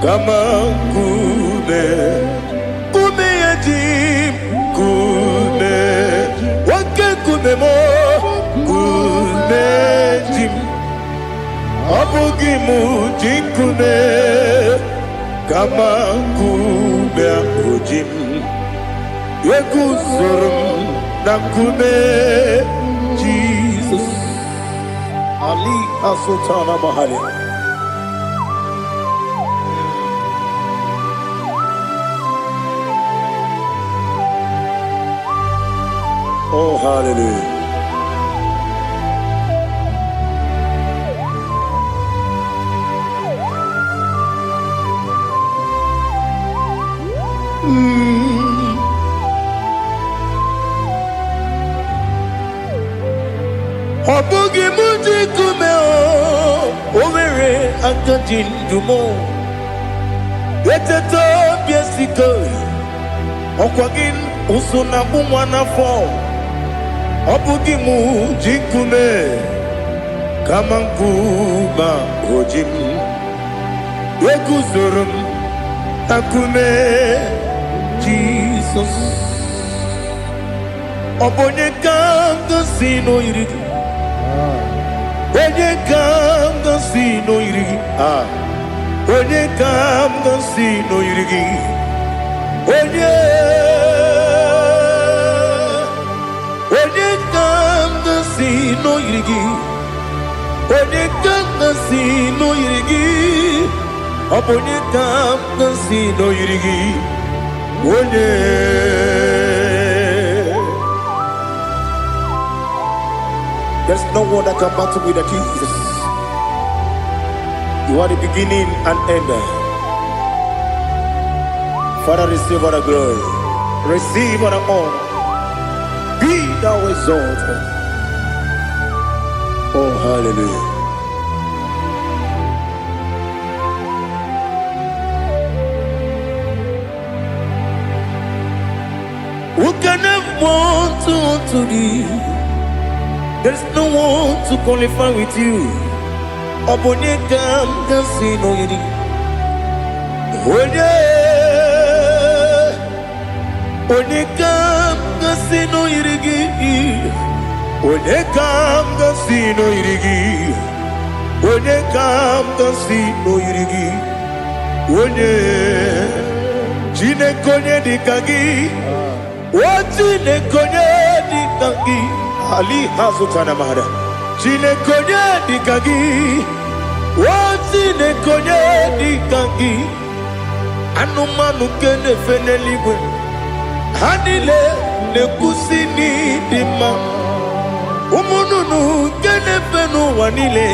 kama nkume ya ji nkume nwoke nkume m nkume ji m. Ọ bụghị m ji nkume kama nkume ahụ ji m. Eguzoro m na nkume Jizọs. Ali Asutana Mahali. Oh, hallelujah. Ọ bụghị m ji nkume o nwere aka ji ndụ m eteta obi esiko ọkwa gị ụsụ na mụ nwa n'afọ. Ọ bụghị m ji nkume kama nkume ahụ ji m. Eguzoro m na nkume Jizọs. Ọ bụ onye ka m gosi n'oyiri gị, onye ka m gosi n'oyiri gị, onye ka m gosi n'oyiri gị, onye ka m gosi n'oyiri gị, onye ka m gosi n'oyiri gị. Ọ bụ onye ka m gosi n'oyiri gị, onye. There's no one that can battle with Jesus. You are the beginning and end. Father, receive all the glory, receive all the honor. Be thou exalted. Oh, hallelujah. Who can have one to thee? There's no one to qualify with you. Obonye kam kasi no yiri. Onye kam kasi no yiri. Onye kam kasi no yiri. Onye kam kasi no yiri. Onye jine konye dikagi. Wajine konye dikagi. Ali Hazutana Mahara. Chile konye dikagi. Wazine konye dikagi. Anumanu kene feneligwe. Hanile ne kusini dima. Umununu kene fenu wanile.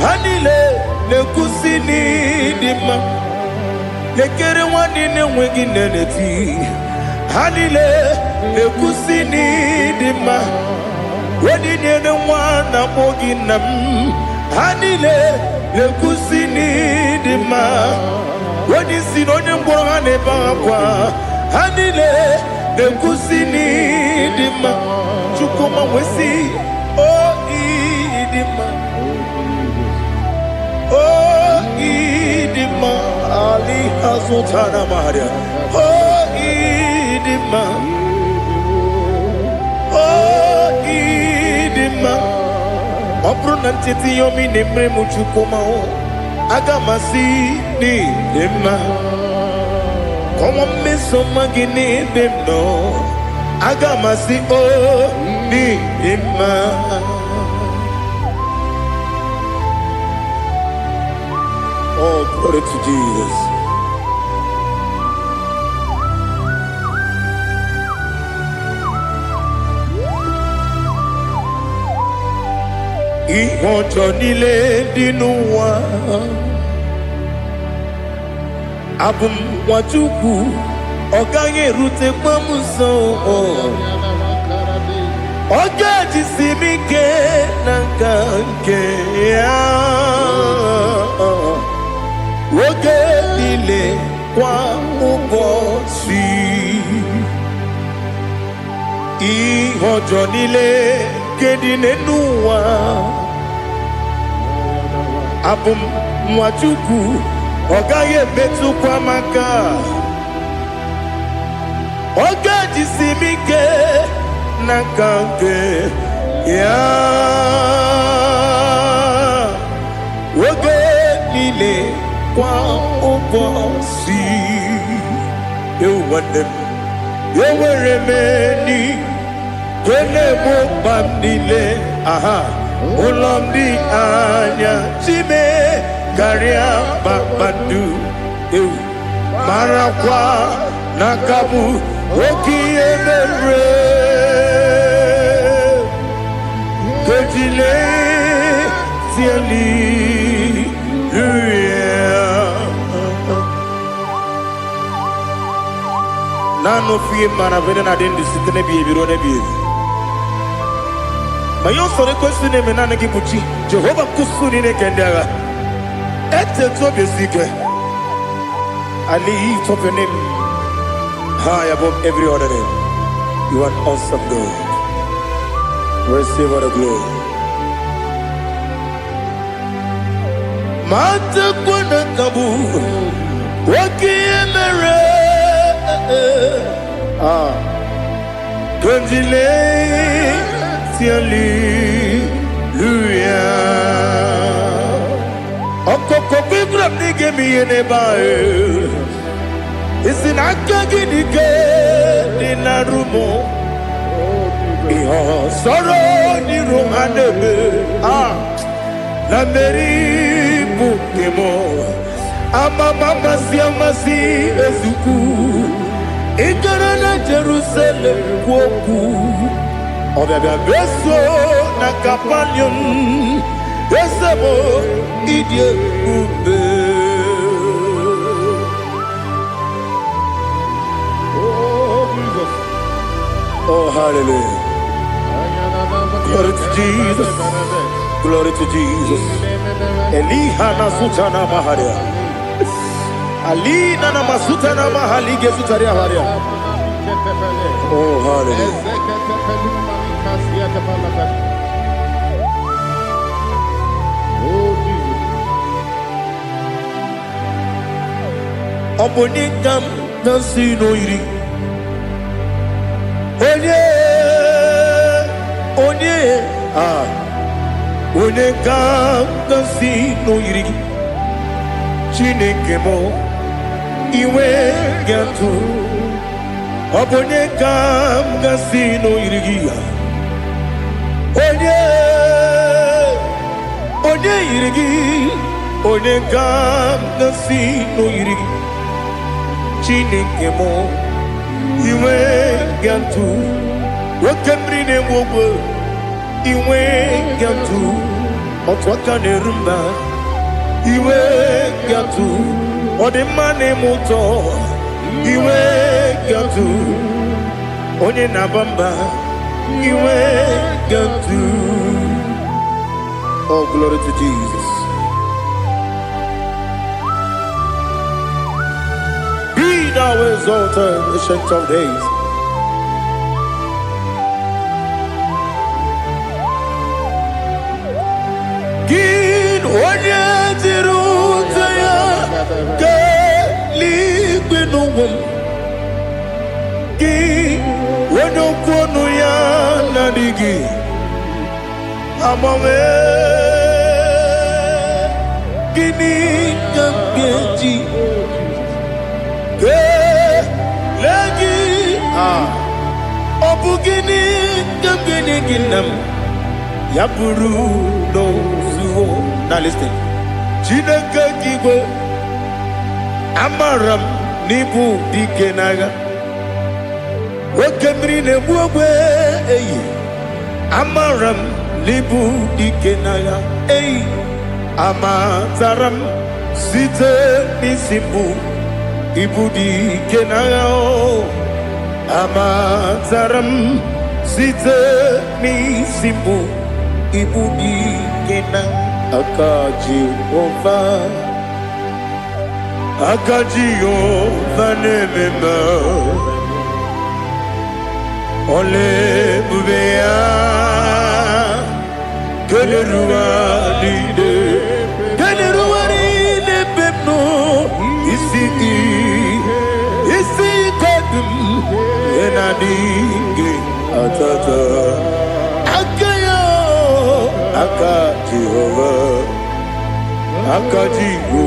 Hanile ne kusini dima. Nekere wanine wengi neneti. Hanile ne kusini dima. Wadi nene wana mogi nam. Hanile le kusini dima. Wadi sinonye mbora ne bakwa. Hanile le kusini dima. Chukuma wesi oh idima. Oh idima. Ali Hazutana Maria. Oh idima. Opro nantiti yomi nemre muchukoma o agamasi ni dema. Como me soma gini demno agamasi o ni dema. Oh, glory to Jesus. Ìwọ̀njọ́ nílé dínú wa abumwachukwu ọ̀gá yẹn rute pọ́nmùsọ ọ̀gá jisi mi ké na nke ya oge nílé kwa ụbọchị ihe ọjọọ niile nke dị n'ụwa. Abụ m nwa Chukwu, ọ gaghị emetụkwa m aka. Ọ ga-ejisi m ike n'aka nke ya. Oge niile kwa ụbọchị nwanne m, enwere m enyi na-egbu mkpa m niile. Ụlọ m dị anya chime karịa kpakpando, marakwa n'aka bụ oke ihe mere. Ejile tieli nano fie mana vene na den disitene bi ebiro ne bi. Ma yo sore kwesi ne menana ki buchi Jehova kusuni ne kendaga. Ete to besike. I lift up your name high above every other name. You are awesome God. Receive all the glory. Mata kuna kabu wakiemere Gondile hallelujah. Okoko bibra nige mi ene bae. Isinaka gidike dinarumo. Iho soro ni romanebe. La meri bukemo. Ama mama si ezuku. Ikarana Jerusalem kwoku. Obebe beso na kapanium. Esebo idie ube. Oh Jesus. Oh hallelujah. Glory to Jesus. Glory to Jesus. Elihana sutana maharia. Alina na masuta na mahali gezutaria haria. Oh hallelujah. Oh Jesus. Obonikam nasino iri. Onye Onekam nasino iri. Chineke mo iwe gatu. Obonekam nasino iri. Onye irigi, onekam nasino iri. Chineke mo iwe gatu. Wakemri ne wowo iwe gatu. Otwaka ne rumba iwe gatu. Odemane moto iwe gatu. Onye nabamba iwe gatu. Oh, glory to Jesus. Be thou exalted, ancient of days. Gin onye tirutaya ke ligbinugum. Gin onye kwonu ya nadigi. Amame gini kamgeji ke lagi obu gini kamgeni ginam yapuru no zuo. Now listen. Chineke kigwe amaram nibu dikenaga wekemri nebuogwe eyi amaram libu dikenaya amataram site nisimbu ibu dikenaya amataram site nisimbu ibu dikenaya aka Jehova Akajiyo vanemema Ole bubea Geleruwa lide Geleruwa lide bepno Isi kadum Enadingi atata Akayo Akajihova Akajiyo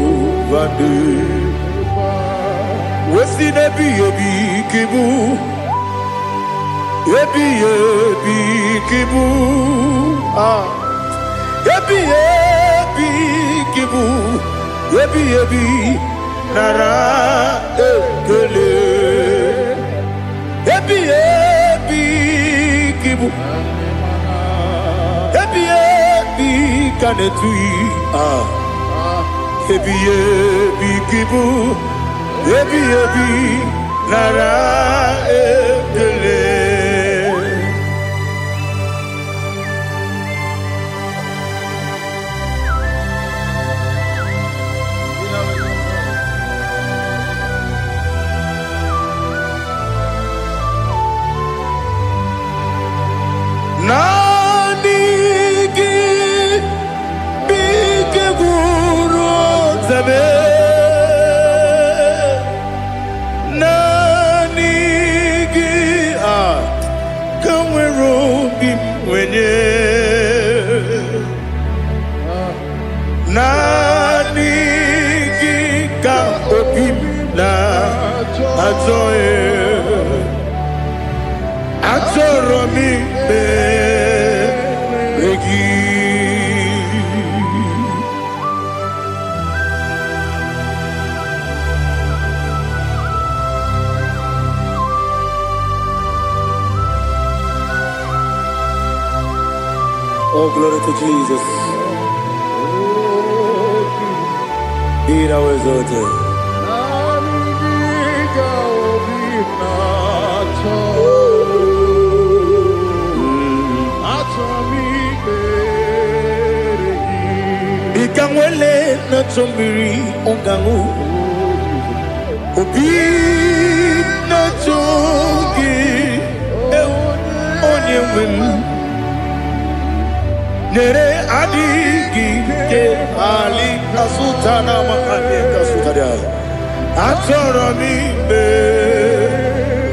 vande Wesi nebi yebi kibu Yebi kibu Yebi kibu Yebi nara ekele Yebi kibu Yebi kanetui Yebi kibu Yebi nara ekele Nanigi bige guru zabe Nanigi kamweru bimwenye Nanigi ka opim na atoe Atoromi regi Oh, glory to Jesus. Be thou exalted. Ikangwele na chombiri ongangu Obi na chogi onye wim Nere adigi ke ali kasutana mahane kasutaria Atoro mi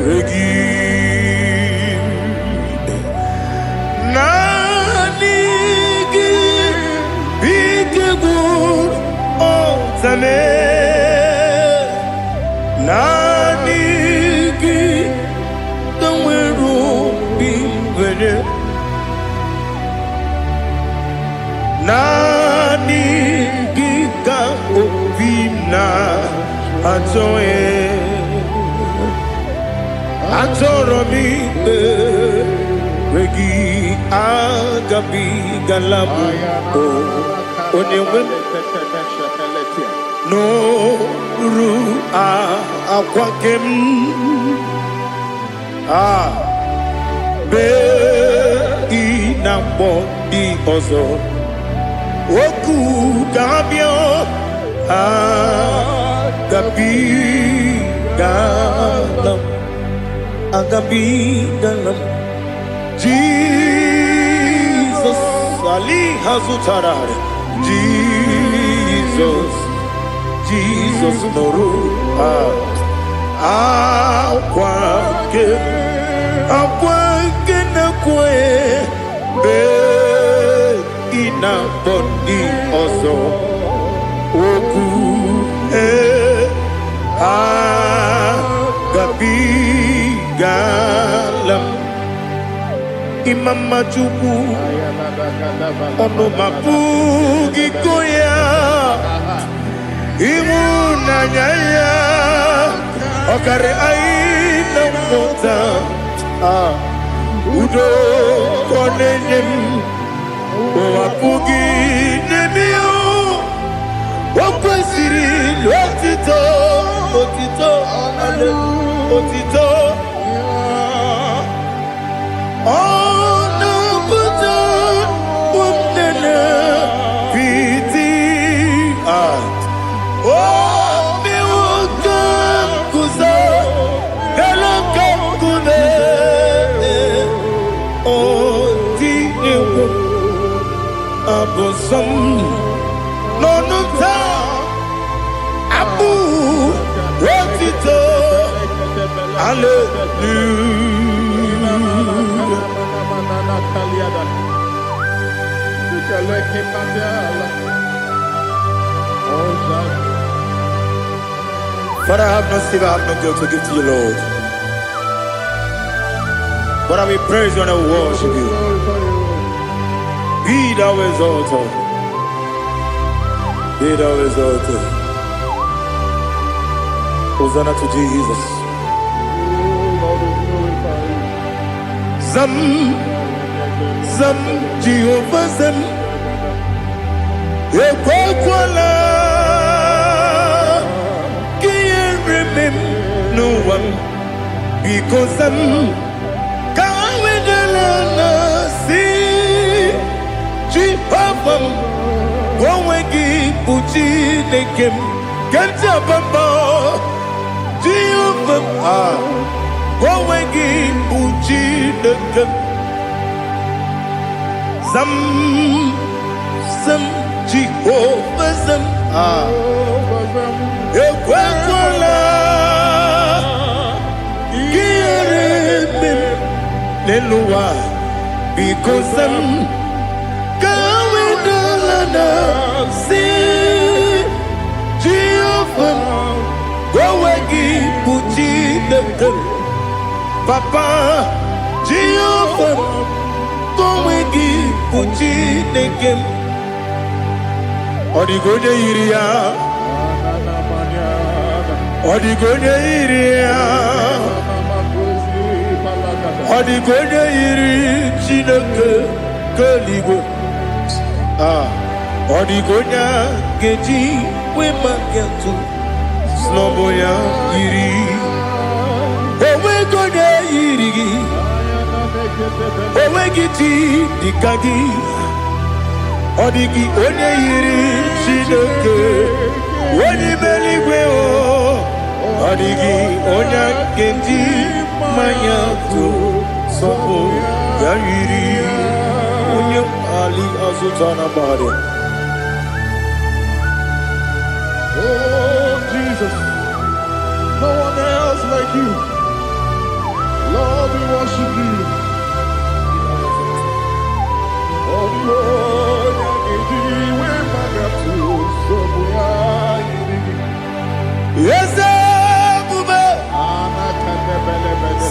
regi Zame Nanigi Kamweru bimwenye Nanigi ka opina atoe Atoromi regi agabi galabu Onewem No ru akwakem be inambo di ozo oku kabio agabi galam Jesus ali hazutarare Jesus noru akwake na kwe be ina bodi oso oku gabi galam imam majuku ono mapugi koya Imunanyaya Okare aina mota Udo konenyem Wapugi nemio Wakwesiri Otito Otito Ono puto Umnena Piti Oh, me Gosam no nunta Abu Rotito Father, I have no silver, I have no gold to give to you, Lord. But I will praise you and I will worship you. Be thou exalted. Be thou exalted. Hosanna to Jesus. Zam, Zam, Jehovah Zam. Ekwakwala. Kiyeremem no one. Because I'm Kawedalana see Jehovah. Gowegi Puchi Nekem. Kanja Bamba. Jehovah, Gowegi Puchi Nekem. Zam, Zam, Jehovah Zam. Ekwakwala. Kiyeremem Nelua. Because I'm Kawedalana see Jehovah. Gowegi Puchi Nekem. Papa Jehovah. Gowegi Puchi Nekem. Odigoje iria. Odigoje iria. Odigoje iri Chineke Keligo. Odigonya Geji Wemagetu. Sloboya iri. Owegoje iri. Owegiti dikagi. Odigi onye iri Chineke. Oni meligwe o. Odigi onya Geji Mayatu. Sopo ya iri. Onye Ali Azutana Bade. Oh, Jesus, no one else like you. Lord, we worship you. Oh, Lord, Yes, Bube.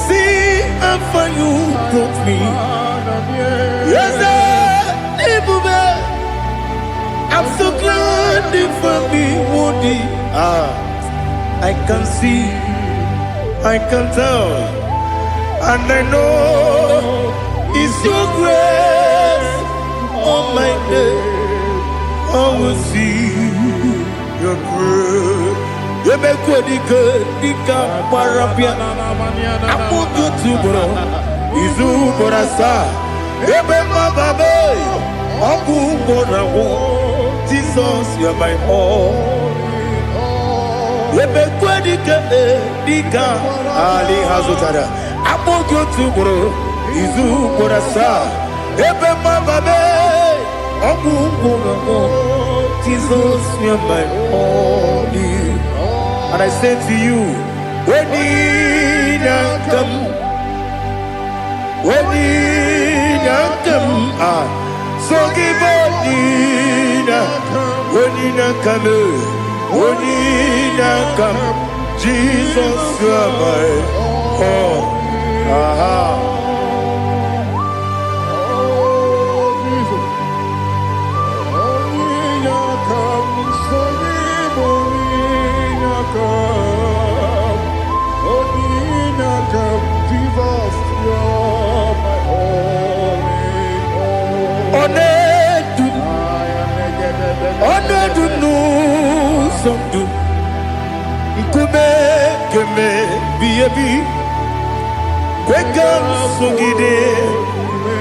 See how far you brought me. Yes, Bube. I'm so glad you found me, Woody. I can see, I can tell, and I know it's your grace. Oh my God, I will see your grace. You make good, Dika Parapia. I put you to bro. Izu Borasa. You make my baby. Abu Borawo. Jesus, you're my all. You make good, Dika Ali Hazutara. I put you to bro. Izu Borasa. You make my baby. Abu Borawo. Jesus, you're my all. And I say to you, when you come, so give when you come, Jesus, you are my all.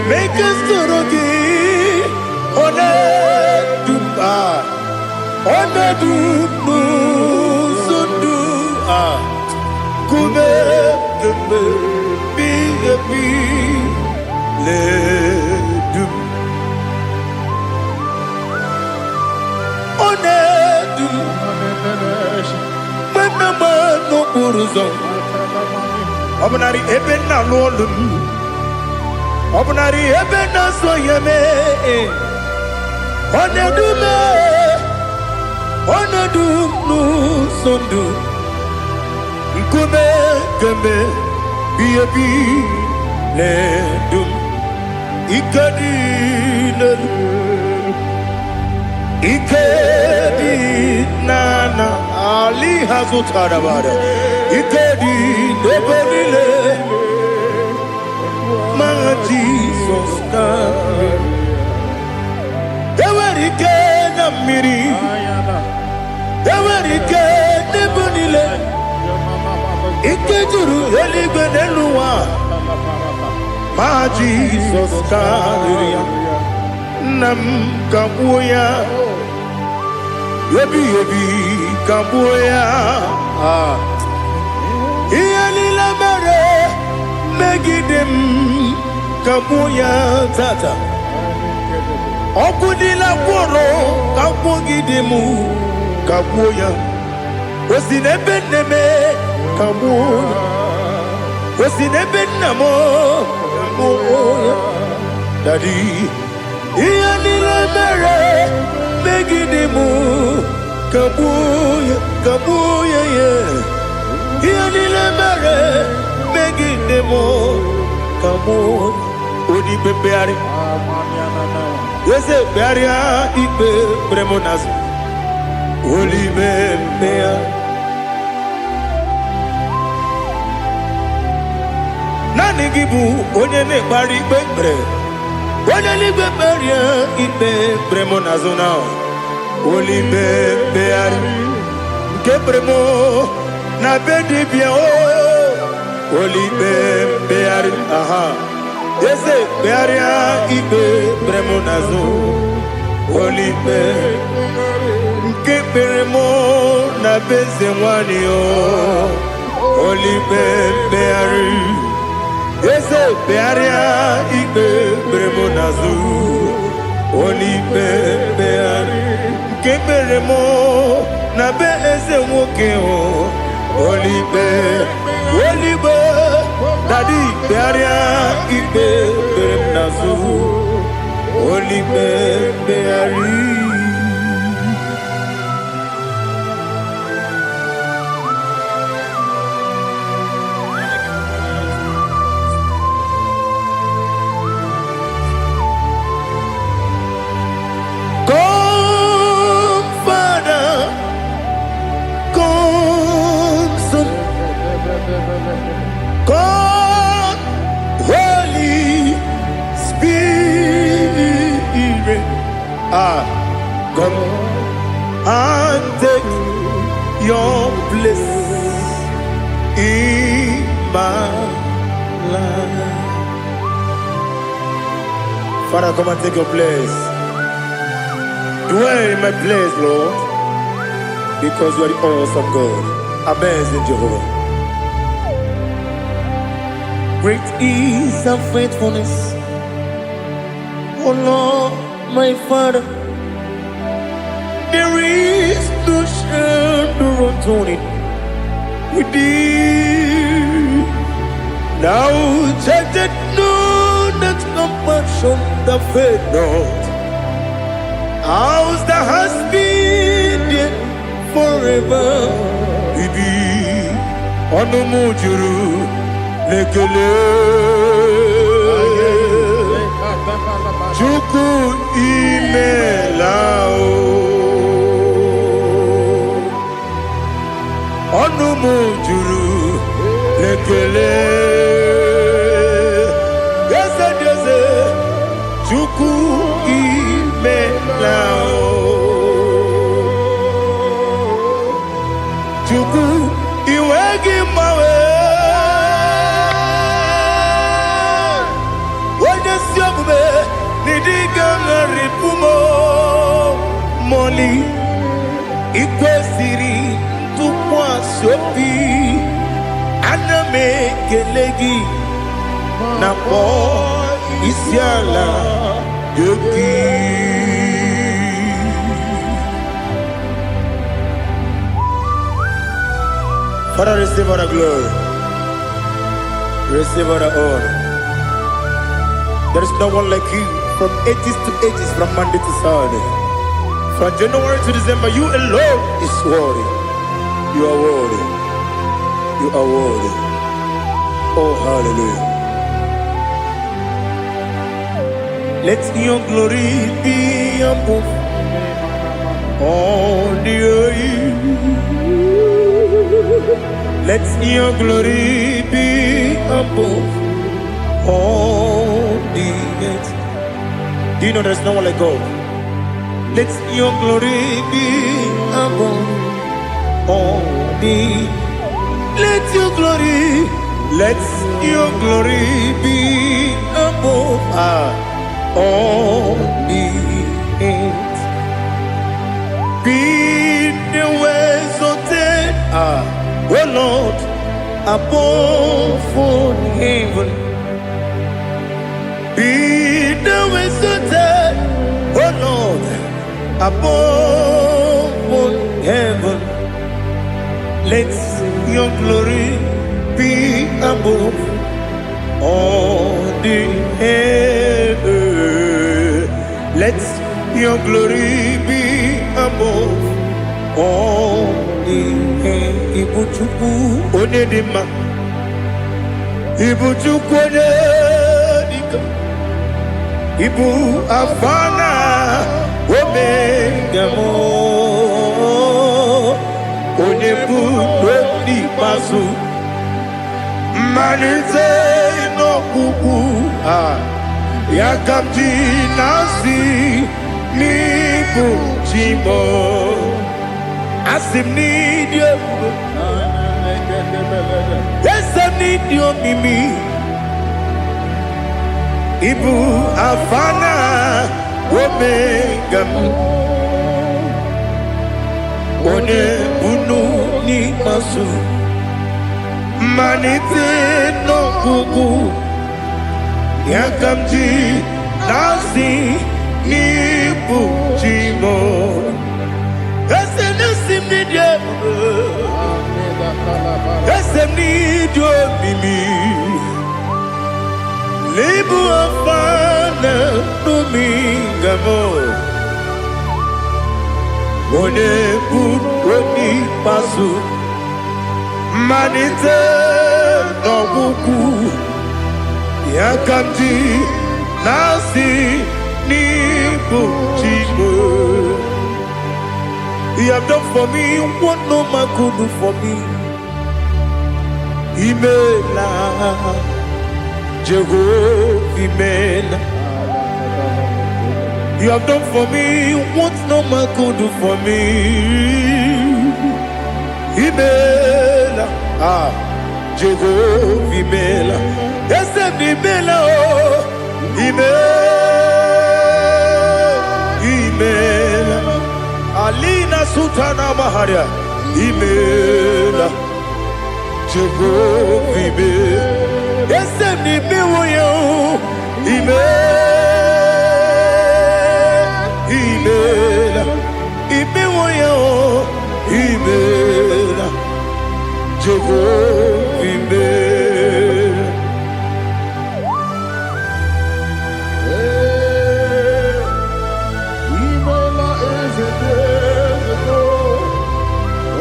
Make us Obunari ebe na lolum. Obunari ebe na soyeme. Onedume. Onedumu sondu. Nkume keme. Biyebi ledum. Ikadi Ikedi nana Ali hazutarabara Ikedi nebelile Ma Jesus God Ewerike na miri Ewerike nebelile Ikejuru eligwe neluwa Ma Jesus God Nam kabuya Yebi kabuya Iyalila mere Megidem kabuya tata Okudila kworo kabugidemu kabuya Osinebe kabuya Osinebe namo kabuya Daddy Iyalila mere Megidemu kabuya kabuya yeah. Iyalila mere Megidemu kabuya Odi bebeari Yese bearia ibe bremonas Oli bebea Nani gibu onye ne bari bebre Onye ligbe beria ibe bremonazona Oli bebeari Nke bremo na bedi bia o Oli bebeari aha Yese bearia ibe bremonazo Oli be Nke bremo na beze wani o Oli bebeari Yese bearia ibe bremonazo Oli bebeari Nke bremo na beze woke o Oli be Daddy bearia ibe bremonazo Oli beari God, Holy Spirit, come and take your place in my life. Father, come and take your place. Dwell in my place, Lord, because you are the awesome God. Amazing Jehovah. Great is thy faithfulness, O Lord, my Father. There is no shadow of turning with thee. Now check that no that compassion that faith not. Ours that has been there forever. We be on the mujuru. Lekele Chuku imelao Onu mujuru Lekele Yese Chuku imelao Chuku iwegi mawe Moli ikwesiri tụkwasị obi ana m ekele gị na kpọ isi ala gị. Father, receive all the glory. Receive all the honor. There is no one like you from ages to ages, from Monday to Sunday. From January to December, you alone is worthy. You are worthy. You are worthy. Oh, hallelujah. Let your glory be above all the earth. Let your glory be above all the earth. Do you know there's no one like God? Let your glory be above all the earth. Let your glory be above all the earth. Be the ways of death, oh Lord, above all heaven. Be the ways of death, oh Lord, above all heaven. Let your glory be above all the earth. Let your glory be above all the earth. Ibuchuku onedima, Ibuchuku onedika, Ibu afana omega mo. Onebu weni masu Manize no kuku Yakamji nasi Nibu jimo Asim nidio Yesem nidio mimi Ibu afana Omega mu One bunu ni masu Manite no kuku Yakamji nasi ni bujimo Ese nasim ni diyo Ese ni diyo mimi Libu afana numingamo One bunu pasu Manite no kuku Yakamji nasi ni bujimo. You have done for me what no man could do for me. Imela Jehovah Imela. You have done for me what no man could do for me. Imela, Jehovah Imela. Yes, Imela, oh, Imela, Alina Sutana Maharia. Imela, Jehovah Imela. Yes, Imela, Imela, Imela, Jehovah Imela. Imela is a devil.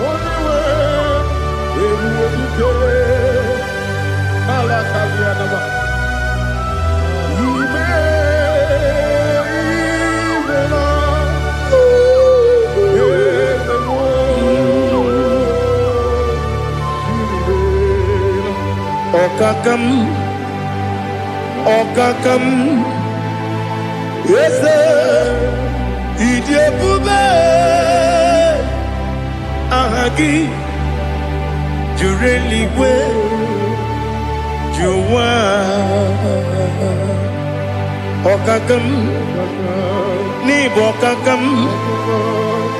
Only way everyone can. Alakalianaba. Okakam, yes, Idiabube, Ahagi, you really will, you want. Okakam, Nibokakam,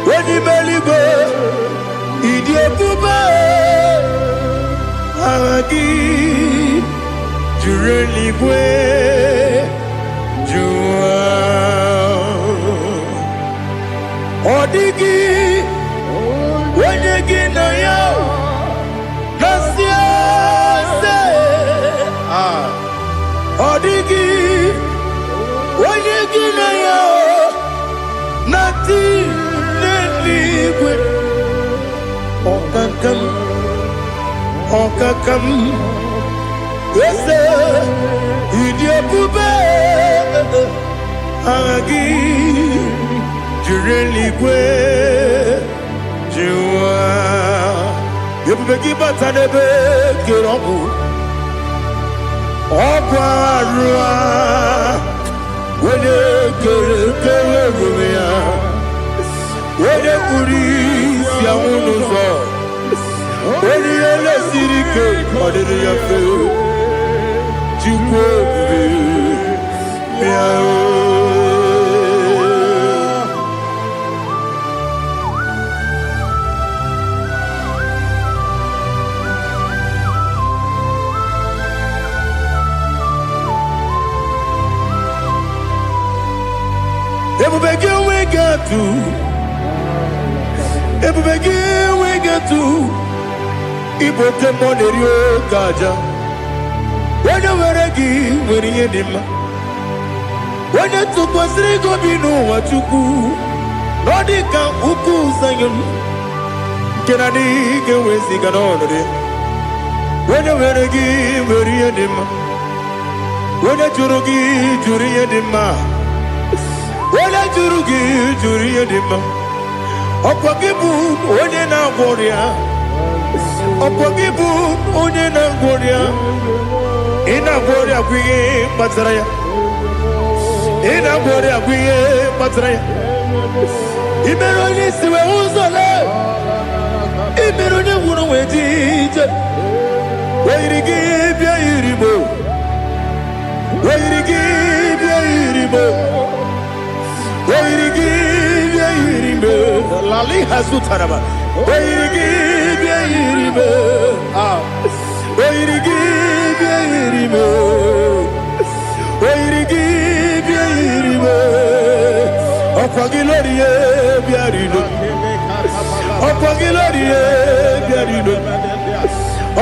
when you believe, Idiabube, Ahagi. You really way you are. Odigi, when you get no yo, Nasia say, Wanyegi na ya Nati Neligwe Okakam Yese Idiakube Agi Jureligwe Jua Yebubeki Batanebe Kirobu Okwarua Wede kere rumia Wede kuri siya unuzo Wede ele sirike Odiri ya fe Chukwe Miao Everybody we get to Ibote monerio kaja Wena weregi weriye dima Wena tukwa srigo binu wachuku Nodika uku sanyon Kenani gewezi ganonore Wena weregi weriye dima Wena jurugi juriye dima Wala juriye dima Okwagibu onye na gworia Okwagibu onye na gworia Ina gworia kwiye batraya Ina gworia kwiye batraya Imero ni siwe uzole Imero ni wuro wetije Wairigi bia iribo Wairigi bia iribo Lali hasutaraba Oirigi biirime Okwagilorie biarino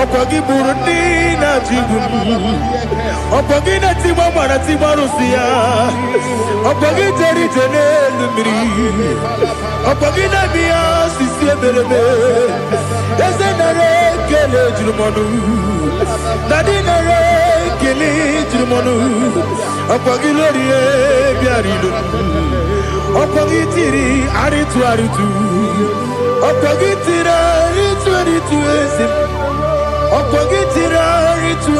Okwagiburundi na jibun Okwagina timama na timarusia Okwagiteri tenelu miri Okwagina miya sisi eberebe Ezenare kele jirumonu Nadinare kele jirumonu Okwagilorie biarino Okwagitiri aritu Okwagitira aritu esim Okwagitira aritu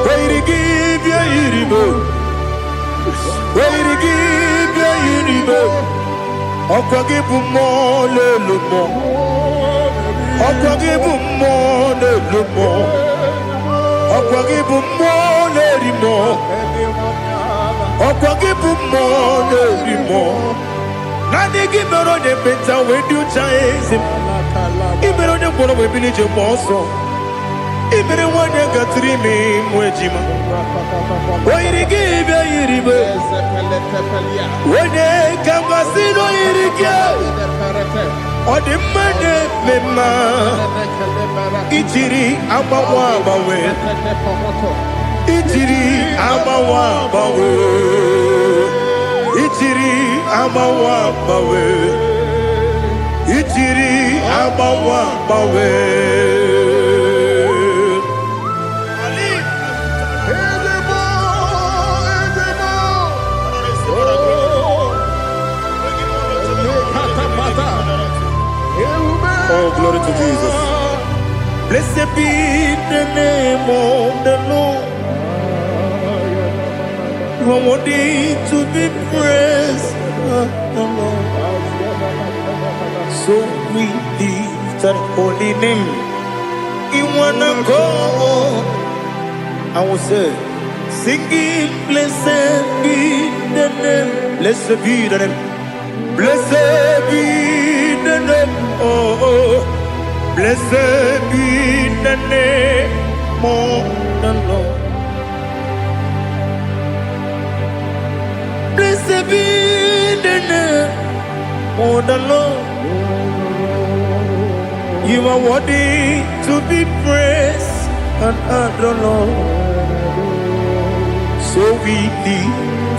Wairigi bia iribo Okwagibu mo lelumo Okwagibu mo lerimo Nani gimero ne beta wedu chaizim Imero ne kono webili je monso Imere wane gatrimi mwejima Wairigi bia iribo Wene kamasino irige Odimane mema Ichiri amawa bawe Ichiri amawa bawe Ichiri amawa bawe Oh, glory to Jesus. Blessed be the name of the Lord. You are worthy to be praised, the Lord. So we lift that holy name. You wanna go? I will say, singing, blessed be the name. Blessed be the name. Blessed be the name. Oh, blessed be the name of the Lord. Blessed be the name of the Lord. You are worthy to be praised and adored, Lord. be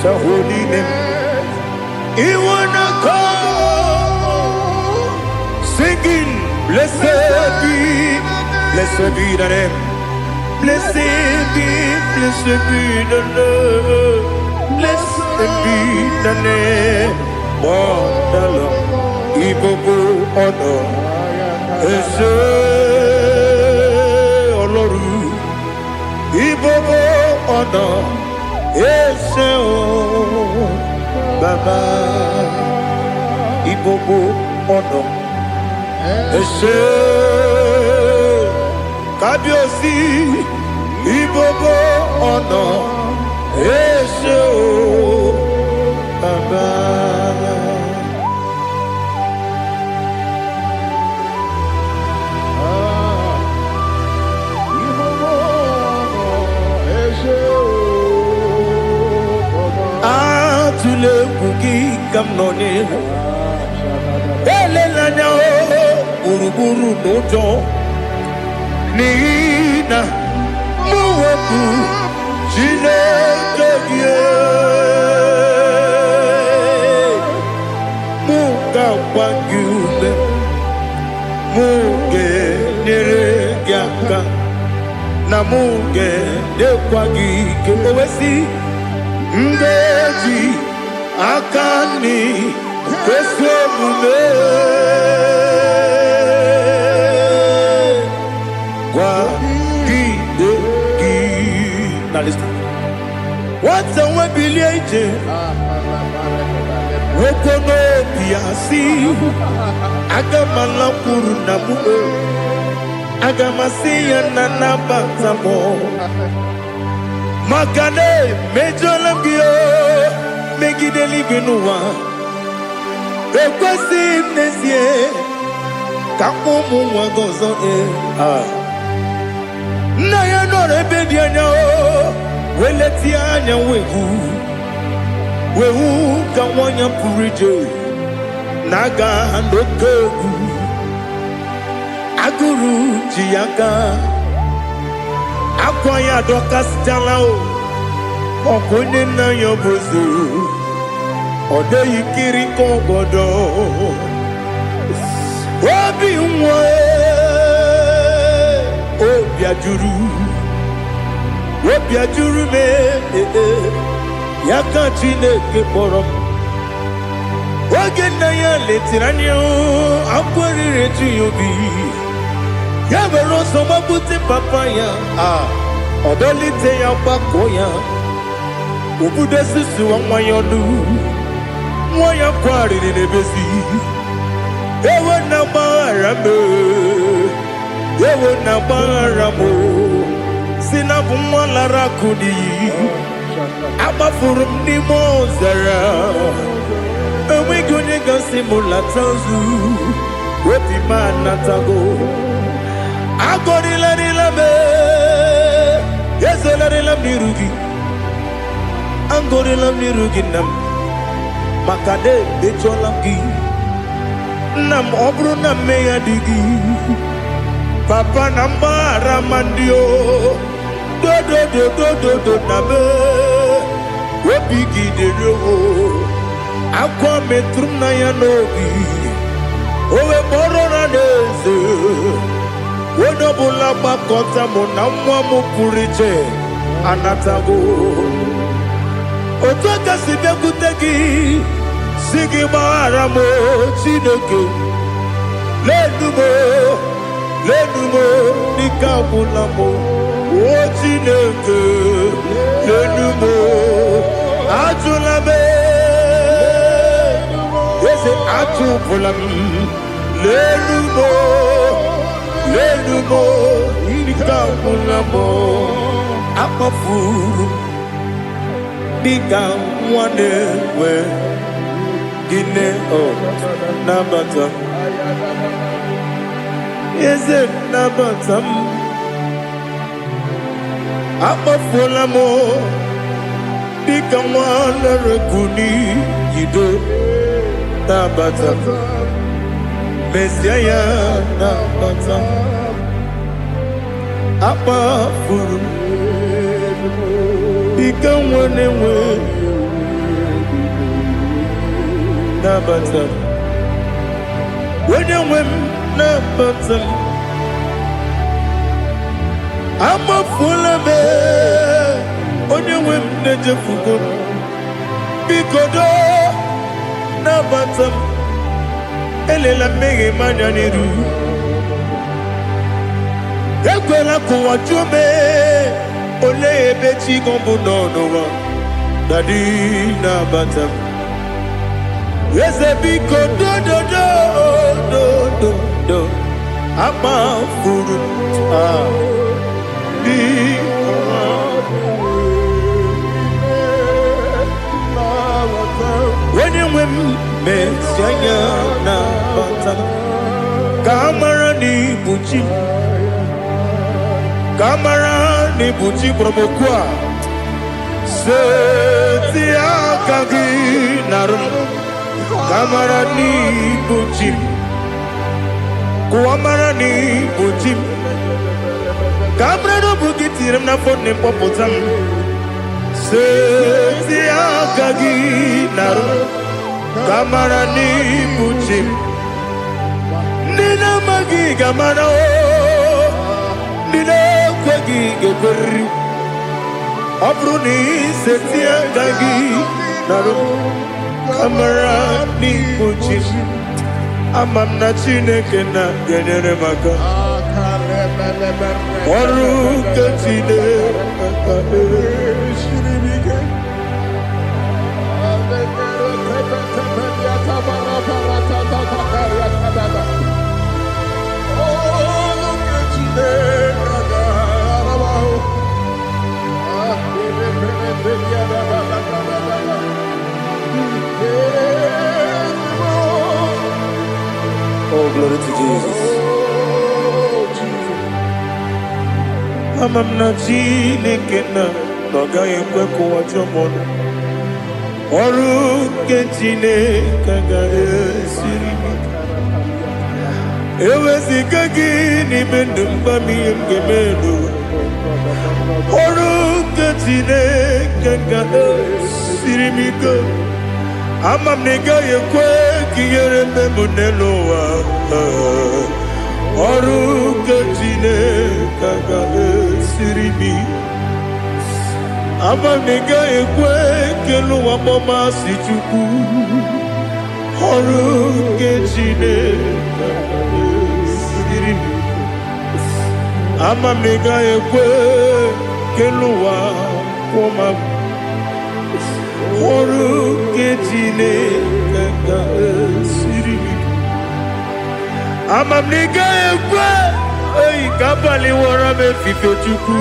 the holy name. He wanna call, singing, blessed be the name. Blessed be the name. Blessed be the name. Oh, the Lord, IGBO honor, Ese Oloru, IGBO honor, Ese Baba, IGBO honor, Ese Kabiosi, IGBO honor, Ese Baba. Tule kuki kamnoni ele lanya uruburu nojo nina muweku chine kebie muka wangume muge nere gyaka na muge dekwagi kewesi ndeji akani kwesemume kwa gidegi. Now listen. What's the way biliyeje? Wokono biasi agamala kuru namu agamasiya nanabatamo makane mejolamgiyo megideli binuwa ekwesi nesie kakumu wagozo na ya nore bedi anya weleti anya wehu kawanya purije naga nokegu aguru jiyaka akwanya dokas jalao okonye na yobozu ode yikiri kogodo obi nwe obi ajuru me yaka Chineke kpọrọ m oge nna ya letiri anya akwarịrị etu ya obi ya mere ọsọ mabute papa ya ọdọlite ya gbakọ ya obodo susu nwa ya ọnụ nwa ya kwarịrị n'ebezi ewe na gbaghara m si na bụ nwa lara akụ n'iyi agbafuru m n'ime ọzara enweghị onye gasị m lata nzu obi m anatago agọrịlarịla m ezolarịla m n'iru gị agọrịla m n'iru gị nna m maka na emechọla m gị nna m ọ bụrụ na mmehie dị gị papa na mgbaghara ma ndị o dodododododo na be obi gị dịrị owo akwa metụrụ m na ya n'obi owe kpọrọ na n'eze onye ọbụla gbakọta mụ na nwa m pụrụ iche anatago otu aka si bịakwute gị si gị gbaghara m Chineke lenumo dịka agwụla m o Chineke lenumo ajụla m eze achụpụla m lenumo dịka agwụla m akpafuru dịka nwa na-enwe gịnị nabata eze nabata m akpafuola m dịka nwa na-erekwu n'iyido nabata mezie ya nabata akpafuru ike nwere nwe nabata onye nwe m nabata m amafula m onye nwe m na-ejefugo m biko do nabata m elela mmehie m anya n'iru ekwela ka ụwa jụọ m olee ebe chi gị bụ n'ụwa dadi nabata m eze biko do amafuru onye nwe m mesi anya nabata m ka amara n'ibu chi ka amara n'ibu chi kpọrọ m okwu a seti aka gị narụ ka amara n'ibu chi kụwa amara n'ibu chi ka amara n'obu gị tiri m n'afọ na mkpọpụta m seti aka gị narụ ka amara n'ibu chi ndị na-amaghị ga-amara ndị na-ekweghị ga-ekweriri ọ bụrụ na iseti aka gị narụ ka amara n'ibu chi ama m na Chineke na-enyere m aka ọrụ nke Chineke siri m ike Oh, glory to Jesus. Ama m na Chineke na ọ gaghị ekwe ka ụwa jụọ m ọnụ ọrụ nke Chineke ga-esiri m ike eweziga gị n'ime ndụ mba m ihe m ga-eme n'ụwa ọrụ nke Chineke ga-esiri m ike ama m na ị gaghị ekwe ka ihere mme m n'elu ụwa ọrụ nke Chineke ga-esiri m ike ama m na ị gaghị ekwe ka elu ụwa gbamasị Chukwu ọrụ nke Chineke ga-esiri m ike ama m na ị gaghị ekwe ka elu ụwa kwụma m ọrụ nke Chineke ga-esiri m ike ama m na ị gaghị ekwe oyi ka abalị wara m efife Chukwu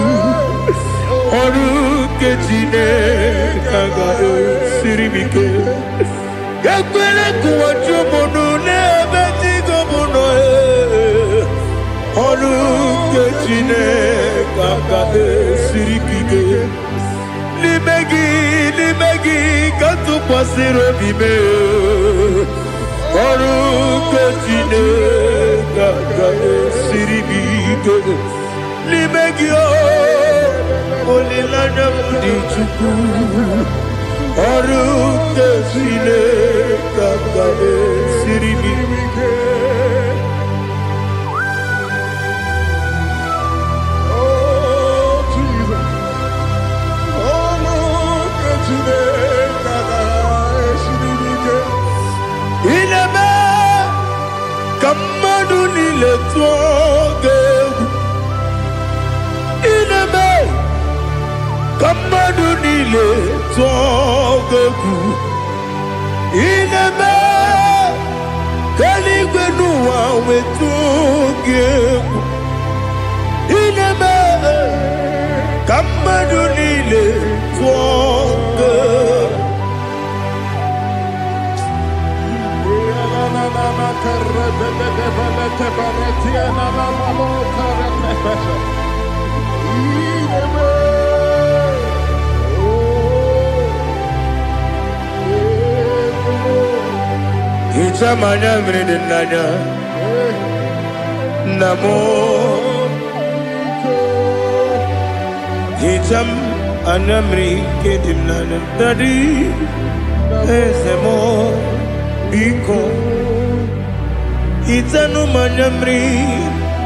ọrụ nke Chineke ga-esiri m ike ekwere ka ụwa jụọ m n'ebe chi gị bụ nọ ọrụ nke Chineke ga-esiri m ike n'ime gị ka tụkwasịrị obi m ọrụ nke Chineke ga-esiri m ike n'ime gị olileanya m dị Chukwu ọrụ nke Chineke ga-esiri m ike ka mmadụ niile tụọ gị egwu ineme ka mmadụ niile tụọ gị egwu ineme ka eluigwe n'ụwa wee tụọ gị egwu ineme ka mmadụ niile tụọ gị egwu Hichamanya mridinanya namo Hicham Anamri kedimnana dadi ezemo biko itanu manamri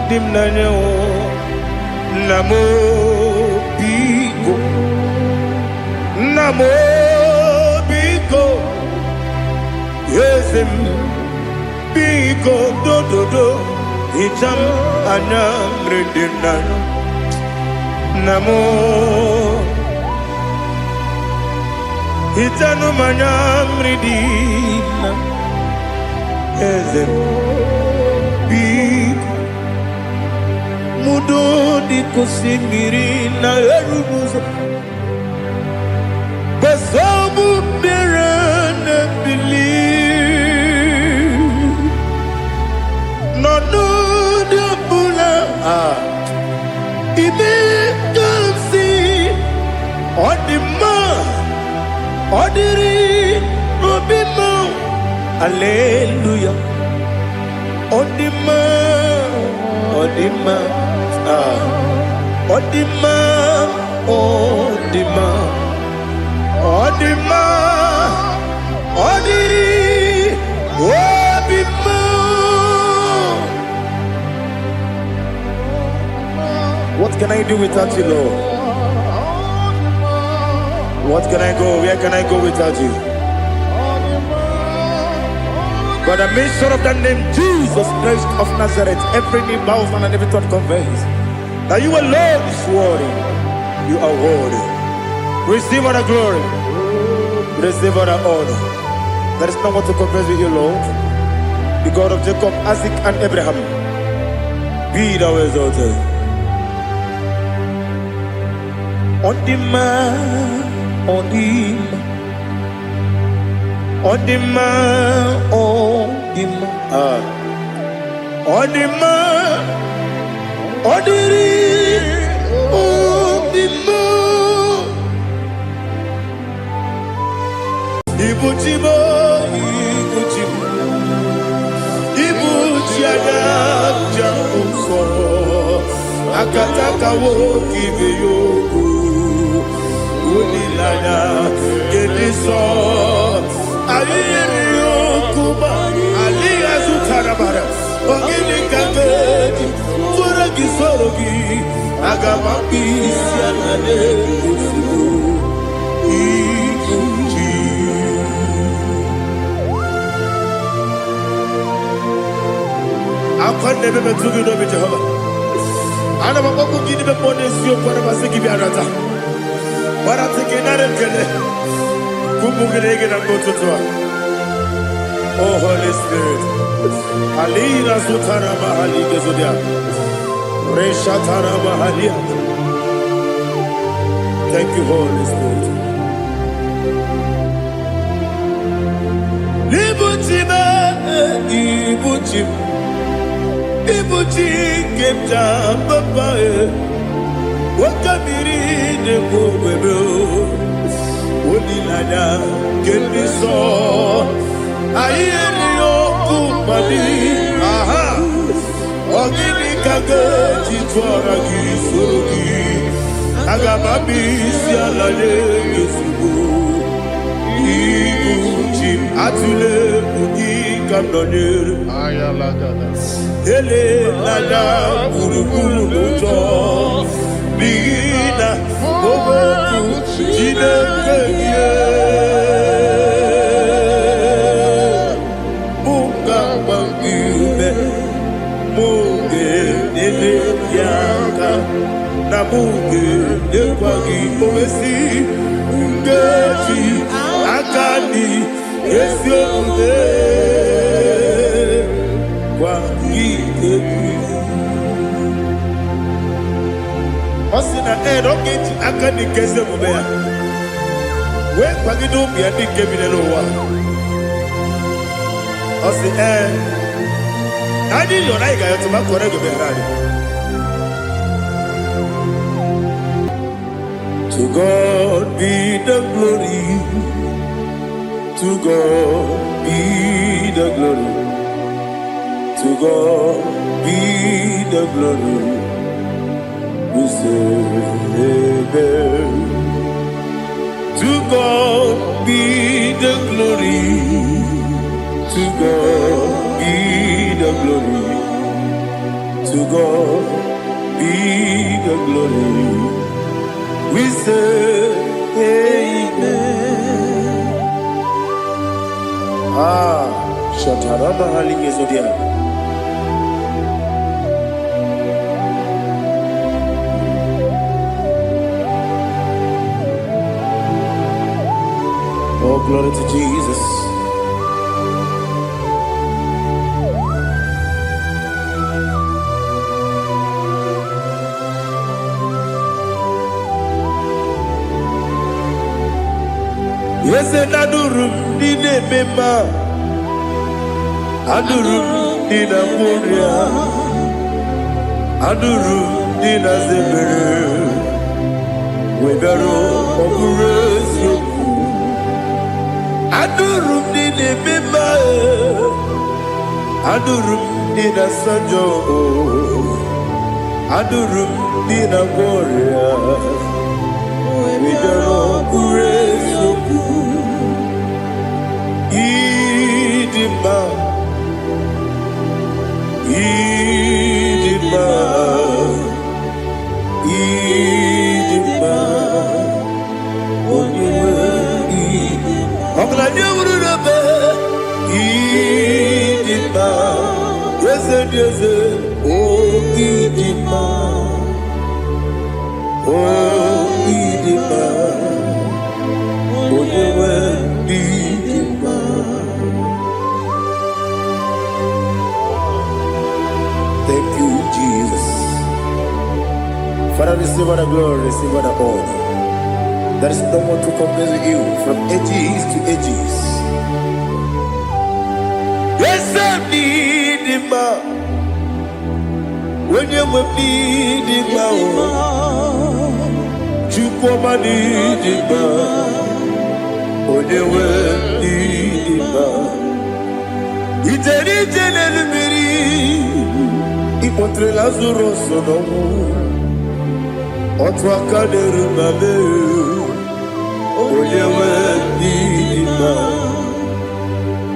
dimnana o namo biko ezem biko do itam anamri dimnana namo itanu manamri dimna ezem biko mudo di kusimiri na erubuzo besobu berane believe no no de bula ibe kansi odima odiri obimo hallelujah odima odima odima odima odima odiri obimo. What can I do without you, Lord? What can I go? Where can I go without you? By the mention of the name Jesus Christ of Nazareth, every knee bows and every tongue confesses that you alone is worthy. You are worthy. Receive all the glory. Receive all the honor. There is no one to compare with you, Lord. The God of Jacob, Isaac, and Abraham. Be thou exalted. On the man, on the man. Odima, odima, odima, odiri, odima. Ibuchibo, ibuchibo, ibuchiada jamuso, akataka wo kibeyoku, unilaya kediso. Oh, Holy Spirit, Alira Sutara Mahali Gezudia, Reshatara Mahalia. Thank you, Holy Spirit. Libutima, Ibuchim, Ibuchi, Kepta, Papa, Wakamiri, the Bobebo, Unilada, Keniso. Ayeri okupadi, aha, ogini kage chitwara gisurugi, agamabi sialale gesubu, ibuchi atule ugi kamdonere, ayalagada, ele lala buruburu muto, bigina oboku jinekeye. Nabuke ekwagi owesi ngeji akani esi omude kwagi ekwi osina erogeji akani kese mubeya we kwagi do bia di kebile lo wa osi nadi yo na igayo to makore go be rari. To God be the glory. To God be the glory. To God be the glory. We say amen. God be the glory. To God be the glory. To God be the glory. We say amen. Shataraba Halingezodia. Oh, glory to Jesus. Yes, and Adurum Dine Mema Adurum Dina Muria Adurum Dina Zebere Webero Operation Adurum Dine Mema Adurum Dina Sanjo Adurum Dina Muria Webero Operation Idima, Idima, Idima, Idima, Idima, yes, yes, oh Idima, oh Idima, oh Idima. Thank you, Jesus. Father, receive all the glory, receive all the honor. There is no one to compare with you from ages to ages. Yes, I need him. When you need him, you come and need him. When you need him, it's any general. Ipotre Lazaro sonomu Otwa kaderu mame Oyewe dima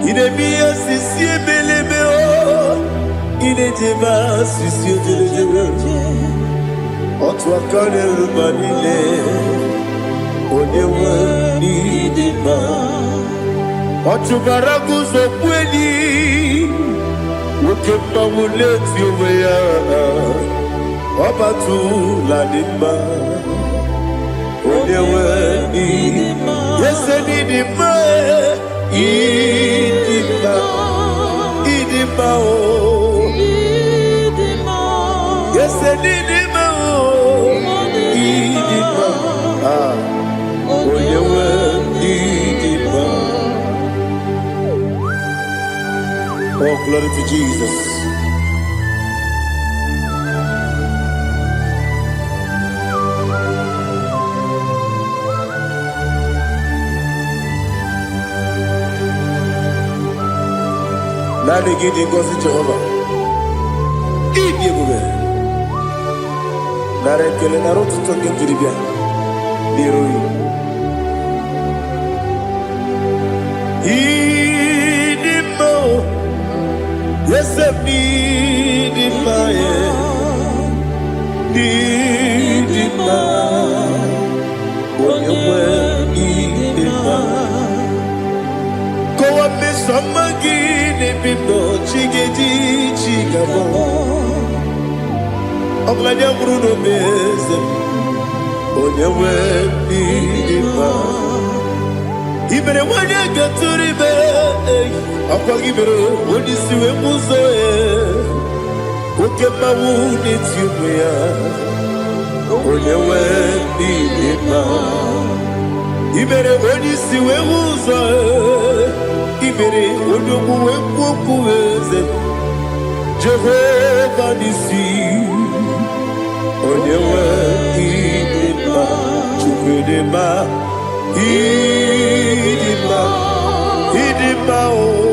Inemiya sisi ebelebe o Inejeba sisi ojelejebe Otwa kaderu manile Oyewe dima Otubaragu zokweni Ukemba muleti uweya Wabatu ladima Onewe idima Yese nidima Idima Idima o Yese nidima o Idima Onewe idima. Oh, glory to Jesus. Nani gidi ngozi Jehovah. Idi bube. Nare kele naro tutoke jiribia. Niroi. Idi mo. Yes, I need it, my need it, my when you need it, go up, Miss Samagin, if you know, Chiggy, Chigabo. I'm like a Bruno Bez, when you need it, even when you get to the bed. Akagibero wodi siwe muzoe Ukema wuni tiumea Onewe nilima Ibere wodi siwe muzoe Ibere onukuwe kukuweze Jehovah nisi Onewe nilima Chukwedema Idima Idima o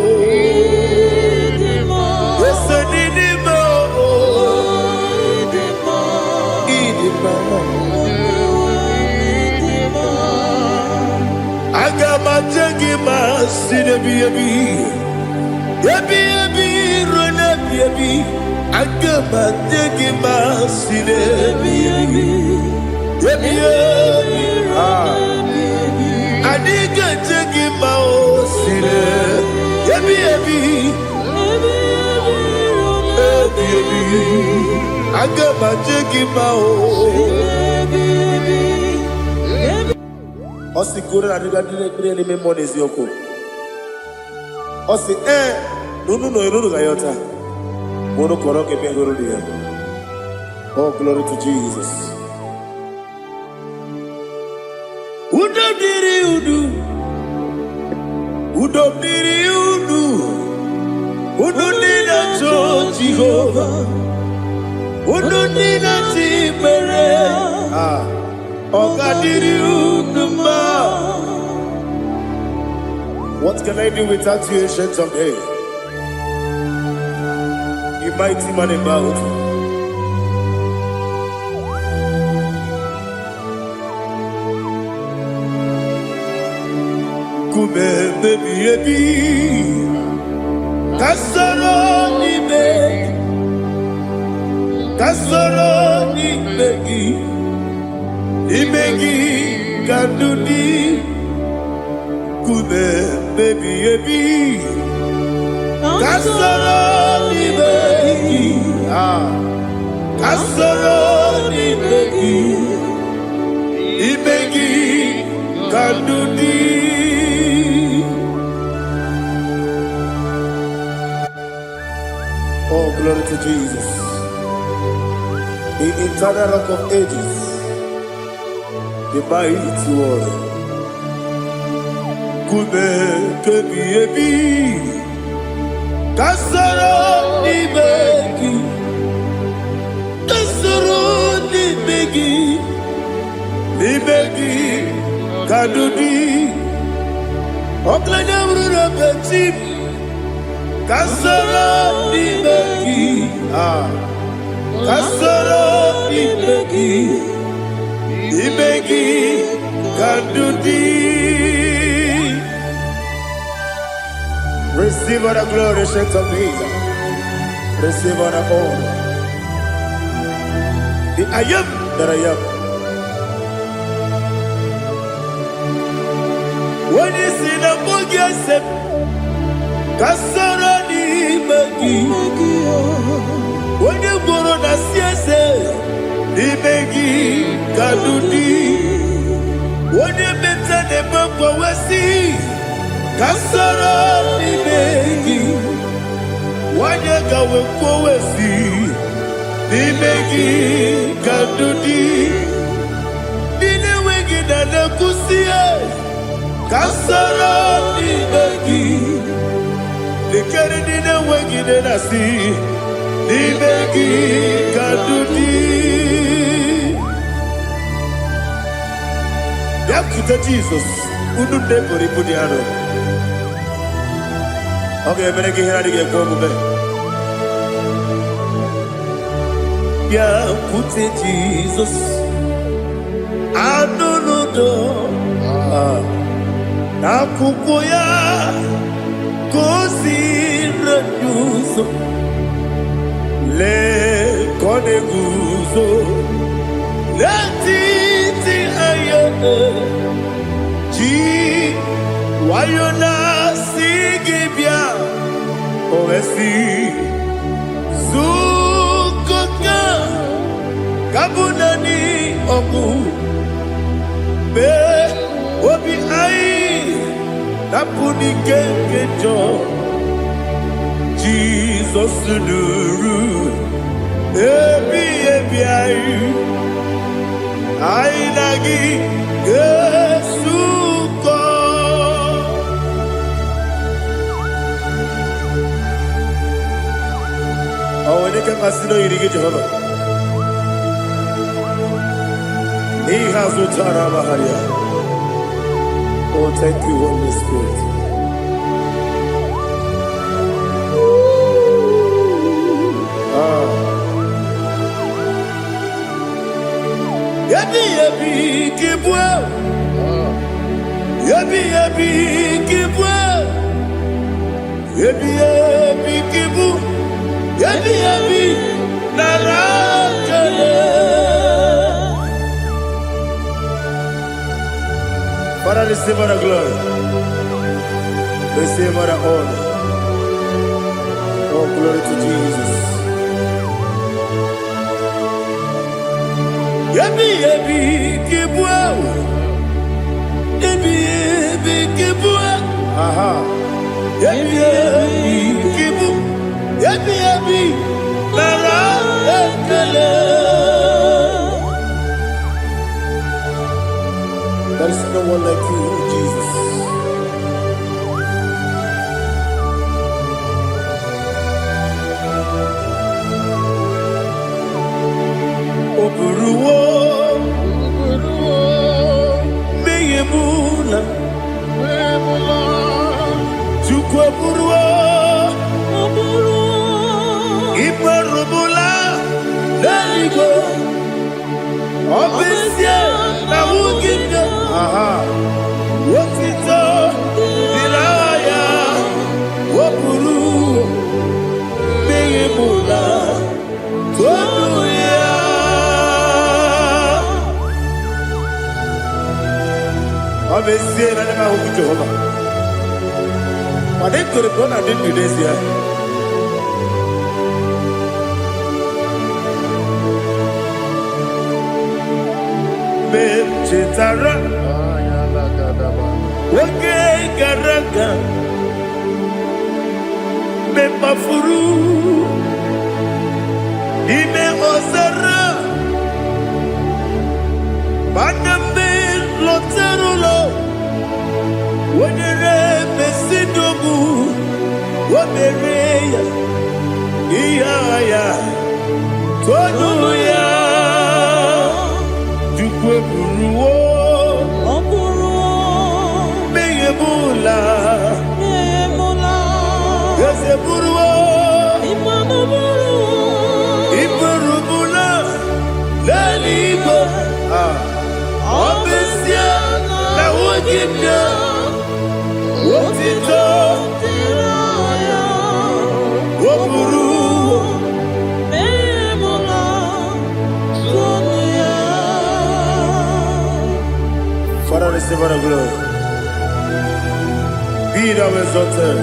Osi kura na diga dire ni memo nezi oko. Osi nunu gayota. Mono koroke me guru dia. Oh, glory to Jesus. Udo diri udu. Udo nina cho Jehovah. Udo nina tibere. What can I do without you, ancient of days? You mighty man in battle. Kume baby, kasoro ni begi. Imegi kandudi kume baby kasoro ni begi kasoro ni begi imegi kandudi. Oh, glory to Jesus, the eternal rock of ages, the mighty one. Kume kebi kasoro ni begi kadudi oklanya bruna beti kasoro ni begi kasoro ni begi kadudi. Receive all the glory, strength of Jesus. Receive all the honor. The I am that I am. When you see the boogie, I said, Kasarani Magi. When you go on the siese, the Magi Kadudi. When you mention the Bamba Wasi. Kasara ni begi, wanyaka wekowesi, ni begi kadudi, nine wegi na nakusiye. Kasara ni begi, nikere nine wegi na nasi, ni begi kadudi. Yakuta Jesus, ununde kori pudiano. Okay, I'm going to get here for a moment. Yeah, put it Jesus. I don't know. Nakukoya kosi renuso le kone guzo le titi ayone ji wayona sigibia oesi zukoka kabunani oku be obi ai napuni kenkejo Jesus nuru ebi ai nagi Yesuko. Oh, when you can consider you to get Jehovah. He has no Tara. Oh, thank you, Holy Spirit. Ebi ebi kibu, ebi ebi kibu, ebi ebi narakele. Father, receive all the glory, receive all the honor. Oh, glory to Jesus. Ebi ebi kibu, ebi ebi kibu, aha. Ebi ebi kibu, ebi ebi nara ekele. There is no one like you, Jesus. Oburuwo, meyemula, chukwu oburuwo, imerubula, leligo, obisie na wugide, aha, wotito, dilaya, oburuwo, meyemula, tonuya. Obviously, I never hope to Jehovah. But they could have gone and did this year. Chetara, okay, Garaga, Mepafuru, Ime Ozara, Bandambe, Loterulo, Wenere, Mesidogu, Wamereya, Iaya, Tonuya. Buruwo, meyemula, yese buruwo, iburubula, leligo, obesia na wogimya, wotito, woburuwo. Father, receive all the glory. Be thou exalted,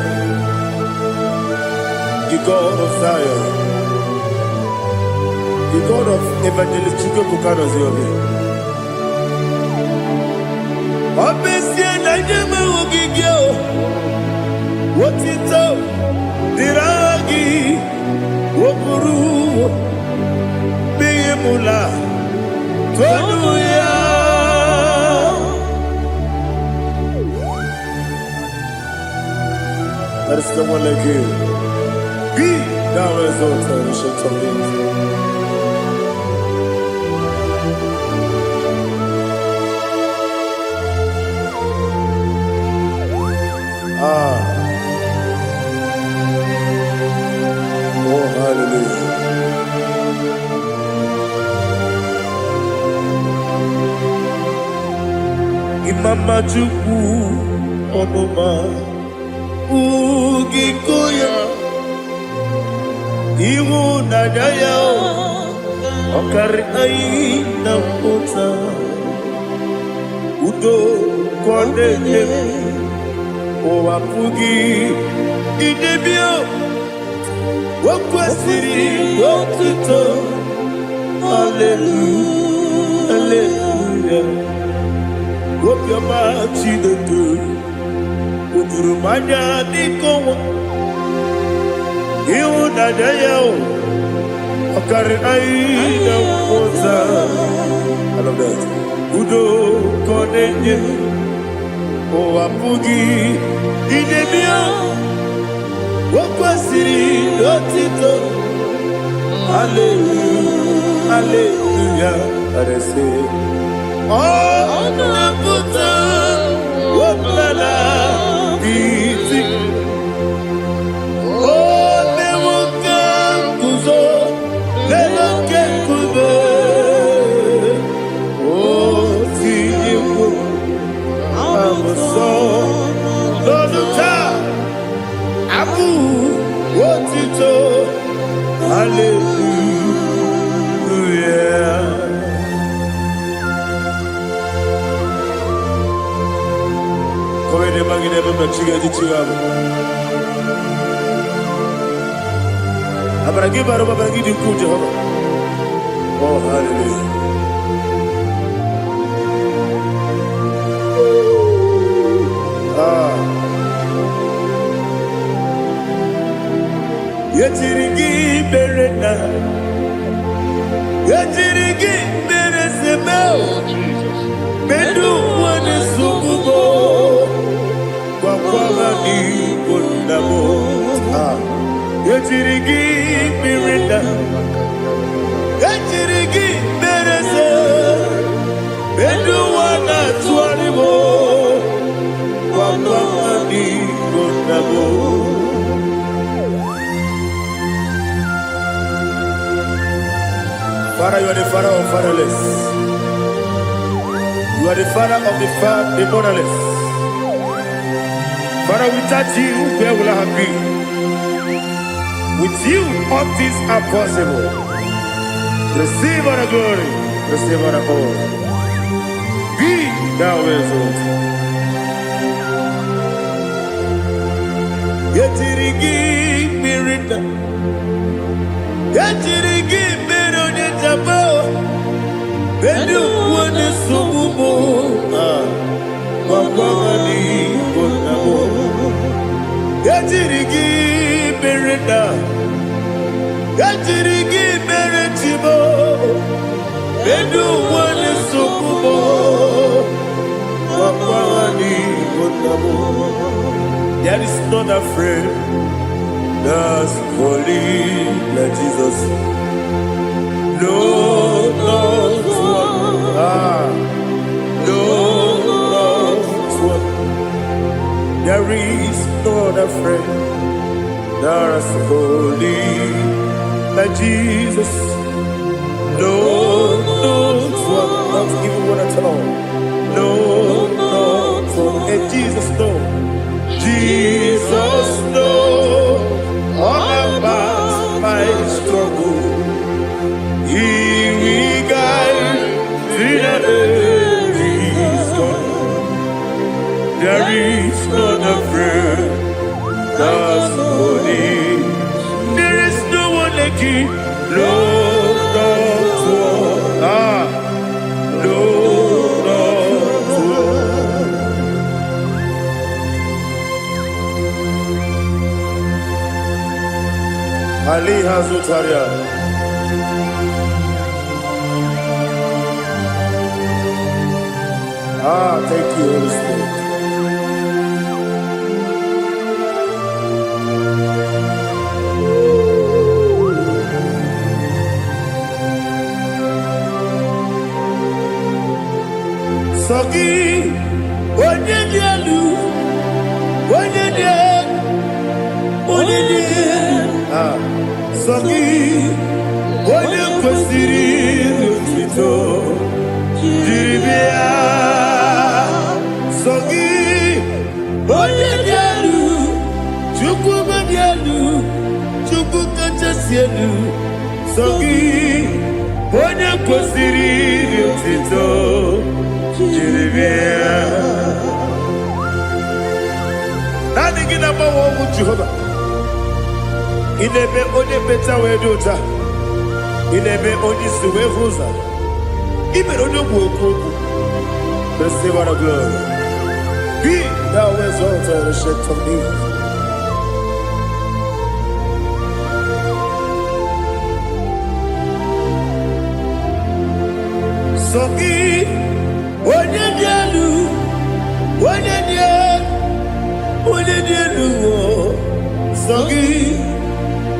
the God of Zion, the God of Evangelist Chico Bukanos Yobi. Obesia na nyama wogigyo, wotito, diragi, wopuru, meyemula, tonuya. There is no one like you. Be thou exalted, ancient of days. Oh, hallelujah. Imama Chukwu Onuma Ugikoya Iwu Nadaya Okari Aina Kota Udo Kondeye Owapugi Idebio Wakwasiri Wotito Hallelujah Hallelujah Wopiama Chinedu Uburumanya Nikowa Iwu Nadaya Okari Aina Kota I love that Udo Kondeye Owapugi Idebio Wakwasiri Wotito Hallelujah Hallelujah I say oh Nabuta Wopala Biti oh Newoka Kuzo Leloke Kube oh Tiyiwo Oh, hallelujah. Yetirigi berena, yetirigi beresebel, bedu wane sububo, kwa ni kundamo. Yetirigi berena, yetirigi berese, bedu wana tuanibo, kwa ni kundamo. Father, you are the father of fatherless. You are the father of the motherless. Father, without you, where will I have been? With you, all things are possible. Receive all the glory, receive all the honor. Be thou exalted. Yetirigi mirita, yetirigi mirone jabo, bedu wane sububo, wakwani konamo. Yetirigi mirita, yetirigi miretibo, bedu wane sububo, wakwani konamo. There is none afraid that's holy like Jesus. No, no, no, one. There is no other friend that's holy like Jesus. No, no, one. Not even one at all. No, no, one. And Jesus, no. Jesus knows all about my struggle. He will guide me there is none afraid that's holy. There is no one like you. Lord, God's one. Lord, God's one. Ali Hazutaria. Thank you, Holy Spirit. Sogi, Onyedielu, Sogi, Onyekwesiri Otito, Jiribia, Sogi, Onyedielu, Chukwumedielu, Chukwukachasielu, Sogi, Onyekwesiri Otito, Jiribia. Nani gina mawa mu Jehovah. Inebe onye beta we dota. Inebe onye suwe huza. Ibe onye buoku. Receive all the glory. Be thou exalted and shed from me. Sogi onye dielu. Onye dielu. Sogi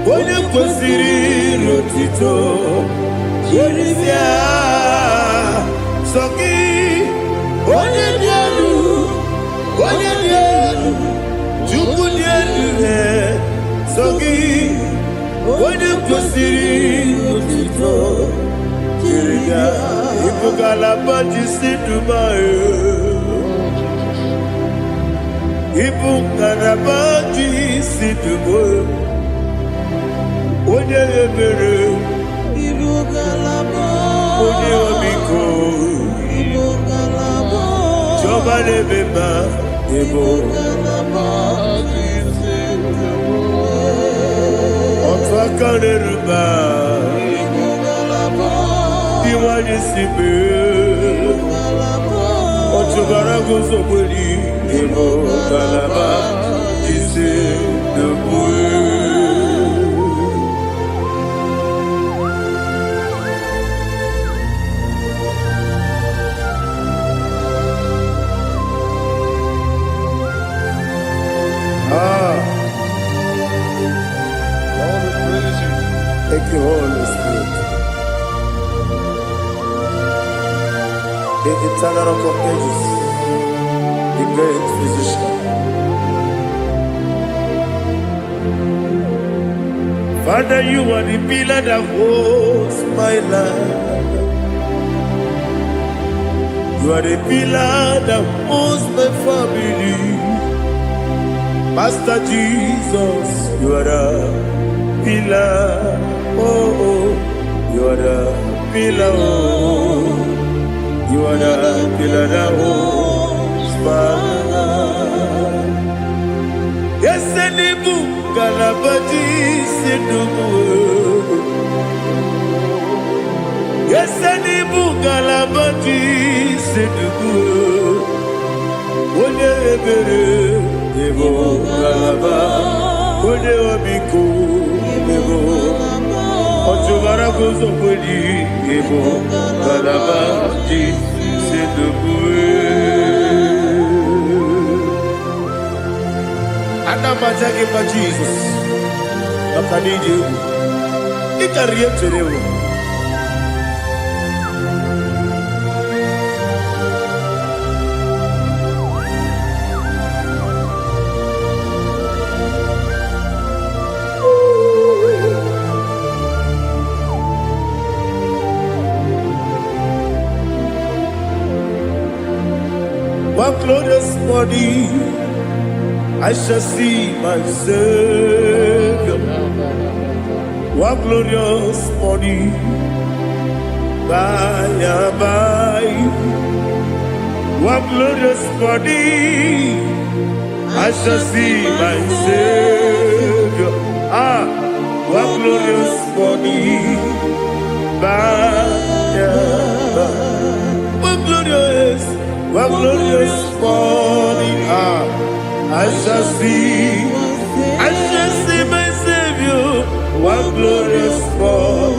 Onyekwesiri Otito, Jiribia, Sogi, Onyedielu, Chukwudielu, Sogi, Onyekwesiri Otito, Jiribia, Ipukalaba Jisidubayo. Ibu karabaji sidugo. Onye ebere. Ibu kalaba. Onye omiko. Ibu kalaba. Jọba lebeba. Ibu kalaba. Ọtụ aka na-eruba. Ibu kalaba. Iwanye sibe. Ọtụbara guzo gberi. Ibu kalaba. Ise dogwe. Thank you, Holy Spirit. The eternal rock of ages, the great physician. Father, you are the pillar that holds my life. You are the pillar that holds my family. Master Jesus, you are the pillar. Oh, you are the pillar. Oh, you are the pillar that holds my life. Yes, Nibu Galabaji Sidubu. Yes, Nibu Galabaji Sidubu. Onye ebere, Nibu Galaba. Onye omiko, Nibu. Ọjọ́bára kò sọ pé ní ìbò Galaba jí ṣe dùgbò. Adamata gị ma Jesus, maka na ije egwu, ị karịrị echere ewu. One glorious morning, I shall see my Savior. One glorious morning, by and by. One glorious morning, I shall see my Savior. One glorious morning, by and by. One glorious morning, I shall see my Savior. One glorious morning,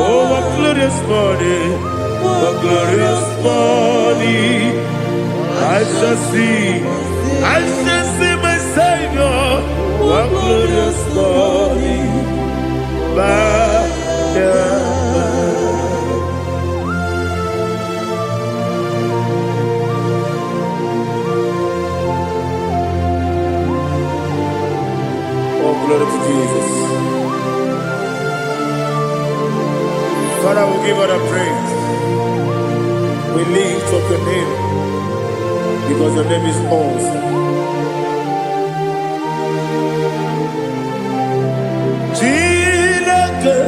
oh, one glorious morning, I shall see my Savior. One glorious morning, glory to Jesus. Father, we give all the praise. We lift up your name because your name is awesome. Chineke,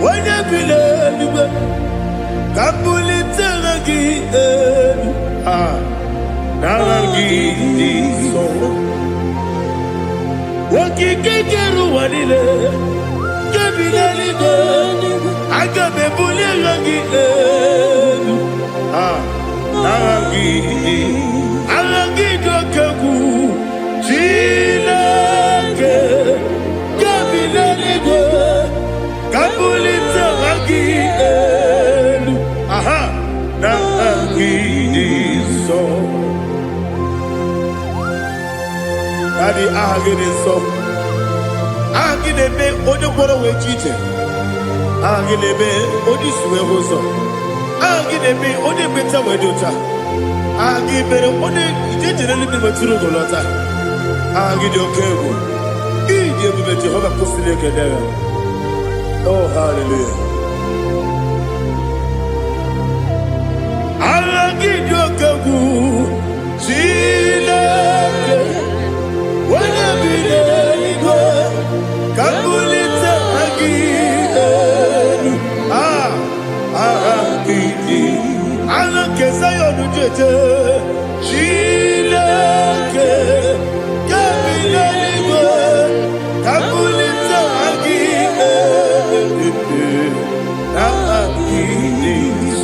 when you believe, kabuli teragi naragi so. Wakikekeru wanile, kebilalide, agabe buli lagi alagi dokeku, Chineke, kebilalide, kabuli teragi naragi so. Daddy, agide so. Agide be ojo boro we chiche. Agide be oji suwe hoso. Agide be oji beta we dota. Agide be oji ijejere libi meturu golota. Agide okego. Ije be Jehovah kusile kedera. Oh, hallelujah. Agide okego. Zion jeje Chileke Kabilanigo Kabulita Agi Agi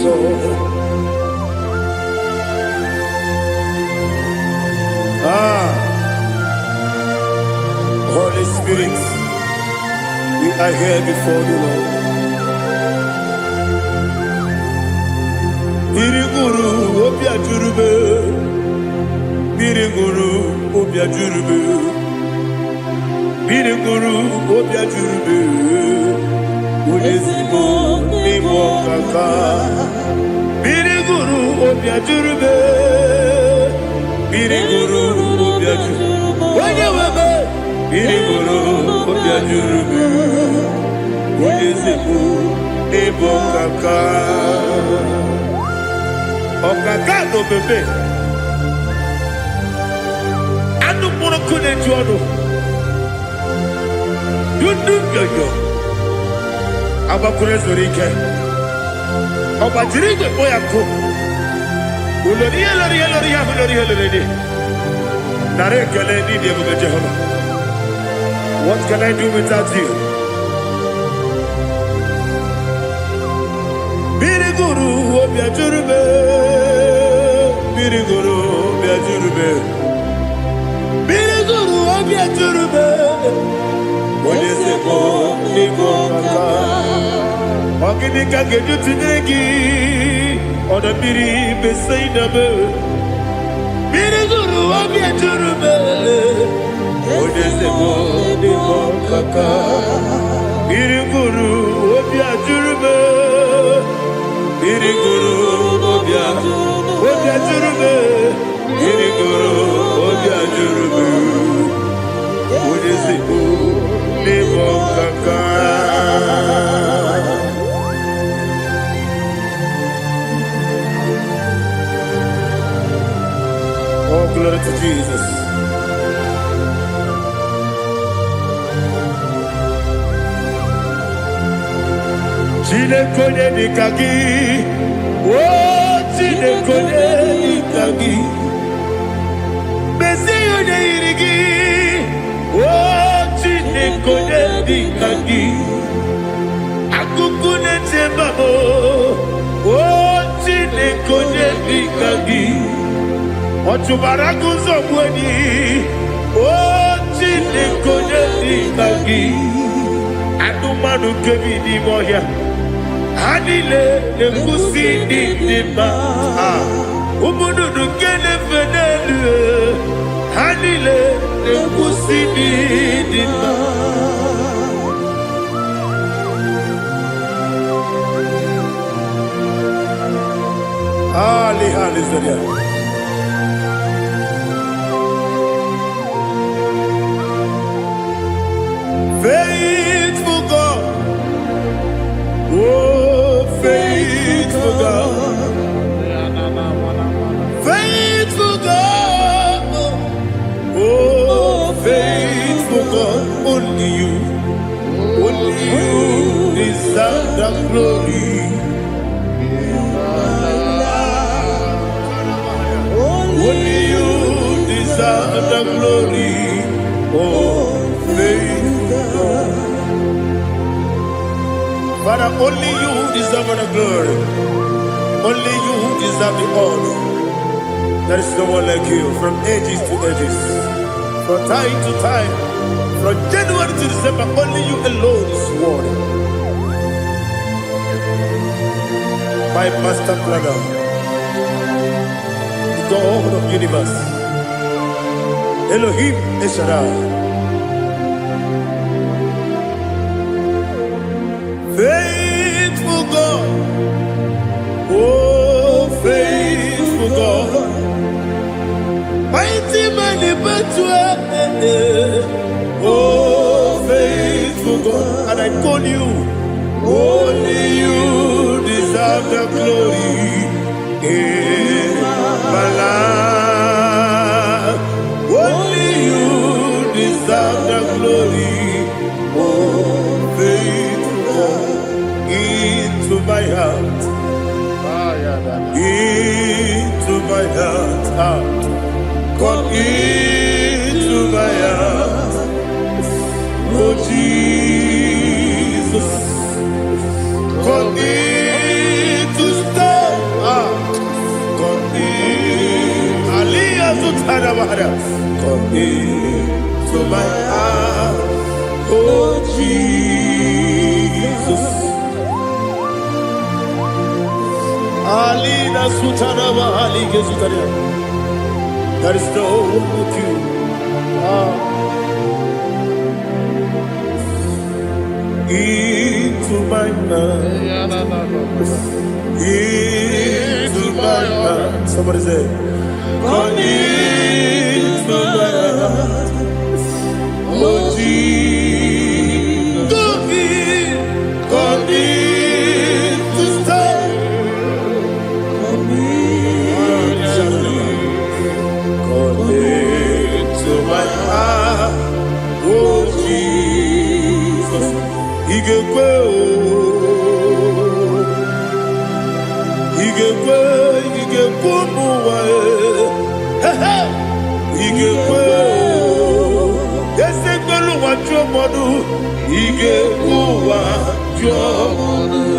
so Holy Spirit, we are here before you, Lord. Biriguru obia jurube, biriguru obia jurube, biriguru obia jurube. Udesibo nimo kaka, biriguru obia jurube, biriguru obia jurube. Wanya wame, biriguru obia jurube, udesibo nimo kaka. Okagado bebe anu mono kune jono dundu yoyo abakure zorike obajirige boyako ulori nare kele ni de buga Jehovah. What can I do without you? Biriguru obia jurube, biriguru obia jurube, biriguru obia jurube. Odesebo nimo kaka, ogini kageju tinegi, oda biri besainabe. Biriguru obia jurube, odesebo nimo kaka, biriguru obia jurube. Biriguru obia jurube, biriguru obia jurube. Udesibu nimo kaka. Oh, glory to Jesus. Chinekone nikagi, oh chinekone nikagi, Mesiyo ne irigi, oh chinekone nikagi, Akukune tembamo, oh chinekone nikagi, Ochubaraku zomweni, oh chinekone nikagi, Adumanu kebi di moya. Hanile nekusi dima, umududu kene fenelu. Hanile nekusi dima. Ali Zaria. Faithful God, oh faithful God, faithful God, oh faithful God, only you deserve the glory. Only you deserve the glory, oh faithful God. Father, only you deserve the glory. Only you deserve the honor. There is no one like you from ages to ages, from time to time, from January to December. Only you alone is worthy. My master planner, the God of the universe, Elohim Eshadai. Faithful God, oh faithful God, mighty man in battle, oh faithful God, and I call you, only you deserve the glory in my life, only you deserve the glory, oh faithful God. Into my heart, Come into my heart, oh Jesus. Alina Sutanaba Ali Gesutaria. There is no one like you. Into my heart, into my heart. Somebody say, come into my heart, oh Jesus. Come in to stay. Come into my heart, oh Jesus. Igekwe muwa igekwe esegbelu waju modu igekwe waju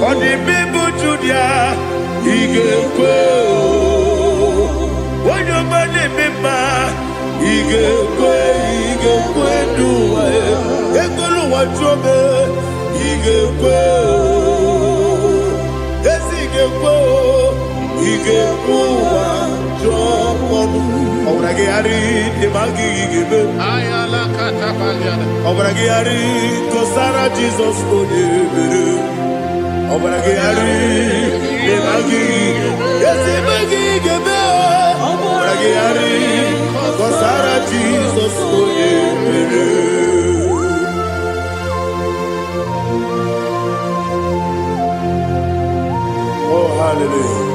odi bibu judia igekwe onye mane mema igekwe duwa egbelu waju me igekwe esigekwe igekwe waju modu obrage ari demagi igebe Ayala katapaliana. obrage ari kosara Jesus onye obrage ari demagi esimagi igebe obrage ari kosara Jesus onye oh hallelujah.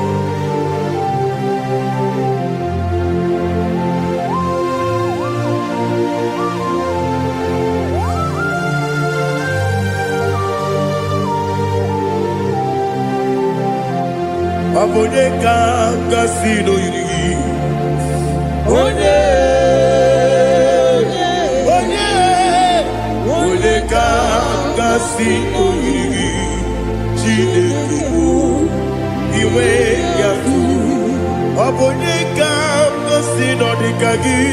Abone kanga sino yiri Onye kanga sino yiri Chineke o iwe yatu Abone kanga sino dikagi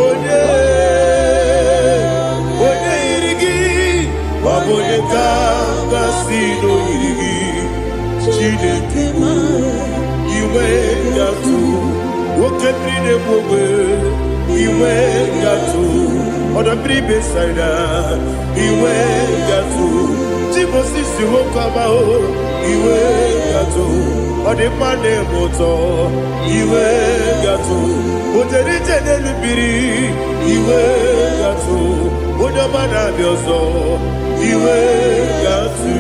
Onye yirigi Abone kanga sino yirigi Chineke iwe yatu Woketrine mwe iwe yatu Odabri besaida iwe yatu Timosisi wokama o iwe yatu Odimane moto iwe yatu Oterite nelubiri iwe yatu Odamana biozo iwe yatu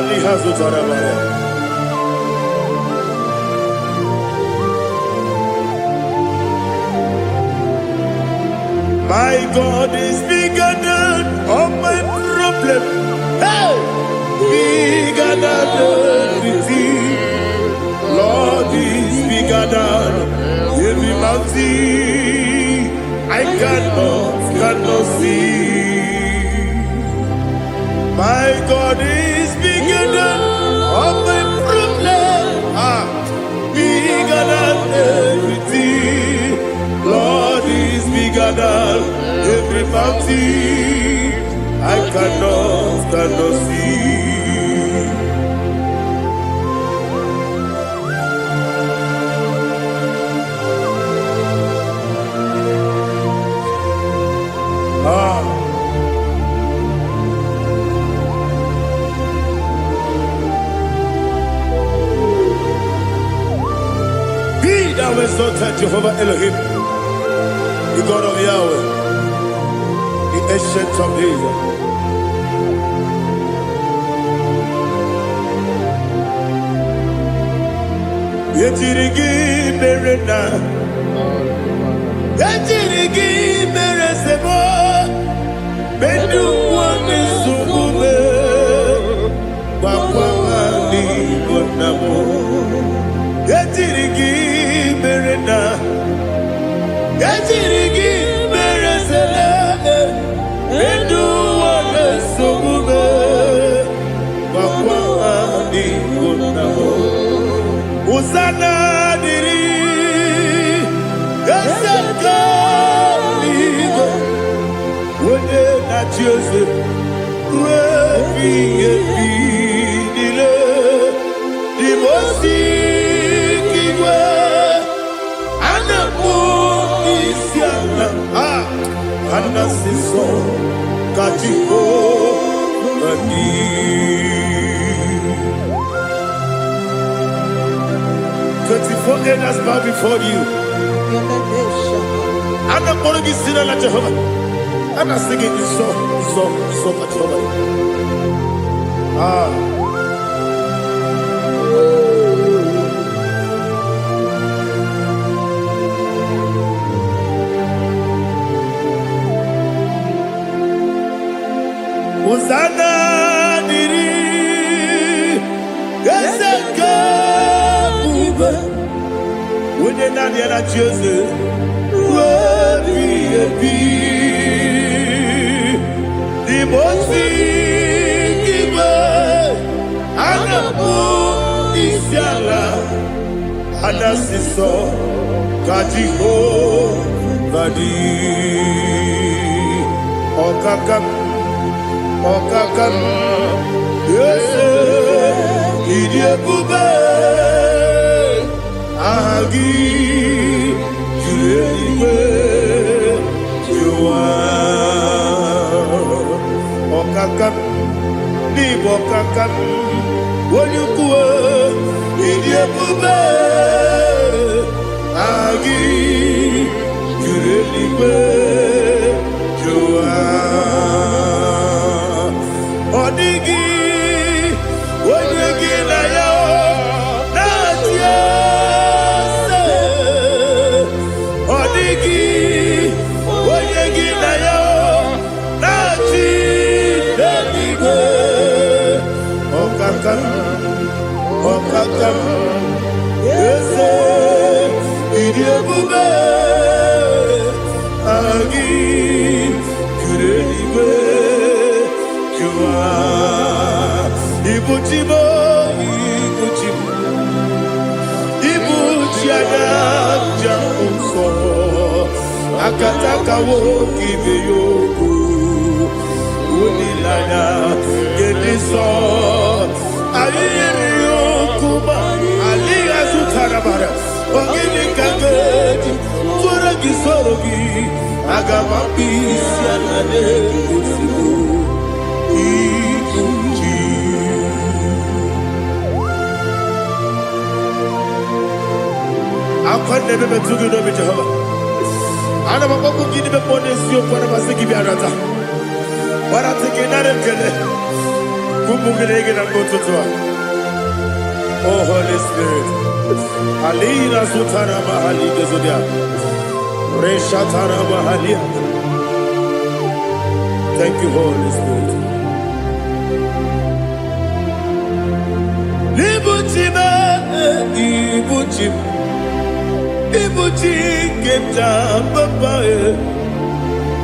lihazo tarabaya. My God is bigger than all my problem. Hey, bigger than everything. Lord is bigger than every mountain I cannot see. My God is bigger than all my problems. Bigger than everything. Lord is bigger than every mountain I cannot see. Thou exalted Jehovah Elohim, the God of Yahweh, the ancient of days. Yetirigi berena, yetirigi beresemo, bedu wame subume, wakwa ni bonamo. Yetirigi berena, yetirigi beresele, bedu wame subume, wakwa ni Uzana diri Ezeka Ligo Wode na Jose Rebi Ebinile Dimosi Kiwe Anamu Isiana Anasiso Kajiko Mani 24 elders bow before you. I'm not going to be sitting at Jehovah. I'm not singing this song at Jehovah. Hosanna diri Ezeka Bube Wode na diana Jose Rebi Ebi Dimosi Kiwe Anamu Isiala Anasiso Kajiko Vadi Okakam Yese Idiebube Agi Juleiwe Jua Okakam Nibokakam Wonyukue Idiebube Agi Juleiwe Jua Odigi, Odigi na yo, na tiese. Odigi, Odigi na yo, na tiese. Okakam, yese, idiebube, agi, kureliwe. Ibuchimo, Ibuchiana, Jamuso, Akataka woki beyoku, Unilana, Gediso, Aliyokuba, Aliya Sutarabara, Ogini Kageti, Turagi Sorogi, Agamapi, Sianane, Usibu. I'm going to be to Jehovah. I'm going to give you a bonus. You want to give you another. But I'm taking another killer. Oh, Holy Spirit. Alina Sutara Mahali Gezodia. Reshatara Mahalia. Thank you, Holy Spirit. Ibuchi kemta papa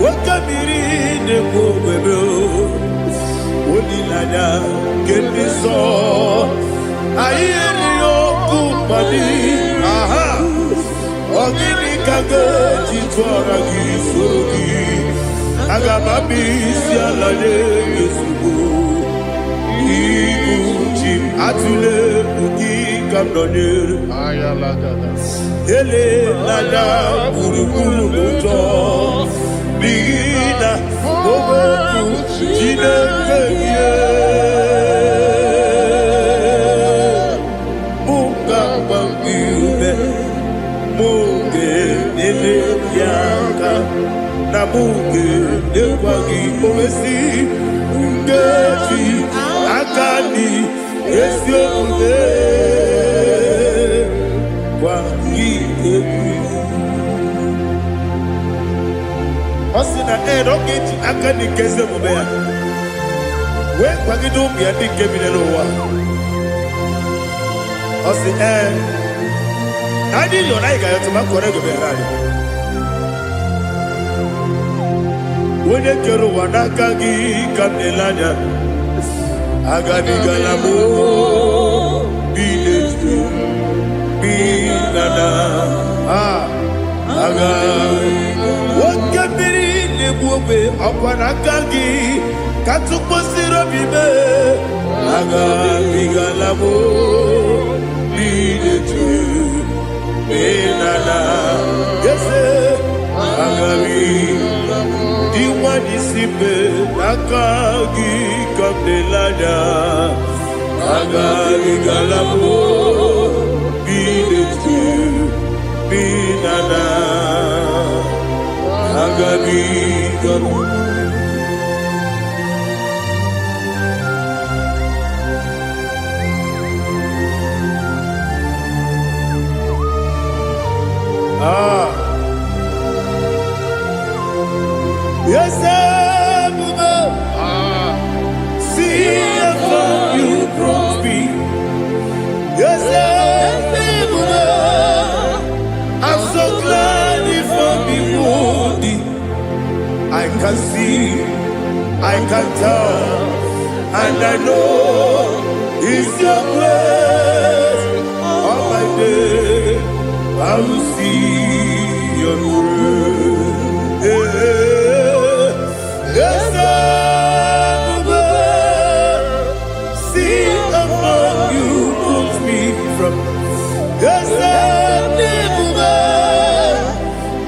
wakamiri ne kobebe onilanya kemiso ayeri okupali aha ogini kage titwara gisogi agamabi sialale yesugo Ibuchi atule uki kamdonir ayalagada ele nada buruburu moto bigina obo jine keye munga bangiube munge ele yaka na munge ekwagi omesi ngeji akani esiombe Osina rogeji akani keze mubea. We kwagido biandi kebile lowa. Osi nani yona iga yotuma korego berari. Wene kero wanakagi kamnelanya. Agani galamo biletu. Binana. Aga. Woke biri lebuwe akwanakagi. Katuposiro bibe. Aga bigalabo. Bidetu. Binana. Yes, Agami. Diwanisipe. Nakagi kabdelada. Agami galabo. Bidetu. Binana. Agami galabo. Yes, Baba. See how you brought me. Yes, Baba. I'm so glad you for me, Woody. I can see, I can tell, and I know it's your grace. All my day, I will see your grace. Yes, Baba. See how you put me from. Yes, Baba.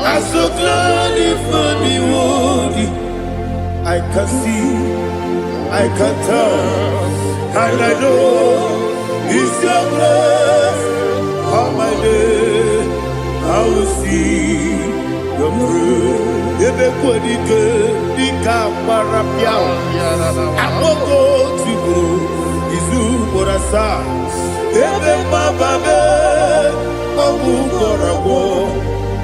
I'm so glad you for me, Woody. I can see, I can tell, and I know it's your grace. All my day, I will see your grace. Ebe kwenike dika marapia akoko tibu izu morasa ebe mababe obu korabo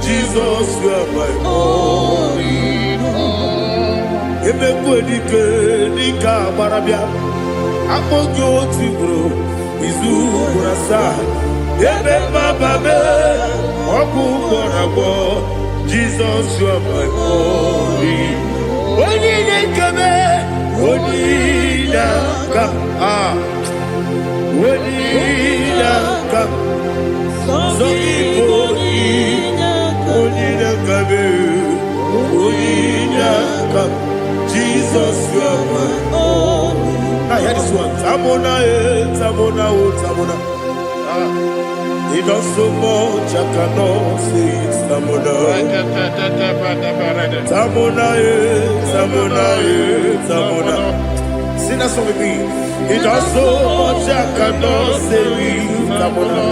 Jesus you are my only home. Ebe kwenike dika marapia akoko tibu izu morasa ebe mababe obu korabo Jesus, you are my only. When you come, when you come, when you come, so people when you come, Jesus, you are my only. I hear this one. Tamona. He does so much I cannot say it. Tamona. Sing that song with me. He does so much I cannot say it. Tamona.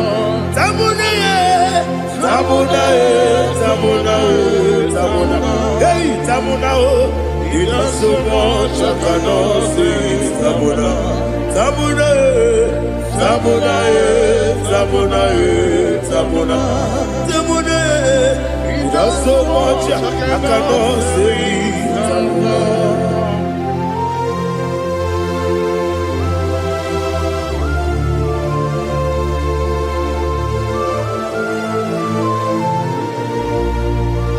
Hey, Tamona. He does so much I cannot say it. Tamona. Tamona, he does so much I cannot say.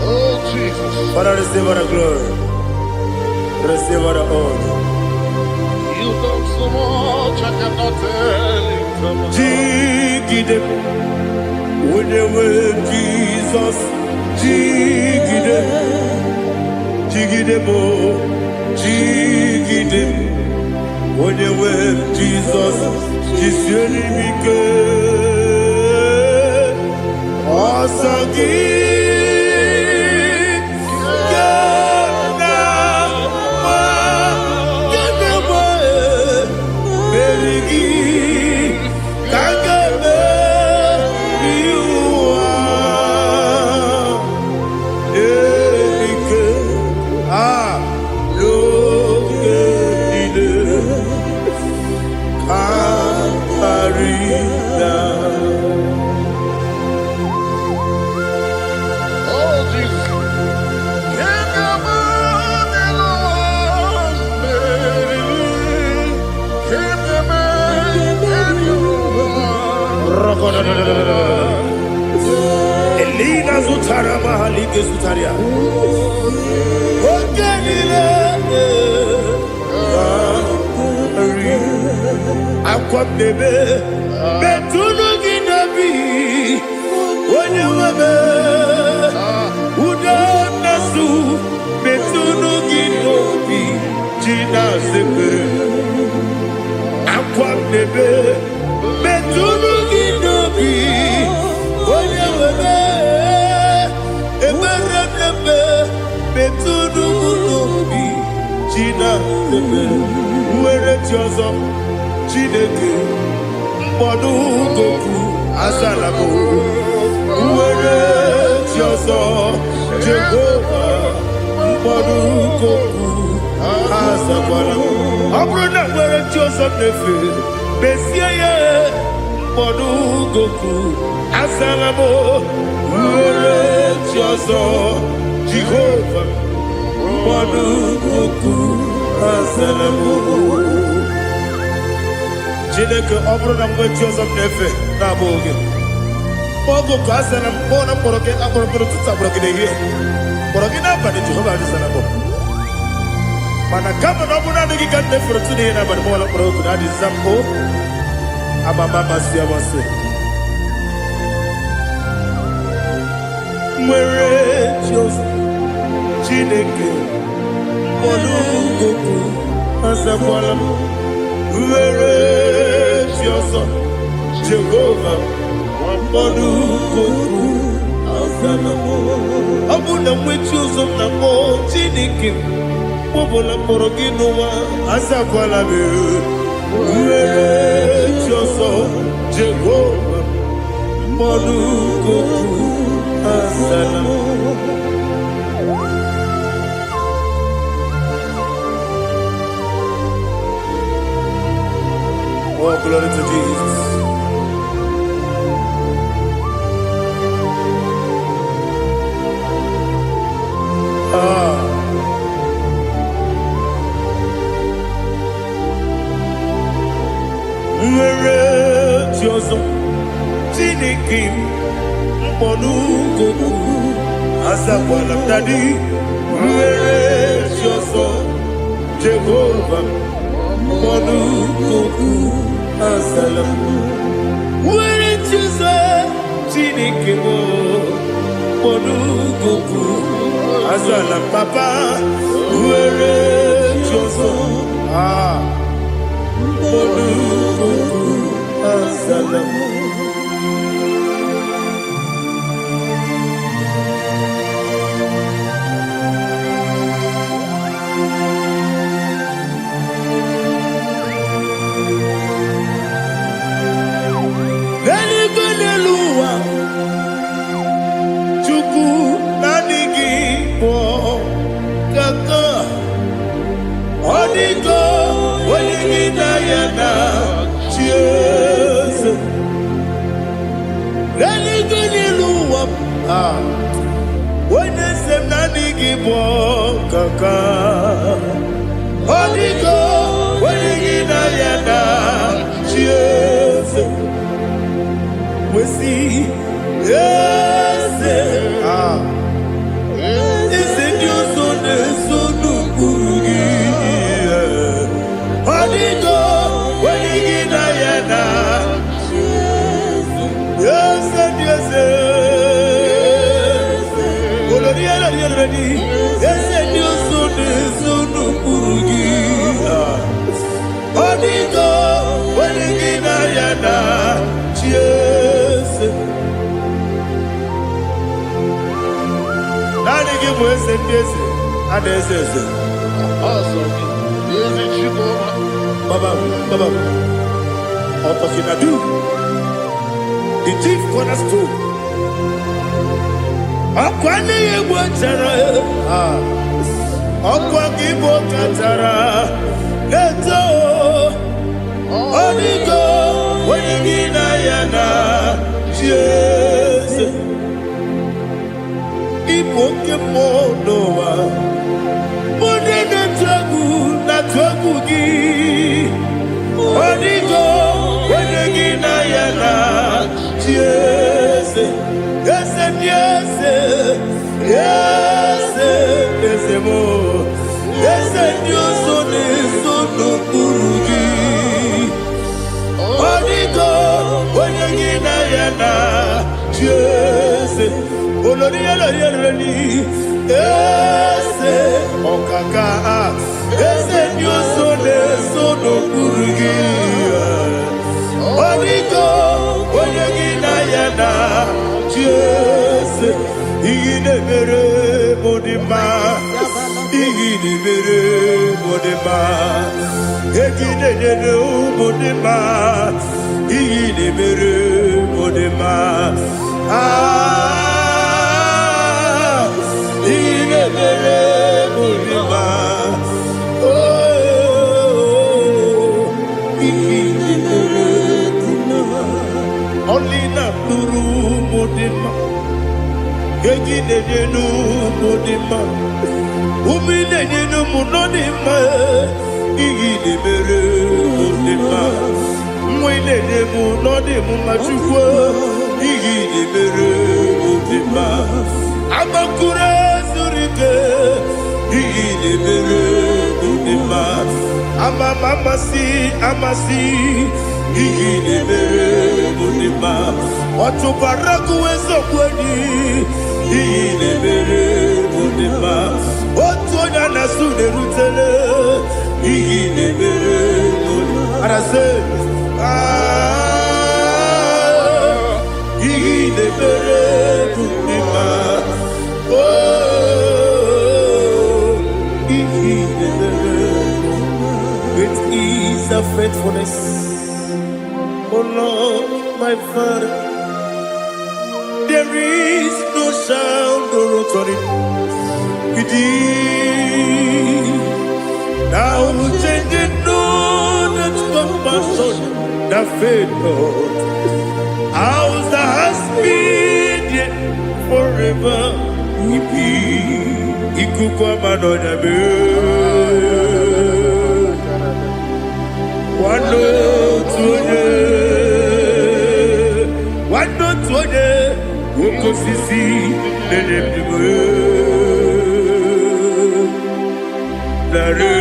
Oh, Jesus. Father, receive all the glory, receive all the honor. You done so much I cannot tell you. Jigide, with the word Jesus, Jigide, Jigide, with the word Jesus, Jisyenimike, Osagi. Elina Zutara Mahalike Zutaria. Aqua bebe, Betunu Ginabi, Onye webe udo nasu metunu gị n'obi ji na-azekere akwa nebe metunu gị n'obi onye webe ebere nebe metunu gị n'obi ji na-azekere nwere ji ọzọ Chineke mkpọdụ goku azala m nwere ji ọzọ Jehova mkpọdụ goku azakwala m ọ bụrụ na nwere ji ọzọ na-efe mesie ya mkpọdụ goku azala m nwere ji ọzọ Jehova mkpọdụ goku azala m Chineke ọ bụrụ na mgbe chi ọzọ m na-efe na-abụ oge ọgụ ka a sara m kpọọ na mkpọrọ gị akpọrọ gị n'ụtụtụ akpọrọ gị n'ehihie kpọrọ gị n'abalị Jehova adịsara m mana kama na ọ bụrụ na adịghị ka nne fere tụ n'ihe n'abalị mụọla mkpọrọ oku na adịza m o amama amasị amasị nwere chi ọzọ Chineke mkpọrọ oku azakwala m nwere chi ọzọ Jehova mkpọrọ oku azala m ọ bụ na nwe chi ọzọ m na-akpọ Chineke mkpọbụla mkpọrọ gị n'ụwa azakwala m nwere chi ọzọ Jehova mkpọrọ oku azala m Oh, glory to Jesus. Nwere chi ọzọ Chineke mkpọnụ goku azakwala m dadi nwere chi ọzọ Jehova mkpọnụ goku azala m nwere chi ọzọ Chineke mkpọnụ goku azala m papa nwere chi ọzọ mkpọnụ goku azala m Onye se m na adịghị bụ kaka ọdịgo onye gị na ya na chi eze wesi eze eze ndị ọzọ na-eso n'okpuru gị ọdịgo onye gị na ya na chi eze ndị eze eze ndị ọzọ na-eso n'okpuru gị ọ dịgo onye gị na ya na chi eze naanị gị bụ eze ndị eze a na-eze eze Baba Ọtọkinadu the chief cornerstone ọkwa n'ihe gbochara ọkwa gị bụ katara na-eto ọdịgo onye gị na ya na chi eze ịbụ oke mmụọ n'ụwa onye na-atụ egwu gị ọdịgo onye gị na ya na chi eze eze ndị eze eze eze m eze ndị ọzọ na-eso n'okpuru gị ọ dịgo onye gị na ya na chi eze olori olori olori eze ọkaka eze ni oso na-eso n'okpuru gị ọdịgo onye gị na ya na chi eze iyi na-emere mụ dị mma iyi na-emere mụ dị mma egi na-enyere ụmụ dị mma iyi na-emere mụ dị mma iyi na-emere mụ dị mma iyi na-emere dị mma ọlị na-akpụrụ mụ dị mma egi na-enyere ụmụ dị mma umi na-enyere ụmụ nọ dị mma iyi na-emere mụ dị mma nwa na-enye mụ nọ dị mma chukwu iyi na-emere mụ dị mma agbakụrụ ezuru ike iyi na-emere mụ dị mma amama amasị amasị iyi na-emere mụ dị mma ọtụbara gụwa eziokwu enyi iyi na-emere mụ dị mma otu onye na-asụ na-erutere iyi na-emere mụ dị mma arase iyi na-emere mụ dị mma iyi na-emere it is a faithfulness oh Lord my Father there is no sound or authority now changing no that compassion that faith Lord ours that has been yet forever ikuku amadonya be wando tuone ukosisi nenebime nare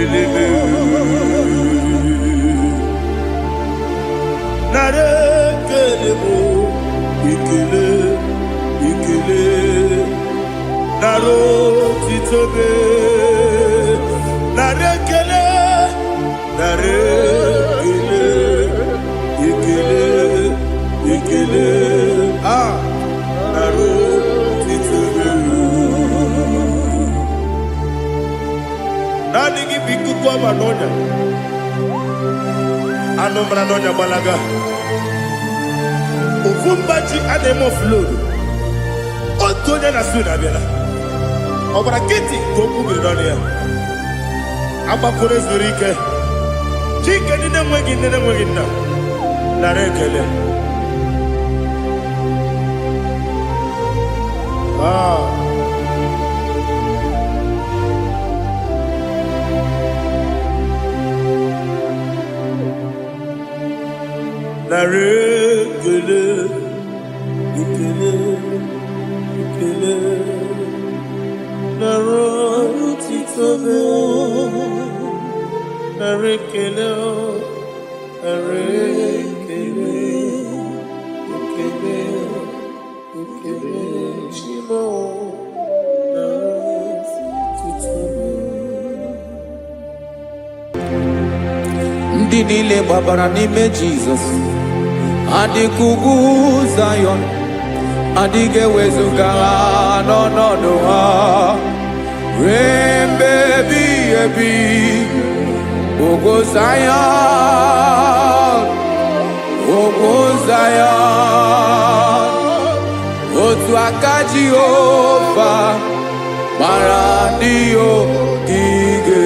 elebe nare kelebo ikele ikele naro titobe nare kele nare kele ikele ikele naro titobe nani gibiku kwa manonya anomra nonya balaga ovumbaji anemo flow otonya na suna bela obara kiti koku bedonia agbakore zuru ike chike nne nweghị nna nara ekele nara ekele ekele ekele nara otitobe nara ekele nara ekele ekele ekele chimo nara otitobe ndị niile gbabara n'ime Jizọs adịghị ugwu Zayọn adịghị ewezuga ha n'ọnọdụ ha ruo mgbe ebighị ebi ugwu Zayọn otu aka Jehova mara ndị ogige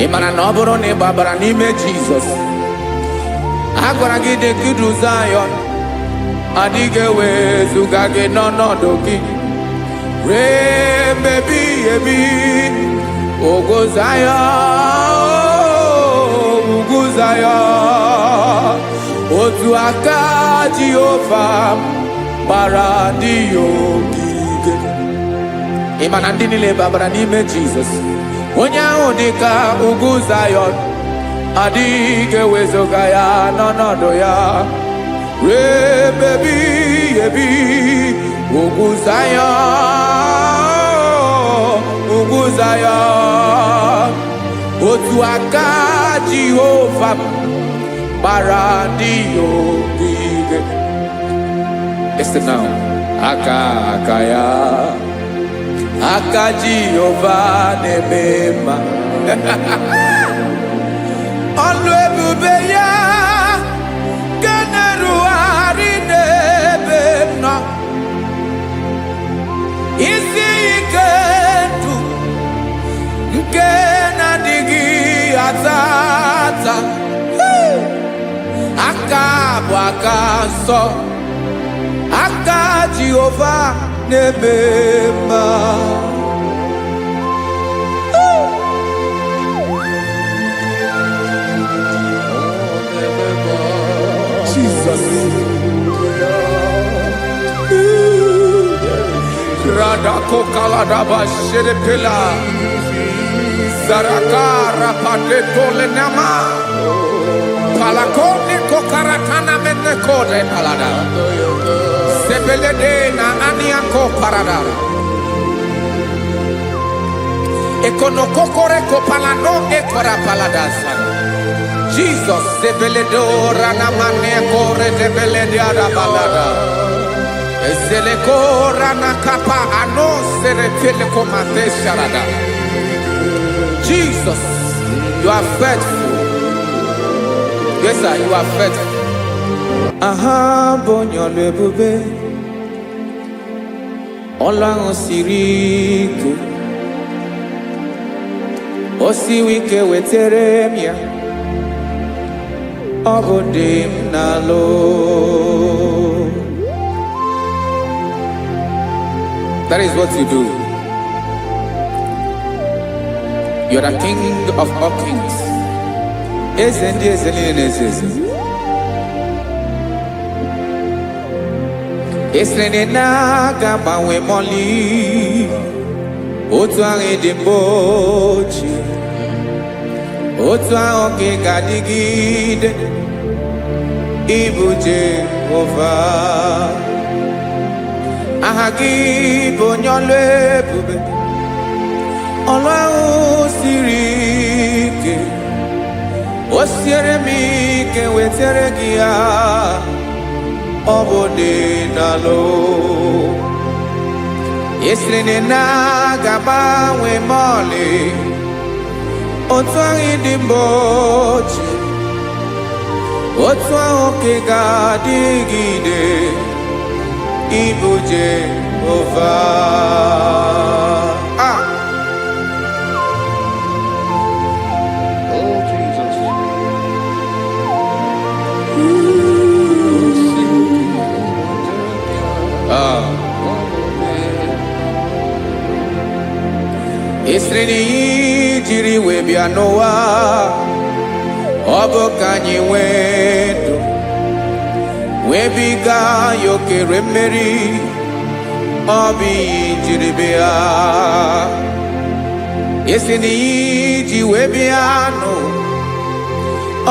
ị mara na ọ bụrụ na ị gbabara n'ime Jizọs a gwara gị dị ka Zayọn adịghị ewezuga gị n'ọnọdụ gị Remebi ebi Ogozaya Uguzaya Otu aka Jehova bara ndị ogige. Ịma na ndị niile babara n'ime Jizọs. Onye ahụ dị ka ugwu Zayọn, adịghị ewezuga ya n'ọnọdụ ya. Rebebi ebi ugwu Zayọn, ugwu Zayọn. Otu aka Jehova bara ndị ogige. Listen now. Aka ya. Aka Jehovah n'emema. Ọlụ ebube ya ka na-erugharị n'ebe m nọ. Isi ike ndụ nke na-adịghị ata ata. Aka bụ aka nsọ. Aka Jehovah n'emema. Jesus. Radako kaladaba sherepela. Zarakara pateto lenama. Palakone kokaratana menekode palada. Sebelede na aniako parada. Ekonokokore kopalano ekora paladasa. Jesus sebeledo rana manekore debelede arabalada. Ezeleko rana kapa ano serepele komate sharada. Jesus, you are faithful. Yes, sir, you are faithful. Aha bonyo lebube. Ọlọ́run siri ike. O siwi ike wetere m ya. Ọ bụ dị m n'alụ. That is what you do. You are the king of all kings. Eze ndị eze niile na-eze eze. Esrene na-aga gbanwe mọli. Otu ahụ dị mgbe ochie. Otu ahụ ka ị ga-adịgide. Ịbụ Jehova. Aha gị bụ onye ọlụ ebube. Ọlụ ahụ siri ike. O siere m ike wetere gị ya. Ọ bụ dị n'alụ. Esiri na-aga gbanwe mọlị. Otu ahụ dị mgbe ochie. Otu ahụ ka ị ga-adịgide. Ịbụ Jehova. Oh, Jesus. Esiri n'iyi jiri wee bịa n'ụwa. Ọ bụ ka anyị nwee ndụ. Wee biga ya okere mmeri. Ọ bụ iyi jiri bịa. Esi n'iyi ji wee bịa nụ.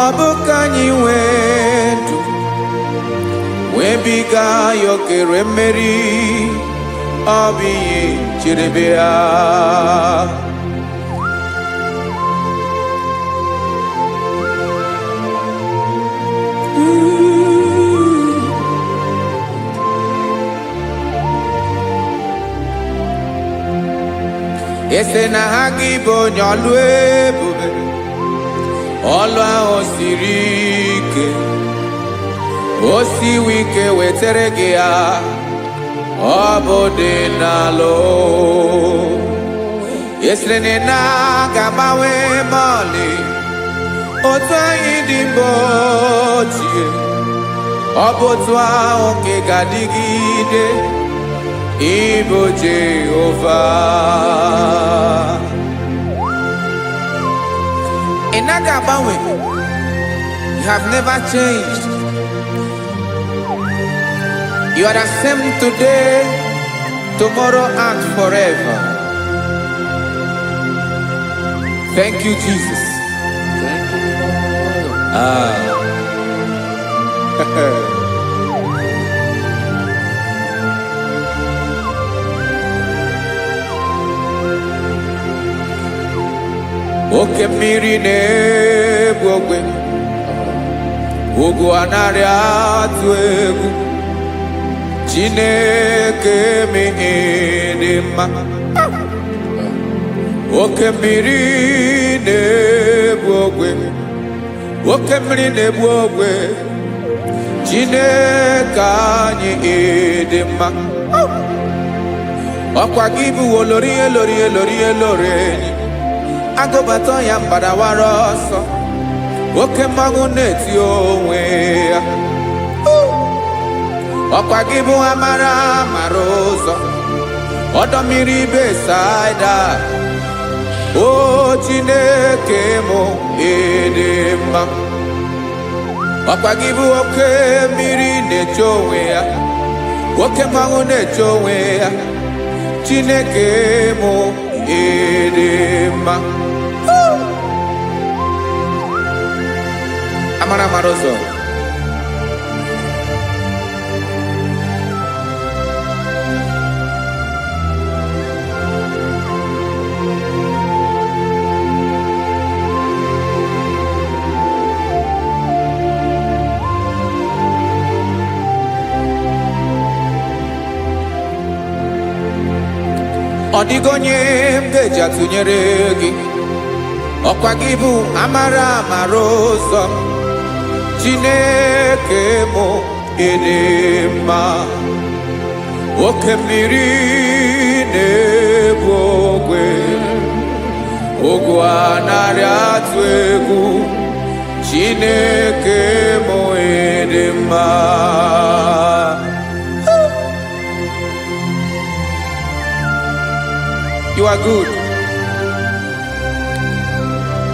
Ọ bụ ka anyị nwee ndụ. Wee biga ya okere mmeri. Ọ bụ iyi jiri bịa. Ese na ha gị bụ onye ọlụ ebube. Ọlụ ahụ siri ike. O siwi ike wetere gị ya. Ọ bụ dị n'alụ. Esere na-aga gbanwe mọlị. Otu anyị dị mgbe ochie. Ọ bụ otu ahụ ka ị ga-adịgide. Ibo Jehovah. Inaga Bawe, you have never changed. You are the same today, tomorrow, and forever. Thank you, Jesus. Thank you, Lord. Oke mmiri na-egbu ogwe, ugwu anaghị atụ egwu. Chineke m dị mma. Oke mmiri na-egbu ogwe, oke mmiri na-egbu ogwe. Chineke anyị dị mma. Ọkwa gị bụ olori elori elori elori enyi. Agụbata ya mbadawara ọsọ, oke mmanwụ na-eti onwe ya. Ọkwa gị bụ amara amara ụzọ, ọdọ mmiri Besaida. O Chineke mụ ịdị mma. Ọkwa gị bụ oke mmiri na-eche onwe ya, oke mmanwụ na-eche onwe ya. Chineke mụ ịdị mma. Amara amara ụzọ. Ọ dịghị onye m ga-eji atụnyere gị. Ọkwa gị bụ amara amara ụzọ. Chineke mụ ịdị mma. Oke mmiri na-egbu ogwe, ugwu anaghị atụ egwu. Chineke mụ ịdị mma. You are good.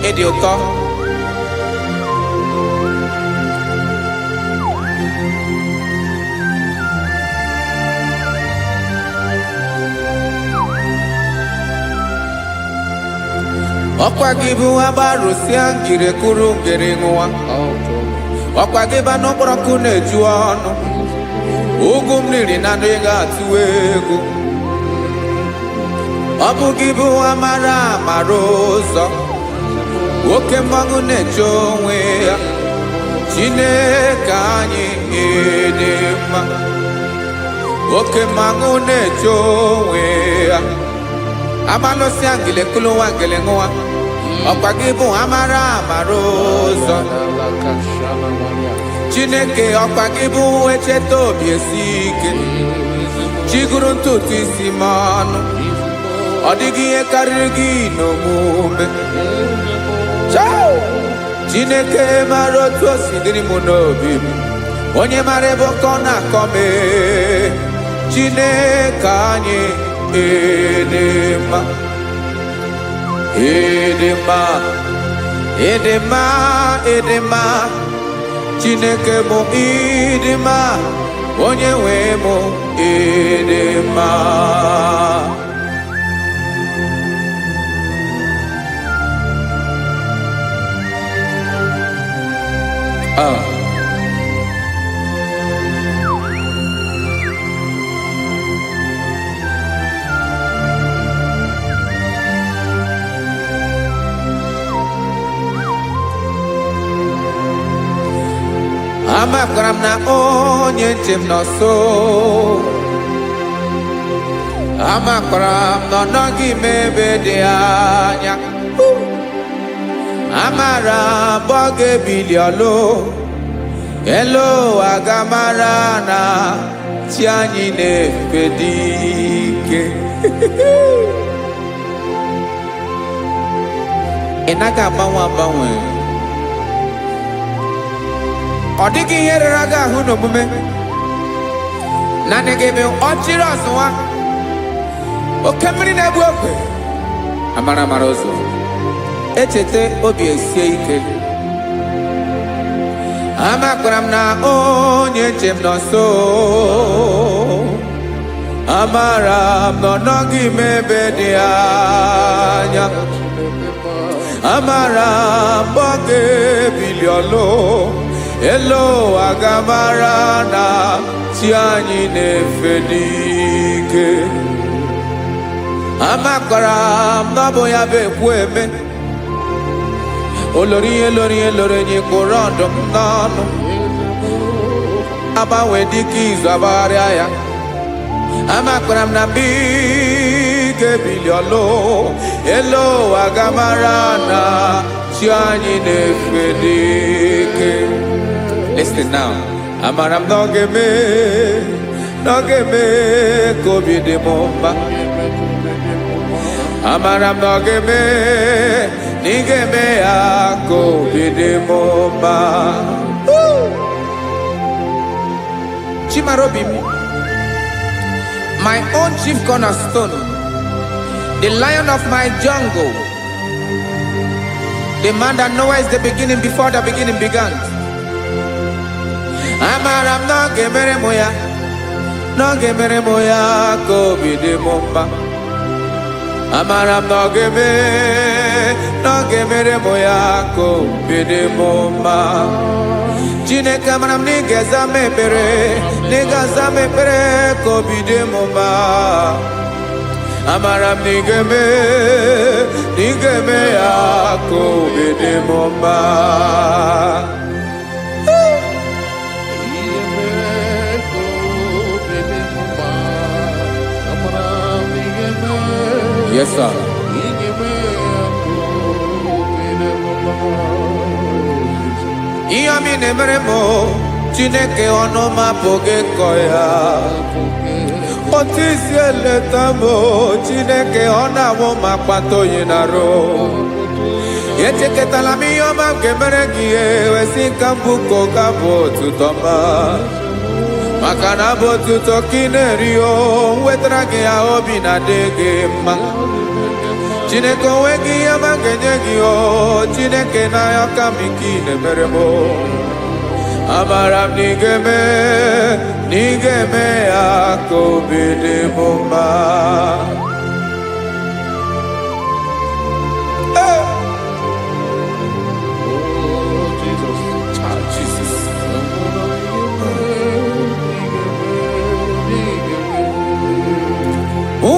Ịdị ụtọ. Ọkwa gị bụ agbarụsịa ngiri kwuru ngiri nwa. Ọkwa gị bụ n'okporoko na-eju ọnụ. Ugwu mmiri na adịghị atụ egwu. Ọ bụ gị bụ amara amara ụzọ, oke mmanwụ na-eche onwe ya. Chineke anyị dị mma. Oke mmanwụ na-eche onwe ya. Amalụsịa ngile kulu nwa ngile nwa. Ọkwa gị bụ amara amara ụzọ. Chineke ọkwa gị bụ echeta obi esi ike. Chiguru ntutu isi m ọnụ. Ọ dịghị ihe karịrị gị n'omume. Chineke mara otu o si dịrị m n'obi m. Onye mara ebe ọkọ na-akọ m. Chineke anyị ịdị mma. Ịdị mma, ịdị mma, ịdị mma. Chineke mụ ịdị mma. Onye nwe mụ ịdị mma. Amakwara m na onye nche m nọ nso. Amakwara m na ọ nọghị m ebe dị anya. Amara m ọ ga-ebili ọlụ. Elu aga mara na chi anyị na-efe dị ike. Ị naghị agbanwe agbanwe. Ọ dịghị ihe rere gị ahụ n'omume. Naanị gị bụ ọchịrị ọzụwa. oke mmiri na-egbu ogwe amara mara ụzọ echete obi esie ike amakwara m na onye nche m nọ nso amara m na ọ nọghị m ebe dị anya amara m ọ ga-ebili ọlụ elu ụwa ga-amara na chi anyị na-efe n'ike amakwara m na ọ bụ ya bụ ekwu eme olori ihe lori ihe lori enyi kwụrụ ọdụm n'ọnụ agbanwe dịka izu agbagharịa ya amakwara m na mgbe ị ga-ebili ọlụ elu ụwa ga-amara na chi anyị na-efe n'ike. Listen now. Amara m na ọ ga-eme ka obi dị m mma amara m na ọ ga-eme na ị ga-eme ya ka obi dị m mma. Chimara obi m, my own chief cornerstone, the lion of my jungle, the man that knows the beginning before the beginning began. Amara m na ọ ga-emere m ya ka obi dị m mma amara m na ọ ga-emere m ya ka obi dị m mma. Chineke amara m na ị ga-aza m ekpere ka obi dị m mma amara m na ị ga-eme ya ka obi dị m mma. Yes, sir. Ihe mi na-emere m Chineke ọnụ m apụghị ịkọ ya otu isi eleta m Chineke ọ na-awụ m akpata oyi na-arụ echeketala m ihe ọma m ga-emere gị wesị ka m bụko ga bụ otuto ma maka na bụ otuto ka ị na-eri wetara gị ya obi na-adị gị mma Chineke onwe gị ihe ma ga-enye gị Chineke n'anya ka m ike ị na-emere m amara m na ị ga-eme ya ka obi dị m mma.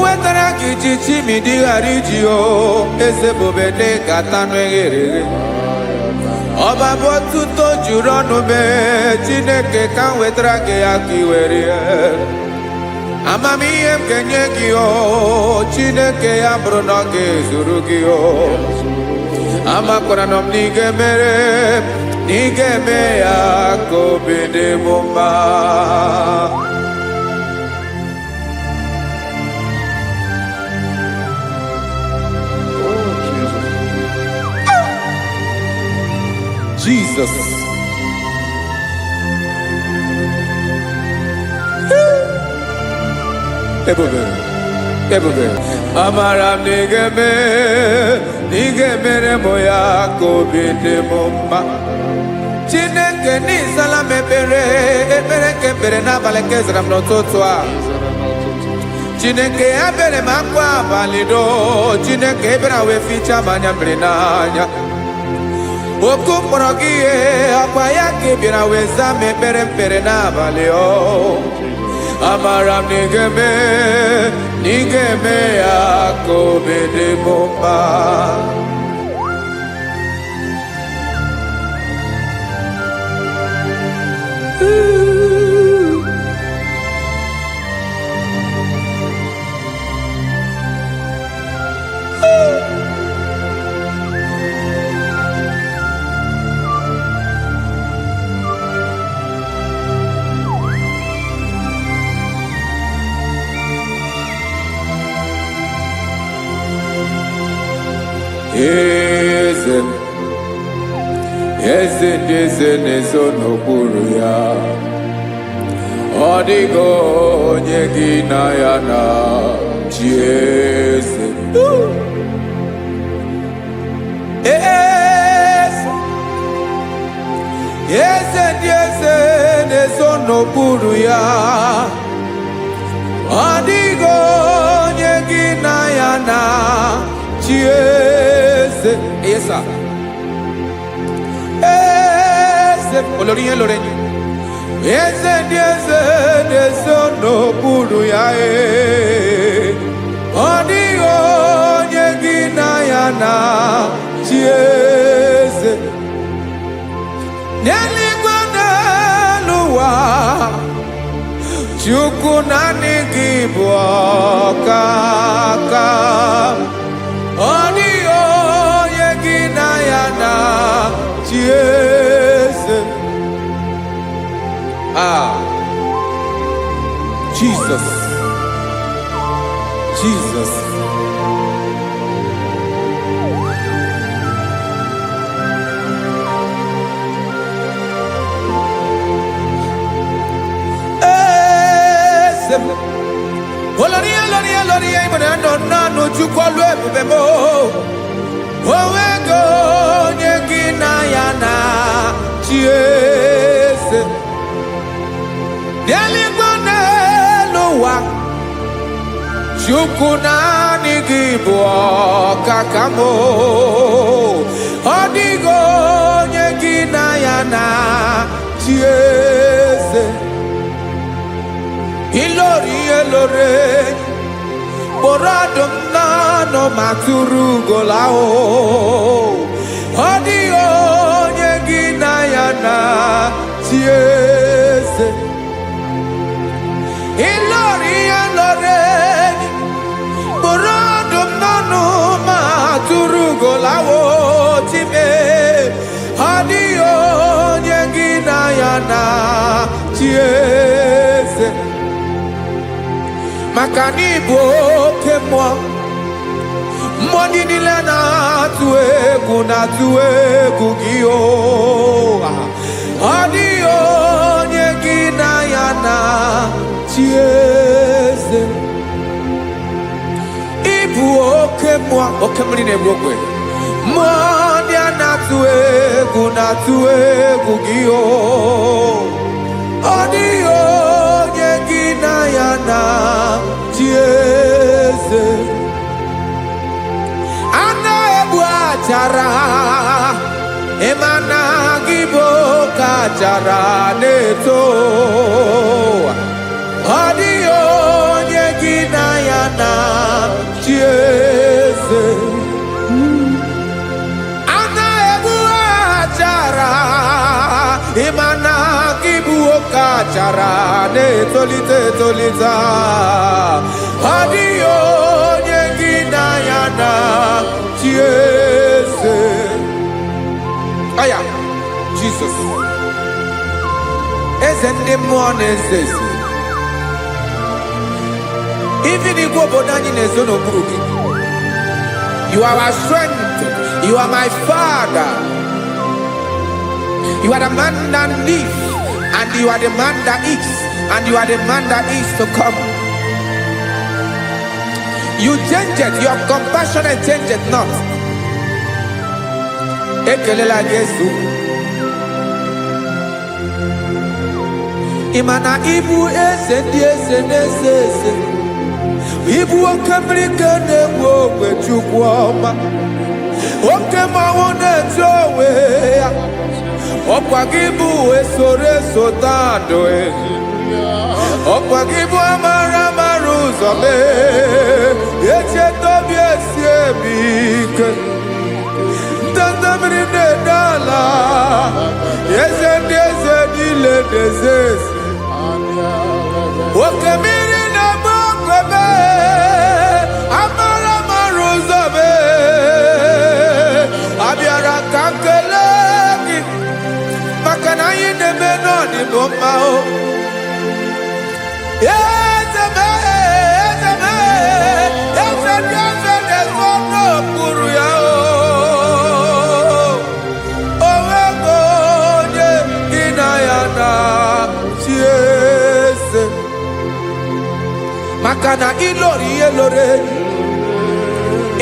Wetara gị chichi mi dịghara iji eze bobede gata n'eghere ọba bụ otuto juru ọnụ mee Chineke ka m wetara gị ya ka ị were amamihe m ga-enye gị Chineke ya bụrụ na ọ ga-ezuru gị amakwara na m na ị ga-eme ya ka obi dị m mma. Jesus. Ebube. Amara m na ị ga-emere m ya ka obi dị m mma. Chineke n'ịzala m ekpere ka ekpere n'abalị ka ezara m n'ụtụtụ a. Chineke ya bere m akwa abalị do Chineke ebere wee ficha m anya mmiri n'anya oku mkpọrọ gị ihe akwa ya ka ị bịara wee zaa m ekpere n'abalị amara m na ị ga-eme ya ka obi dị m mma. Eze ndị eze na-ezo n'okpuru ya ọ dịghị onye gị na ya na chieze. Eze, eze ndị eze na-eso n'okpuru ya. Ọ dịghị onye gị na ya na chieze. Yes, sir. Eze, olórí yẹn lórí yẹn. Eze ndị eze na-eso n'okpuru ya. Ọ dịghị onye gị na ya na chieze. N'eluigwe n'elu ụwa, Chukwu naanị gị bụ ọkaka. Ọ dịghị onye gị na ya na chieze. Jesus, Jesus. Oloria, loria, loria, imana no nanu chukwalu ebubemo. Owego nyegi na yana chiese. N'eluigwe n'elu ụwa, Chukwu naanị gị bụ ọkaka m. Ọ dịghị onye gị na ya na chiese. Ilori elore, kpọrọ ọdụm n'ọnụ ma tụrụ ugola o. Ọ dịghị onye gị na ya na chiese. Ilori elore, kpọrọ ọdụm n'ọnụ ma tụrụ ugola o. Time, ọ dịghị onye gị na ya na chiese. Maka n'ịbụ oke mmụọ, mmụọ niile na-atụ egwu gị o. Ọ dịghị onye gị na ya na chieze. Ịbụ oke mmụọ, oke mmiri na-egbu ogwe. Mmụọ ndị a na-atụ egwu gị o. Ọ dịghị onye gị na ya na chieze. Ana ebu achara, emana IGBO ka achara na-eto. Ọ dịghị onye gị na ya na chieze. Ana ebu achara, emana IGBO ka achara na-etolite etolite. Ọ dịghị onye gị na ya na chieze. Aya, Jesus. Eze ndị mmụọ na-eze eze. Even igwe obodo anyị na-ezo n'okpuru gị. You are our strength. You are my Father. You are the man that lives, and you are the man that is, and you are the man that is to come. You change it, your compassion change it not. Ekelela Jesu. Imana ibu eze ndị eze na-eze eze. Ibu oke mmiri ka na-egbu ogwe Chukwu ọma. Oke mmanwụ na-eti onwe ya. Ọkwa gị bụ esoro eso tando. Ọkwa gị bụ amara amara ụzọ mee. Echeta obi esi ebi ike. Ndanda mmiri na-ede ala. Eze ndị eze niile na-eze eze. Oke mmiri na-agba ogwe mee. Amara amara ụzọ mee. Abịara ka nkele gị. Maka na anyị na-eme n'ọdịbụ mma o. Eze mee, eze mee, eze ndị eze na-eso n'okpuru ya o. O nwego onye gị na ya na chieze. makana ilori elore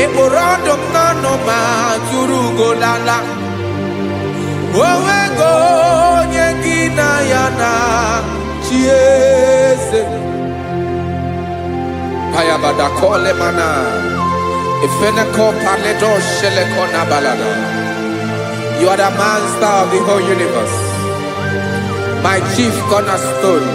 ekporodom nano ma turu golala owego nyegina yana chiese payabada kole mana ifeneko paledo shelekona balada. You are the master of the whole universe, my chief cornerstone.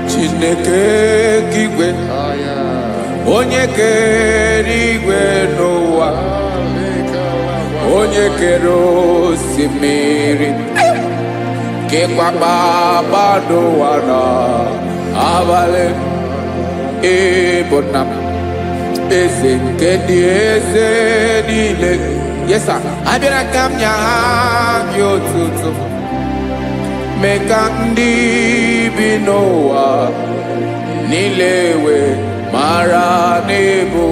Chineke kigwe onye kere igwe n'ụwa onye kere osimiri kekwa kpakpando ụwa na abalị ịbụ nna m eze nke ndị eze niile. Yes sir, abịara ka m nya ha gị otuto mee ka ndị bi n'ụwa niile wee mara n'ebu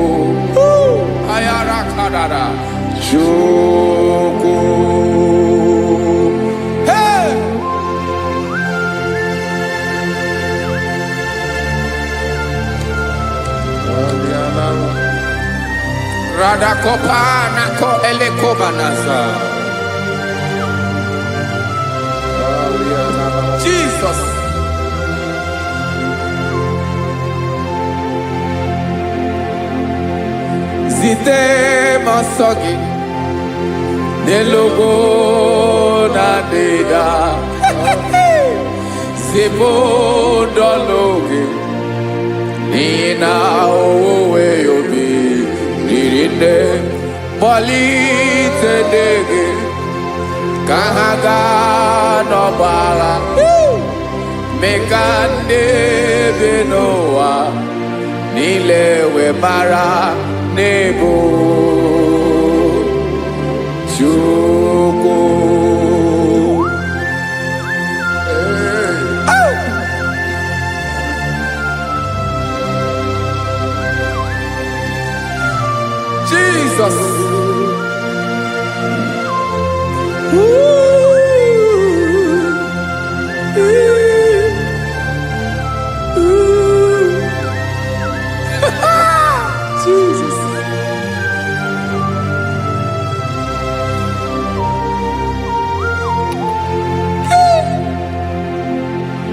ayara kadara Chukwu. Hey! Radakopa nako elekobanasa. Jesus. Zite masogi nelogo na deda zibo dologe nina owe yobi nirinde polite dege kahaga no bala mekande benoa nilewe mara nebo Chukwu. Jesus. Jesus.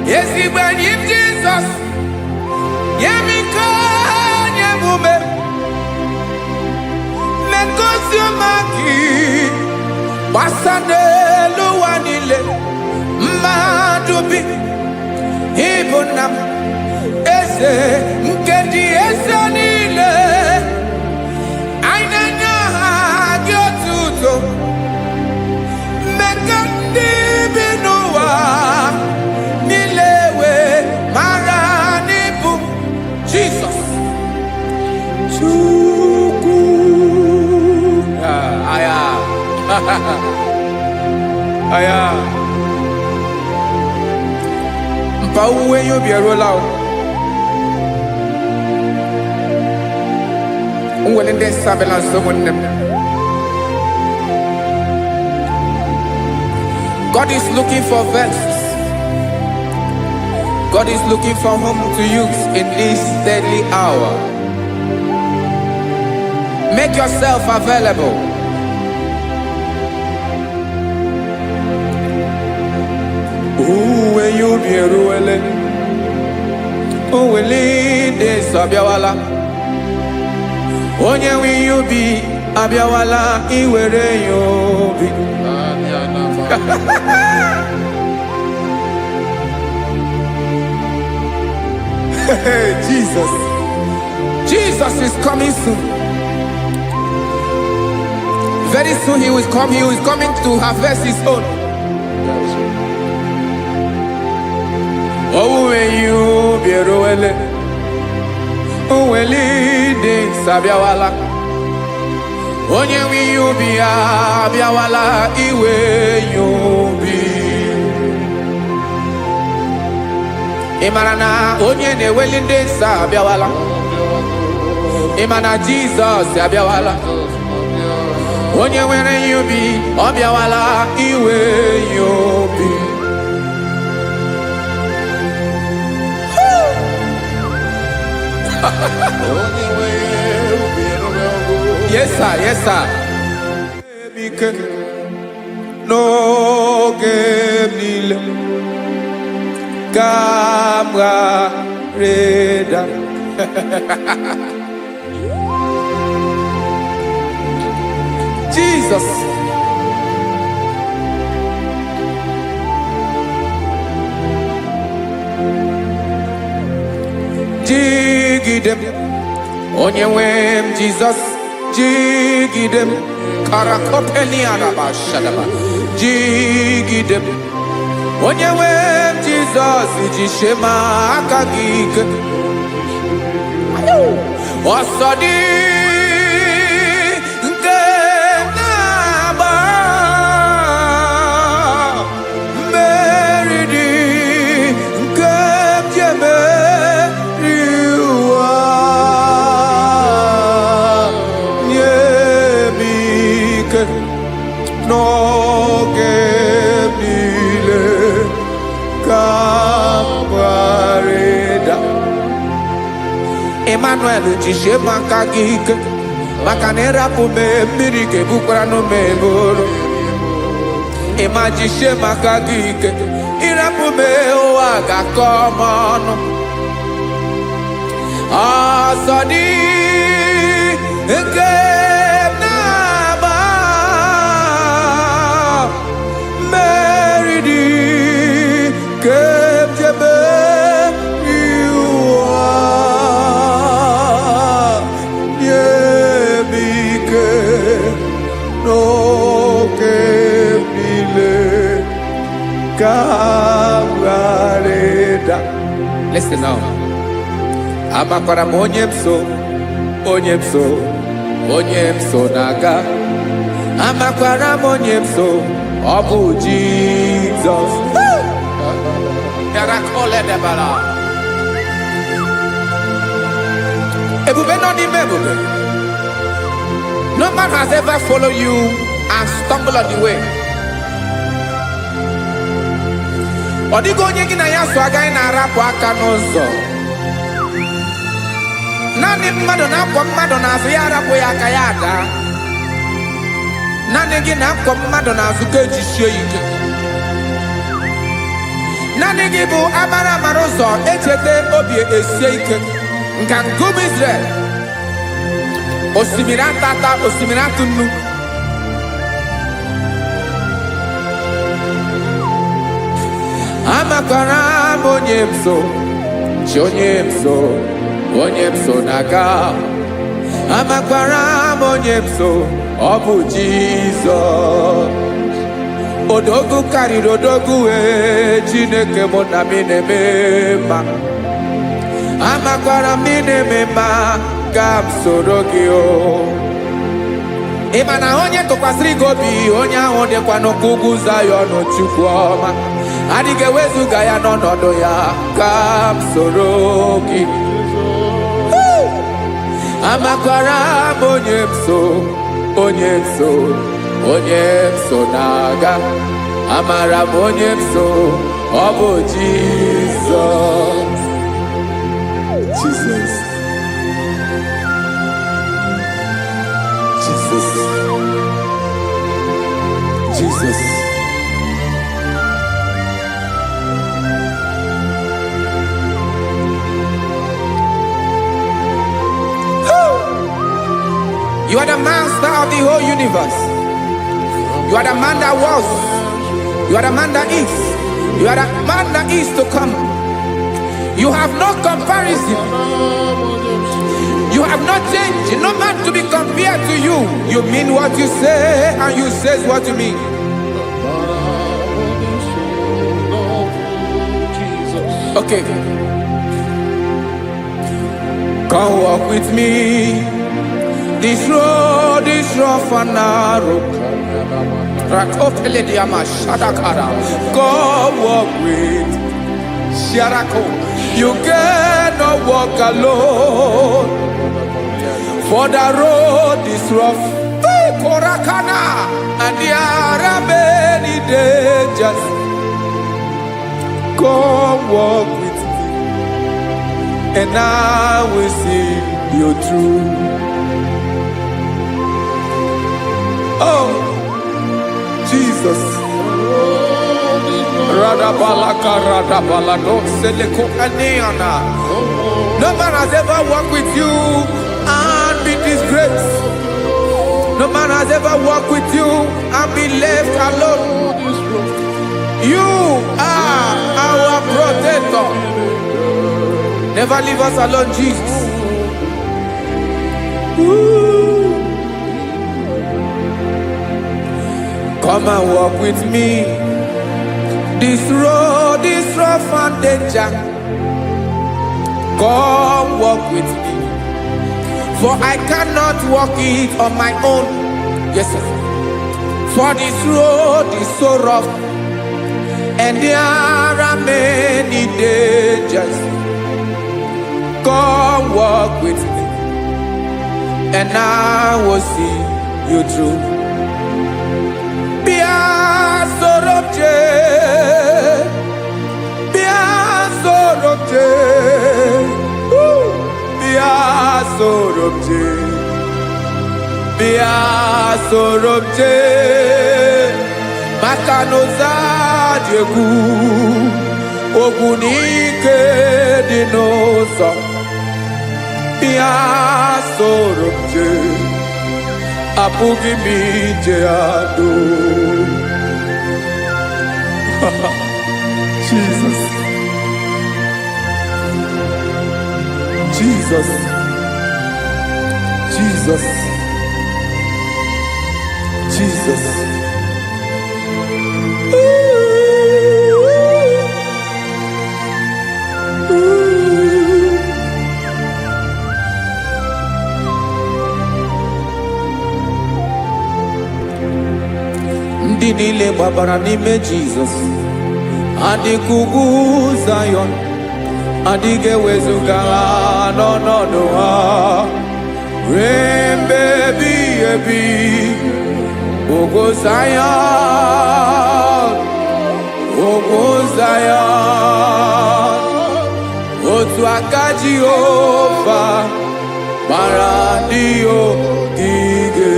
Yes, he when him Jesus. Yemiko nyemume. Lekosio maki. Wasade luwanile. Madubi. Ibonam. Eze nkedi eze nile. Ainanya gyotuto. Mekandi binuwa. Nilewe maranibu. Jesus. Chukwu. Aya. Aya. Mpa uwe yo bierola o. Unwelende surveillance someone them. God is looking for vessels. God is looking for whom to use in this deadly hour. Make yourself available. Uwe you be ruele. Uwe de sabiawala. Onye wi you be abiawala iwere you be. Jesus. Jesus is coming soon. Very soon he will come. He is coming to harvest his own. Oh, when you be roele, oh, when leading Sabiawala, onye nwe ihe ubi ya abịawala iwe ihe ubi. Ị mara na onye na-eweli ndị nsọ abịawala. Ị ma na Jizọs abịawala. Onye nwere ihe ubi ọ bịawala iwe ihe ubi. Yes sir, yes sir. N'oge niile ka m ga-reda. Jesus. Jigidem, onye nwe m Jesus, jigidem, karakopeni araba shadaba, jigidem, onye nwe m Jesus, jishema aka gị ike. Ọsọdị nke na-agba mmeri dị nke jeme n'oge niile ka m gbarịda. Emmanuel jisie maka gị ike, maka na ịrapụ m mmiri ga-ebukwara m eboro. Ịma jisie maka gị ike, ịrapụ m ụwa ga-akọ m ọnụ. Ọsọ dị nke listen now. Amakwara m onye m so, onye m so, onye m so na-aga. Amakwara m onye m so, ọ bụ Jizọs. Ebube nọ n'ime ebube. No man has ever followed you and stumbled on the way. Ọ dịghị onye gị na ya so agaghị na-arapụ aka n'ụzọ. Naanị mmadụ na-akwọ mmadụ n'azụ ya arapụ ya aka ya ada. Naanị gị na-akwọ mmadụ n'azụ ka ejisie ike. Naanị gị bụ amara amara ụzọ echete obi esie ike. Nka ngụm Israel. Osimiri atata, osimiri atụ nnu. Amakwara m onye m so, chi onye m so, onye m so na-aga. Amakwara m onye m so, ọ bụ Jizọs. Odogwu karịrị odogwu Chineke mụ na m na-eme mma. Amakwara m na-eme mma ka m soro gị o. Ị ma na onye tụkwasịrị gị obi, onye ahụ dịkwa n'ụkwụ ugwu Zayọn Chukwu ọma. Adịghị ewezuga ya n'ọnọdụ ya ka m soro gị. Amakwara m onye m so, onye m so, onye m so na-aga. Amara m onye m so, ọ bụ Jizọs. Jesus. Jesus. Jesus. You are the master of the whole universe. You are the man that was. You are the man that is. You are the man that is to come. You have no comparison. You have not changed. No man to be compared to you. You mean what you say and you say what you mean. Okay. Come walk with me this road is rough and narrow. Rakopelediama Shadakara. God walk with Sharako. You cannot walk alone. For the road is rough. Korakana. And there are many dangers. Come walk with me, and I will see you through. Oh, Jesus. No man has ever walked with you and been disgraced. No man has ever walked with you and been left alone. You are our protector. Never leave us alone, Jesus. Ooh. Come and walk with me. This road is rough and danger. Come walk with me. For I cannot walk it on my own. Yes, sir. For this road is so rough, and there are many dangers. Come walk with me, and I will see you through. Be a sorobje, be a sorobje, be a sorobje, be a sorobje. Makanoza Diegu Ogunike Dinosa Pia Sorobje Apugi Mijeado. Jesus, Jesus, Jesus, Jesus. Ndinile babara nime Jesus. Adikugu Zion. Adige wezuga no no no ha. Rain baby baby. Ogo Zion. Ogo Zion. Otu akaji ova. Maradio gige.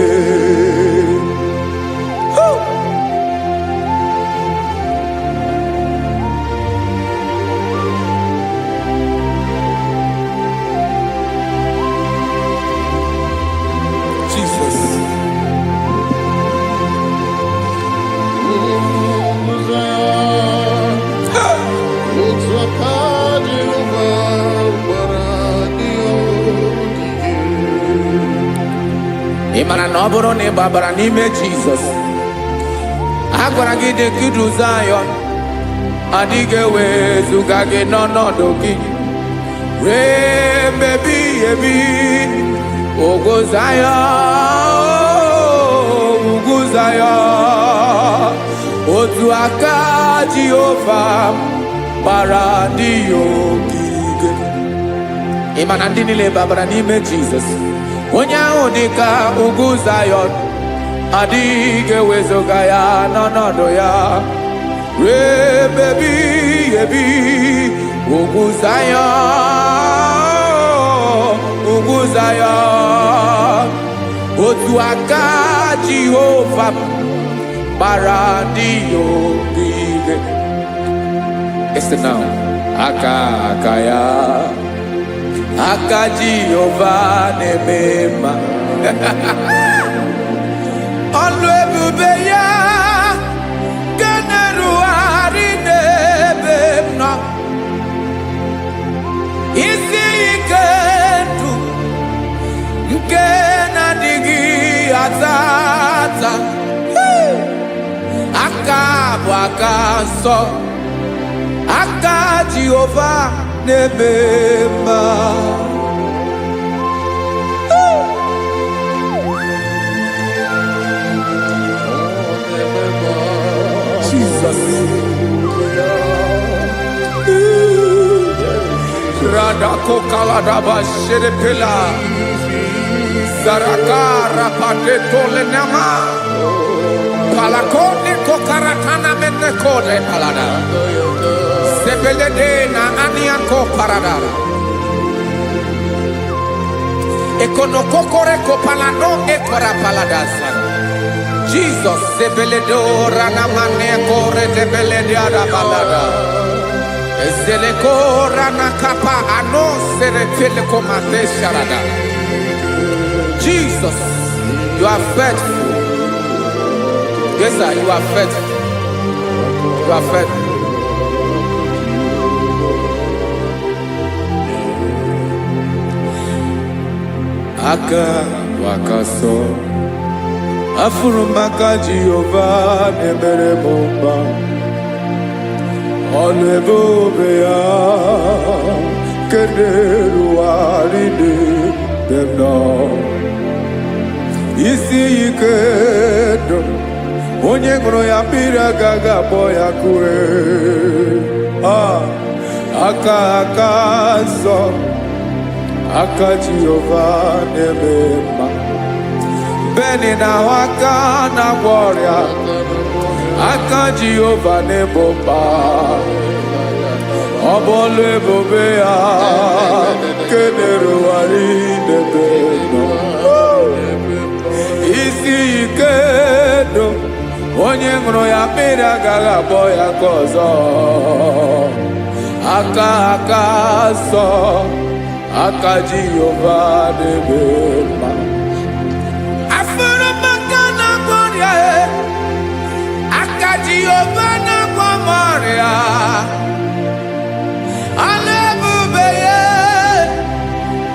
Imana noboro ne babara nime Jesus. Agwara gị dị kudu Zion. Adịghị wezuga gị n'ọnọdụ gị. Rain baby baby. Ogo Zion. Ugu Zion. Otu aka Jehova bara ndị ogige. Imana ndị niile babara n'ime Jesus. Onye ahụ dịka ugwu Zion, adịghị ewezuga ya n'ọnọdụ ya. Rebebi ebi ugwu Zion, ugwu Zion. Otu aka Jehova gbara ndị ogige. Listen now, aka ya. Aka Jehova na-emema. Ọlụ ebube ya ga na-erugharị n'ebe m nọ. Isi ike ndụ nke na-adịghị ata ata. Aka bụ aka nsọ. Aka Jehova na-emema. Palako kaladaba sherepela. Zarakara padeto lenama. Palakone kokaratana menekode palada. Sebelede na aniako paradara. Ekonokokore kopalano ekora paladasa. Jesus sebeledo ranamane kore debeledia balada. Ezeleko ranakapa ano serepele komate sharada. Jesus, you are faithful. Yes, sir, you are faithful. You are faithful. Aka wakaso afurumaka Jehovah nebere bomba olebobea kederu aride bemno isi ikedo onye ngoro ya pira gaga boya kue aka so aka Jehovah nebema beni na waka na gloria aka Jehovah nebomba obole bobea kederu aride bemno isi ikedo onye ngoro ya pira gaga boya kozo aka so aka Jehovah nebema afuru makana gloria aka Jehovah na gloria alebubeye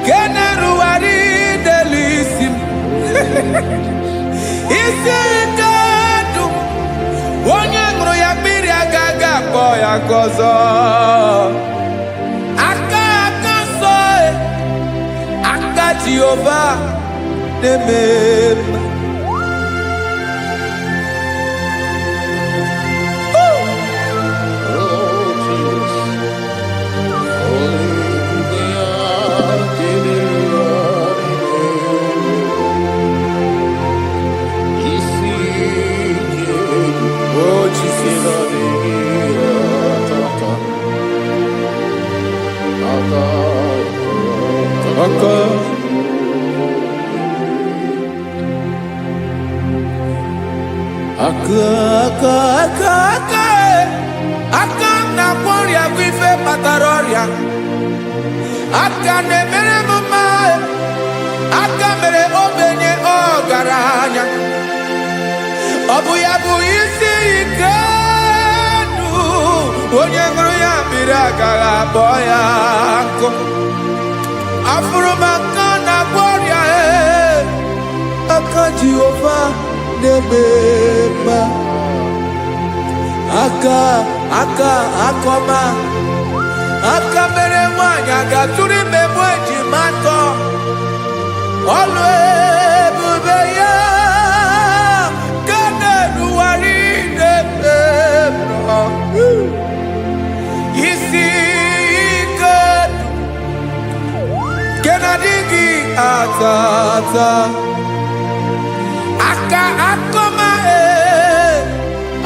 keneru aride lisim isi ikedo onye ngoro ya pira gaga boya kozo Jehovah nebema aka na gloria vive pataroria aka ne mere mama aka mere obenye ogaranya obu ya bu isi ikedu onye ngoro ya biri agara boya ko afuru maka na gloria aka Jehovah nebema akoma aka mere nwanyị agatụrụ ime mweji matọ ọlụ ebube ya kaneruwari nebema isi ike kenadigi atata akoma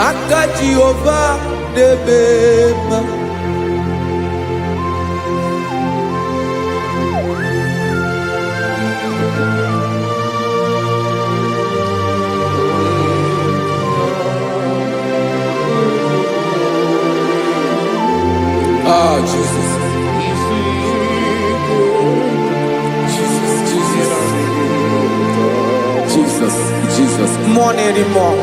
aka Jehovah nebema Jesus. Jesus, more anymore.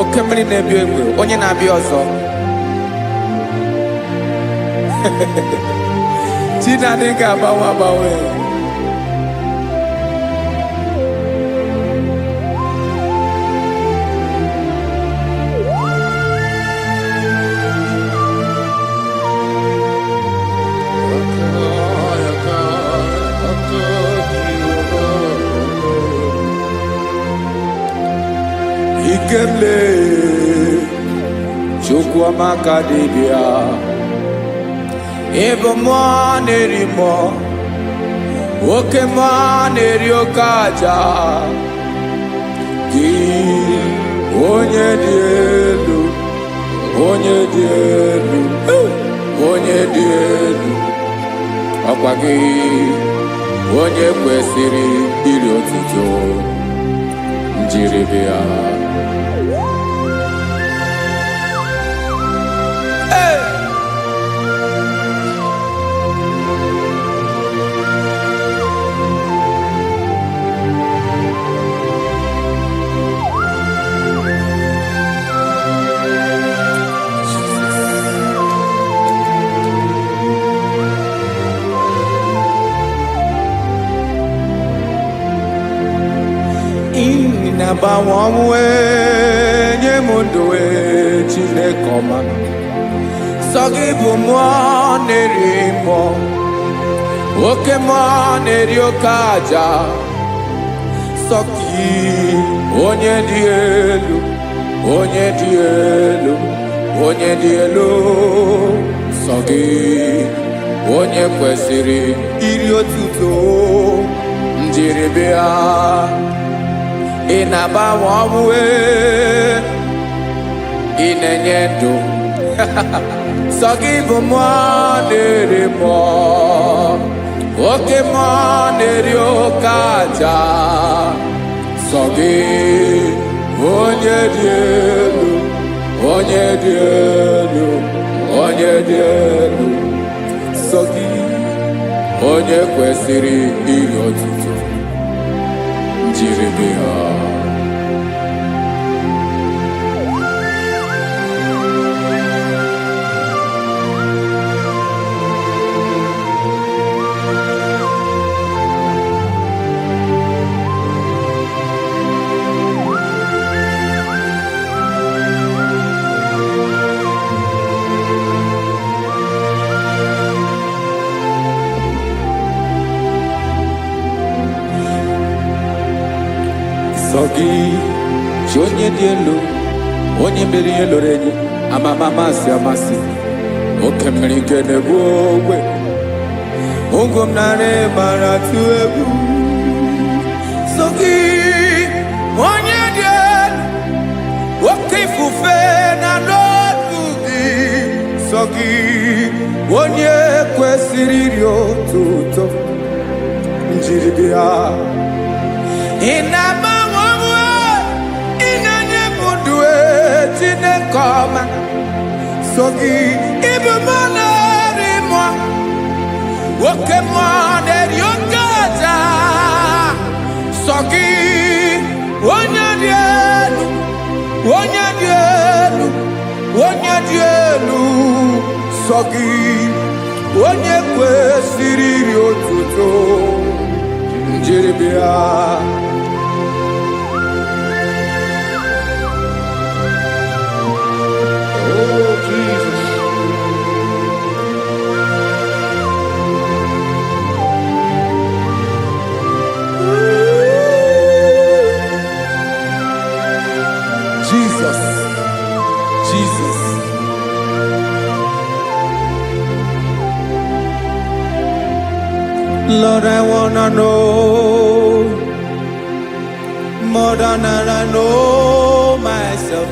Okemri na-ebi egbe, onye na-abịa ọzọ. Chinadị ga-agbanwe. okwu ọma ka dibịa ịbụ mmụọ na-eri mmụọ oke mmụọ na-eri oke aja gị onye dị elu onye dị elu onye dị elu ọkwa gị onye kwesịrị iri otuto njiri bịa. Ịna-agbanwe ọnwụ nye m ndụ Chineke ọma, sọ gị bụ mmụọ na-eri mmụọ oke mmụọ na-eri oke aja, sọ gị onye dị elu onye dị elu onye dị elu, sọ gị onye kwesịrị iri otuto njiri bịa. Ị na-agbanwe ọnwụ ị na-enye ndụ sọ gị bụ mmụọ na-eri mmụọ oke mmụọ na-eri oke aja, sọ gị onye dị elu onye dị elu onye dị elu, sọ gị onye kwesịrị iri otuto njiri bịa. Sọ gị chi onye dị elu onye mere ihe lụrụ enyi amama amasị amasị, oke mmiri nke na-egbu ogwe ụgụ m nara mara tụ egwu. Sọ gị onye dị elu oke ifufe na n'ọdụ gị, sọ gị onye kwesịrị iri otuto njiri bịa. Ị na-agbanwe ọnwụ ị na-enye m ndụ Chineke ọma, sọ gị ịbụ mmụọ na-eri mmụọ oke mmụọ na-eri oke aja, sọ gị onye dị elu onye dị elu onye dị elu, sọ gị onye kwesịrị iri otuto njiri bịa. Oh, Jesus. Jesus, Jesus. Lord, I wanna know more than I know myself.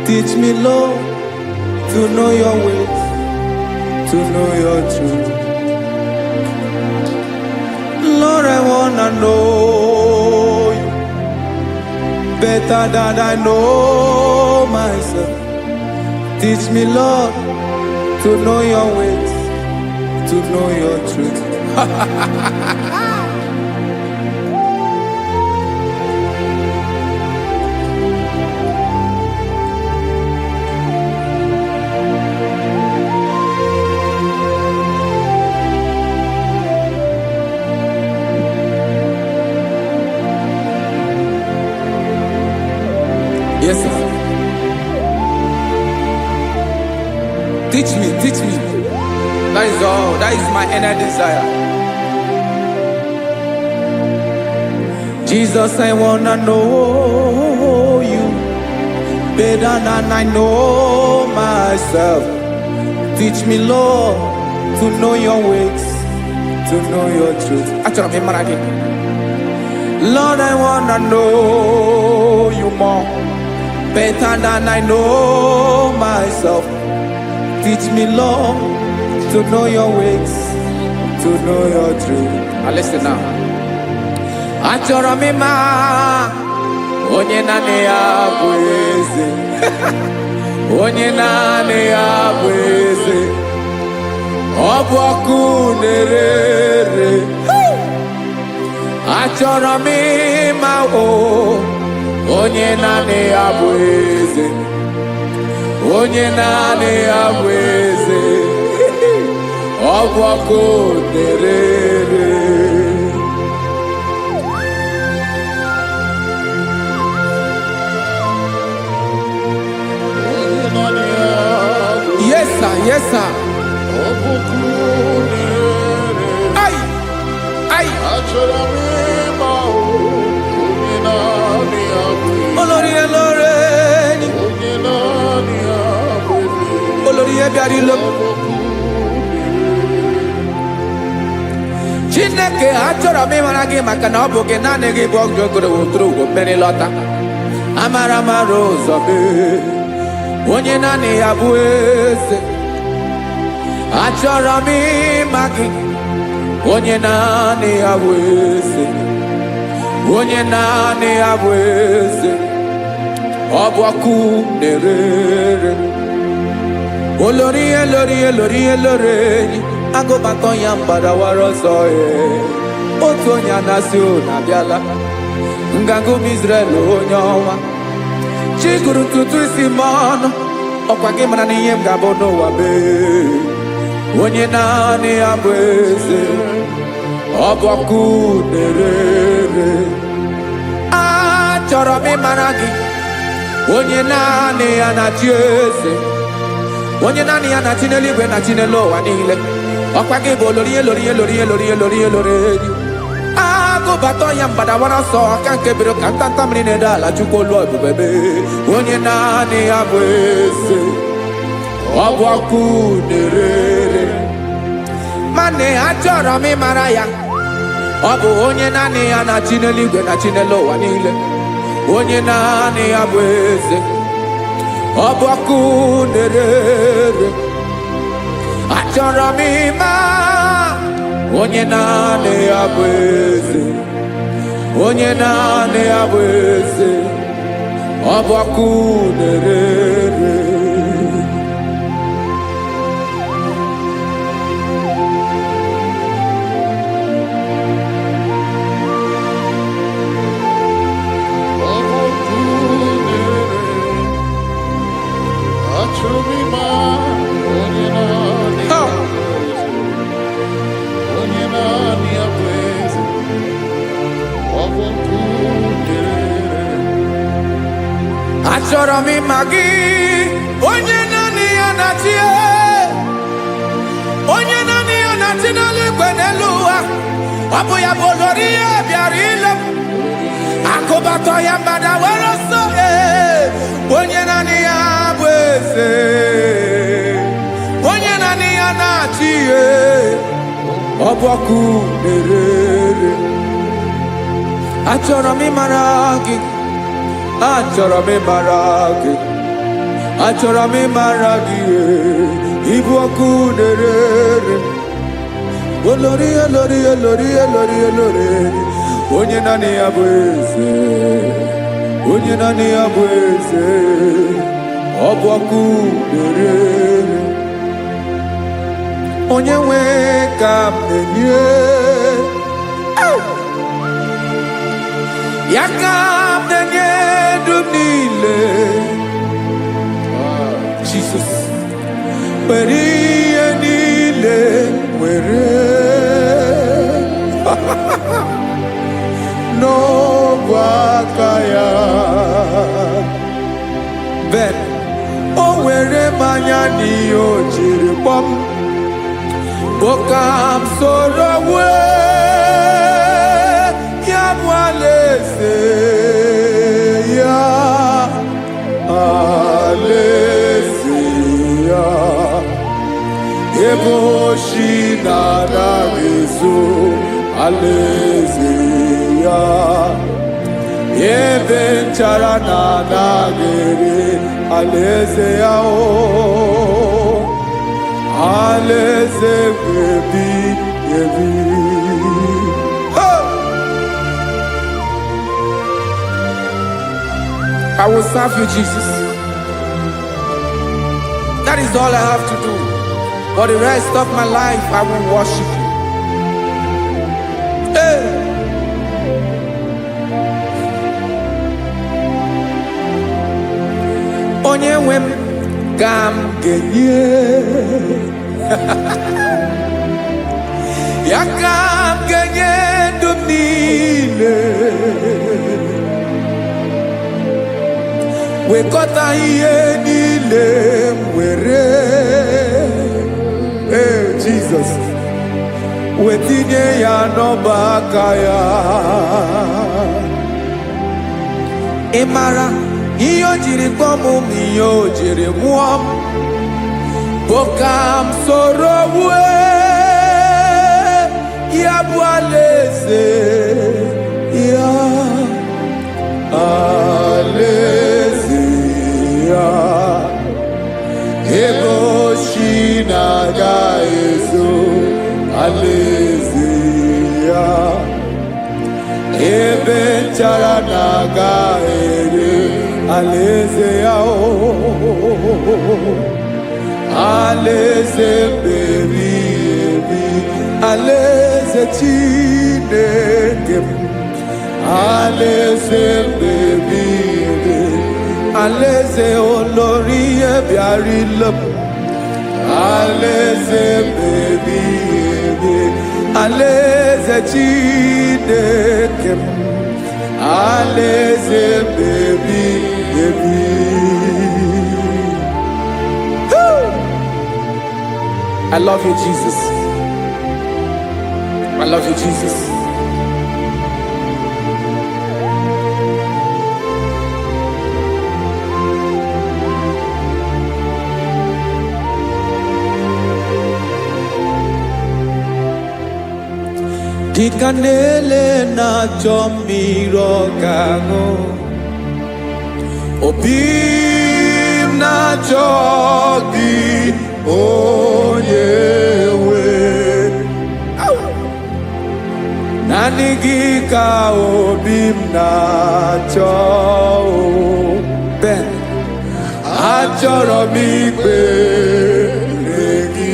Teach me, Lord, to know your ways, to know your truth. Lord, I wanna know you better than I know myself. Teach me, Lord, to know your ways, to know your truth. Yes, sir. Teach me, teach me. That is all. That is my inner desire. Jesus, I wanna know you better than I know myself. Teach me, Lord, to know your ways, to know your truth. Actually, I'm again. Lord, I wanna know you more, better than I know myself. Teach me, Lord, to know your ways, to know your truth. Listen now. Achọrọ m ịma onye naanị ya bụ eze. Onye naanị ya bụ eze. Ọ bụ ọkụ na-ere. Achọrọ m ịma onye naanị ya bụ eze. Onye naanị ya bụ eze. Ọ bụ ọkụ na-ere. Yes, sir. Yes, sir. Ay, ay. Olórí ẹlọ́rẹ́ ni. Olórí ẹbí àrílọ́. Chineke achọrọ m ịmara gị maka na ọ bụ gị naanị gị bụ ọgụ ogoro wotoro ugwo mmeri lọta. Amara mara ụzọ mee. Onye naanị ya bụ eze. Achọrọ m ịma gị. Onye naanị ya bụ eze. Onye naanị ya bụ eze. Ọ bụ ọkụ na-ere. Olórí elori agụbatọ ya mgbadawara ọsọ otu onye anasị na abịala nganga ụmụ Izrel onye ọnwa chi gụrụ ntutu isi m ọnụ ọkwa gị mara na ihe m ga-abụ n'ụwa mee onye naanị ya bụ eze ọ bụ ọkụ na-ere. Achọrọ m ịmara gị onye naanị ya na-achị eze. Onye naanị ya na-achị n'eluigwe na chi n'elu ụwa niile. Ọkwa gị bụ olori agụbatọ ya mgbadawara ọsọ aka nke biro ka ntanta mmiri na-ede ala chukwu olu ebubebe. Onye naanị ya bụ eze ọ bụ ọkụ na-ere. Mana achọrọ m ịmara ya ọ bụ onye naanị ya na-achị n'eluigwe na chi n'elu ụwa niile. Onye naanị ya bụ eze ọ bụ ọkụ na-ere. Achọrọ m ịma onye naanị ya bụ eze. Onye naanị ya bụ eze ọ bụ ọkụ na-ere. Achọrọ m ịma gị onye naanị ya na-achị. Onye naanị ya na-achị n'eluigwe n'elu ụwa. Ọ bụ ya bụ olori ya bịara ile. Akụbatọ ya mgbadawara ọsọ onye naanị ya bụ eze. Onye naanị ya na-achị ọ bụ ọkụ na-ere. Achọrọ m ịmara gị. Achọrọ m ịmara gị. Achọrọ m ịmara gị ịbụ ọkụ na-ere. Olori onye naanị ya bụ eze. Onye naanị ya bụ eze ọ bụ ọkụ na-ere. Onye nwe ka m na-enye ya ka m na-enye dum niile. Jesus nwere ihe niile nwere n'ọbụ aka ya. Ben o were mmanya n'ihe o jiri kpọọ m ka m soro wee ya bụ alaeze ya. ebe oshi na-adaghịzo alaeze ya, ebe nchara na-adaghịrị alaeze ya o, alaeze ebi ebi. I will serve you, Jesus. That is all I have to do. For the rest of my life, I will worship you. Hey. Onye nwe m ka m ga-enye ya, ka m ga-enye ndụ m niile, wekọta ihe niile m were, Jesus, wetinye ya n'ọba aka ya. Ị mara ihe o jiri kpọọ m, ihe o jiri mụọ m, bụ ka m soro wue ya bụ alaeze ya, alaeze ya, ebe oshi na-agaghịzo alaeze ya, ebe nchara na-agaghịrị alaeze ya o, alaeze ebi ebi, alaeze Chineke m, alaeze ebi ebi, alaeze olori ebiarịla m, alaeze ebi ebi, alaeze Chineke m, alaeze ebi ebi. I love you, Jesus. I love you, Jesus. Dịka na-ele na-achọ mmiri ọ ga-aṅụ, obi m na-achọ gị onye nwe, naanị gị ka obi m na-achọ. Ben, achọrọ m ikpere gị.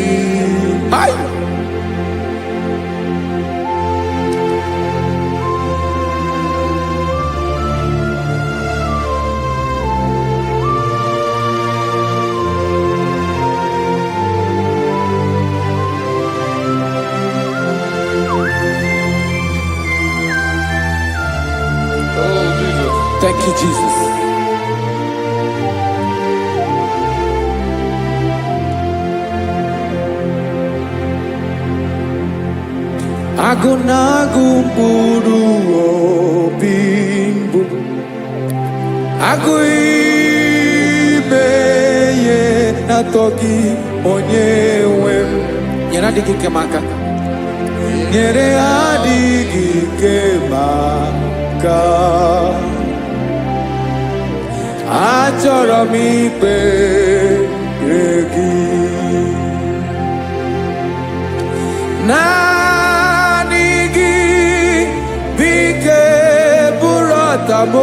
Thank you, Jesus. Agụ na-agụ mkpụrụ obi mbụ, agụ ime ihe na-atọ gị onye nwe m. Nyere adịghị ike m aka, nyere adịghị ike m aka, achọrọ m ikpere gị, naanị gị bụ ike bụrụ ọta m.